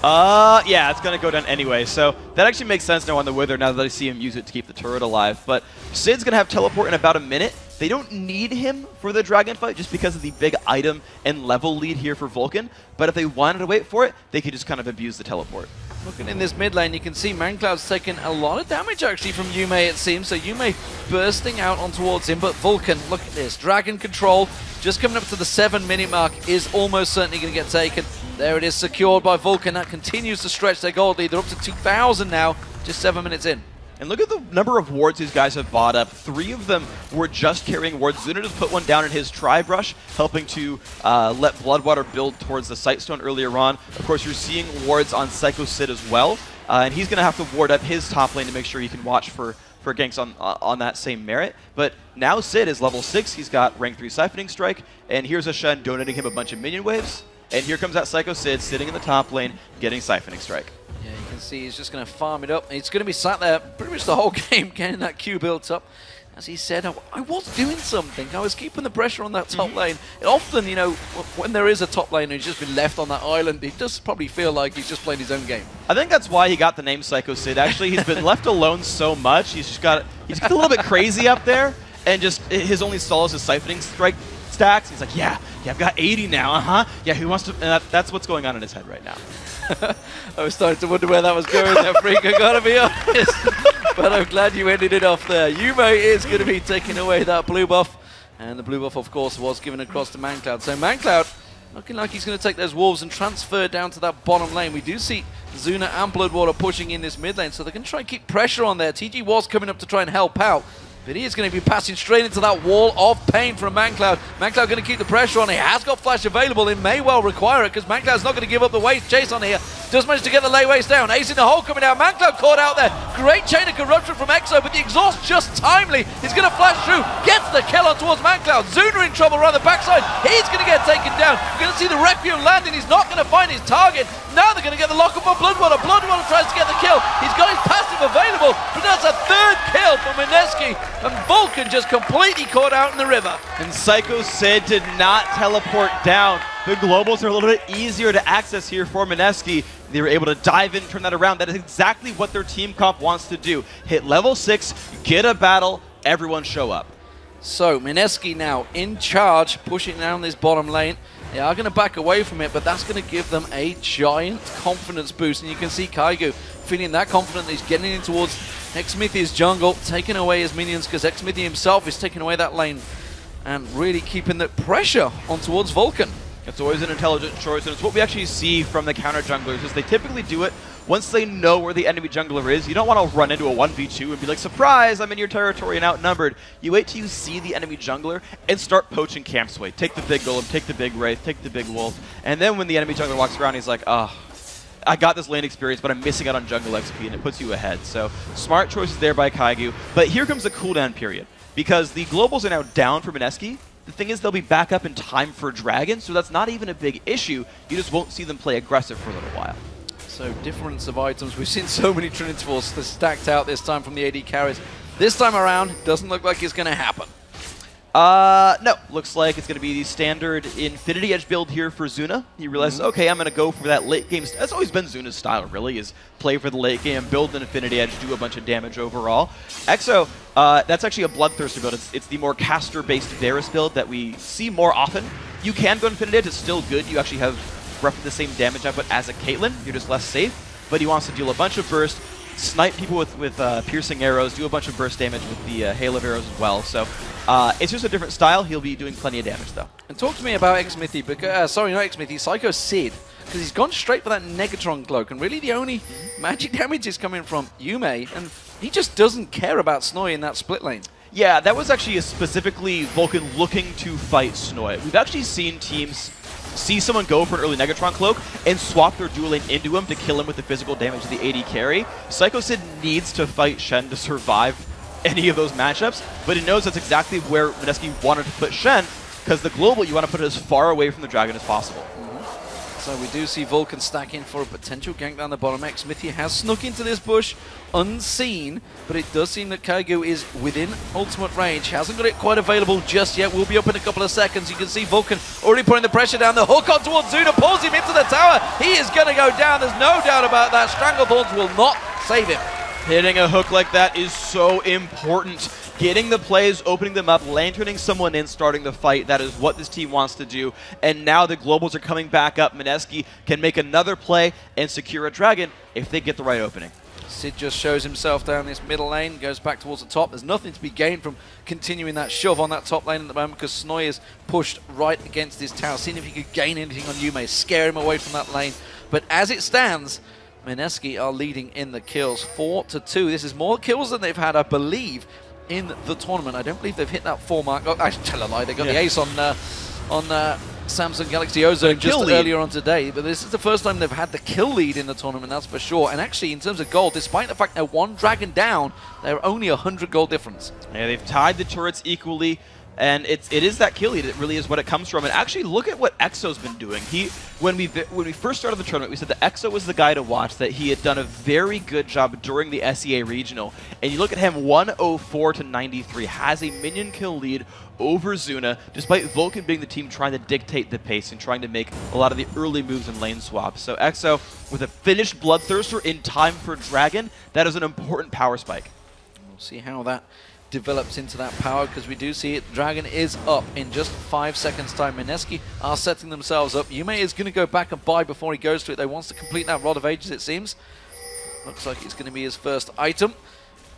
Yeah, it's going to go down anyway. So that actually makes sense now on the Wither, now that I see him use it to keep the turret alive. But Sid's going to have teleport in about a minute. They don't need him for the dragon fight just because of the big item and level lead here for Vulcan. But if they wanted to wait for it, they could just kind of abuse the teleport. Looking in this mid lane, you can see Mancloud's taken a lot of damage actually from Yume, it seems. So Yume bursting out on towards him, but Vulcan, look at this. Dragon control, just coming up to the 7-minute mark, is almost certainly going to get taken. There it is, secured by Vulcan. That continues to stretch their gold lead. They're up to 2,000 now, just 7 minutes in. And look at the number of wards these guys have bought up. 3 of them were just carrying wards. Zuna just put one down in his Tri-Brush, helping to let Bloodwater build towards the Sightstone earlier on. Of course, you're seeing wards on Psycho Sid as well. And he's going to have to ward up his top lane to make sure he can watch for ganks on that same merit. But now Sid is level 6. He's got rank 3 Siphoning Strike. And here's a Shen donating him a bunch of minion waves. And here comes that Psycho Sid sitting in the top lane, getting Siphoning Strike. Yeah, you can see he's just going to farm it up. He's going to be sat there pretty much the whole game getting that Q built up. As he said, I was doing something. I was keeping the pressure on that top lane. And often, you know, when there is a top lane who's just been left on that island, he does probably feel like he's just playing his own game. I think that's why he got the name Psycho Sid. Actually, he's been left alone so much. He's got a little bit crazy up there, and just his only solace is Siphoning Strike stacks. He's like, yeah, I've got 80 now, Yeah, who wants to? And that's what's going on in his head right now. I was starting to wonder where that was going there, Freak, I gotta be honest. But I'm glad you ended it off there. Yume is going to be taking away that blue buff. And the blue buff, of course, was given across to Mancloud. So Mancloud looking like he's going to take those wolves and transfer down to that bottom lane. We do see Zuna and Bloodwater pushing in this mid lane, so they're going to try and keep pressure on there. TG was coming up to try and help out, but he is going to be passing straight into that wall of pain from Mancloud. Mancloud going to keep the pressure on. He has got flash available. It may well require it because Mancloud's not going to give up the waste chase on here. Does manage to get the lay waste down. Ace in the hole coming out. Mancloud caught out there. Great chain of corruption from EXO, but the exhaust just timely. He's going to flash through. Gets the kill on towards Mancloud. Zuna in trouble around the backside. He's going to get taken down. We're going to see the Requiem landing. He's not going to find his target. Now they're going to get the lock-up on Bloodwater. Bloodwater tries to get the kill. He's got his passive available, but that's a 3rd kill for Mineski. And Vulcan just completely caught out in the river. And Psycho Sid did not teleport down. The globals are a little bit easier to access here for Mineski. They were able to dive in, turn that around. That is exactly what their team comp wants to do. Hit level 6, get a battle, everyone show up. So Mineski now in charge, pushing down this bottom lane. They are going to back away from it, but that's going to give them a giant confidence boost. And you can see Kaigo feeling that confident. He's getting in towards Xmithie's jungle, taking away his minions because Xmithie himself is taking away that lane and really keeping the pressure on towards Vulcan. It's always an intelligent choice, and it's what we actually see from the counter junglers, is they typically do it once they know where the enemy jungler is. You don't want to run into a 1v2 and be like, surprise, I'm in your territory and outnumbered. You wait till you see the enemy jungler and start poaching camp sway. Take the big golem, take the big wraith, take the big wolf, and then when the enemy jungler walks around, he's like, oh, I got this lane experience, but I'm missing out on jungle XP, and it puts you ahead. So smart choices there by Kaigu. But here comes the cooldown period, because the globals are now down for Mineski. The thing is, they'll be back up in time for Dragon, so that's not even a big issue. You just won't see them play aggressive for a little while. So difference of items. We've seen so many Trinity Force stacked out this time from the AD carries. This time around, doesn't look like it's going to happen. No. Looks like it's going to be the standard Infinity Edge build here for Zuna. He realizes, okay, I'm going to go for that late game. That's always been Zuna's style, really, is play for the late game, build an Infinity Edge, do a bunch of damage overall. EXO, that's actually a Bloodthirster build. It's the more caster-based Varus build that we see more often. You can go Infinity Edge. It's still good. You actually have roughly the same damage output as a Caitlyn. You're just less safe. But he wants to deal a bunch of burst, snipe people with piercing arrows, do a bunch of burst damage with the hail of arrows as well. So it's just a different style. He'll be doing plenty of damage, though. And talk to me about Xmithie, because, sorry, not Xmithie, Psycho Sid, because he's gone straight for that Negatron cloak, and really the only magic damage is coming from Yume, and he just doesn't care about Snoy in that split lane. Yeah, that was actually specifically Vulcan looking to fight Snoy. We've actually seen teams see someone go for an early Negatron cloak and swap their dual lane into him to kill him with the physical damage of the AD carry. Psycho Sid needs to fight Shen to survive any of those matchups, but he knows that's exactly where Meneski wanted to put Shen, because the global, you want to put it as far away from the dragon as possible. So we do see Vulcan stacking for a potential gank down the bottom. Xmithie has snuck into this bush unseen, but it does seem that Kaigo is within ultimate range. Hasn't got it quite available just yet. Will be up in a couple of seconds. You can see Vulcan already putting the pressure down. The hook on towards Zuna, pulls him into the tower. He is going to go down. There's no doubt about that. Stranglethorns will not save him. Hitting a hook like that is so important. Getting the plays, opening them up, lanterning someone in, starting the fight. That is what this team wants to do. And now the globals are coming back up. Meneski can make another play and secure a dragon if they get the right opening. Sid just shows himself down this middle lane, goes back towards the top. There's nothing to be gained from continuing that shove on that top lane at the moment because Snoy is pushed right against his tower, seeing if he could gain anything on Yume, scare him away from that lane. But as it stands, Meneski are leading in the kills, 4-2. This is more kills than they've had, I believe, in the tournament. I don't believe they've hit that 4 mark. Oh, actually, tell a lie. They got the ace on Samsung Galaxy Ozone just earlier on today. But this is the first time they've had the kill lead in the tournament, that's for sure. And actually, in terms of gold, despite the fact they're 1 dragon down, they're only 100 gold difference. Yeah, they've tied the turrets equally. And it is that kill lead. It really is what it comes from. And actually, look at what EXO's been doing. When we first started the tournament, we said that EXO was the guy to watch, that he had done a very good job during the SEA regional. And you look at him, 104 to 93, has a minion kill lead over Zuna, despite Vulcan being the team trying to dictate the pace and trying to make a lot of the early moves and lane swaps. So EXO, with a finished Bloodthirster in time for Dragon, that is an important power spike. We'll see how that develops into that power, because we do see it. Dragon is up in just 5 seconds time. Meneski are setting themselves up. Yume is going to go back and buy before he goes to it. They wants to complete that Rod of Ages, it seems. Looks like it's going to be his first item.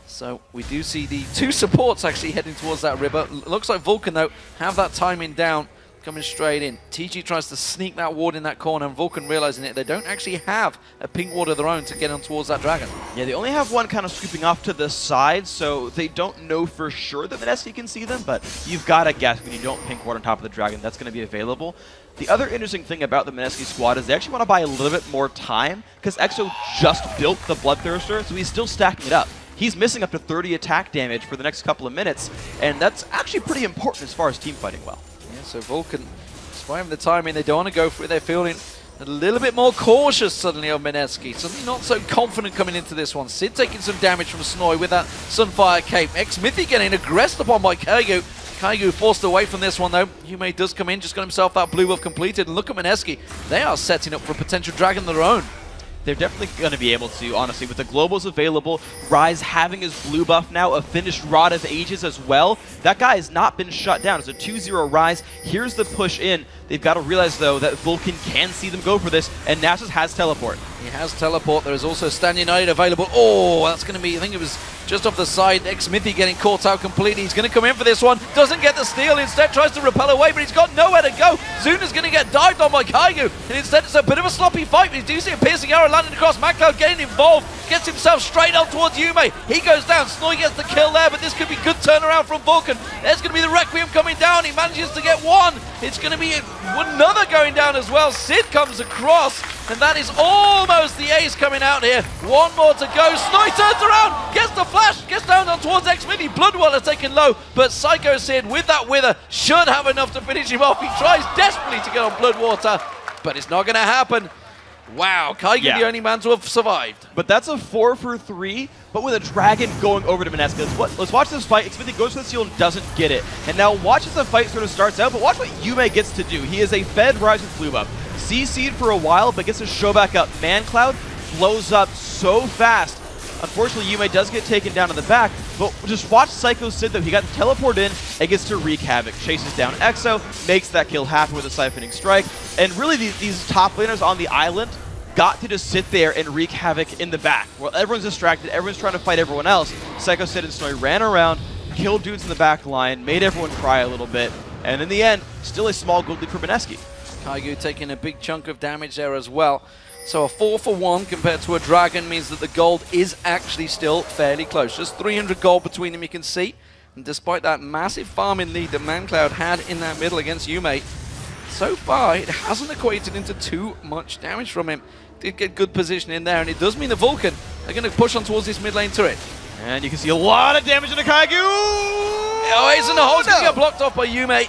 So we do see the 2 supports actually heading towards that river. Looks like Vulcan, though, have that timing down, coming straight in. TG tries to sneak that ward in that corner, and Vulcan realizing it. They don't actually have a pink ward of their own to get on towards that dragon. Yeah, they only have one kind of scooping off to the side, so they don't know for sure that Meneski can see them, but you've got to guess when you don't pink ward on top of the dragon, that's going to be available. The other interesting thing about the Meneski squad is they actually want to buy a little bit more time, because EXO just built the Bloodthirster, so he's still stacking it up. He's missing up to 30 attack damage for the next couple of minutes, and that's actually pretty important as far as team fighting well. Yeah, so Vulcan, despite the timing, they don't want to go for it. They're feeling a little bit more cautious suddenly of Meneski. Suddenly not so confident coming into this one. Sid taking some damage from Snoy with that Sunfire Cape. Xmithie getting aggressed upon by Kaigo. Kaigo forced away from this one, though. Yume does come in, just got himself that blue buff completed. And look at Meneski. They are setting up for a potential dragon of their own. They're definitely going to be able to, honestly, with the globals available, Ryze having his blue buff now, a finished Rod of Ages as well. That guy has not been shut down. It's a 2-0 Ryze. Here's the push in. They've got to realize, though, that Vulcan can see them go for this, and Nasus has teleport. He has teleport. There is also Stand United available. Oh, that's going to be, I think it was just off the side. Xmithie getting caught out completely. He's going to come in for this one. Doesn't get the steal. Instead tries to repel away, but he's got nowhere to go. Zuna's going to get dived on by Kaigo. And instead it's a bit of a sloppy fight. But you do see a piercing arrow landing across. McLeod getting involved. Gets himself straight up towards Yume. He goes down. Snoy gets the kill there, but this could be good turnaround from Vulcan. There's going to be the Requiem coming down. He manages to get one. It's going to be another going down as well. Sid comes across, and that is almost the ace coming out here. One more to go. Snoy turns around, gets the flash, gets down on towards Xmithie. Bloodwater taken low, but Psycho Sid with that wither should have enough to finish him off. He tries desperately to get on Bloodwater, but it's not going to happen. Wow, Kaigo the only man to have survived. But that's a 4 for 3, but with a dragon going over to Meneski. Let's watch this fight. Xmithie goes for the steal and doesn't get it. And now watch as the fight sort of starts out, but watch what Yume gets to do. He is a fed Ryze with blue buff. CC'd for a while, but gets to show back up. ManCloud blows up so fast. Unfortunately, Yume does get taken down in the back, but just watch Psycho Sid, though. He got the teleport in and gets to wreak havoc. Chases down EXO, makes that kill happen with a Siphoning Strike. And really, these top laners on the island got to just sit there and wreak havoc in the back. While everyone's distracted, everyone's trying to fight everyone else, Psycho Sid and Snoy ran around, killed dudes in the back line, made everyone cry a little bit, and in the end, still a small gold lead for Meneski. Kaigo taking a big chunk of damage there as well. So a 4 for 1 compared to a dragon means that the gold is actually still fairly close. Just 300 gold between them, you can see. And despite that massive farming lead that ManCloud had in that middle against Yume, so far it hasn't equated into too much damage from him. Did get good position in there, and it does mean the Vulcan are going to push on towards this mid lane turret. And you can see a lot of damage into Kaigu. Oh, Ace in the hole's going to get blocked off by Yume.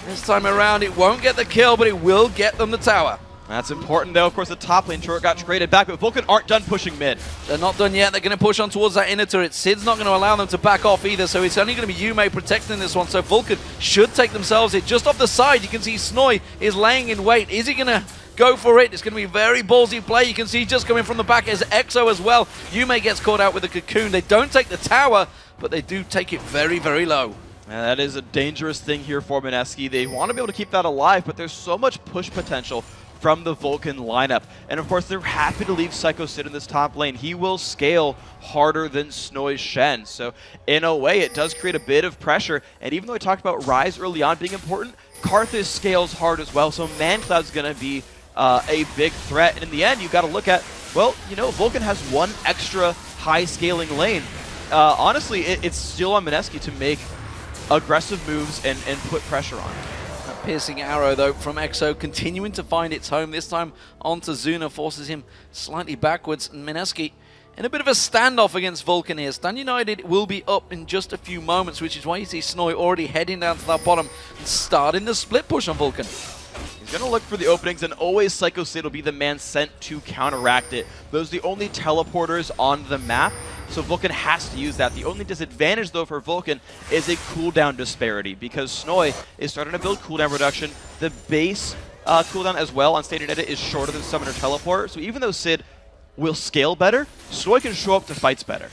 This time around, it won't get the kill, but it will get them the tower. That's important, though. Of course, the top lane turret got traded back, but Vulcan aren't done pushing mid. They're not done yet. They're going to push on towards that inner turret. Sid's not going to allow them to back off either, so it's only going to be Yume protecting this one. So Vulcan should take themselves it. Just off the side, you can see Snoy is laying in wait. Is he going to go for it? It's going to be a very ballsy play. You can see just coming from the back is Exo as well. Yume gets caught out with the cocoon. They don't take the tower, but they do take it very, very low. And that is a dangerous thing here for Mineski. They want to be able to keep that alive, but there's so much push potential from the Vulcan lineup. And of course, they're happy to leave Psycho Sid in this top lane. He will scale harder than Snoy's Shen. So in a way, it does create a bit of pressure. And even though I talked about Ryze early on being important, Karthus scales hard as well. So ManCloud's going to be a big threat. And in the end, you've got to look at, well, you know, Vulcan has one extra high scaling lane. Honestly, it's still on Mineski to make aggressive moves and put pressure on. A piercing arrow, though, from Exo, continuing to find its home. This time onto Zuna, forces him slightly backwards. And Mineski in a bit of a standoff against Vulcan here. Stan United will be up in just a few moments, which is why you see Snoy already heading down to that bottom and starting the split push on Vulcan. He's going to look for the openings, and always Psycho Sid will be the man sent to counteract it. Those are the only teleporters on the map, so Vulcan has to use that. The only disadvantage, though, for Vulcan is a cooldown disparity, because Snoy is starting to build cooldown reduction. The base cooldown as well on State United is shorter than Summoner Teleport, so even though Sid will scale better, Snoy can show up to fights better.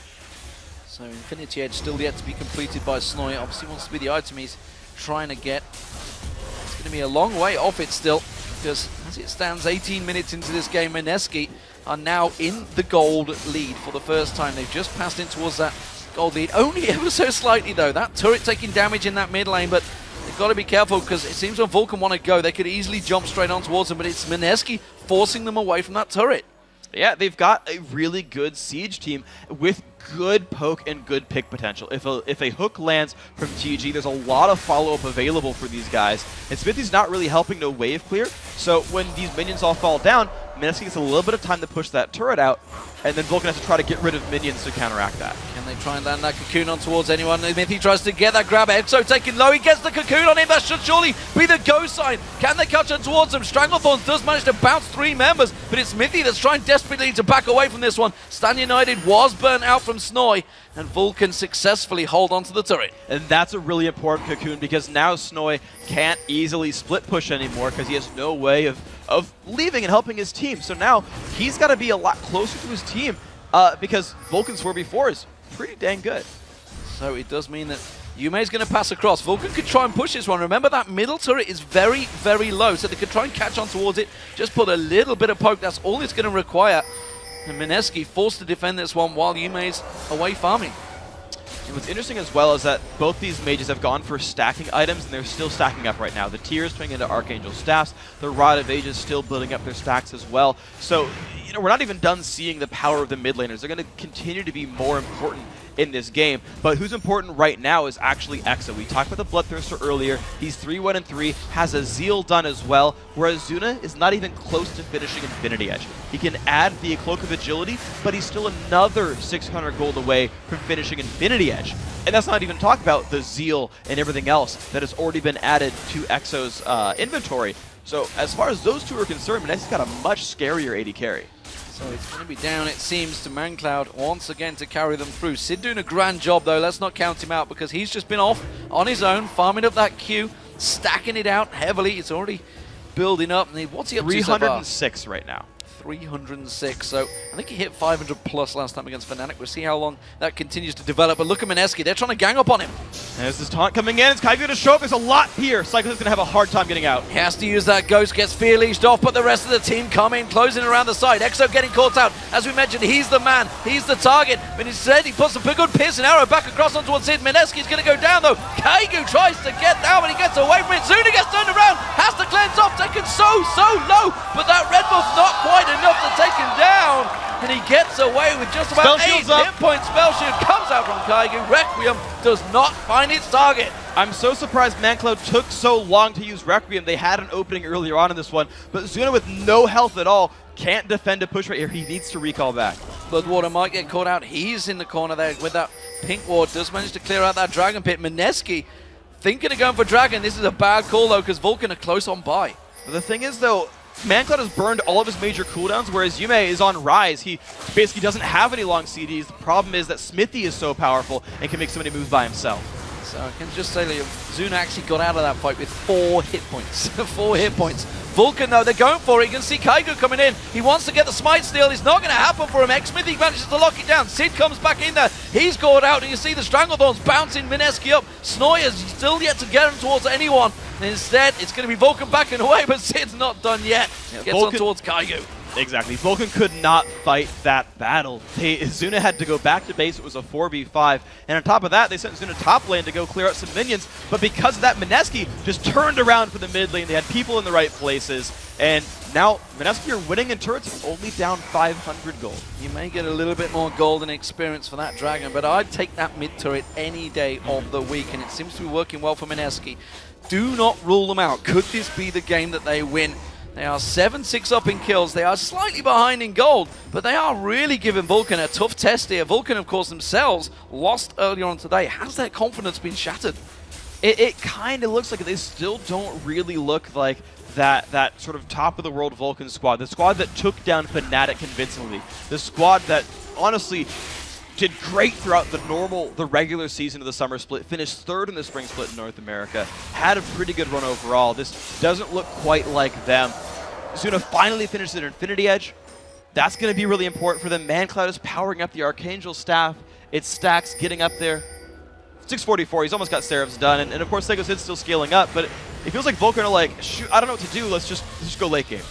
So Infinity Edge still yet to be completed by Snoy. Obviously wants to be the item he's trying to get. It's going to be a long way off it still, because as it stands 18 minutes into this game, Mineski are now in the gold lead for the first time. They've just passed in towards that gold lead, only ever so slightly though. That turret taking damage in that mid lane, but they've got to be careful, because it seems when Vulcan want to go, they could easily jump straight on towards them, but it's Mineski forcing them away from that turret. Yeah, they've got a really good siege team with good poke and good pick potential. If a hook lands from TG, there's a lot of follow-up available for these guys. And Smithy's not really helping to wave clear, so when these minions all fall down, Mineski gets a little bit of time to push that turret out, and then Vulcan has to try to get rid of minions to counteract that. Can they try and land that cocoon on towards anyone? Smithy tries to get that grab. Exo taking low. He gets the cocoon on him. That should surely be the go sign. Can they catch on towards him? Stranglethorns does manage to bounce 3 members, but it's Smithy that's trying desperately to back away from this one. Stan United was burnt out from Snoy, and Vulcan successfully hold onto the turret. And that's a really important cocoon, because now Snoy can't easily split push anymore, because he has no way of leaving and helping his team. So now he's got to be a lot closer to his team, because Vulcan's 4v4 is pretty dang good. So it does mean that Yume's going to pass across. Vulcan could try and push this one. Remember, that middle turret is very, very low, so they could try and catch on towards it. Just put a little bit of poke. That's all it's going to require. And Mineski forced to defend this one while Yume's away farming. And what's interesting as well is that both these mages have gone for stacking items, and they're still stacking up right now. The Tears turning into Archangel Staffs, the Rod of Ages still building up their stacks as well. So, you know, we're not even done seeing the power of the mid laners. They're going to continue to be more important in this game, but who's important right now is actually Exo. We talked about the Bloodthirster earlier. He's 3-1-3, has a Zeal done as well, whereas Zuna is not even close to finishing Infinity Edge. He can add the Cloak of Agility, but he's still another 600 gold away from finishing Infinity Edge. And that's not even talk about the Zeal and everything else that has already been added to Exo's inventory. So as far as those two are concerned, Mineski's got a much scarier AD carry. So it's going to be down, it seems, to ManCloud once again to carry them through. Sid doing a grand job, though. Let's not count him out, because he's just been off on his own, farming up that Q, stacking it out heavily. It's already building up. And what's he up to so far? 306 right now. 306. So I think he hit 500 plus last time against Fnatic. We'll see how long that continues to develop. But look at Mineski. They're trying to gang up on him. There's this taunt coming in. It's Kaigu going to show up. There's a lot here. Psycho is going to have a hard time getting out. He has to use that Ghost. Gets Fear Leashed off, but the rest of the team come in, closing around the side. Exo getting caught out. As we mentioned, he's the man. He's the target. But instead, he puts a good piercing arrow back across on towards Sid. Mineski's going to go down, though. Kaigu tries to get down, but he gets away from it. Zuna gets turned around. Has to cleanse off. Taken so low. But that red buff's not quite enough to take him down, and he gets away with just about 8 hit points. Spell Shield comes out from Kaigu. Requiem does not find its target. I'm so surprised ManCloud took so long to use Requiem. They had an opening earlier on in this one, but Zuna with no health at all can't defend a push right here. He needs to recall back. Bloodwater might get caught out. He's in the corner there with that pink ward. Does manage to clear out that Dragon Pit. Mineski thinking of going for Dragon. This is a bad call, though, because Vulcan are close on by. But the thing is, though, ManCloud has burned all of his major cooldowns, whereas Yume is on Rise. He basically doesn't have any long CDs. The problem is that Smithy is so powerful and can make so many moves by himself. So I can just say that Zuna actually got out of that fight with 4 hit points. 4 hit points. Vulcan, though, they're going for it. You can see Kaigo coming in. He wants to get the Smite steal. It's not going to happen for him. X-Smithy manages to lock it down. Sid comes back in there. He's caught out, and you see the Stranglethorns bouncing Mineski up. Snoy is still yet to get him towards anyone. And instead, it's going to be Vulcan backing away, but Sid's not done yet. Gets on towards Kaigo. Exactly. Vulcan could not fight that battle. Zuna had to go back to base. It was a 4v5. And on top of that, they sent Zuna top lane to go clear out some minions. But because of that, Mineski just turned around for the mid lane. They had people in the right places. And now Mineski are winning in turrets, only down 500 gold. You may get a little bit more gold and experience for that Dragon, but I'd take that mid turret any day of the week. And it seems to be working well for Mineski. Do not rule them out. Could this be the game that they win? They are 7-6 up in kills. They are slightly behind in gold, but they are really giving Vulcan a tough test here. Vulcan, of course, themselves lost earlier on today. Has their confidence been shattered? It kind of looks like they still don't really look like that sort of top-of-the-world Vulcan squad. The squad that took down Fnatic convincingly. The squad that, honestly, did great throughout the regular season of the summer split, finished 3rd in the spring split in North America, had a pretty good run overall. This doesn't look quite like them. Zuna finally finished at Infinity Edge. That's going to be really important for them. ManCloud is powering up the Archangel staff. It's Stacks getting up there. 644, he's almost got Seraphs done, and of course Sego Sid's still scaling up, but it feels like Vulcan are like, shoot, I don't know what to do, let's just go late game.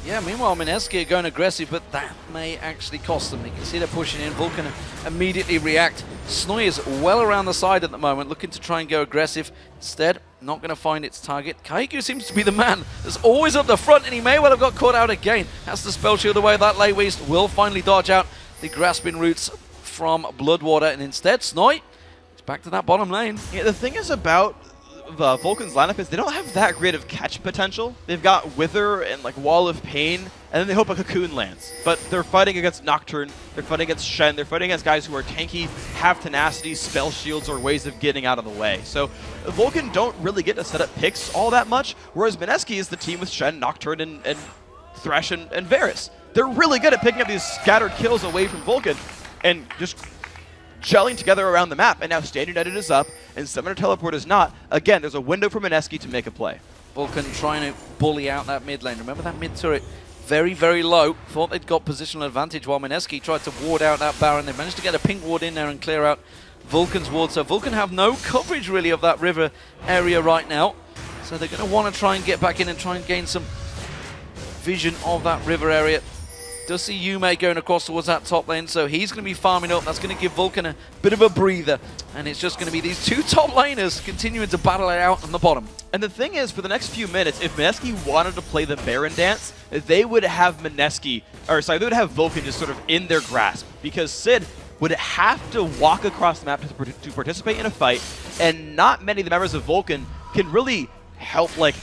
Yeah, meanwhile, Mineski are going aggressive, but that may actually cost them. You can see they're pushing in. Vulcan immediately react. Snoy is well around the side at the moment, looking to try and go aggressive. Instead, not going to find its target. Kaigo seems to be the man that's always up the front, and he may well have got caught out again. Has the spell shield away. That late waste will finally dodge out the grasping roots from Bloodwater, and instead, Snoy is back to that bottom lane. Yeah, the thing is about Vulcan's lineup is they don't have that great of catch potential. They've got Wither and like Wall of Pain, and then they hope a Cocoon lands. But they're fighting against Nocturne, they're fighting against Shen, they're fighting against guys who are tanky, have tenacity, spell shields, or ways of getting out of the way. So Vulcan don't really get to set up picks all that much, whereas Mineski is the team with Shen, Nocturne, and Thresh and Varus. They're really good at picking up these scattered kills away from Vulcan and just gelling together around the map, and now Stand United is up, and Summoner Teleport is not. Again, there's a window for Mineski to make a play. Vulcan trying to bully out that mid lane. Remember that mid turret? Very, very low. Thought they'd got positional advantage while Mineski tried to ward out that Baron. They managed to get a pink ward in there and clear out Vulcan's ward. So Vulcan have no coverage really of that river area right now. So they're going to want to try and get back in and try and gain some vision of that river area. Does see Yume going across towards that top lane, so he's going to be farming up. That's going to give Vulcan a bit of a breather, and it's just going to be these two top laners continuing to battle it out on the bottom. And the thing is, for the next few minutes, if Mineski wanted to play the Baron dance, they would have they would have Vulcan just sort of in their grasp, because Sid would have to walk across the map to participate in a fight, and not many of the members of Vulcan can really help, like,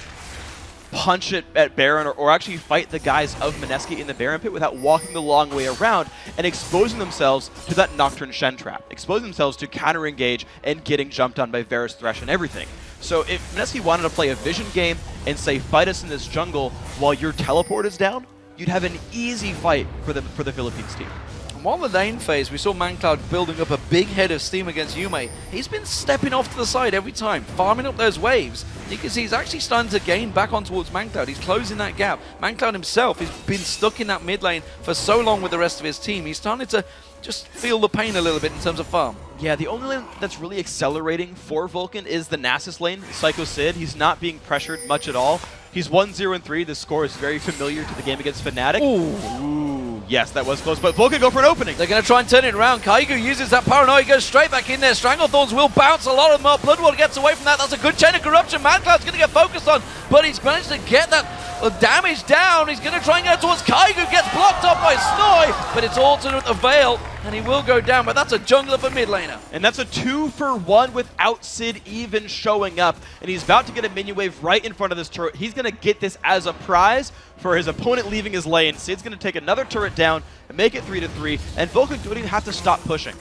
punch it at Baron or actually fight the guys of Mineski in the Baron pit without walking the long way around and exposing themselves to that Nocturne Shen trap, exposing themselves to counter-engage and getting jumped on by Varus, Thresh, and everything. So if Mineski wanted to play a vision game and say, fight us in this jungle while your teleport is down, you'd have an easy fight for the Philippines team. And while the lane phase, we saw ManCloud building up a big head of steam against Yume. He's been stepping off to the side every time, farming up those waves. You can see he's actually starting to gain back on towards ManCloud. He's closing that gap. ManCloud himself has been stuck in that mid lane for so long with the rest of his team. He's starting to just feel the pain a little bit in terms of farm. Yeah, the only lane that's really accelerating for Vulcan is the Nasus lane, Psycho Sid. He's not being pressured much at all. He's 1-0-3. This score is very familiar to the game against Fnatic. Ooh, yes, that was close, but Vulcan go for an opening. They're going to try and turn it around. Kaigo uses that paranoia, goes straight back in there. Stranglethorns will bounce a lot of them up. Bloodwater gets away from that. That's a good chain of corruption. ManCloud's going to get focused on, but he's managed to get that Well, damage down. He's going to try and go towards Kaigu. Gets blocked up by Snoy, but it's all to do with the Veil, and he will go down, but that's a jungler for mid laner. And that's a 2-for-1 without Sid even showing up. And he's about to get a minion wave right in front of this turret. He's going to get this as a prize for his opponent leaving his lane. Sid's going to take another turret down and make it 3-3, and Vulcan don't even have to stop pushing.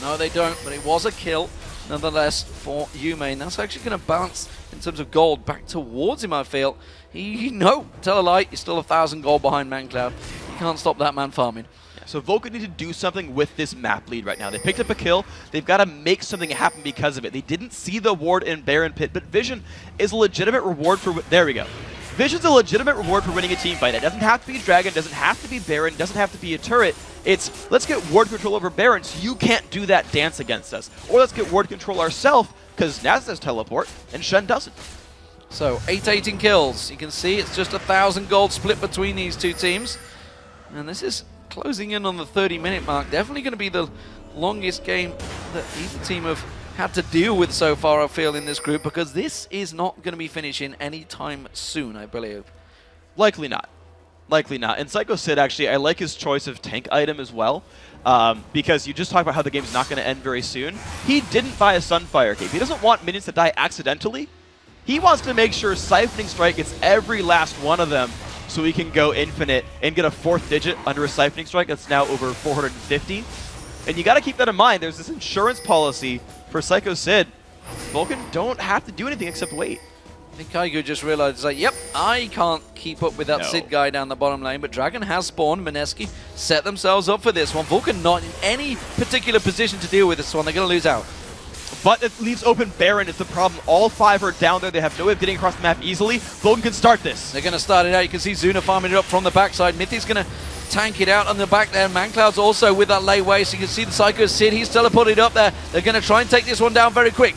No, they don't, but it was a kill nonetheless for Yume. And that's actually going to bounce in terms of gold back towards him, I feel. No, tell a lie, you're still 1,000 gold behind ManCloud. You can't stop that man farming. So Vulcan need to do something with this map lead right now. They picked up a kill. They've got to make something happen because of it. They didn't see the ward in Baron Pit, but Vision is a legitimate reward for... There we go. Vision's a legitimate reward for winning a team fight. It doesn't have to be Dragon, doesn't have to be Baron, doesn't have to be a turret. It's, let's get ward control over Baron so you can't do that dance against us. Or let's get ward control ourselves because Naz has teleport and Shen doesn't. So 8-18 kills. You can see it's just 1,000 gold split between these two teams. And this is closing in on the 30-minute mark. Definitely going to be the longest game that either team have had to deal with so far, I feel, in this group, because this is not going to be finishing anytime soon, I believe. Likely not. Likely not. And Psycho Sid, actually, I like his choice of tank item as well, because you just talked about how the game's not going to end very soon. He didn't buy a Sunfire cape. He doesn't want minions to die accidentally. He wants to make sure Siphoning Strike gets every last one of them so he can go infinite and get a 4th digit under a Siphoning Strike that's now over 450. And you got to keep that in mind. There's this insurance policy for Psycho Sid. Vulcan don't have to do anything except wait. I think Kaigu just realized, like, yep, I can't keep up with that Sid guy down the bottom lane, but Dragon has spawned. Mineski set themselves up for this one. Vulcan not in any particular position to deal with this one. They're going to lose out. But it leaves open Baron is the problem. All 5 are down there. They have no way of getting across the map easily. Vulcan can start this. They're going to start it out. You can see Zuna farming it up from the backside. Mithy's going to tank it out on the back there. ManCloud's also with that lay way, so you can see the Psycho Sid. He's teleported up there. They're going to try and take this one down very quick.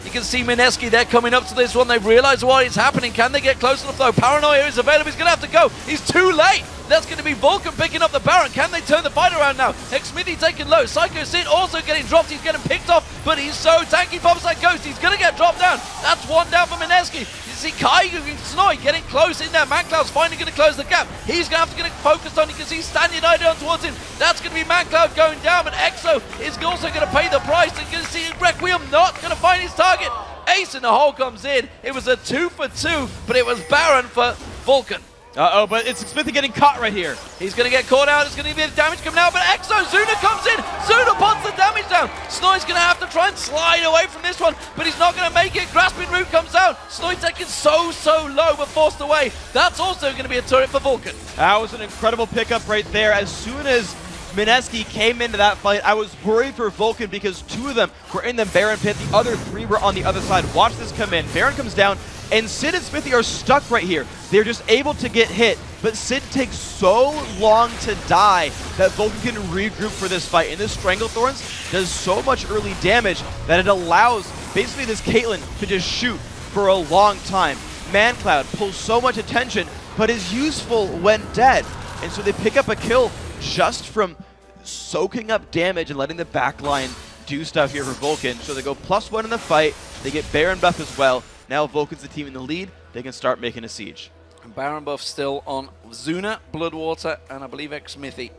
You can see Mineski there coming up to this one. They've realized what is happening. Can they get close enough though? Paranoia is available. He's going to have to go. He's too late. That's going to be Vulcan picking up the Baron. Can they turn the fight around now? Xmithie taking low. Psycho Sid also getting dropped. He's getting picked off, but he's so tanky. Bob's like Ghost. He's going to get dropped down. That's one down for Mineski. You see Kaigu and Snoy getting close in there. ManCloud's finally going to close the gap. He's going to have to get focused on. You can see Standing Eye down towards him. That's going to be ManCloud going down, but Exo is also going to pay the price. And you're going to see Requiem not going to find his target. Ace in the hole comes in. It was a 2-for-2, but it was Baron for Vulcan. Uh-oh, but it's Xmithie getting caught right here. He's going to get caught out. It's going to be the damage coming out, but Exo, Zuna comes in. Zuna puts the damage down. Snoy's going to have to try and slide away from this one, but he's not going to make it. Grasping Root comes out. Snoy taken so low, but forced away. That's also going to be a turret for Vulcan. That was an incredible pickup right there. As soon as Mineski came into that fight, I was worried for Vulcan because 2 of them were in the Baron pit. The other 3 were on the other side. Watch this come in. Baron comes down, and Sid and Xmithie are stuck right here. They're just able to get hit, but Sid takes so long to die that Vulcan can regroup for this fight. And this Stranglethorns does so much early damage that it allows basically this Caitlyn to just shoot for a long time. ManCloud pulls so much attention, but is useful when dead. And so they pick up a kill just from soaking up damage and letting the backline do stuff here for Vulcan. So they go +1 in the fight. They get Baron buff as well. Now Vulcan's the team in the lead. They can start making a siege. And Baron buff still on Zuna, Bloodwater, and I believe Xmithie.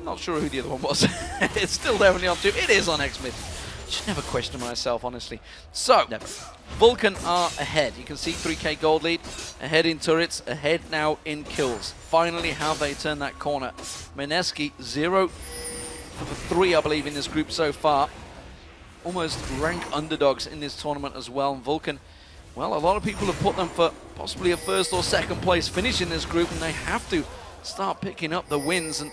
Not sure who the other one was. It's still definitely on 2. It is on Xmithie. Should never question myself, honestly. So, never. Vulcan are ahead. You can see 3k gold lead. Ahead in turrets, ahead now in kills. Finally, how they turn that corner. Mineski, 0 for 3, I believe, in this group so far. Almost rank underdogs in this tournament as well. And Vulcan, well, a lot of people have put them for possibly a 1st or 2nd place finish in this group, and they have to start picking up the wins. And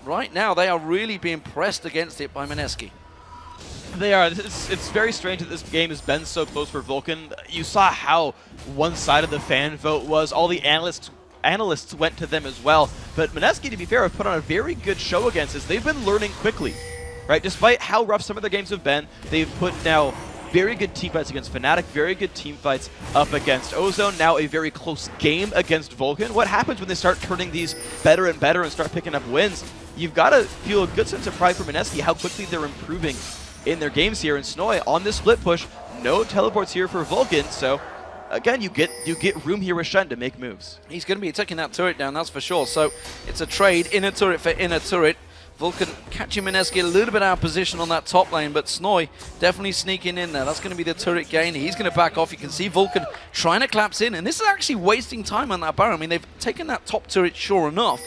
right now, they are really being pressed against it by Mineski. They are. It's very strange that this game has been so close for Vulcan. You saw how one-sided the fan vote was. All the analysts went to them as well. But Mineski, to be fair, have put on a very good show against us. They've been learning quickly, right? Despite how rough some of their games have been, they've put now very good team fights against Fnatic, very good team fights up against Ozone, now a very close game against Vulcan. What happens when they start turning these better and better and start picking up wins? You've got to feel a good sense of pride for Mineski, how quickly they're improving in their games here. And Snoy on this split push, no teleports here for Vulcan, so again, you get room here with Shen to make moves. He's going to be taking that turret down, that's for sure. So it's a trade, inner turret for inner turret. Vulcan catching Mineski a little bit out of position on that top lane, but Snoy definitely sneaking in there. That's going to be the turret gain. He's going to back off. You can see Vulcan trying to collapse in, and this is actually wasting time on that Baron. I mean, they've taken that top turret, sure enough,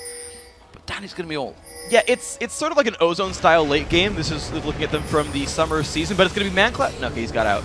but Danny's going to be all. Yeah, it's sort of like an Ozone-style late game. This is looking at them from the summer season, but it's going to be Mancloud. No, okay, he's got out.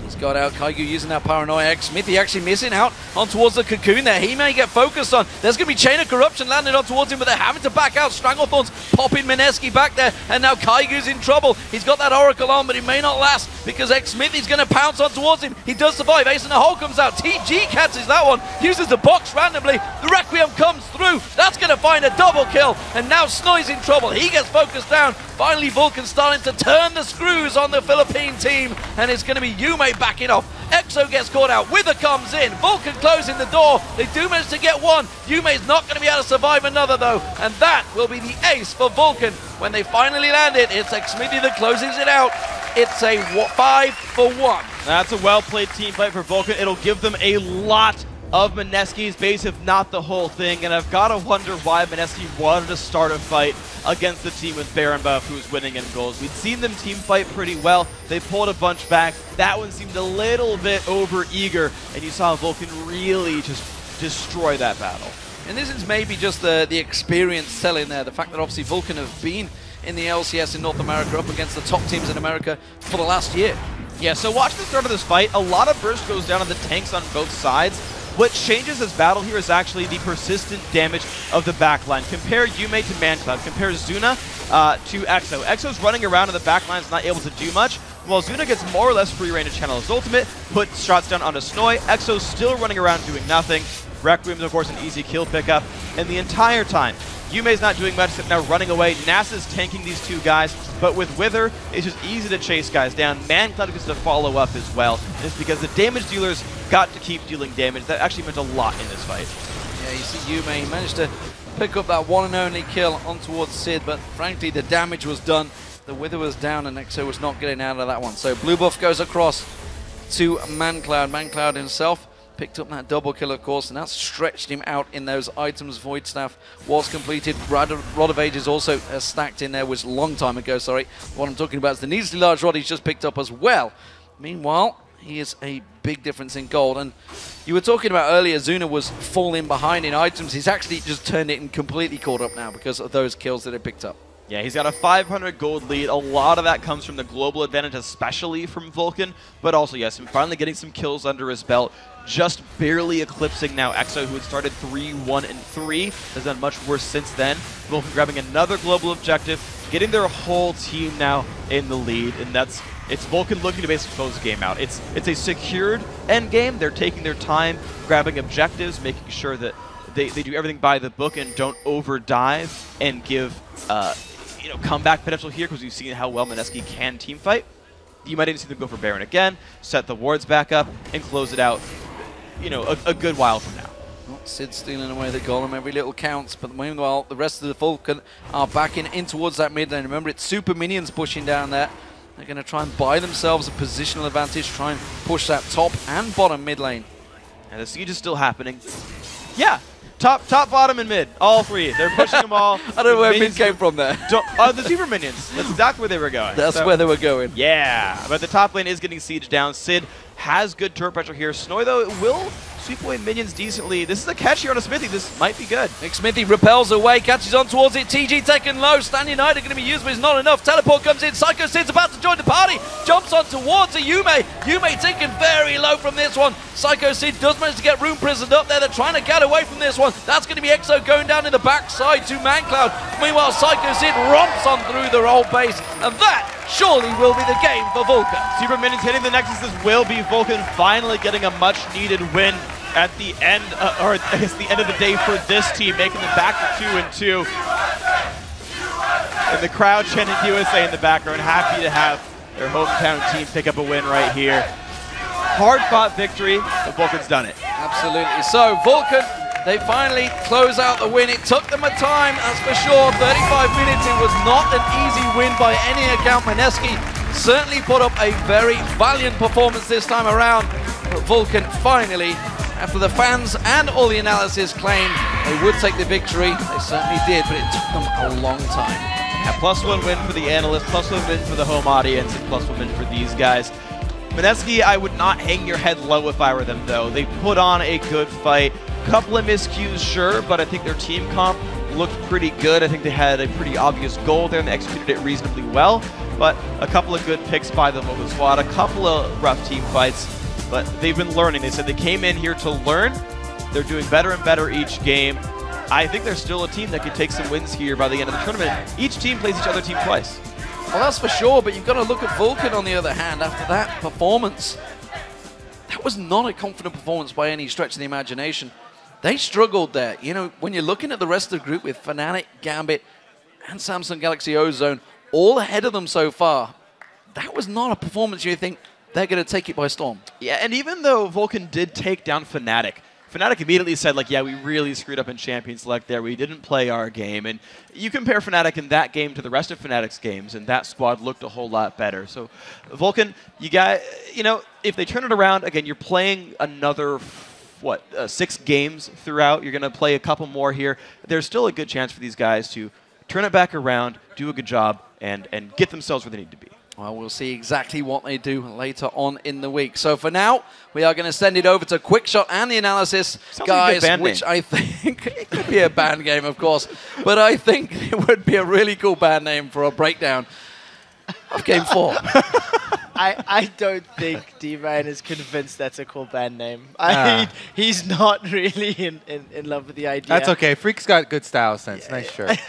He's got out. Kaigu using that paranoia. Smithy actually missing out on towards the cocoon there. He may get focused on. There's going to be Chain of Corruption landing on towards him, but they're having to back out. Stranglethorns popping Mineski back there, and now Kaigu's in trouble. He's got that Oracle on, but it may not last because Smithy's going to pounce on towards him. He does survive. Ace in the Hole comes out. TG catches that one. Uses the box randomly. The Requiem comes through. That's going to find a double kill, and now Snoy's in trouble. He gets focused down. Finally, Vulcan starting to turn the screws on the Philippine team, and it's going to be Yume backing off. Exo gets caught out. Wither comes in. Vulcan closing the door. They do manage to get one. Yume's not going to be able to survive another, though, and that will be the ace for Vulcan. When they finally land it, it's Xmithy that closes it out. It's a 5-for-1. That's a well-played team fight for Vulcan. It'll give them a lot of Mineski's base, if not the whole thing, and I've got to wonder why Mineski wanted to start a fight against the team with Baron Buff, who's winning in goals. We'd seen them team fight pretty well. They pulled a bunch back. That one seemed a little bit over-eager, and you saw Vulcan really just destroy that battle. And this is maybe just the experience selling there. The fact that obviously Vulcan have been in the LCS in North America up against the top teams in America for the last year. Yeah, so watch the start of this fight. A lot of burst goes down on the tanks on both sides. What changes this battle here is actually the persistent damage of the backline. Compare Yume to Mancloud. Compare Zuna to Exo. Exo's running around in the backline, is not able to do much, while Zuna gets more or less free reign to channel his ultimate, put shots down onto Snoy. Exo's still running around doing nothing. Requiem's, of course, an easy kill pickup. And the entire time, Yume's not doing much except now running away. NASA's tanking these two guys, but with Wither, it's just easy to chase guys down. Mancloud gets to follow up as well. And it's because the damage dealers got to keep dealing damage. That actually meant a lot in this fight. Yeah, you see Yume, he managed to pick up that one and only kill on towards Sid, but frankly, the damage was done. The Wither was down, and Exo was not getting out of that one. So blue buff goes across to Mancloud. Mancloud himself picked up that double kill, of course, and that stretched him out in those items. Void Staff was completed. Rod of Ages also stacked in there, was a long time ago, sorry. What I'm talking about is the needlessly large rod he's just picked up as well. Meanwhile, he is a big difference in gold. And you were talking about earlier, Zuna was falling behind in items. He's actually just turned it and completely caught up now because of those kills that he picked up. Yeah, he's got a 500 gold lead. A lot of that comes from the global advantage, especially from Vulcan, but also, yes, finally getting some kills under his belt. Just barely eclipsing now Exo, who had started 3-1-3, has done much worse since then. Vulcan grabbing another global objective, getting their whole team now in the lead, and it's Vulcan looking to basically close the game out. It's a secured end game. They're taking their time, grabbing objectives, making sure that they do everything by the book and don't overdive and give comeback potential here, because we've seen how well Mineski can team fight. You might even see them go for Baron again, set the wards back up, and close it out, a good while from now. Sid stealing away the golem, every little counts, but meanwhile, the rest of the Vulcan are backing in towards that mid lane. Remember, it's super minions pushing down there. They're going to try and buy themselves a positional advantage, try and push that top and bottom mid lane. And the siege is still happening. Yeah. Top, bottom, and mid. All three. They're pushing them all. I don't know where mid came from there. The super minions. That's exactly where they were going. That's where they were going. Yeah. But the top lane is getting sieged down. Sid has good turret pressure here. Snoy, though, it will sweep away minions decently. This is a catch here on a Smithy. This might be good. Smithy repels away, catches on towards it. TG taken low. Stand United going to be used, but it's not enough. Teleport comes in. Psycho Sid's about to join the party. Jumps on towards a Yume. Yume taken very low from this one. Psycho Sid does manage to get room prisoned up there. They're trying to get away from this one. That's going to be Exo going down in the backside to Mancloud. Meanwhile, Psycho Sid romps on through the whole base, and that surely will be the game for Vulcan. Super minions hitting the Nexuses will be Vulcan finally getting a much-needed win at the end, or I guess the end of the day for this team, making them back to 2-2. And the crowd chanting USA in the background, happy to have their hometown team pick up a win right here. Hard-fought victory, but Vulcan's done it. Absolutely. So Vulcan, they finally close out the win. It took them a time, that's for sure. 35 minutes. It was not an easy win by any account. Mineski certainly put up a very valiant performance this time around. But Vulcan finally, after the fans and all the analysis claimed they would take the victory, they certainly did, but it took them a long time. Yeah, +1 win for the analysts, +1 win for the home audience, and +1 win for these guys. Mineski, I would not hang your head low if I were them, though. They put on a good fight. Couple of miscues, sure, but I think their team comp looked pretty good. I think they had a pretty obvious goal there and they executed it reasonably well. But a couple of good picks by the Vulcan squad, a couple of rough team fights, but they've been learning. They said they came in here to learn. They're doing better and better each game. I think they're still a team that can take some wins here by the end of the tournament. Each team plays each other team twice. Well, that's for sure, but you've got to look at Vulcan on the other hand after that performance. That was not a confident performance by any stretch of the imagination. They struggled there. You know, when you're looking at the rest of the group with Fnatic, Gambit, and Samsung Galaxy Ozone all ahead of them so far, that was not a performance you think they're going to take it by storm. Yeah, and even though Vulcan did take down Fnatic, Fnatic immediately said, like, yeah, we really screwed up in Champions Select there. We didn't play our game. And you compare Fnatic in that game to the rest of Fnatic's games, and that squad looked a whole lot better. So, Vulcan, you got, you know, if they turn it around, again, you're playing another, 6 games throughout. You're going to play a couple more here. There's still a good chance for these guys to turn it back around, do a good job, and get themselves where they need to be. Well, we'll see exactly what they do later on in the week. So for now, we are going to send it over to Quickshot and the analysis, Sounds guys, like a good band which name. I think it could be a band game, of course, but I think it would be a really cool band name for a breakdown of Game 4. I don't think D-Man is convinced that's a cool band name. I mean, he's not really in love with the idea. That's okay. Freak's got good style sense. Nice shirt.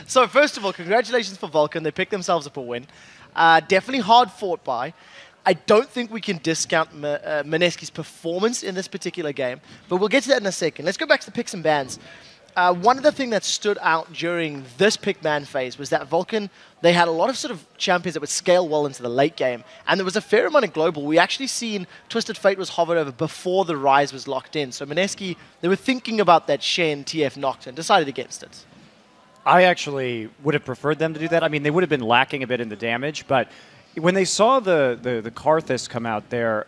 So first of all, congratulations for Vulcan. They picked themselves up a win. Definitely hard fought by. I don't think we can discount Mineski's performance in this particular game, but we'll get to that in a second. Let's go back to the picks and bans. One of the things that stood out during this pick ban phase was that Vulcan, they had a lot of sort of champions that would scale well into the late game, and there was a fair amount of global. We actually seen Twisted Fate was hovered over before the Rise was locked in, so Mineski, they were thinking about that Shen TF Nocturne, decided against it. I actually would have preferred them to do that. I mean, they would have been lacking a bit in the damage, but when they saw the Karthus come out there,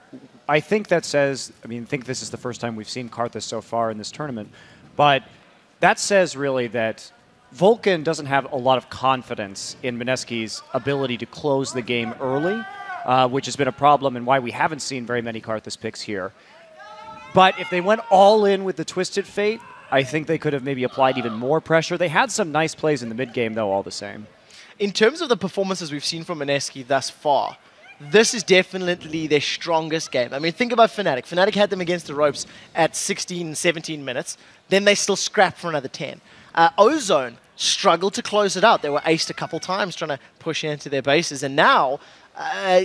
I think that says, I mean, I think this is the first time we've seen Karthus so far in this tournament, but that says really that Vulcan doesn't have a lot of confidence in Mineski's ability to close the game early, which has been a problem and why we haven't seen very many Karthus picks here. But if they went all in with the Twisted Fate, I think they could have maybe applied even more pressure. They had some nice plays in the mid-game, though, all the same. In terms of the performances we've seen from Mineski thus far, this is definitely their strongest game. I mean, think about Fnatic. Fnatic had them against the ropes at 16, 17 minutes. Then they still scrapped for another 10. Ozone struggled to close it out. They were aced a couple times trying to push into their bases. And now,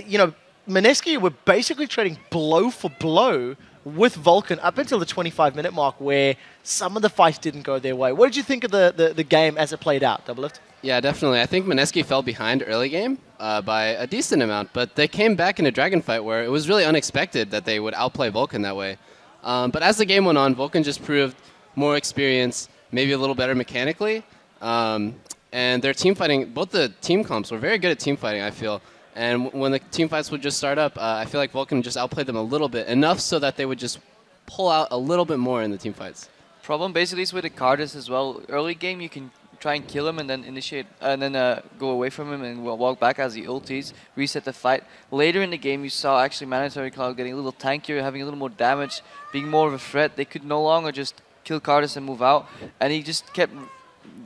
you know, Mineski were basically trading blow for blow with Vulcan up until the 25-minute mark where some of the fights didn't go their way. What did you think of the game as it played out, Doublelift? Yeah, definitely. I think Mineski fell behind early game by a decent amount, but they came back in a dragon fight where it was really unexpected that they would outplay Vulcan that way. But as the game went on, Vulcan just proved more experience, maybe a little better mechanically, and their team fighting, both the team comps were very good at team fighting, I feel. And when the team fights would just start up, I feel like Vulcan just outplayed them a little bit, enough so that they would just pull out a little bit more in the team fights. Problem basically is with the Karthus as well. Early game, you can try and kill him and then initiate, and then go away from him and walk back as he ulties, reset the fight. Later in the game, you saw actually Mandatory Cloud getting a little tankier, having a little more damage, being more of a threat. They could no longer just kill Karthus and move out, and he just kept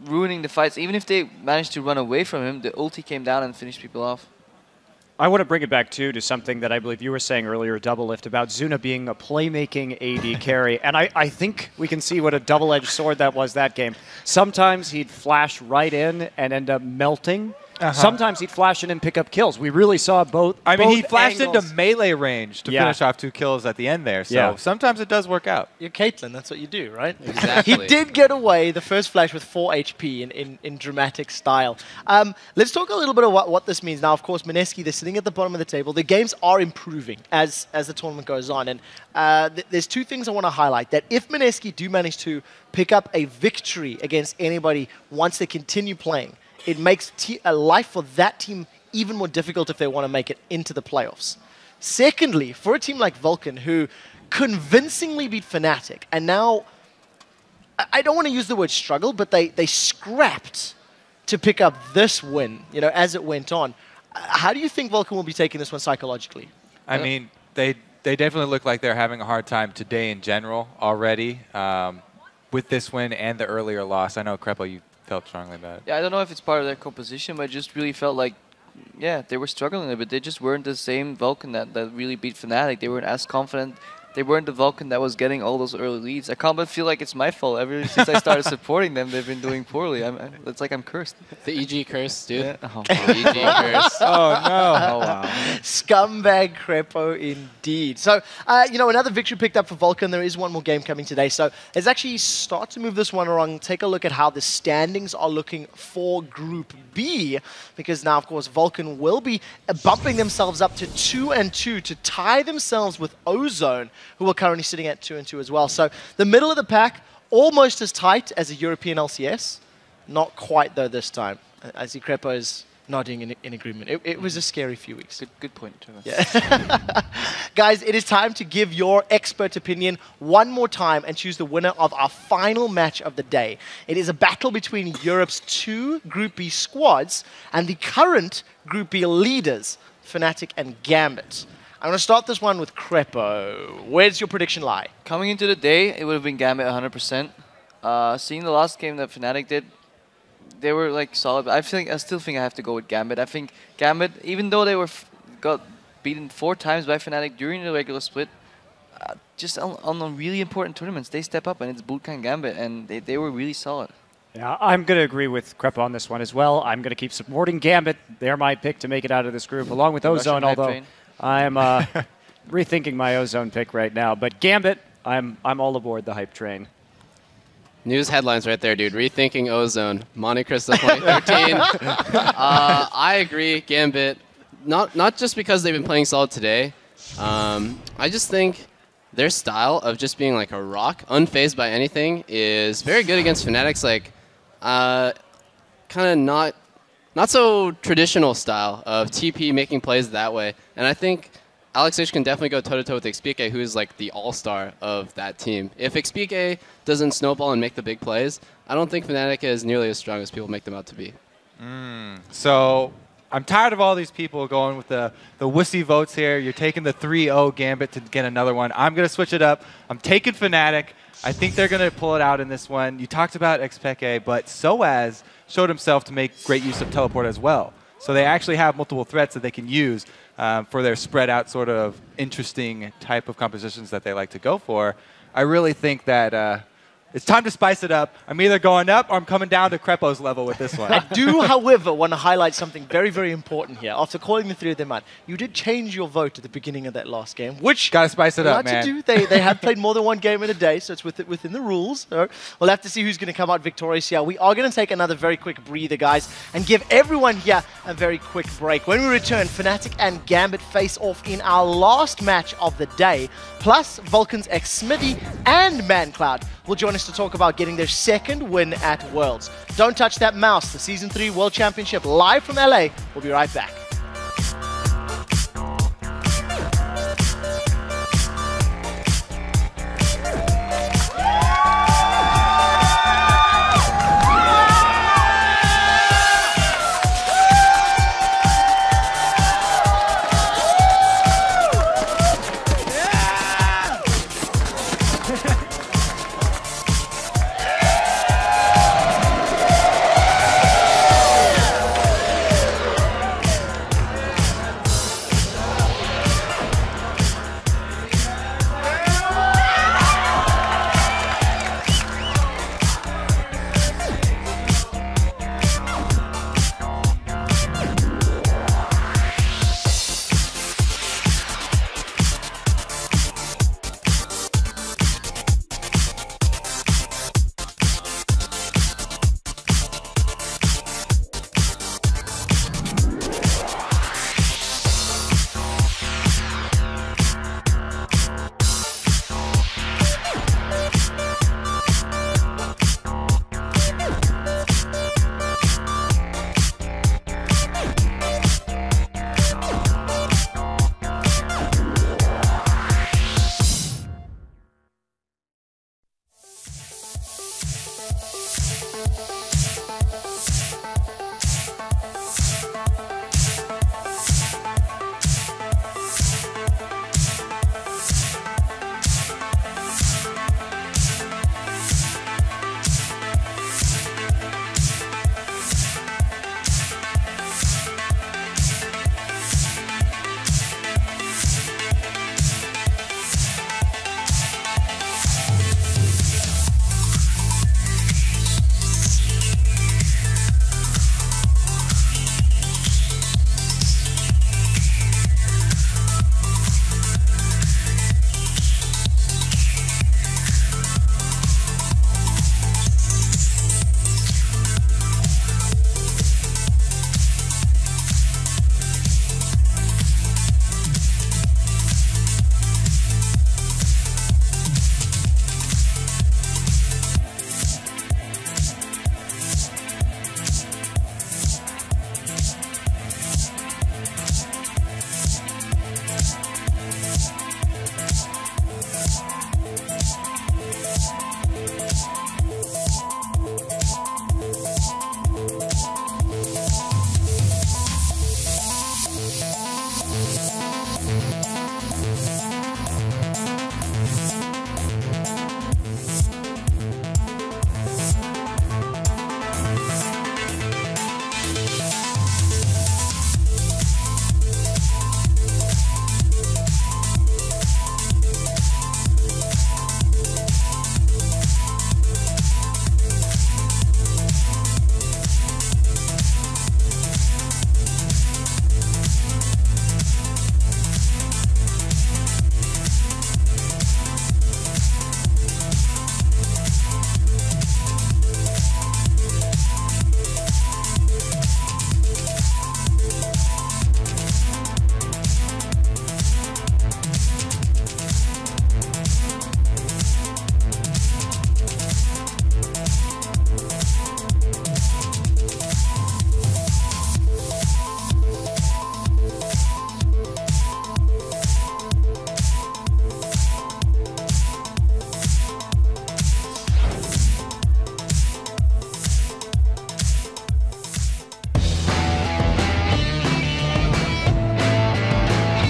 ruining the fights. Even if they managed to run away from him, the ulti came down and finished people off. I want to bring it back, too, to something that I believe you were saying earlier, Doublelift, about Zuna being a playmaking AD carry. And I think we can see what a double-edged sword that was that game. Sometimes he'd flash right in and end up melting. Sometimes he'd flash in and pick up kills. We really saw both. I mean, he both flashed angles. into melee range to finish off 2 kills at the end there. So sometimes it does work out. You're Caitlyn, that's what you do, right? Exactly. He did get away the first flash with 4 HP in dramatic style. Let's talk a little bit about what this means. Now, of course, Mineski, they're sitting at the bottom of the table. The games are improving as the tournament goes on. And there's 2 things I want to highlight. That if Mineski do manage to pick up a victory against anybody once they continue playing, it makes life for that team even more difficult if they want to make it into the playoffs. Secondly, for a team like Vulcan, who convincingly beat Fnatic, and now, I don't want to use the word struggle, but they scrapped to pick up this win, as it went on. How do you think Vulcan will be taking this one psychologically? I mean, they definitely look like they're having a hard time today in general already with this win and the earlier loss. I know, Krepo, you felt strongly about it. Yeah, I don't know if it's part of their composition, but I just really felt like, they were struggling a bit. They just weren't the same Vulcan that really beat Fnatic. They weren't as confident. They weren't the Vulcan that was getting all those early leads. I can't but feel like it's my fault. Ever since I started supporting them, they've been doing poorly. It's like I'm cursed. The EG curse, dude. Yeah. Oh, the EG curse. Oh, no. Oh, wow. Scumbag Krepo indeed. So, another victory picked up for Vulcan. There is one more game coming today. So let's actually start to move this one along. Take a look at how the standings are looking for Group B. Because now, of course, Vulcan will be bumping themselves up to 2-2 to tie themselves with Ozone, who are currently sitting at 2-2 as well. So the middle of the pack, almost as tight as a European LCS. Not quite, though, this time. I see Krepo is nodding in agreement. It was a scary few weeks. Good point, Trevor. Yeah. Guys, it is time to give your expert opinion one more time and choose the winner of our final match of the day. It is a battle between Europe's 2 Group B squads and the current Group B leaders, Fnatic and Gambit. I'm going to start this one with Krepo. Where's your prediction lie? Coming into the day, it would have been Gambit 100%. Seeing the last game that Fnatic did, they were solid. I still think I have to go with Gambit. I think Gambit, even though they got beaten 4 times by Fnatic during the regular split, just on really important tournaments, they step up, and it's Bootcamp Gambit, and they were really solid. Yeah, I'm going to agree with Krepo on this one as well. I'm going to keep supporting Gambit. They're my pick to make it out of this group, along with Ozone, although I'm rethinking my Ozone pick right now. But Gambit, I'm all aboard the hype train. News headlines right there, dude. Rethinking Ozone. Monte Cristo 2013. I agree, Gambit. Not just because they've been playing solid today. I just think their style of just being like a rock, unfazed by anything, is very good against Fnatic's kind of not so traditional style of TP making plays that way. And I think Alex H can definitely go toe-to-toe with Xpeke, who is like the all-star of that team. If Xpeke doesn't snowball and make the big plays, I don't think Fnatic is nearly as strong as people make them out to be. So I'm tired of all these people going with the wussy votes here. You're taking the 3-0 Gambit to get another one. I'm going to switch it up. I'm taking Fnatic. I think they're going to pull it out in this one. You talked about Xpeke, but Soaz showed himself to make great use of teleport as well. So they actually have multiple threats that they can use for their spread out sort of interesting type of compositions that they like to go for. I really think that it's time to spice it up. I'm either going up or I'm coming down to Krepo's level with this one. I do, however, want to highlight something very, very important here. After calling the 3 of them out, you did change your vote at the beginning of that last game, which gotta spice it up, man. To do. They have played more than one game in a day, so it's within the rules. So we'll have to see who's going to come out victorious here. We are going to take another very quick breather, guys, and give everyone here a very quick break. When we return, Fnatic and Gambit face off in our last match of the day, plus Vulcan's Xmitty and ManCloud will join us to talk about getting their second win at Worlds. Don't touch that mouse. The Season 3 World Championship live from LA. We'll be right back.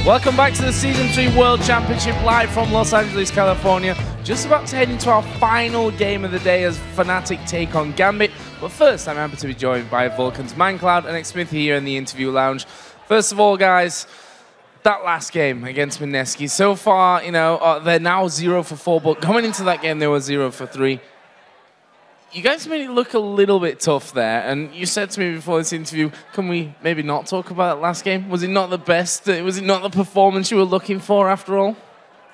Welcome back to the Season 3 World Championship live from Los Angeles, California. Just about to head into our final game of the day as Fnatic take on Gambit. But first, I'm happy to be joined by Vulcan's ManCloud and Xmith here in the interview lounge. First of all, guys, that last game against Mineski, so far, you know, they're now 0 for 4, but coming into that game, they were 0 for 3. You guys made it look a little bit tough there, and you said to me before this interview, can we maybe not talk about that last game? Was it not the best? Was it not the performance you were looking for after all?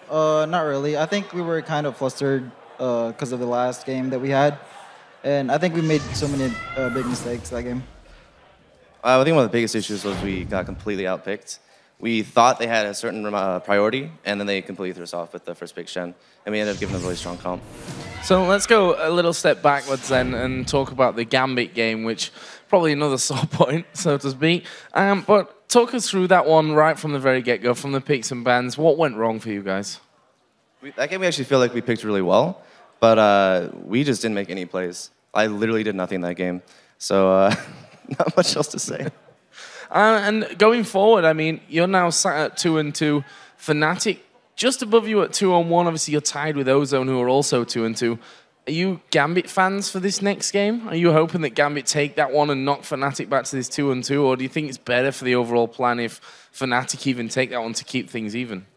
Not really. I think we were kind of flustered because of the last game that we had, and I think we made so many big mistakes that game. I think one of the biggest issues was we got completely outpicked. We thought they had a certain priority, and then they completely threw us off with the first pick Shen, and we ended up giving them a really strong comp. So let's go a little step backwards then and talk about the Gambit game, which probably another sore point, so to speak. But talk us through that one right from the very get-go, from the picks and bans. What went wrong for you guys? That game we actually feel like we picked really well, but we just didn't make any plays. I literally did nothing that game, so not much else to say. And going forward, I mean, you're now sat at 2-2. Fnatic just above you at 2-1. Obviously, you're tied with Ozone, who are also 2-2. Are you Gambit fans for this next game? Are you hoping that Gambit take that one and knock Fnatic back to this 2-2, or do you think it's better for the overall plan if Fnatic even take that one to keep things even?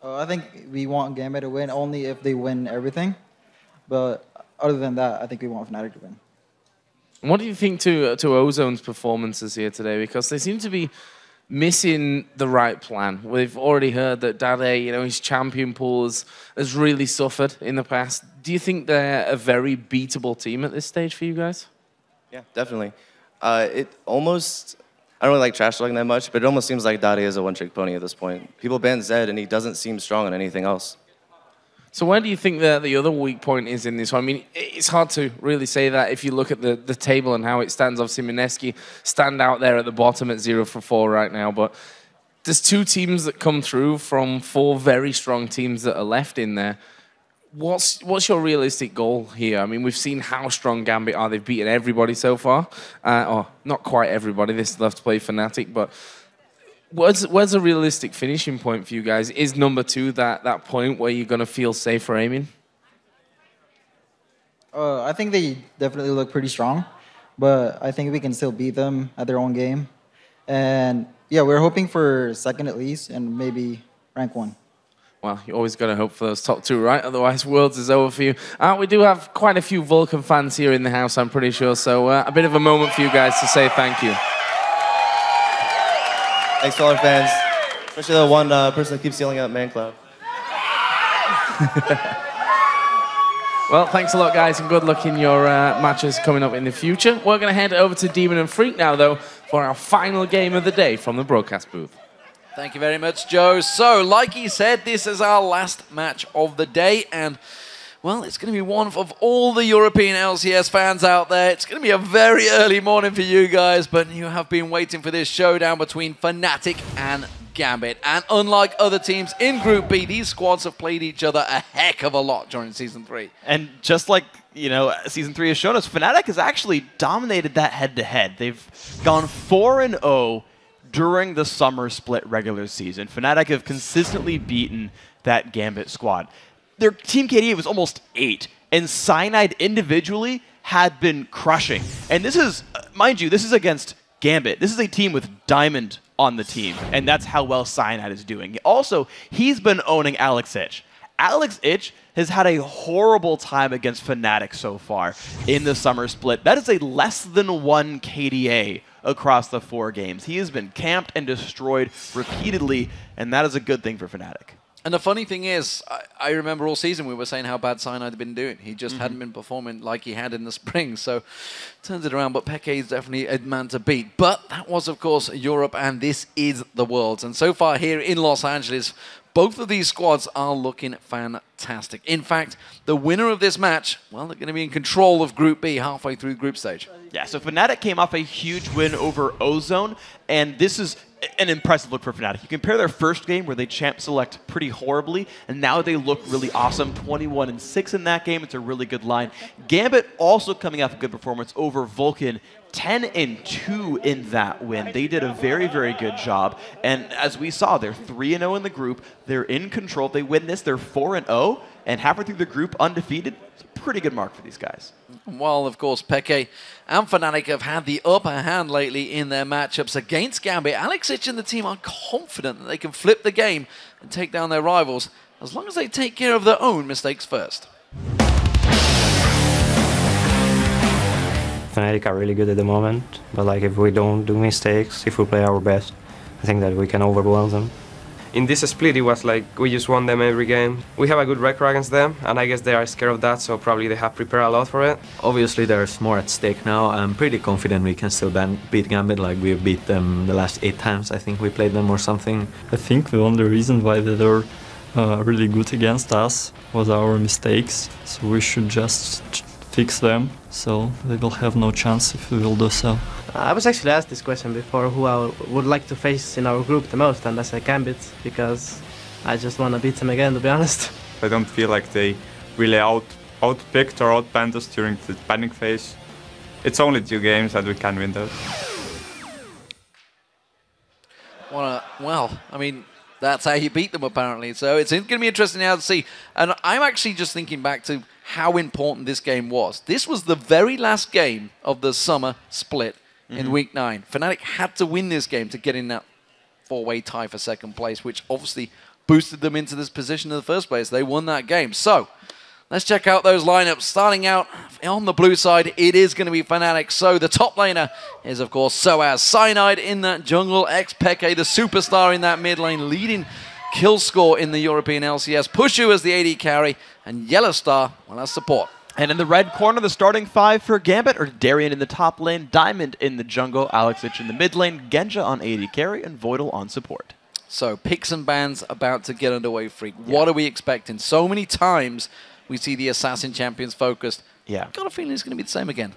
I think we want Gambit to win only if they win everything, but other than that, I think we want Fnatic to win. And what do you think to Ozone's performances here today? Because they seem to be missing the right plan. We've already heard that Dade, you know, his champion pool has really suffered in the past. Do you think they're a very beatable team at this stage for you guys? Yeah, definitely. It almost, I don't really like trash talking that much, but it almost seems like Dade is a one-trick pony at this point. People ban Zed, and he doesn't seem strong on anything else. So where do you think the other weak point is in this one? I mean, it's hard to really say that if you look at the table and how it stands. Obviously, Mineski stand out there at the bottom at 0 for 4 right now. But there's 2 teams that come through from 4 very strong teams that are left in there. What's your realistic goal here? I mean, we've seen how strong Gambit are. They've beaten everybody so far. Or not quite everybody. They still have to play Fnatic, but where's a realistic finishing point for you guys? Is number 2 that point where you're going to feel safe for aiming? I think they definitely look pretty strong, but I think we can still beat them at their own game. And yeah, we're hoping for second at least, and maybe rank 1. Well, you always got to hope for those top 2, right? Otherwise, Worlds is over for you. We do have quite a few Vulcan fans here in the house, I'm pretty sure. So a bit of a moment for you guys to say thank you. Thanks to all our fans, especially the one person that keeps yelling at ManCloud. Well, thanks a lot, guys, and good luck in your matches coming up in the future. We're going to head over to Demon and Freak now, though, for our final game of the day from the broadcast booth. Thank you very much, Joe. So, like he said, this is our last match of the day, and well, it's going to be one of all the European LCS fans out there. It's going to be a very early morning for you guys, but you have been waiting for this showdown between Fnatic and Gambit. And unlike other teams in Group B, these squads have played each other a heck of a lot during Season 3. And just like, you know, Season 3 has shown us, Fnatic has actually dominated that head-to-head. They've gone 4-0 during the summer split regular season. Fnatic have consistently beaten that Gambit squad. Their team KDA was almost 8, and Cyanide individually had been crushing. And this is, mind you, this is against Gambit. This is a team with Diamond on the team, and that's how well Cyanide is doing. Also, he's been owning Alex Ich. Alex Ich has had a horrible time against Fnatic so far in the summer split. That is a less than 1 KDA across the 4 games. He has been camped and destroyed repeatedly, and that is a good thing for Fnatic. And the funny thing is, I remember all season we were saying how bad Cyanide had been doing. He just hadn't been performing like he had in the spring, so turns it around. But Peke is definitely a man to beat. But that was, of course, Europe, and this is the Worlds. And so far here in Los Angeles, both of these squads are looking fantastic. In fact, the winner of this match, well, they're going to be in control of Group B halfway through group stage. Yeah, so Fnatic came off a huge win over Ozone, and this is an impressive look for Fnatic. You compare their first game where they champ select pretty horribly, and now they look really awesome. 21-6 in that game. It's a really good line. Gambit also coming off a good performance over Vulcan. 10-2 in that win. They did a very, very good job. And as we saw, they're 3-0 in the group. They're in control. If they win this, they're 4-0. And halfway through the group, undefeated. It's a pretty good mark for these guys. Well, of course, Peke and Fnatic have had the upper hand lately in their matchups against Gambit. Alexic and the team are confident that they can flip the game and take down their rivals, as long as they take care of their own mistakes first. Fnatic are really good at the moment, but like if we don't do mistakes, if we play our best, I think that we can overwhelm them. In this split, it was like we just won them every game. We have a good record against them, and I guess they are scared of that, so probably they have prepared a lot for it. Obviously, there's more at stake now. I'm pretty confident we can still beat Gambit, like we beat them the last 8 times. I think we played them or something. I think the only reason why they were really good against us was our mistakes, so we should just fix them, so they will have no chance if we will do so. I was actually asked this question before, who I would like to face in our group the most, and I said Gambit, because I just want to beat them again, to be honest. I don't feel like they really outpicked or outbanned us during the banning phase. It's only 2 games that we can win those. Well, I mean, that's how you beat them, apparently. So it's going to be interesting now to see. And I'm actually just thinking back to how important this game was. This was the very last game of the summer split in Week 9. Fnatic had to win this game to get in that 4-way tie for second place, which obviously boosted them into this position in the first place. They won that game. So let's check out those lineups. Starting out on the blue side, it is going to be Fnatic. So the top laner is, of course, Soaz. Cyanide in that jungle. Peke, the superstar in that mid lane, leading kill score in the European LCS. Pushu as the AD carry, and Yellowstar, well, as support. And in the red corner, the starting 5 for Gambit are Darien in the top lane, Diamond in the jungle, Alexic in the mid lane, Genja on AD carry, and Voidal on support. So picks and bans about to get underway, Freak. What are we expecting? So many times we see the Assassin champions focused. Yeah. Got a feeling it's going to be the same again.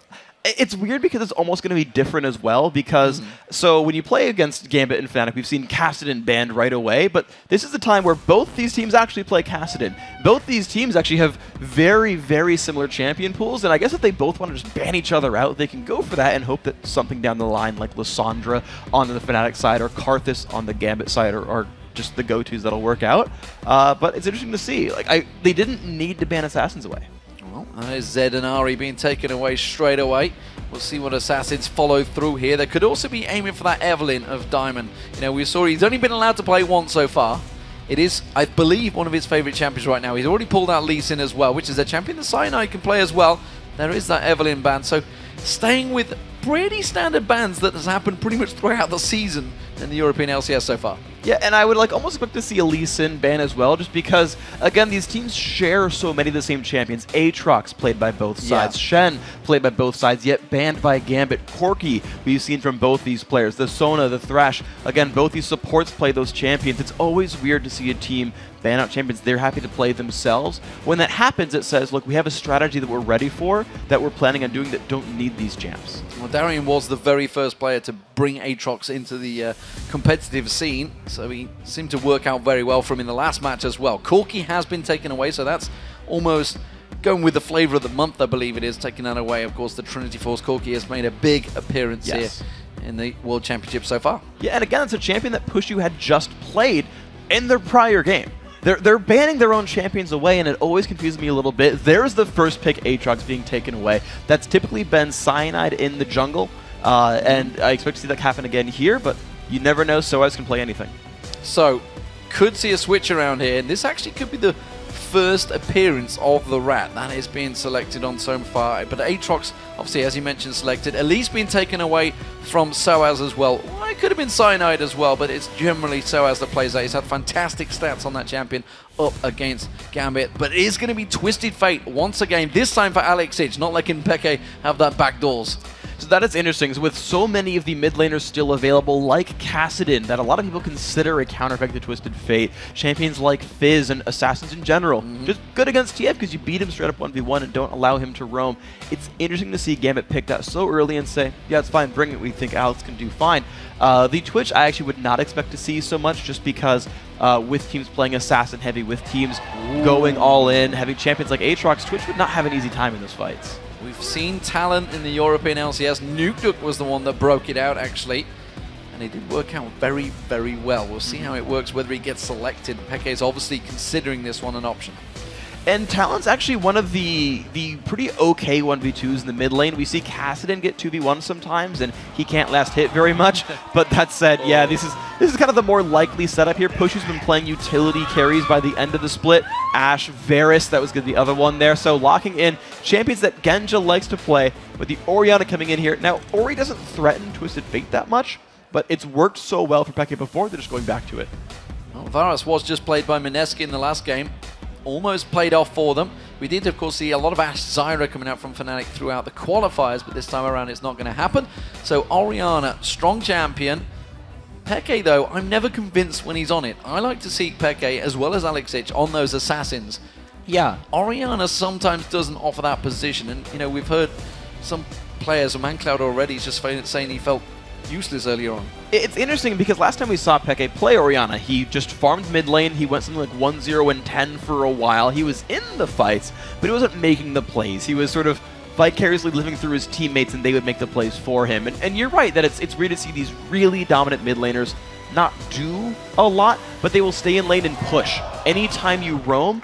It's weird because it's almost going to be different as well, because so when you play against Gambit and Fnatic, we've seen Kassadin banned right away, but this is the time where both these teams actually play Kassadin. Both these teams actually have very, very similar champion pools, and I guess if they both want to just ban each other out, they can go for that and hope that something down the line like Lissandra on the Fnatic side or Karthus on the Gambit side are just the go-tos that'll work out. But it's interesting to see. Like they didn't need to ban Assassins away. Well, Zed and Ari being taken away straight away. We'll see what Assassins follow through here. They could also be aiming for that Evelyn of Diamond. You know, we saw he's only been allowed to play once so far. It is, I believe, one of his favorite champions right now. He's already pulled out Lee Sin as well, which is a champion that Cyanide can play as well. There is that Evelyn ban. So staying with pretty standard bans that has happened pretty much throughout the season in the European LCS so far. Yeah, and I would almost expect to see a Lee Sin ban as well, just because, again, these teams share so many of the same champions. Aatrox played by both sides. Shen played by both sides, yet banned by Gambit. Corki, we've seen from both these players. The Sona, the Thresh, again, both these supports play those champions. It's always weird to see a team ban out champions. They're happy to play themselves. When that happens, it says, look, we have a strategy that we're ready for, that we're planning on doing, that don't need these champs. Well, Darien was the very first player to bring Aatrox into the competitive scene, so he seemed to work out very well for him in the last match as well. Corki has been taken away, so that's almost going with the flavor of the month, I believe it is, taking that away. Of course, the Trinity Force Corki has made a big appearance here in the World Championship so far. Yeah, and again, it's a champion that Pushu had just played in their prior game. They're banning their own champions away, and it always confuses me a little bit. There's the first pick Aatrox being taken away. That's typically been Cyanide in the jungle, and I expect to see that happen again here, but you never know, Soaz can play anything. So, could see a switch around here, and this actually could be the first appearance of the Rat. That is being selected on so far, but Aatrox, obviously, as you mentioned, selected. At least being taken away from Soaz as well. Well, it could have been Cyanide as well, but it's generally Soaz that plays that. He's had fantastic stats on that champion up against Gambit, but it is going to be Twisted Fate once again, this time for Alexic, not letting Peke have that back doors. So that is interesting. So with so many of the mid laners still available, like Kassadin, that a lot of people consider a counter-effect to Twisted Fate, champions like Fizz and Assassins in general, just good against TF because you beat him straight up 1v1 and don't allow him to roam. It's interesting to see Gambit pick that so early and say, yeah, it's fine, bring it, we think Alex can do fine. The Twitch I actually would not expect to see so much just because with teams playing Assassin heavy, with teams going all in, having champions like Aatrox, Twitch would not have an easy time in those fights. We've seen talent in the European LCS. Nukeduck was the one that broke it out, actually. And it did work out very, very well. We'll see how it works, whether he gets selected. Peke is obviously considering this one an option. And Talon's actually one of the pretty okay 1v2s in the mid lane. We see Kassadin get 2v1 sometimes, and he can't last hit very much. But that said, yeah, this is kind of the more likely setup here. Pushu's been playing utility carries by the end of the split. Ashe, Varus, that was going to be the other one there. So locking in champions that Genja likes to play, with the Orianna coming in here. Now, Ori doesn't threaten Twisted Fate that much, but it's worked so well for Peke before, they're just going back to it. Well, Varus was just played by Mineski in the last game. Almost played off for them. We did, of course, see a lot of Ashe Zyra coming out from Fnatic throughout the qualifiers, but this time around it's not going to happen. So Orianna, strong champion. Peke, though, I'm never convinced when he's on it. I like to see Peke, as well as Alexic, on those assassins. Yeah, Orianna sometimes doesn't offer that position, and, you know, we've heard some players, ManCloud already, just saying he felt useless earlier on. It's interesting because last time we saw Peke play Orianna, he just farmed mid lane, he went something like 1-0 and 10 for a while. He was in the fights, but he wasn't making the plays. He was sort of vicariously living through his teammates and they would make the plays for him. And you're right that it's weird to see these really dominant mid laners not do a lot, but they will stay in lane and push. Anytime you roam,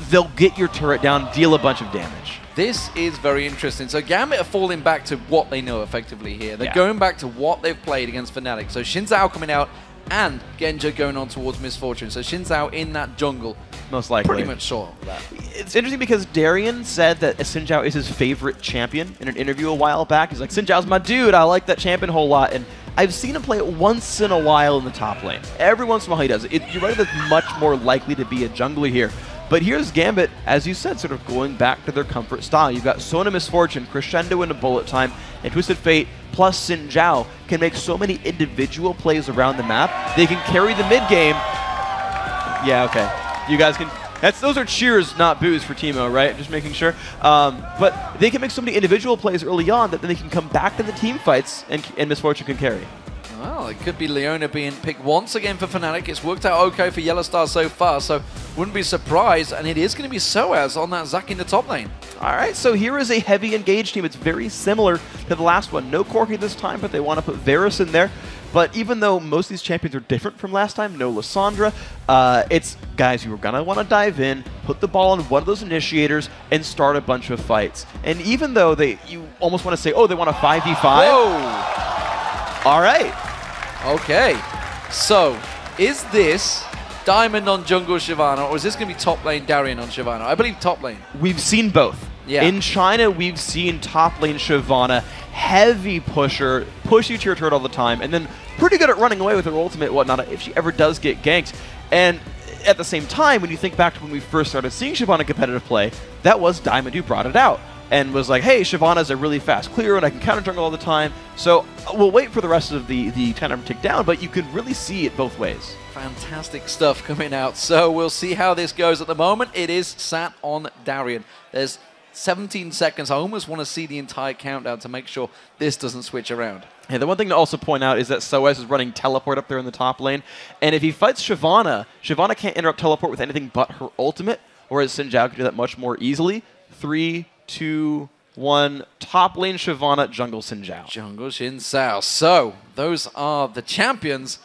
they'll get your turret down, deal a bunch of damage. This is very interesting. So Gambit are falling back to what they know effectively here. They're going back to what they've played against Fnatic. So Xin Zhao coming out and Genja going on towards Misfortune. So Xin Zhao in that jungle. Most likely. Pretty much sure of that. It's interesting because Darian said that Xin Zhao is his favorite champion in an interview a while back. He's like, Xin Zhao's my dude. I like that champion a whole lot. And I've seen him play it once in a while in the top lane. Every once in a while he does it. You're right, that's much more likely to be a jungler here. But here's Gambit, as you said, sort of going back to their comfort style. You've got Sona Misfortune, Crescendo into Bullet Time, and Twisted Fate plus Xin Zhao can make so many individual plays around the map. They can carry the mid game. Yeah, okay. You guys can... Those are cheers, not boos for Teemo, right? Just making sure. But they can make so many individual plays early on that then they can come back to the team fights and Misfortune can carry. Well, it could be Leona being picked once again for Fnatic. It's worked out okay for Yellowstar so far, so wouldn't be surprised. And it is going to be Soaz on that Zac in the top lane. All right, so here is a heavy engaged team. It's very similar to the last one. No Corki this time, but they want to put Varus in there. But even though most of these champions are different from last time, no Lissandra, it's guys who are going to want to dive in, put the ball on one of those initiators, and start a bunch of fights. And even though you almost want to say, oh, they want a 5v5. Whoa! All right. Okay, so is this Diamond on jungle Shyvana, or is this going to be top lane Darian on Shyvana? I believe top lane. We've seen both. Yeah. In China, we've seen top lane Shyvana, heavy pusher, push you to your turret all the time, and then pretty good at running away with her ultimate and whatnot if she ever does get ganked. And at the same time, when you think back to when we first started seeing Shyvana competitive play, that was Diamond who brought it out and was like, hey, Shyvana's a really fast clear and I can counter jungle all the time. So we'll wait for the rest of the timer to tick down, but you can really see it both ways. Fantastic stuff coming out. So we'll see how this goes. At the moment, it is sat on Darian. There's 17 seconds. I almost want to see the entire countdown to make sure this doesn't switch around. Yeah, the one thing to also point out is that Soaz is running teleport up there in the top lane, and if he fights Shyvana, Shyvana can't interrupt teleport with anything but her ultimate, whereas Xin Zhao can do that much more easily. 3, 2, 1, top lane Shyvana, jungle Xin Zhao. Jungle Xin Zhao. So, those are the champions.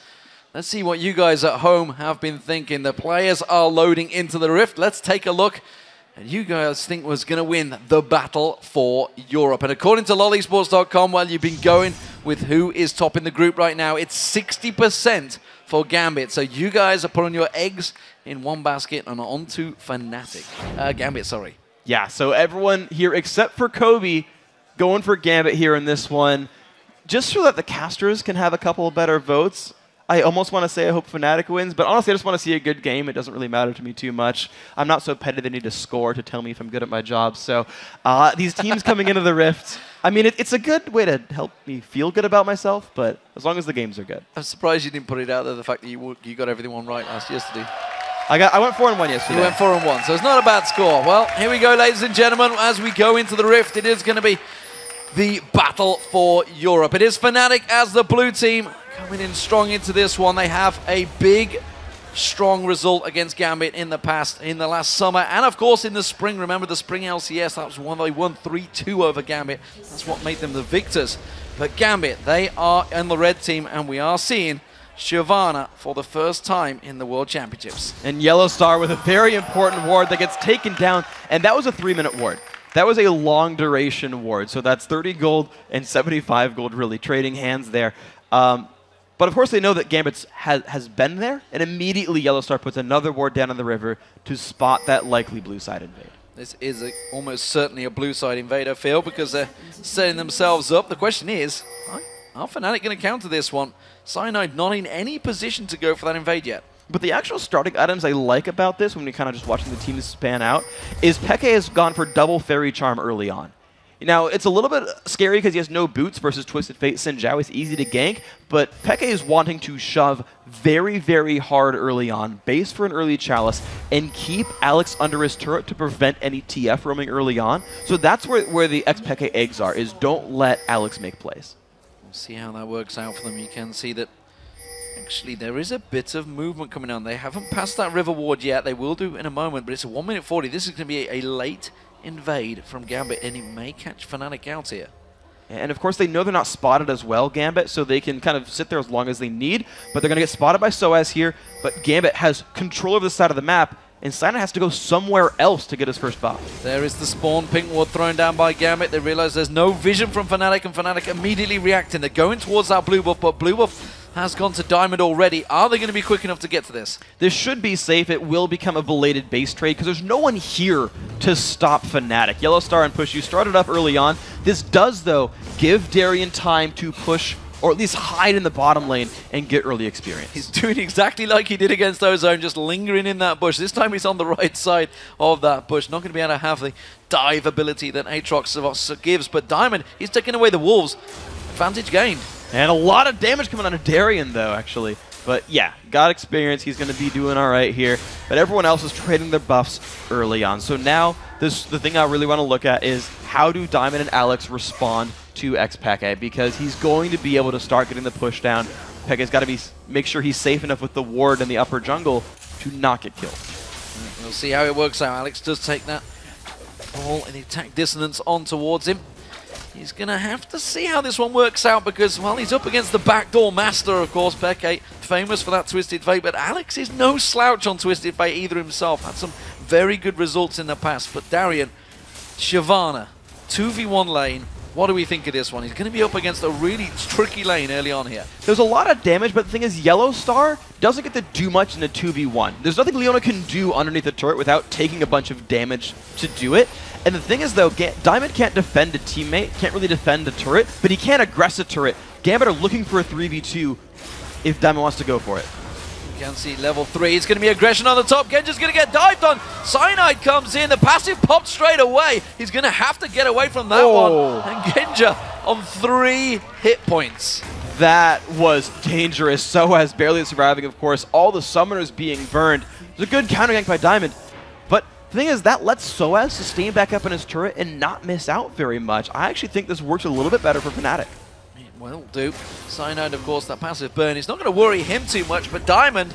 Let's see what you guys at home have been thinking. The players are loading into the Rift. Let's take a look. And you guys think was going to win the battle for Europe. And according to LoLesports.com, well, you've been going with who is top in the group right now. It's 60% for Gambit. So you guys are putting your eggs in one basket and on to Fnatic. Gambit, sorry. Yeah, so everyone here except for Kobe going for Gambit here in this one. Just so that the casters can have a couple of better votes, I almost want to say I hope Fnatic wins, but honestly I just want to see a good game. It doesn't really matter to me too much. I'm not so petty they need to score to tell me if I'm good at my job. So these teams coming into the Rift, I mean, it's a good way to help me feel good about myself, but as long as the games are good. I'm surprised you didn't put it out there, the fact that you got everything right yesterday. I went 4-1 yesterday. You went 4-1, so it's not a bad score. Well, here we go, ladies and gentlemen. As we go into the Rift, it is going to be the battle for Europe. It is Fnatic as the blue team coming in strong into this one. They have a big, strong result against Gambit in the past, in the last summer, and of course in the spring. Remember the spring LCS, that was one they won 3-2 over Gambit. That's what made them the victors. But Gambit, they are in the red team, and we are seeing Shyvana for the first time in the World Championships. And Yellowstar with a very important ward that gets taken down, and that was a 3-minute ward. That was a long duration ward, so that's 30 gold and 75 gold really trading hands there. But of course they know that Gambit has been there, and immediately Yellowstar puts another ward down on the river to spot that likely blue side invade. This is almost certainly a blue side invade, I feel, because they're setting themselves up. The question is, are Fnatic going to counter this one? Cyanide not in any position to go for that invade yet. But the actual starting items I like about this, when we're kind of just watching the teams span out, is Peke has gone for double Fairy Charm early on. Now, it's a little bit scary because he has no boots versus Twisted Fate Xin Zhao. It's easy to gank, but Peke is wanting to shove very, very hard early on, base for an early Chalice, and keep Alex under his turret to prevent any TF roaming early on. So that's where the ex-Peke eggs are, is don't let Alex make plays. We'll see how that works out for them. You can see that actually there is a bit of movement coming on. They haven't passed that river ward yet. They will do in a moment, but it's a 1 minute 40. This is going to be a late invade from Gambit, and he may catch Fnatic out here. And of course they know they're not spotted as well, Gambit, so they can kind of sit there as long as they need, but they're going to get spotted by Soaz here, but Gambit has control over the side of the map, and Cyanide has to go somewhere else to get his first buff. There is the spawn, pink ward thrown down by Gambit. They realize there's no vision from Fnatic, and Fnatic immediately reacting. They're going towards that blue buff, but blue buff has gone to Diamond already. Are they going to be quick enough to get to this? This should be safe. It will become a belated base trade because there's no one here to stop Fnatic. Yellowstar and Push, you started up early on. This does, though, give Darien time to push or at least hide in the bottom lane and get early experience. He's doing exactly like he did against Ozone, just lingering in that bush. This time he's on the right side of that bush. Not going to be able to have the dive ability that Aatrox gives, but Diamond, he's taking away the wolves. Advantage gained. And a lot of damage coming on to Darien, though, actually. But yeah, got experience. He's going to be doing all right here. But everyone else is trading their buffs early on. So now the thing I really want to look at is how do Diamond and Alex respond to X-Peke, because he's going to be able to start getting the push down. Peke's got to make sure he's safe enough with the ward in the upper jungle to not get killed. We'll see how it works out. Alex does take that ball and attack dissonance on towards him. He's going to have to see how this one works out because, well, he's up against the backdoor master, of course, Peke, famous for that Twisted Fate, but Alex is no slouch on Twisted Fate either himself. Had some very good results in the past, but Darien, Shyvana, 2v1 lane. What do we think of this one? He's going to be up against a really tricky lane early on here. There's a lot of damage, but the thing is, Yellowstar doesn't get to do much in a 2v1. There's nothing Leona can do underneath the turret without taking a bunch of damage to do it. And the thing is, though, Diamond can't defend a teammate, can't really defend a turret, but he can aggress a turret. Gambit are looking for a 3v2 if Diamond wants to go for it. You can see level 3. It's going to be aggression on the top. Genji's going to get dived on. Cyanide comes in. The passive popped straight away. He's going to have to get away from that one. And Genja on 3 hit points. That was dangerous. Soaz barely surviving, of course. All the summoners being burned. It was a good counter gank by Diamond. But the thing is, that lets Soaz sustain back up in his turret and not miss out very much. I actually think this works a little bit better for Fnatic. Will do. Cyanide, of course, that passive burn is not going to worry him too much, but Diamond,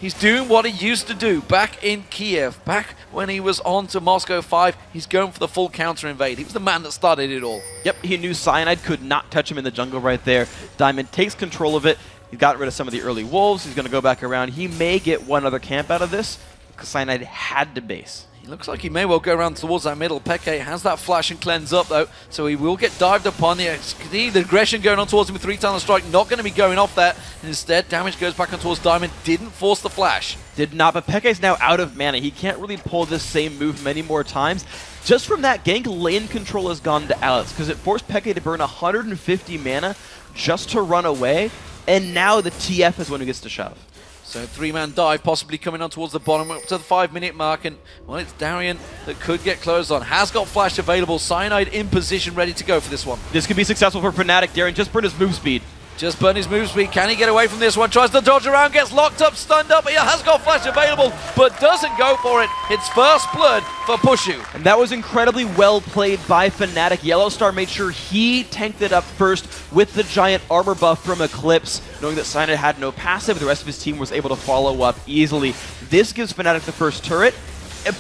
he's doing what he used to do back in Kiev, back when he was on to Moscow 5. He's going for the full counter invade. He was the man that started it all. Yep, he knew Cyanide could not touch him in the jungle right there. Diamond takes control of it. He got rid of some of the early wolves. He's going to go back around. He may get one other camp out of this because Cyanide had to base. He looks like he may well go around towards that middle. Peke has that flash and cleanse up, though, so he will get dived upon. The aggression going on towards him with 3-tunnel strike, not going to be going off that. And instead, damage goes back on towards Diamond. Didn't force the flash. Did not, but Peke's now out of mana. He can't really pull this same move many more times. Just from that gank, lane control has gone to Alex, because it forced Peke to burn 150 mana just to run away, and now the TF is when he gets to shove. So 3-man dive possibly coming on towards the bottom up to the 5-minute mark, and well, it's Darian that could get closed on. Has got flash available. Cyanide in position, ready to go for this one. This could be successful for Fnatic. Darian just burned his move speed. Just burn his move speed. Can he get away from this one? Tries to dodge around, gets locked up, stunned up. He has got flash available, but doesn't go for it. It's first blood for Pushu. And that was incredibly well played by Fnatic. Yellowstar made sure he tanked it up first with the giant armor buff from Eclipse, knowing that Cyanide had no passive. The rest of his team was able to follow up easily. This gives Fnatic the first turret,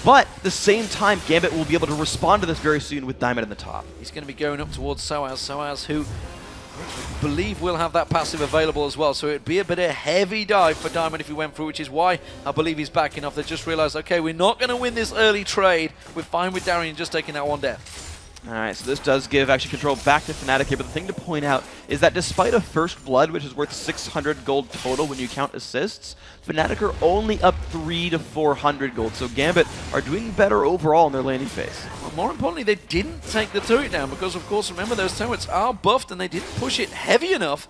but at the same time, Gambit will be able to respond to this very soon with Diamond in the top. He's going to be going up towards Soaz. Soaz, who I believe will have that passive available as well, so it'd be a bit of a heavy dive for Diamond if he went through, which is why I believe he's backing off. They just realized, okay, we're not going to win this early trade. We're fine with Darian just taking that one down. All right, so this does give actually control back to Fnatic here, but the thing to point out is that despite a first blood, which is worth 600 gold total when you count assists, Fnatic are only up 300 to 400 gold, so Gambit are doing better overall in their laning phase. Well, more importantly, they didn't take the turret down because, of course, remember, those turrets are buffed and they didn't push it heavy enough.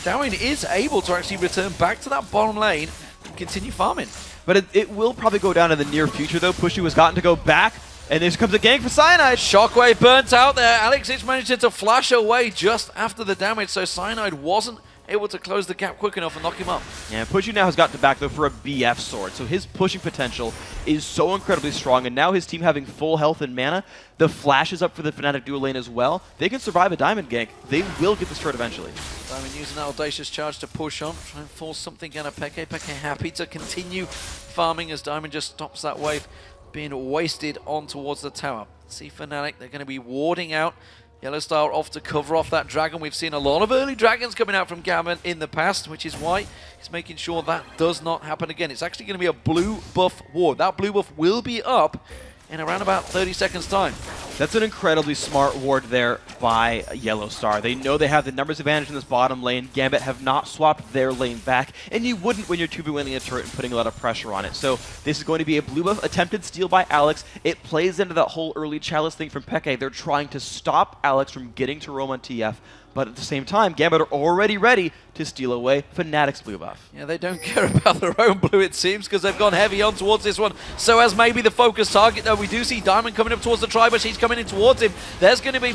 Darian is able to actually return back to that bottom lane and continue farming. But it will probably go down in the near future, though. Pushu has gotten to go back. And here comes a gank for Cyanide. Shockwave burnt out there. Alex Hitch managed to flash away just after the damage, so Cyanide wasn't able to close the gap quick enough and knock him up. Yeah, Pushu now has got to back, though, for a BF sword. So his pushing potential is so incredibly strong. And now his team having full health and mana, the flash is up for the Fnatic dual lane as well. They can survive a Diamond gank. They will get this turret eventually. Diamond using that audacious charge to push on, try and force something out of Peke. Peke happy to continue farming as Diamond just stops that wave being wasted on towards the tower. See Fnatic, they're going to be warding out. Yellowstar off to cover off that dragon. We've seen a lot of early dragons coming out from Gambit in the past, which is why he's making sure that does not happen again. It's actually going to be a blue buff ward. That blue buff will be up in around about 30 seconds time. That's an incredibly smart ward there by Yellowstar. They know they have the numbers advantage in this bottom lane. Gambit have not swapped their lane back, and you wouldn't when you're 2v1ing a turret and putting a lot of pressure on it. So this is going to be a blue buff attempted steal by Alex. It plays into that whole early chalice thing from Peke. They're trying to stop Alex from getting to roam on TF, but at the same time, Gambit are already ready to steal away Fnatic's blue buff. Yeah, they don't care about their own blue, it seems, because they've gone heavy on towards this one. So as maybe the focus target, though, we do see Diamond coming up towards the Tribush. He's coming in towards him. There's going to be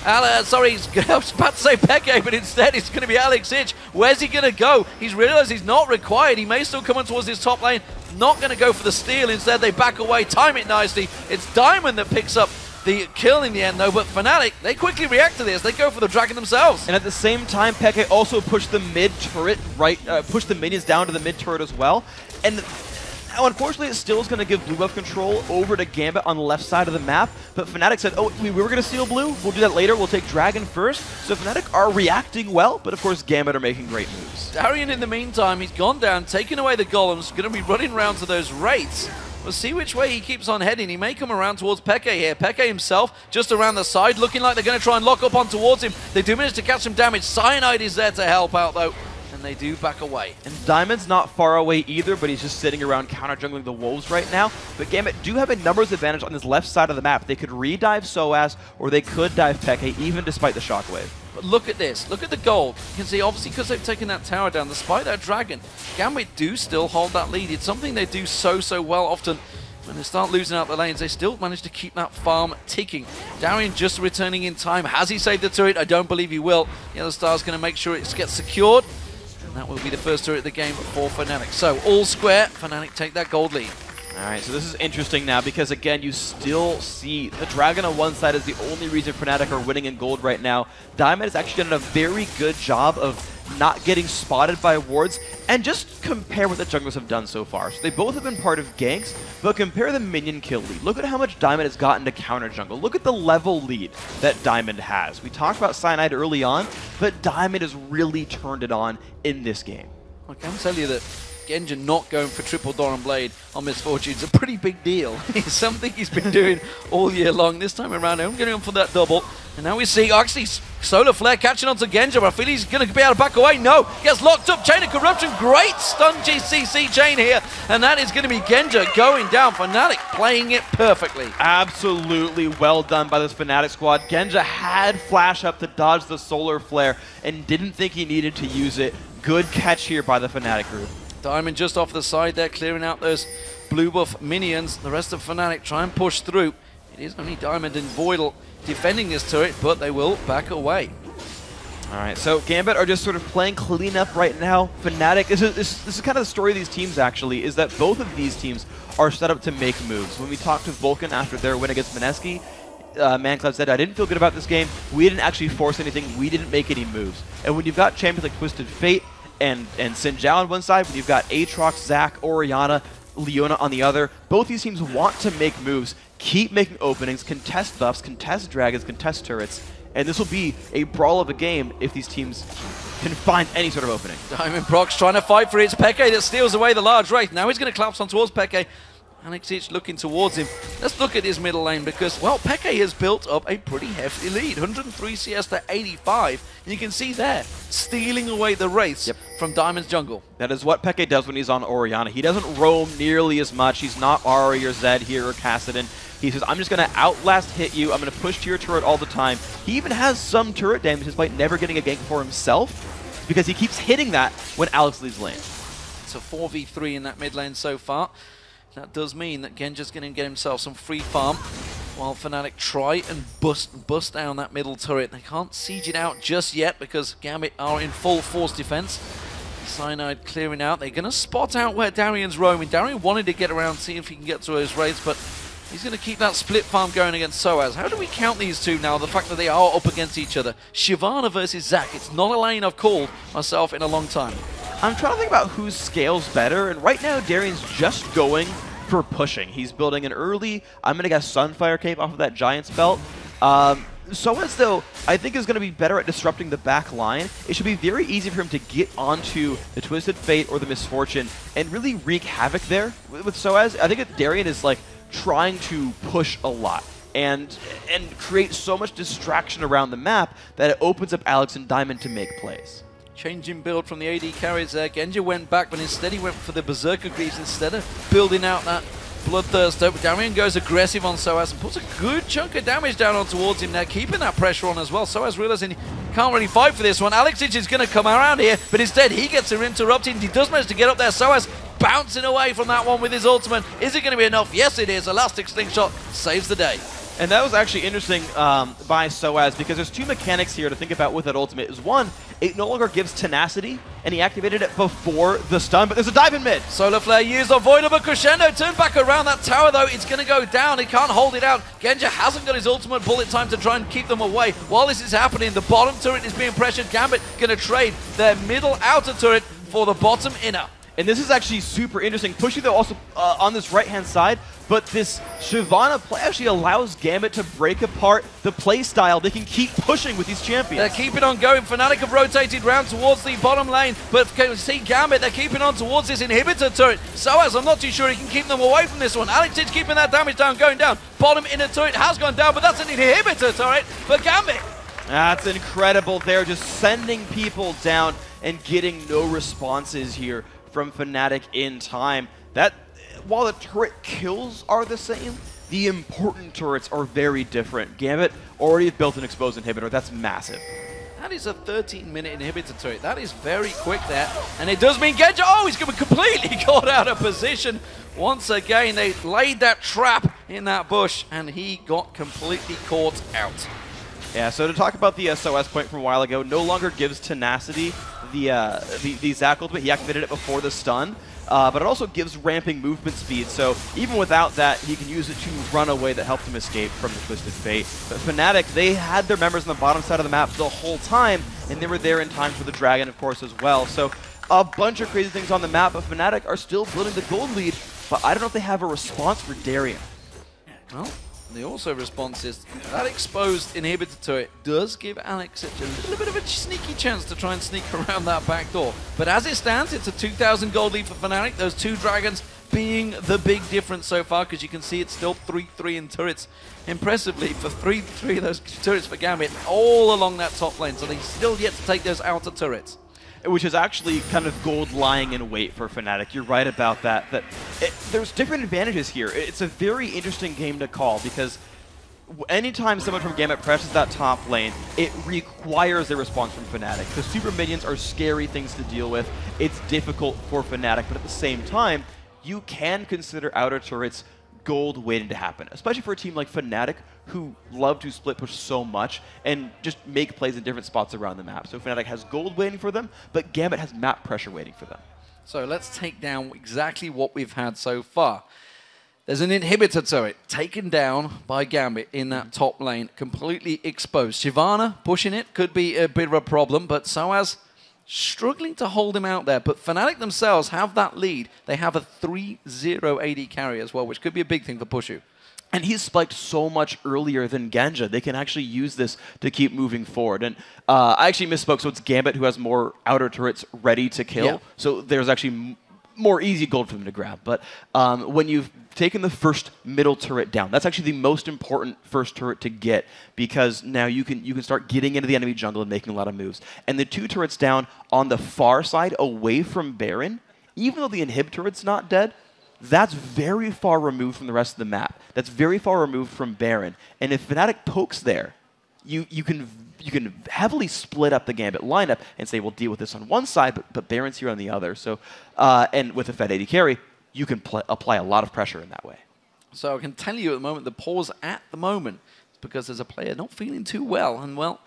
I was about to say Peke, but instead it's going to be Alex Hitch. Where's he going to go? He's realized he's not required. He may still come on towards his top lane. Not going to go for the steal. Instead, they back away, time it nicely. It's Diamond that picks up the kill in the end, though, but Fnatic, they quickly react to this. They go for the dragon themselves. And at the same time, Peke also pushed the mid turret, pushed the minions down to the mid turret as well. And now, unfortunately, it still is going to give blue buff control over to Gambit on the left side of the map. But Fnatic said, oh, we were going to steal blue. We'll do that later. We'll take dragon first. So Fnatic are reacting well, but of course, Gambit are making great moves. Darian, in the meantime, he's gone down, taken away the golems, going to be running around to those wraiths. We'll see which way he keeps on heading. He may come around towards Peke here. Peke himself just around the side, looking like they're going to try and lock up on towards him. They do manage to catch some damage. Cyanide is there to help out, though, and they do back away. And Diamond's not far away either, but he's just sitting around counter-jungling the wolves right now. But Gambit do have a numbers advantage on this left side of the map. They could re-dive Soaz, or they could dive Peke, even despite the shockwave. But look at this. Look at the gold. You can see, obviously, because they've taken that tower down, despite that dragon, Gambit do still hold that lead. It's something they do so well often. When they start losing out the lanes, they still manage to keep that farm ticking. Darian just returning in time. Has he saved the turret? I don't believe he will. Yellowstar's going to make sure it gets secured. And that will be the first turret of the game for Fnatic. So, all square. Fnatic take that gold lead. All right, so this is interesting now because, again, you still see the dragon on one side is the only reason Fnatic are winning in gold right now. Diamond has actually done a very good job of not getting spotted by wards, and just compare what the junglers have done so far. So they both have been part of ganks, but compare the minion kill lead. Look at how much Diamond has gotten to counter jungle. Look at the level lead that Diamond has. We talked about Cyanide early on, but Diamond has really turned it on in this game. I can tell you that Genja not going for triple Doran Blade on Misfortune is a pretty big deal. It's something he's been doing all year long. This time around, I'm getting on for that double. And now we see, actually, Solar Flare catching on to Genja, but I feel he's going to be able to back away. No, gets locked up. Chain of Corruption. Great stun GCC chain here. And that is going to be Genja going down. Fnatic playing it perfectly. Absolutely well done by this Fnatic squad. Genja had flash up to dodge the Solar Flare and didn't think he needed to use it. Good catch here by the Fnatic group. Diamond just off the side there, clearing out those blue buff minions. The rest of Fnatic try and push through. It is only Diamond and Voidal defending this turret, but they will back away. All right, so Gambit are just sort of playing cleanup right now. Fnatic, this is kind of the story of these teams, actually, is that both of these teams are set up to make moves. When we talked to Vulcan after their win against Mineski, Mancloud said, I didn't feel good about this game. We didn't actually force anything. We didn't make any moves. And when you've got champions like Twisted Fate and Xin Zhao on one side, when you've got Aatrox, Zac, Orianna, Leona on the other, both these teams want to make moves, keep making openings, contest buffs, contest dragons, contest turrets, and this will be a brawl of a game if these teams can find any sort of opening. Diamond Prox trying to fight for it. It's Peke that steals away the large wraith. Now he's going to collapse on towards Peke. Alexic looking towards him. Let's look at his middle lane because, well, Peke has built up a pretty hefty lead. 103 CS to 85. And you can see there, stealing away the wraiths from Diamond's jungle. That is what Peke does when he's on Orianna. He doesn't roam nearly as much. He's not Ahri or Zed here or Kassadin. He says, I'm just going to outlast hit you. I'm going to push to your turret all the time. He even has some turret damage despite never getting a gank for himself because he keeps hitting that when Alex leaves lane. It's a 4v3 in that mid lane so far. That does mean that Genja's going to get himself some free farm while Fnatic try and bust down that middle turret. They can't siege it out just yet because Gambit are in full force defense. Cyanide clearing out. They're going to spot out where Darian's roaming. Darian wanted to get around, see if he can get to his raids, but he's going to keep that split farm going against Soaz. How do we count these two now, the fact that they are up against each other? Shyvana versus Zac. It's not a lane I've called myself in a long time. I'm trying to think about who scales better, and right now Darian's just going for pushing. He's building an early, I'm going to guess, Sunfire Cape off of that Giant's Belt. Soaz, though, I think is going to be better at disrupting the back line. It should be very easy for him to get onto the Twisted Fate or the Misfortune and really wreak havoc there with Soaz. I think that Darian is like trying to push a lot and create so much distraction around the map that it opens up Alex and Diamond to make plays. Changing build from the AD carries there. Genja went back, but instead he went for the Berserker Greaves instead of building out that Bloodthirster. But Darian goes aggressive on Soaz and puts a good chunk of damage down on towards him there, keeping that pressure on as well. Soaz realizing he can't really fight for this one. Alexic is going to come around here, but instead he gets interrupted. He does manage to get up there. Soaz bouncing away from that one with his ultimate. Is it going to be enough? Yes, it is. Elastic Slingshot saves the day. And that was actually interesting by Soaz because there's two mechanics here to think about with that ultimate. Is one, it no longer gives tenacity, and he activated it before the stun, but there's a dive in mid. Solar Flare used on Voidal, but Crescendo turned back around that tower, though. It's going to go down. He can't hold it out. Genja hasn't got his ultimate bullet time to try and keep them away. While this is happening, the bottom turret is being pressured. Gambit going to trade their middle outer turret for the bottom inner. And this is actually super interesting. Pushy, though, also on this right-hand side, but this Shyvana play actually allows Gambit to break apart the play style. They can keep pushing with these champions. They're keeping on going. Fnatic have rotated round towards the bottom lane, but can you see Gambit? They're keeping on towards this inhibitor turret. Soaz, I'm not too sure he can keep them away from this one. Alex is keeping that damage down, going down. Bottom inner turret has gone down, but that's an inhibitor turret for Gambit. That's incredible. They're just sending people down and getting no responses here from Fnatic in time. That, while the turret kills are the same, the important turrets are very different. Gambit already built an exposed inhibitor. That's massive. That is a 13-minute inhibitor turret. That is very quick there. And it does mean Genja, oh, he's completely got out of position. Once again, they laid that trap in that bush, and he got completely caught out. Yeah, so to talk about the SOS point from a while ago, no longer gives tenacity the Zac ultimate. He activated it before the stun, but it also gives ramping movement speed, so even without that, he can use it to run away that helped him escape from the Twisted Fate. But Fnatic, they had their members on the bottom side of the map the whole time, and they were there in time for the Dragon, of course, as well. So a bunch of crazy things on the map, but Fnatic are still building the gold lead, but I don't know if they have a response for Darian. Well, the also response is that exposed inhibitor turret does give Alex a little bit of a sneaky chance to try and sneak around that back door. But as it stands, it's a 2,000 gold lead for Fnatic. Those two dragons being the big difference so far, because you can see it's still 3-3 in turrets. Impressively, for 3-3 of those turrets for Gambit all along that top lane. So they still yet to take those outer turrets. Which is actually kind of gold lying in wait for Fnatic. You're right about that. There's different advantages here. It's a very interesting game to call because anytime someone from Gambit presses that top lane, it requires a response from Fnatic. The super minions are scary things to deal with. It's difficult for Fnatic, but at the same time, you can consider outer turrets gold waiting to happen, especially for a team like Fnatic, who love to split push so much and just make plays in different spots around the map. So Fnatic has gold waiting for them, but Gambit has map pressure waiting for them. So let's take down exactly what we've had so far. There's an inhibitor turret taken down by Gambit in that top lane, completely exposed. Shyvana pushing it could be a bit of a problem, but Soaz struggling to hold him out there. But Fnatic themselves have that lead. They have a 3-0 AD carry as well, which could be a big thing for Pushu. And he's spiked so much earlier than Ganja. They can actually use this to keep moving forward. And I actually misspoke, so it's Gambit who has more outer turrets ready to kill. Yeah. So there's actually more easy gold for them to grab. But when you've taken the first middle turret down, that's actually the most important first turret to get, because now you can start getting into the enemy jungle and making a lot of moves. And the 2 turrets down on the far side away from Baron, even though the inhib turret's not dead, that's very far removed from the rest of the map. That's very far removed from Baron. And if Fnatic pokes there, you can heavily split up the Gambit lineup and say, we'll deal with this on one side, but Baron's here on the other. So, and with a Fed AD carry, you can apply a lot of pressure in that way. So I can tell you at the moment, the pause at the moment is because there's a player not feeling too well. And well,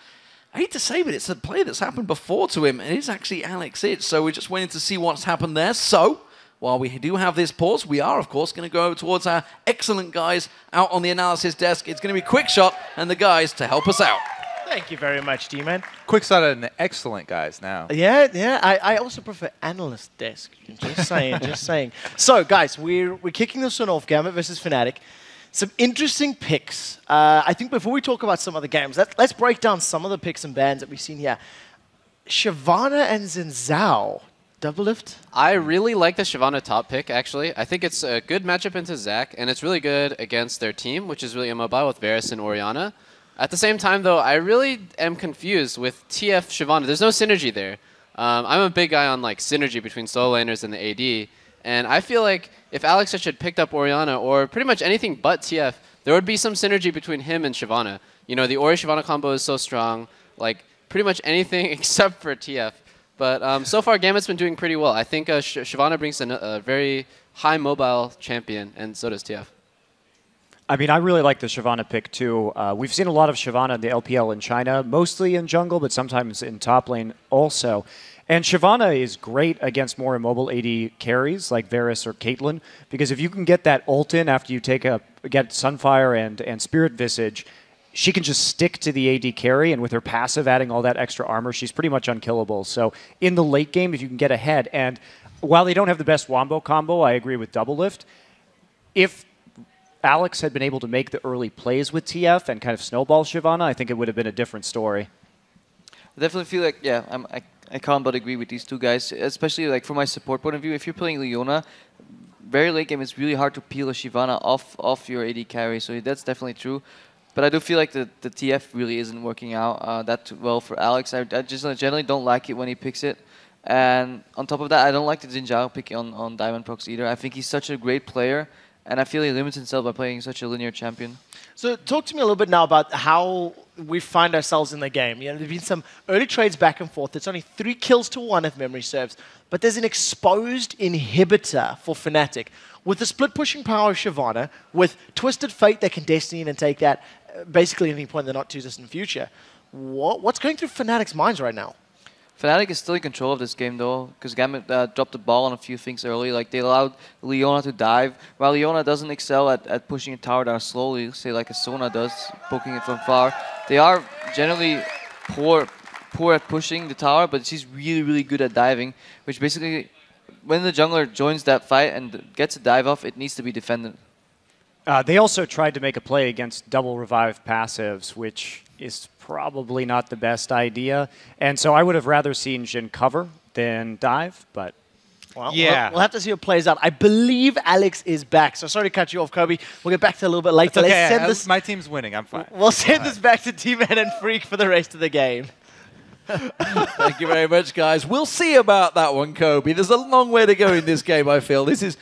I hate to say, but it's a player that's happened before to him. And it is actually Alex Itch. So we're just waiting to see what's happened there. So while we do have this pause, we are, of course, going to go over towards our excellent guys out on the analysis desk. It's going to be Quick Shot and the guys to help us out. Thank you very much, D-Man. Quick Shot and the excellent guys now. Yeah. I also prefer analyst desk. Just saying, just saying. So, guys, we're kicking this one off, Gambit versus Fnatic. Some interesting picks. I think before we talk about some other games, let's break down some of the picks and bans that we've seen here. Shyvana and Xin Zhao. Doublelift? I really like the Shyvana top pick, actually. I think it's a good matchup into Zac, and it's really good against their team, which is really immobile with Varus and Orianna. At the same time, though, I really am confused with TF Shyvana. There's no synergy there. I'm a big guy on like synergy between solo laners and the AD, and I feel like if Alex Itch had picked up Orianna or pretty much anything but TF, there would be some synergy between him and Shyvana. You know, the Ori-Shyvana combo is so strong, like pretty much anything except for TF. But so far, Gambit's been doing pretty well. I think Shyvana brings a very high mobile champion, and so does TF. I mean, I really like the Shyvana pick, too. We've seen a lot of Shyvana in the LPL in China, mostly in jungle, but sometimes in top lane also. And Shyvana is great against more immobile AD carries like Varus or Caitlyn, because if you can get that ult in after you get Sunfire and Spirit Visage, she can just stick to the AD carry, and with her passive adding all that extra armor, she's pretty much unkillable. So in the late game, if you can get ahead, and while they don't have the best Wombo combo, I agree with Doublelift, if Alex had been able to make the early plays with TF and kind of snowball Shyvana, I think it would have been a different story. I definitely feel like, yeah, I can't but agree with these two guys, especially like from my support point of view. If you're playing Leona, very late game, it's really hard to peel a Shyvana off your AD carry, so that's definitely true. But I do feel like the TF really isn't working out that well for Alex. I just generally don't like it when he picks it. And on top of that, I don't like the Xin Zhao pick on Diamond Prox either. I think he's such a great player, and I feel he limits himself by playing such a linear champion. So talk to me a little bit now about how we find ourselves in the game. You know, there's been some early trades back and forth. It's only 3 kills to 1 if memory serves. But there's an exposed inhibitor for Fnatic. With the split pushing power of Shyvana, with Twisted Fate that can Destiny in and take that basically at any point in the not too distant future. What's going through Fnatic's minds right now? Fnatic is still in control of this game though, because Gambit dropped the ball on a few things early. Like they allowed Leona to dive, while Leona doesn't excel at pushing a tower down slowly, say like a Sona does, poking it from far. They are generally poor at pushing the tower, but she's really, really good at diving, which basically, when the jungler joins that fight and gets a dive off, it needs to be defended. They also tried to make a play against double revive passives, which is probably not the best idea. And so I would have rather seen Jhin cover than dive, but... Well, yeah. We'll have to see how it plays out. I believe Alex is back. So sorry to cut you off, Kobe. We'll get back to it a little bit later. Okay, Let's send this. My team's winning. I'm fine. We'll send this back to T-Man and Freak for the rest of the game. Thank you very much, guys. We'll see about that one, Kobe. There's a long way to go in this game, I feel. This is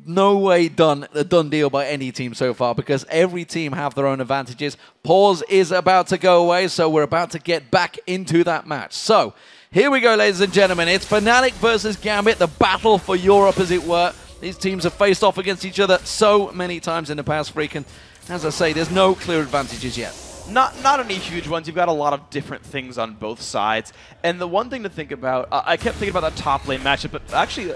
no way a done deal by any team so far because every team have their own advantages. Pause is about to go away, so we're about to get back into that match. So here we go, ladies and gentlemen. It's Fnatic versus Gambit, the battle for Europe, as it were. These teams have faced off against each other so many times in the past, freaking. As I say, there's no clear advantages yet. Not any huge ones. You've got a lot of different things on both sides. And the one thing to think about, I kept thinking about that top lane matchup, but actually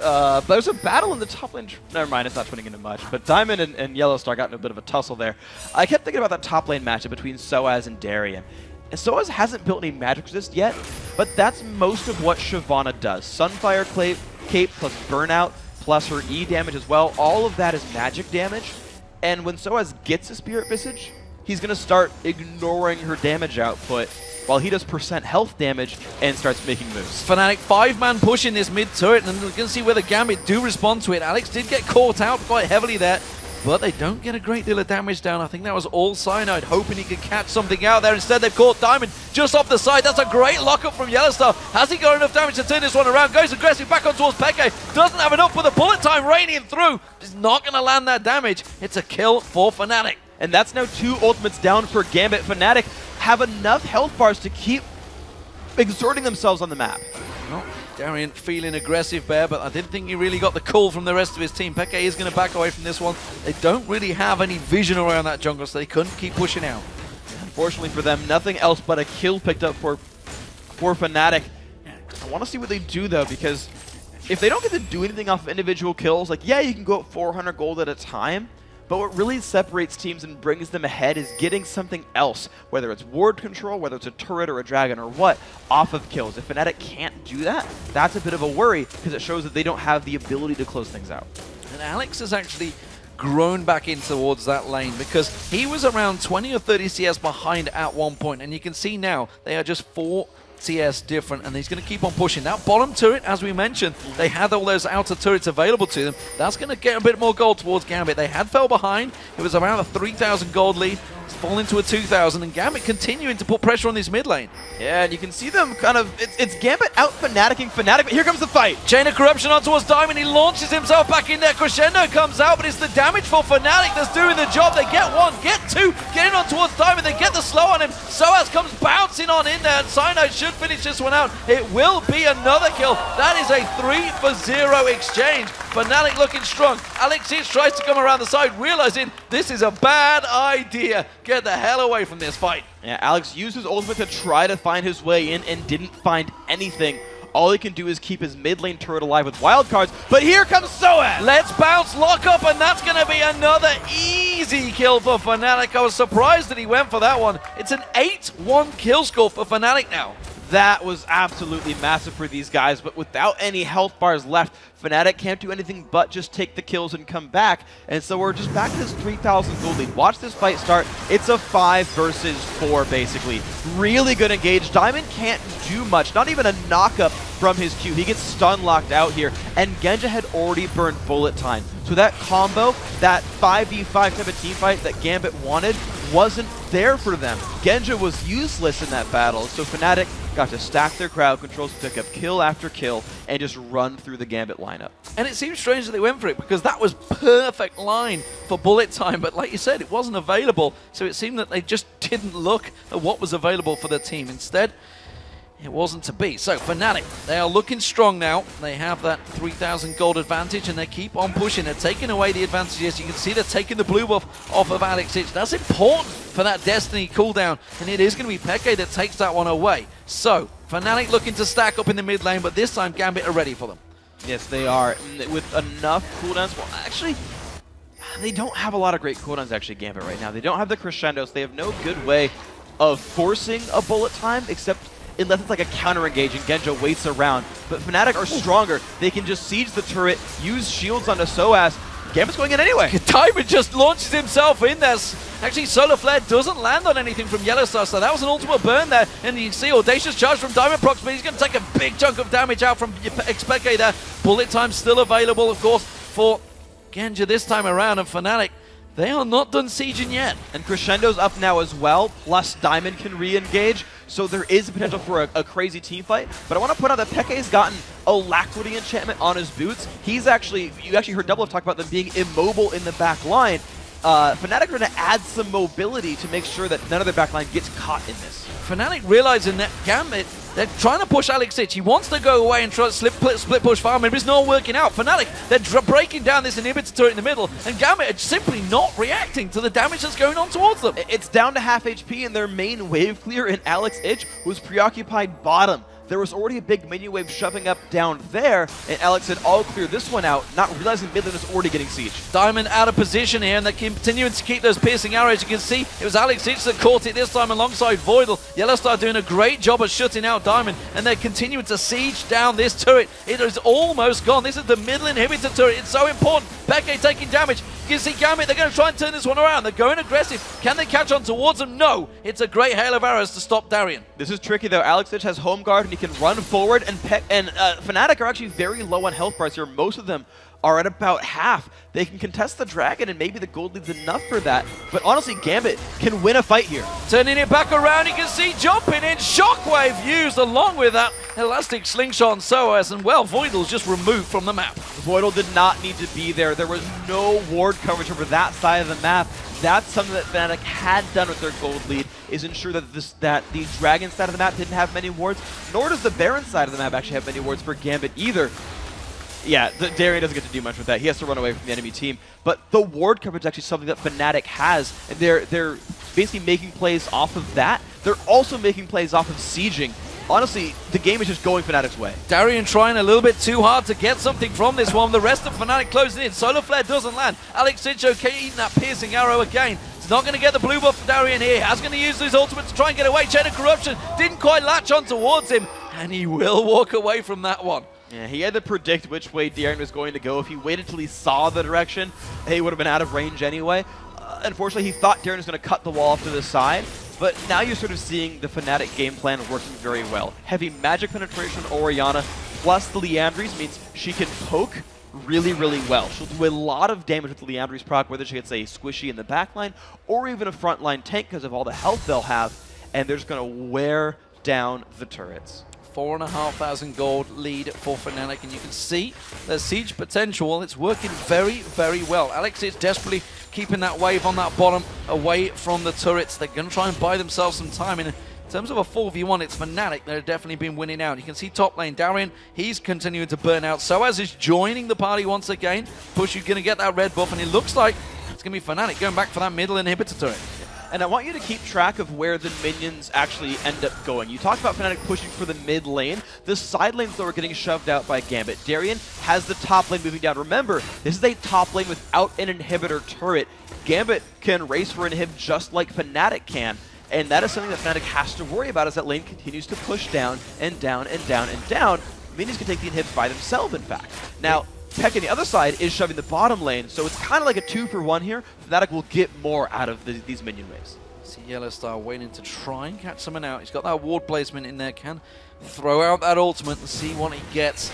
there's a battle in the top lane. Never mind, it's not turning into much. But Diamond and Yellowstar got in a bit of a tussle there. I kept thinking about that top lane matchup between Soaz and Darien. And Soaz hasn't built any magic resist yet, but that's most of what Shyvana does. Sunfire Cape plus Burnout plus her E damage as well. All of that is magic damage. And when Soaz gets a Spirit Visage, he's going to start ignoring her damage output while he does % health damage and starts making moves. Fnatic 5-man push in this mid turret, and we're going to see whether Gambit do respond to it. Alex did get caught out quite heavily there, but they don't get a great deal of damage down. I think that was all Cyanide, hoping he could catch something out there. Instead, they've caught Diamond just off the side. That's a great lockup from Yellowstar. Has he got enough damage to turn this one around? Goes aggressive back on towards Peke. Doesn't have enough with the bullet time raining through. Is not going to land that damage. It's a kill for Fnatic. And that's now 2 ultimates down for Gambit. Fnatic have enough health bars to keep exerting themselves on the map. Well, Darien feeling aggressive there, but I didn't think he really got the call from the rest of his team. Peke is going to back away from this one. They don't really have any vision around that jungle, so they couldn't keep pushing out. Unfortunately for them, nothing else but a kill picked up for Fnatic. I want to see what they do, though, because if they don't get to do anything off of individual kills, like, yeah, you can go up 400 gold at a time, but what really separates teams and brings them ahead is getting something else, whether it's ward control, whether it's a turret or a dragon or what, off of kills. If Fnatic can't do that, that's a bit of a worry because it shows that they don't have the ability to close things out. And Alex has actually grown back in towards that lane because he was around 20 or 30 CS behind at one point, and you can see now they are just 4 CS different, and he's going to keep on pushing. That bottom turret, as we mentioned, they had all those outer turrets available to them. That's going to get a bit more gold towards Gambit. They had fell behind. It was around a 3,000 gold lead. It's fallen to a 2,000, and Gambit continuing to put pressure on this mid lane. Yeah, and you can see them kind of, it's Gambit out Fnaticing Fnatic, but here comes the fight. Chain of Corruption on towards Diamond. He launches himself back in there. Crescendo comes out, but it's the damage for Fnatic that's doing the job. They get 1, get 2, get in on towards Diamond. They get the slow on him. Soaz comes bouncing on in there, and Cyanide should finish this one out. It will be another kill. That is a 3-for-0 exchange. Fnatic looking strong. Alex Hitch tries to come around the side, realizing this is a bad idea. Get the hell away from this fight. Yeah, Alex used his ultimate to try to find his way in and didn't find anything. All he can do is keep his mid lane turret alive with wildcards, but here comes Soaz! Let's bounce, lock up, and that's going to be another easy kill for Fnatic. I was surprised that he went for that one. It's an 8-1 kill score for Fnatic now. That was absolutely massive for these guys, but without any health bars left, Fnatic can't do anything but just take the kills and come back. And so we're just back to this 3,000 gold lead. Watch this fight start. It's a 5 versus 4, basically. Really good engage. Diamond can't do much, not even a knock-up from his Q. He gets stun locked out here, and Genja had already burned bullet time. So that combo, that 5v5 type of team fight that Gambit wanted, wasn't there for them. Genja was useless in that battle, so Fnatic got to stack their crowd controls, pick up kill after kill, and just run through the Gambit lineup. And it seems strange that they went for it because that was perfect line for bullet time, but like you said, it wasn't available, so it seemed that they just didn't look at what was available for the team. Instead, it wasn't to be. So Fnatic, they are looking strong now. They have that 3,000 gold advantage, and they keep on pushing. They're taking away the advantages. You can see they're taking the blue buff off of Alex Hitch. That's important for that Destiny cooldown, and it is going to be Peke that takes that one away. So Fnatic looking to stack up in the mid lane, but this time Gambit are ready for them. Yes, they are. With enough cooldowns, well, actually, they don't have a lot of great cooldowns, actually, Gambit, right now. They don't have the crescendos. They have no good way of forcing a bullet time, except unless it's like a counter engage and Genja waits around. But Fnatic are stronger. They can just siege the turret, use shields onto Soaz. Gambit's going in anyway. Diamond just launches himself in there. Actually, Solar Flare doesn't land on anything from Yellowstar, so that was an ultimate burn there. And you can see Audacious Charge from Diamond Prox, but he's going to take a big chunk of damage out from Xpeke there. Bullet time still available, of course, for Genja this time around, and Fnatic They are not done sieging yet. And Crescendo's up now as well, plus Diamond can re-engage, so there is potential for a crazy team fight. But I want to point out that Peke's gotten Alacrity enchantment on his boots. He's actually, you actually heard Double talk about them being immobile in the back line. Fnatic are going to add some mobility to make sure that none of their back line gets caught in this. Fnatic realizing that Gambit, they're trying to push Alex Ich. He wants to go away and try to split push Farmer, but it's not working out. Fnatic, they're breaking down this inhibitor turret in the middle, and Gambit are simply not reacting to the damage that's going on towards them. It's down to half HP in their main wave clear, and Alex Ich was preoccupied bottom. There was already a big minion wave shoving up down there, and Alex said, I'll clear this one out, not realizing mid lane is already getting sieged. Diamond out of position here, and they're continuing to keep those piercing arrows. You can see it was Alex Ich that caught it this time alongside Voidal. Yellowstar doing a great job of shutting out Diamond, and they're continuing to siege down this turret. It is almost gone. This is the middle inhibitor turret. It's so important. Peke taking damage. You can see Gambit, they're going to try and turn this one around. They're going aggressive. Can they catch on towards them? No. It's a great hail of arrows to stop Darien. This is tricky though. Alex Ich has home guard and he can run forward, and Fnatic are actually very low on health bars here. Most of them are at about half. They can contest the dragon, and maybe the gold lead's enough for that. But honestly, Gambit can win a fight here. Turning it back around, you can see jumping in. Shockwave used along with that elastic slingshot and SOAS, and well, Voidal's just removed from the map. Voidal did not need to be there. There was no ward coverage over that side of the map. That's something that Fnatic had done with their gold lead, is ensure that the dragon side of the map didn't have many wards, nor does the Baron side of the map actually have many wards for Gambit either. Yeah, Darien doesn't get to do much with that. He has to run away from the enemy team. But the ward coverage is actually something that Fnatic has, and they're basically making plays off of that. They're also making plays off of sieging. Honestly, the game is just going Fnatic's way. Darien trying a little bit too hard to get something from this one. The rest of Fnatic closing in. Solar Flare doesn't land. Alex Ich okay eating that piercing arrow again. He's not going to get the blue buff for Darien here. He's going to use his ultimate to try and get away. Chain of Corruption didn't quite latch on towards him, and he will walk away from that one. Yeah, he had to predict which way Darien was going to go. If he waited till he saw the direction, he would have been out of range anyway. Unfortunately, he thought Darien was going to cut the wall off to the side. But now you're sort of seeing the Fnatic game plan working very well. Heavy magic penetration Orianna plus the Liandry's means she can poke really, really well. She'll do a lot of damage with the Liandry's proc, whether she gets a squishy in the backline or even a frontline tank because of all the health they'll have. And they're just going to wear down the turrets. 4,500 gold lead for Fnatic, and you can see the siege potential. It's working very, very well. Alex is desperately keeping that wave on that bottom away from the turrets. They're going to try and buy themselves some time. In terms of a 4v1, it's Fnatic. They've definitely been winning out. You can see top lane, Darien, he's continuing to burn out. SOAS is joining the party once again. Push, you're going to get that red buff, and it looks like it's going to be Fnatic going back for that middle inhibitor turret. And I want you to keep track of where the minions actually end up going. You talked about Fnatic pushing for the mid lane. The side lanes, though, are getting shoved out by Gambit. Darien has the top lane moving down. Remember, this is a top lane without an inhibitor turret. Gambit can race for inhib just like Fnatic can. And that is something that Fnatic has to worry about as that lane continues to push down and down and down and down. Minions can take the inhibs by themselves, in fact. Now, Peck on the other side is shoving the bottom lane, so it's kind of like a 2-for-1 here. Fnatic will get more out of these minion waves. See Yellowstar waiting to try and catch someone out. He's got that ward placement in there, can throw out that ultimate and see what he gets.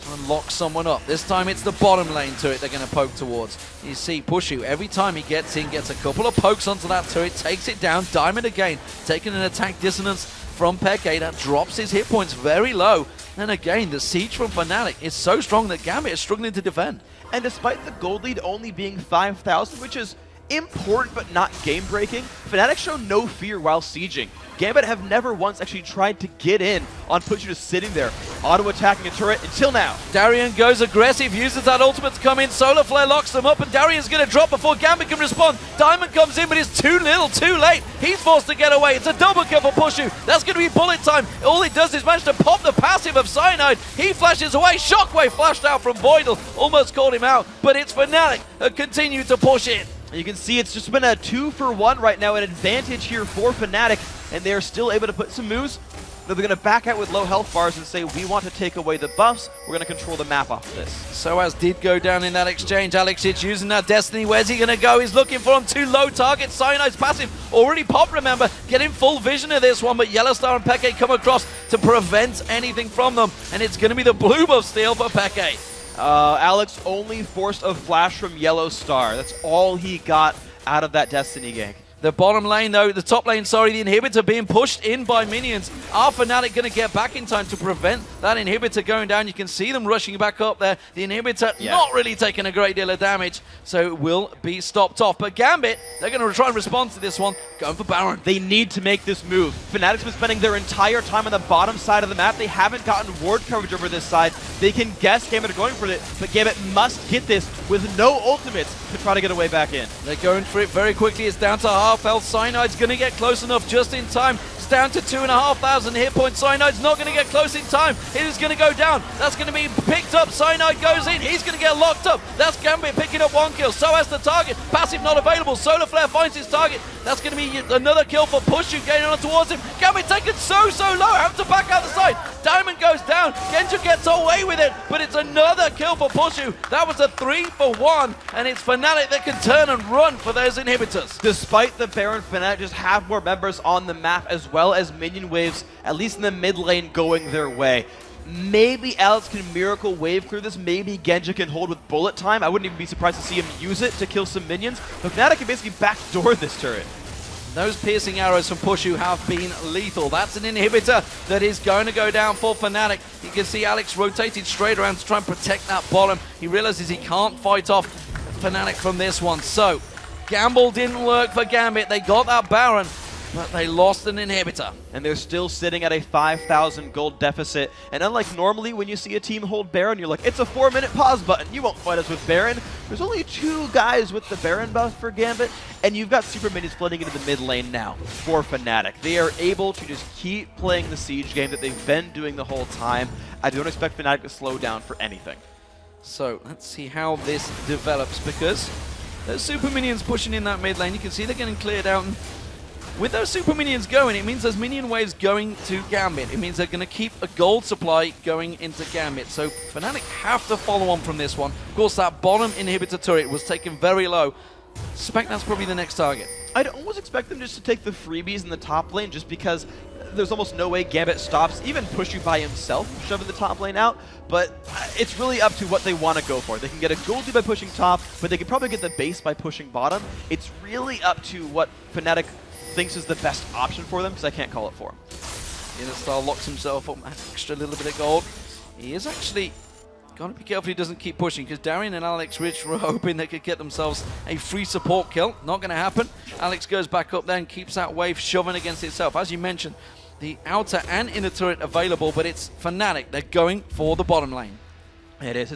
Trying to lock someone up. This time it's the bottom lane turret they're going to poke towards. You see Pushu, every time he gets in, gets a couple of pokes onto that turret, takes it down. Diamond again, taking an attack dissonance from Peke. That drops his hit points very low. And again, the siege from Fnatic is so strong that Gambit is struggling to defend. And despite the gold lead only being 5,000, which is important but not game-breaking, Fnatic show no fear while sieging. Gambit have never once actually tried to get in on Pushu just sitting there, auto-attacking a turret until now. Darien goes aggressive, uses that ultimate to come in. Solar Flare locks them up, and Darien's going to drop before Gambit can respond. Diamond comes in, but it's too little, too late. He's forced to get away. It's a double kill for Pushu. That's going to be bullet time. All it does is manage to pop the passive of Cyanide. He flashes away. Shockwave flashed out from Voidal. Almost called him out, but it's Fnatic that continue to push in. You can see it's just been a 2-for-1 right now, an advantage here for Fnatic, and they're still able to put some moves. They're going to back out with low health bars and say, we want to take away the buffs, we're going to control the map off of this. SOAS did go down in that exchange. Alex Ich using that Destiny. Where's he going to go? He's looking for him. Too low target. Cyanide's passive already popped, remember. Getting full vision of this one, but Yellowstar and Peke come across to prevent anything from them, and it's going to be the blue buff steal for Peke. Alex only forced a flash from Yellow Star. That's all he got out of that Destiny gank. The bottom lane, though, the top lane, sorry, the inhibitor being pushed in by minions. Are Fnatic going to get back in time to prevent that inhibitor going down? You can see them rushing back up there. The inhibitor not really taking a great deal of damage, so it will be stopped off. But Gambit, they're going to try and respond to this one, going for Baron. They need to make this move. Fnatic's been spending their entire time on the bottom side of the map. They haven't gotten ward coverage over this side. They can guess Gambit are going for it, but Gambit must get this with no ultimates to try to get a way back in. They're going for it very quickly. It's down to half health. Cyanide's going to get close enough just in time. It's down to 2,500 hit points. Cyanide's not going to get close in time. It is going to go down. That's going to be picked up. Cyanide goes in. He's going to get locked up. That's Gambit picking up 1 kill. So has the target. Passive not available. Solar Flare finds his target. That's going to be another kill for Pushu getting on towards him. Gambit taken so low. Have to back out the side. Diamond goes down. Genja gets away with it, but it's another kill for Pushu. That was a 3-for-1, and it's Fnatic that can turn and run for those inhibitors. Despite the Baron, Fnatic just have more members on the map as well as minion waves, at least in the mid lane, going their way. Maybe Alex can miracle wave clear this. Maybe Genja can hold with bullet time. I wouldn't even be surprised to see him use it to kill some minions. But Fnatic can basically backdoor this turret. Those piercing arrows from Pushu have been lethal. That's an inhibitor that is going to go down for Fnatic. You can see Alex rotated straight around to try and protect that bottom. He realizes he can't fight off Fnatic from this one. So, gamble didn't work for Gambit. They got that Baron, but they lost an inhibitor. And they're still sitting at a 5,000 gold deficit. And unlike normally when you see a team hold Baron, you're like, it's a 4-minute pause button. You won't fight us with Baron. There's only 2 guys with the Baron buff for Gambit, and you've got super minions flooding into the mid lane now for Fnatic. They are able to just keep playing the siege game that they've been doing the whole time. I don't expect Fnatic to slow down for anything. So let's see how this develops, because those super minions pushing in that mid lane, you can see they're getting cleared out. And with those super minions going, it means there's minion waves going to Gambit. It means they're going to keep a gold supply going into Gambit. So Fnatic have to follow on from this one. Of course, that bottom inhibitor turret was taken very low. Suspect that's probably the next target. I'd almost expect them just to take the freebies in the top lane, just because there's almost no way Gambit stops even Pushu by himself shoving the top lane out. But it's really up to what they want to go for. They can get a gold lead by pushing top, but they could probably get the base by pushing bottom. It's really up to what Fnatic thinks is the best option for them, because I can't call it for him. Innistar locks himself up, an extra little bit of gold. He is actually got to be careful he doesn't keep pushing, because Darian and Alex Rich were hoping they could get themselves a free support kill. Not going to happen. Alex goes back up there and keeps that wave shoving against itself. As you mentioned, the outer and inner turret available, but it's Fnatic. They're going for the bottom lane. It is.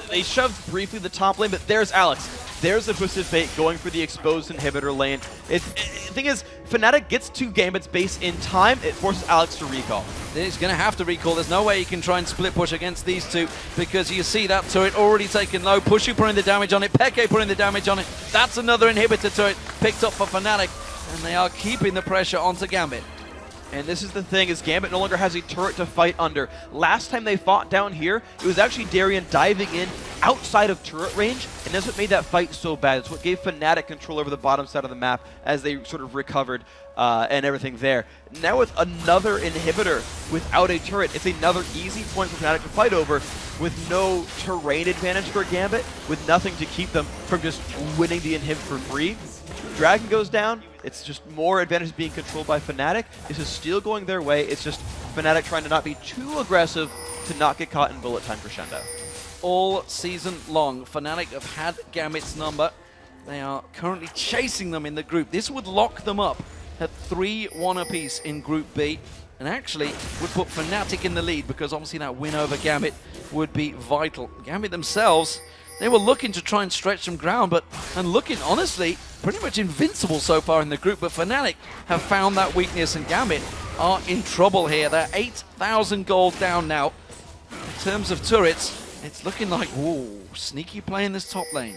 They shoved briefly the top lane, but there's Alex. There's the Twisted Fate going for the exposed inhibitor lane. The thing is, Fnatic gets to Gambit's base in time. It forces Alex to recall. He's going to have to recall. There's no way he can try and split push against these two, because you see that turret already taken low. Pushu putting the damage on it. Peke putting the damage on it. That's another inhibitor turret picked up for Fnatic, and they are keeping the pressure onto Gambit. And this is the thing, is Gambit no longer has a turret to fight under. Last time they fought down here, it was actually Darian diving in outside of turret range, and that's what made that fight so bad. It's what gave Fnatic control over the bottom side of the map as they sort of recovered and everything there. Now with another inhibitor without a turret, it's another easy point for Fnatic to fight over, with no terrain advantage for Gambit, with nothing to keep them from just winning the inhib for free. Dragon goes down. It's just more advantage being controlled by Fnatic. This is still going their way. It's just Fnatic trying to not be too aggressive to not get caught in bullet time crescendo. All season long, Fnatic have had Gambit's number. They are currently chasing them in the group. This would lock them up at 3-1 apiece in Group B, and actually would put Fnatic in the lead, because obviously that win over Gambit would be vital. Gambit themselves, they were looking to try and stretch some ground, and looking, honestly, pretty much invincible so far in the group, but Fnatic have found that weakness, and Gambit are in trouble here. They're 8,000 gold down now. In terms of turrets, it's looking like, ooh, sneaky play in this top lane.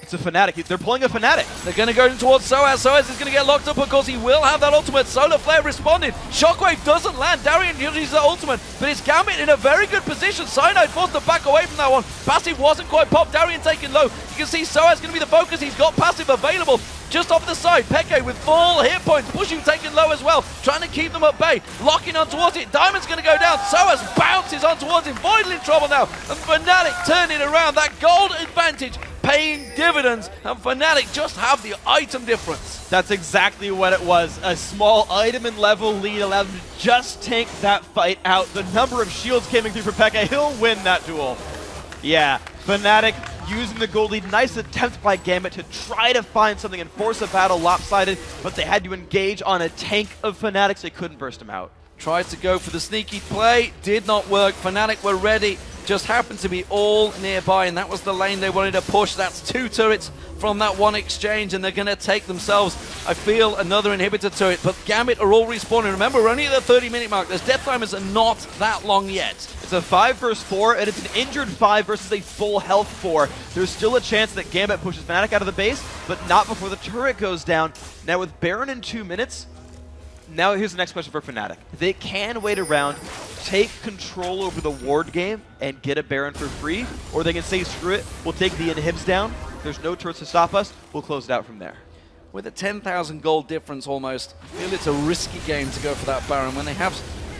It's a Fnatic. They're pulling a Fnatic. They're going to go in towards Soaz. Soaz is going to get locked up because he will have that ultimate. Solar Flare responded. Shockwave doesn't land. Darian uses the ultimate, but it's Gambit in a very good position. Cyanide forced to back away from that one. Passive wasn't quite popped. Darian taken low. You can see Soaz going to be the focus. He's got passive available. just off the side. Peke with full hit points. Pushu taken low as well, trying to keep them at bay. Locking on towards it. Diamond's going to go down. Soaz bounces on towards him. Voidal in trouble now. And Fnatic turning around. That gold advantage paying dividends. And Fnatic just have the item difference. That's exactly what it was. A small item and level lead allowed him to just take that fight out. The number of shields coming through for Peke, he'll win that duel. Yeah, Fnatic using the gold lead. Nice attempt by Gambit to try to find something and force a battle lopsided, but they had to engage on a tank of Fnatic, so they couldn't burst him out. Tried to go for the sneaky play, did not work. Fnatic were ready, just happened to be all nearby, and that was the lane they wanted to push. That's 2 turrets from that one exchange, and they're going to take themselves, I feel, another inhibitor turret. But Gambit are all respawning. Remember, we're only at the 30-minute mark. Those death timers are not that long yet. It's a 5 versus 4, and it's an injured 5 versus a full health 4. There's still a chance that Gambit pushes Fnatic out of the base, but not before the turret goes down. Now with Baron in 2 minutes, now here's the next question for Fnatic. They can wait around, take control over the ward game, and get a Baron for free, or they can say, screw it, we'll take the inhibs down. There's no turrets to stop us. We'll close it out from there. With a 10,000 gold difference almost, I feel it's a risky game to go for that Baron when they have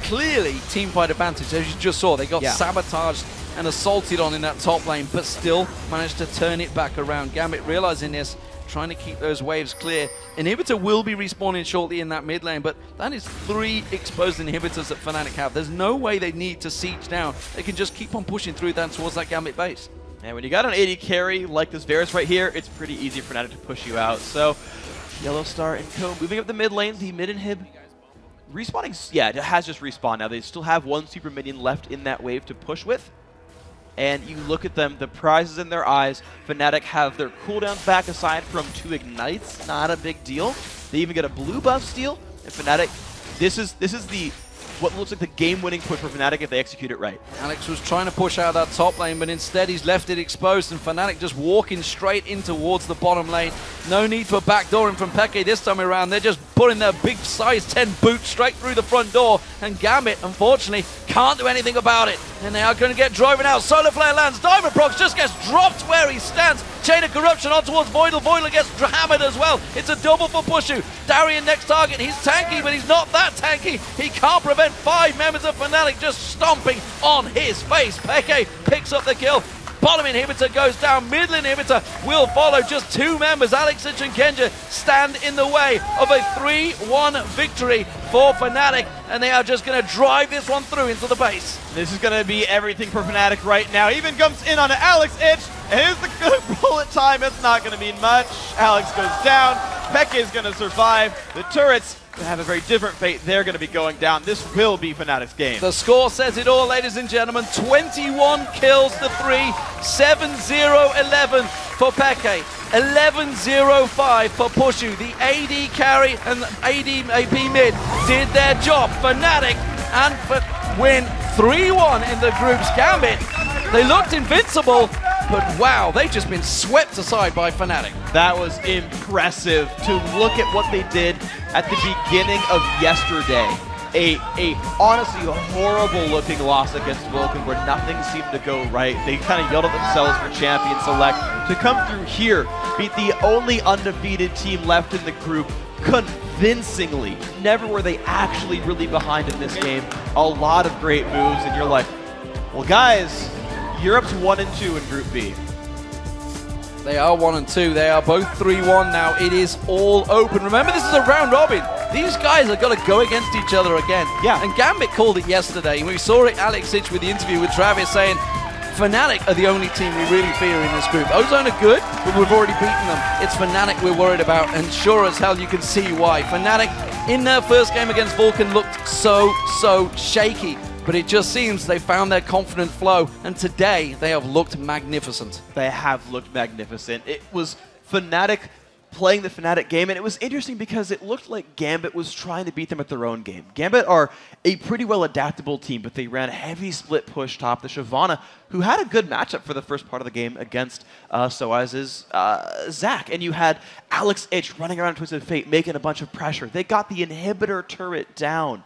clearly team fight advantage. As you just saw, they got sabotaged and assaulted on in that top lane, but still managed to turn it back around. Gambit realizing this, trying to keep those waves clear. Inhibitor will be respawning shortly in that mid lane, but that is 3 exposed inhibitors that Fnatic have. There's no way they need to siege down. They can just keep on pushing through that towards that Gambit base. And when you got an 80 carry like this Varus right here, it's pretty easy for Fnatic to push you out. So, Yellow Star and Co. moving up the mid lane, the mid inhib. Respawning, yeah, it has just respawned now. They still have 1 super minion left in that wave to push with. And you look at them, the prizes in their eyes. Fnatic have their cooldowns back aside from 2 ignites, not a big deal. They even get a blue buff steal. And Fnatic, this is the what looks like the game-winning push for Fnatic if they execute it right. Alex was trying to push out that top lane, but instead he's left it exposed, and Fnatic just walking straight in towards the bottom lane. No need for backdooring from Peke this time around. They're just putting their big size 10 boot straight through the front door, and Gambit, unfortunately, can't do anything about it. And they are going to get driven out. Solar Flare lands. Diamond Prox just gets dropped where he stands. Chain of Corruption on towards Voidal. Voidal gets hammered as well. It's a double for Pushu. Darian next target. He's tanky, but he's not that tanky. He can't prevent 5 members of Fnatic just stomping on his face. Peke picks up the kill. Bottom inhibitor goes down. Middle inhibitor will follow. Just 2 members, Alexich and Kenja, stand in the way of a 3-1 victory for Fnatic, and they are just going to drive this one through into the base. This is going to be everything for Fnatic right now. Even comes in on Alexich, and here's the good bullet time. It's not going to mean much. Alex goes down. Peke is going to survive. The turrets have a very different fate. They're going to be going down. This will be Fnatic's game. The score says it all, ladies and gentlemen. 21 kills to 3, 7-0-11 for Peke, 11-0-5 for Pushu. The AD carry and AD AP mid did their job. Fnatic and win 3-1 in the group's Gambit. They looked invincible, but wow, they've just been swept aside by Fnatic. That was impressive to look at what they did at the beginning of yesterday. A honestly horrible looking loss against Vulcan where nothing seemed to go right. They kind of yelled at themselves for champion select. To come through here, beat the only undefeated team left in the group convincingly. Never were they actually really behind in this game. A lot of great moves, and you're like, well guys, Europe's 1-2 in Group B. They are 1-2. They are both 3-1 now. It is all open. Remember, this is a round robin. These guys are going to go against each other again. Yeah. And Gambit called it yesterday. We saw it, Alexich, with the interview with Travis saying, Fnatic are the only team we really fear in this group. Ozone are good, but we've already beaten them. It's Fnatic we're worried about, and sure as hell you can see why. Fnatic, in their first game against Vulcan, looked so shaky. But it just seems they found their confident flow, and today they have looked magnificent. They have looked magnificent. It was Fnatic playing the Fnatic game, and it was interesting because it looked like Gambit was trying to beat them at their own game. Gambit are a pretty well adaptable team, but they ran heavy split push top. The Shyvana, who had a good matchup for the first part of the game against Soaz's Zac, and you had Alexich running around Twisted Fate, making a bunch of pressure. They got the inhibitor turret down.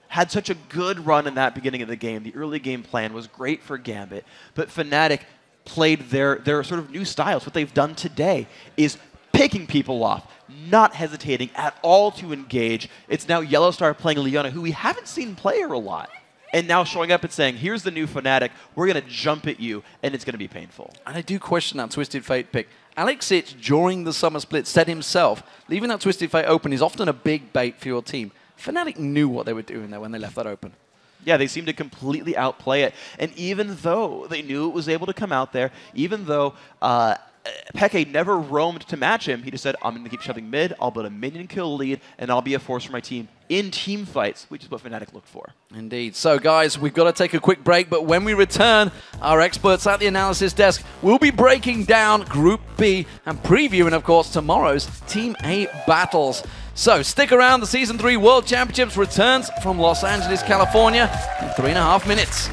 Had such a good run in that beginning of the game. The early game plan was great for Gambit, but Fnatic played their sort of new styles. What they've done today is picking people off, not hesitating at all to engage. It's now Yellowstar playing Leona, who we haven't seen play her a lot. And now showing up and saying, here's the new Fnatic, we're going to jump at you, and it's going to be painful. And I do question that Twisted Fate pick. Alex Sitch, during the summer split, said himself, leaving that Twisted Fate open is often a big bait for your team. Fnatic knew what they were doing there when they left that open. Yeah, they seemed to completely outplay it. And even though they knew it was able to come out there, even though Peke never roamed to match him, he just said, I'm going to keep shoving mid, I'll build a minion kill lead, and I'll be a force for my team in team fights, which is what Fnatic looked for. Indeed. So, guys, we've got to take a quick break, but when we return, our experts at the analysis desk will be breaking down Group B and previewing, of course, tomorrow's Team A battles. So, stick around. The Season 3 World Championships returns from Los Angeles, California in 3.5 minutes.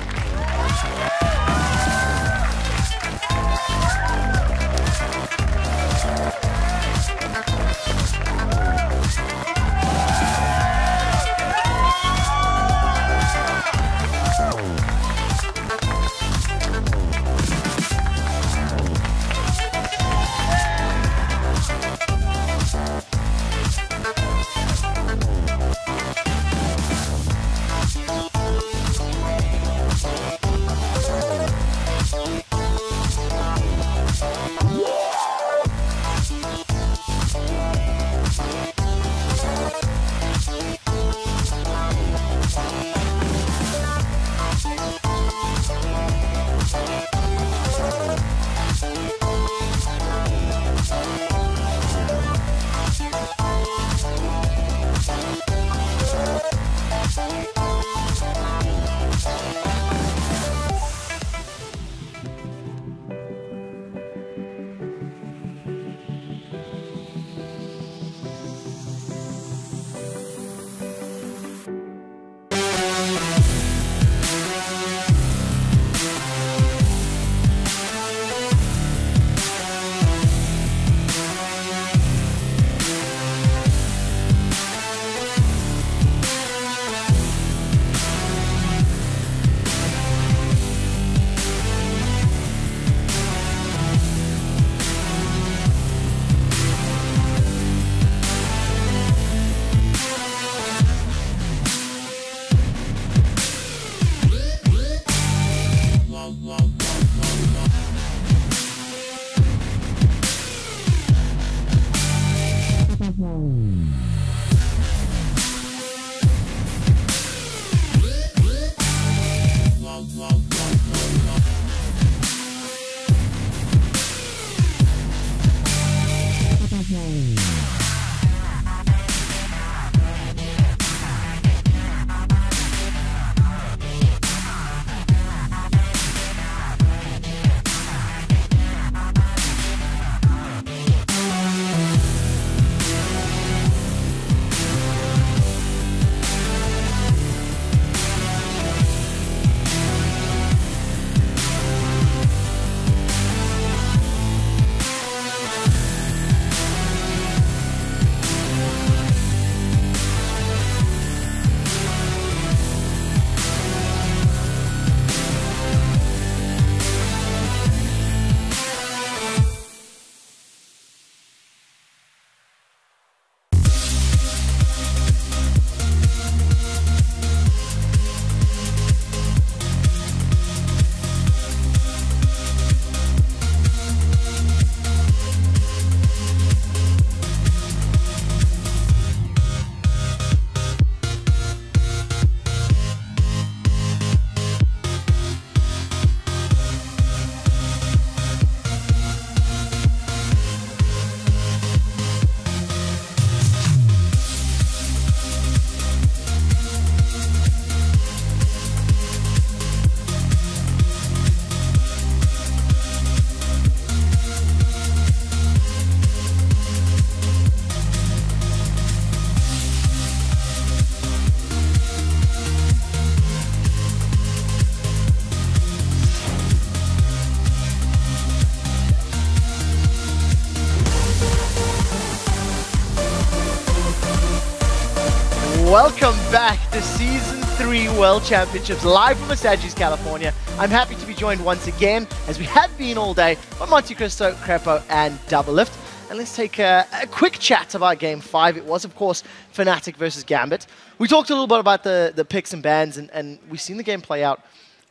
Welcome back to Season 3 World Championships, live from Los Angeles, California. I'm happy to be joined once again, as we have been all day, by Monte Cristo, Crepo, and Doublelift. and let's take a quick chat about Game 5. It was, of course, Fnatic versus Gambit. We talked a little bit about the picks and bans, and we've seen the game play out.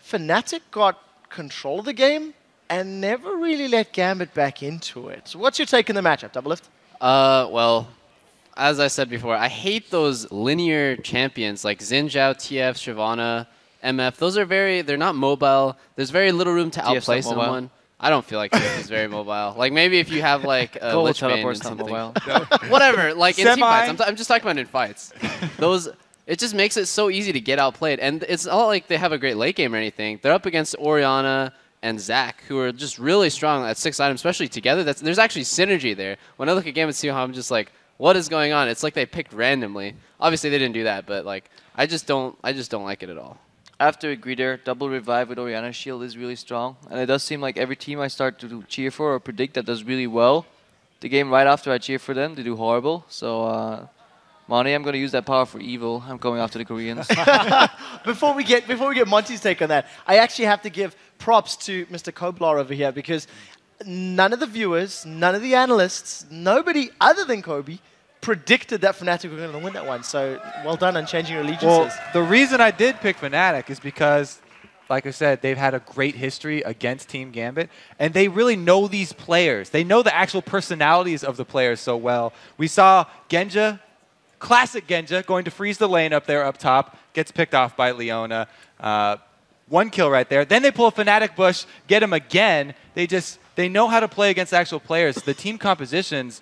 Fnatic got control of the game and never really let Gambit back into it. So what's your take in the matchup, Doublelift? Well, as I said before, I hate those linear champions like Xin Zhao, TF, Shyvana, MF. Those are they're not mobile. There's very little room to outplay someone. I don't feel like TF is very mobile. Like maybe if you have like a Lich Bane and something. Whatever, like in team fights. I'm just talking about in fights. It just makes it so easy to get outplayed. And it's not like they have a great late game or anything. They're up against Orianna and Zac, who are just really strong at 6 items, especially together. There's actually synergy there. When I look at Gambit Seahawk, I'm just like, what is going on? It's like they picked randomly. Obviously, they didn't do that, but like, I just don't like it at all. I have to agree there. Double revive with Orianna's shield is really strong, and it does seem like every team I start to cheer for or predict that does really well, the game right after I cheer for them, they do horrible. So, Monty, I'm going to use that power for evil. I'm going after the Koreans. Before we get Monty's take on that, I actually have to give props to Mr. Koblar over here, because none of the viewers, none of the analysts, nobody other than Kobe predicted that Fnatic were going to win that one. So well done on changing your allegiances. Well, the reason I did pick Fnatic is because, like I said, they've had a great history against Team Gambit, and they really know these players. They know the actual personalities of the players so well. We saw Genja, classic Genja, going to freeze the lane up there up top, gets picked off by Leona. 1 kill right there. Then they pull a Fnatic Bush, get him again. They know how to play against actual players. The team compositions,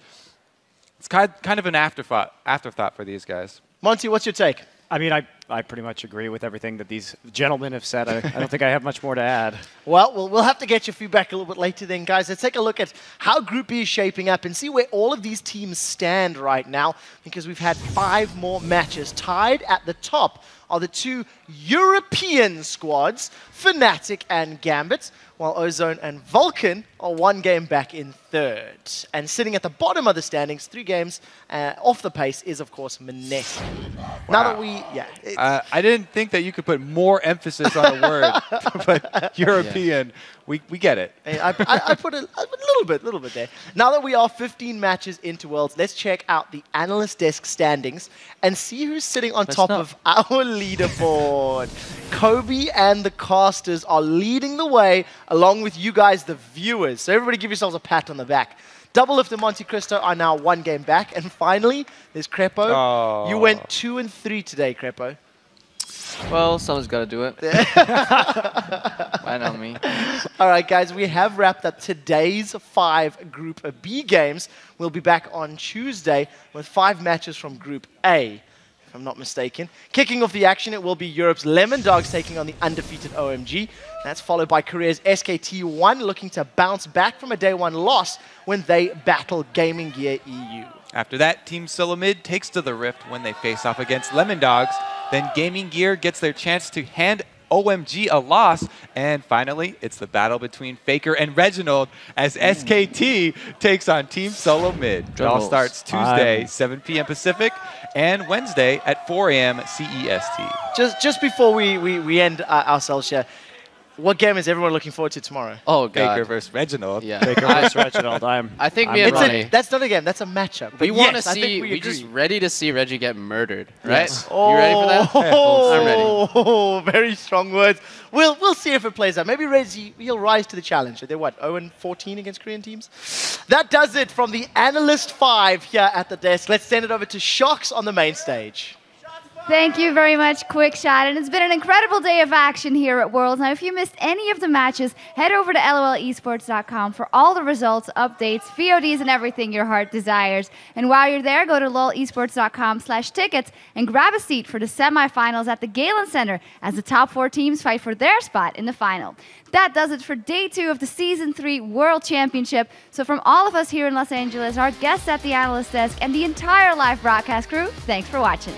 it's kind of an afterthought for these guys. Monty, what's your take? I mean, I pretty much agree with everything that these gentlemen have said. I don't think I have much more to add. Well, we'll have to get your feedback a little bit later then, guys. Let's take a look at how Group B is shaping up and see where all of these teams stand right now, because we've had 5 more matches. Tied at the top are the 2 European squads, Fnatic and Gambit, while Ozone and Vulcan are 1 game back in 3rd. And sitting at the bottom of the standings, 3 games off the pace, is, of course, Mnesi. Wow. Now that we... Yeah. I didn't think that you could put more emphasis on a word, but European, we get it. I put a little bit there. Now that we are 15 matches into Worlds, let's check out the analyst desk standings and see who's sitting on top of our leaderboard. Kobe and the casters are leading the way, along with you guys, the viewers. So everybody give yourselves a pat on the back. Doublelift and Monte Cristo are now 1 game back. And finally, there's Crepo. Oh. You went 2 and 3 today, Crepo. Well, someone's got to do it. Why not me? All right, guys, we have wrapped up today's 5 Group B games. We'll be back on Tuesday with 5 matches from Group A, if I'm not mistaken. Kicking off the action, it will be Europe's Lemon Dogs taking on the undefeated OMG. That's followed by Korea's SKT1 looking to bounce back from a day 1 loss when they battle Gaming Gear EU. After that, Team Solomid takes to the Rift when they face off against Lemon Dogs. Then Gaming Gear gets their chance to hand OMG a loss. And finally, it's the battle between Faker and Reginald as SKT takes on Team Solomid. It all starts Tuesday, 7 p.m. Pacific, and Wednesday at 4 a.m. CEST. Just before we end ourselves here, what game is everyone looking forward to tomorrow? Oh, God. Baker versus Reginald. Yeah. Baker versus Reginald. I think me and Ronnie. That's not a game. That's a matchup. We want to see. We're just ready to see Reggie get murdered, right? Yes. You ready for that? I'm ready. Oh, very strong words. We'll see if it plays out. Maybe Reggie, he'll rise to the challenge. They're what, 0-14 against Korean teams? That does it from the Analyst 5 here at the desk. Let's send it over to Shox on the main stage. Thank you very much, Quickshot. And it's been an incredible day of action here at Worlds. Now, if you missed any of the matches, head over to lolesports.com for all the results, updates, VODs, and everything your heart desires. And while you're there, go to lolesports.com/tickets and grab a seat for the semifinals at the Galen Center as the top 4 teams fight for their spot in the final. That does it for day 2 of the Season 3 World Championship. So from all of us here in Los Angeles, our guests at the analyst desk, and the entire live broadcast crew, thanks for watching.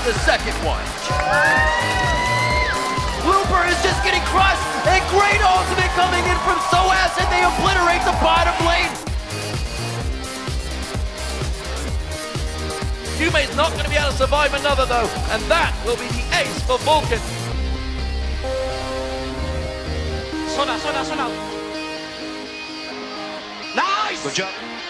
the second one. Looper is just getting crushed, and great ultimate coming in from Soaz, and they obliterate the bottom lane. Yume's not going to be able to survive another though, and that will be the ace for Vulcan. Sona. Nice! Good job.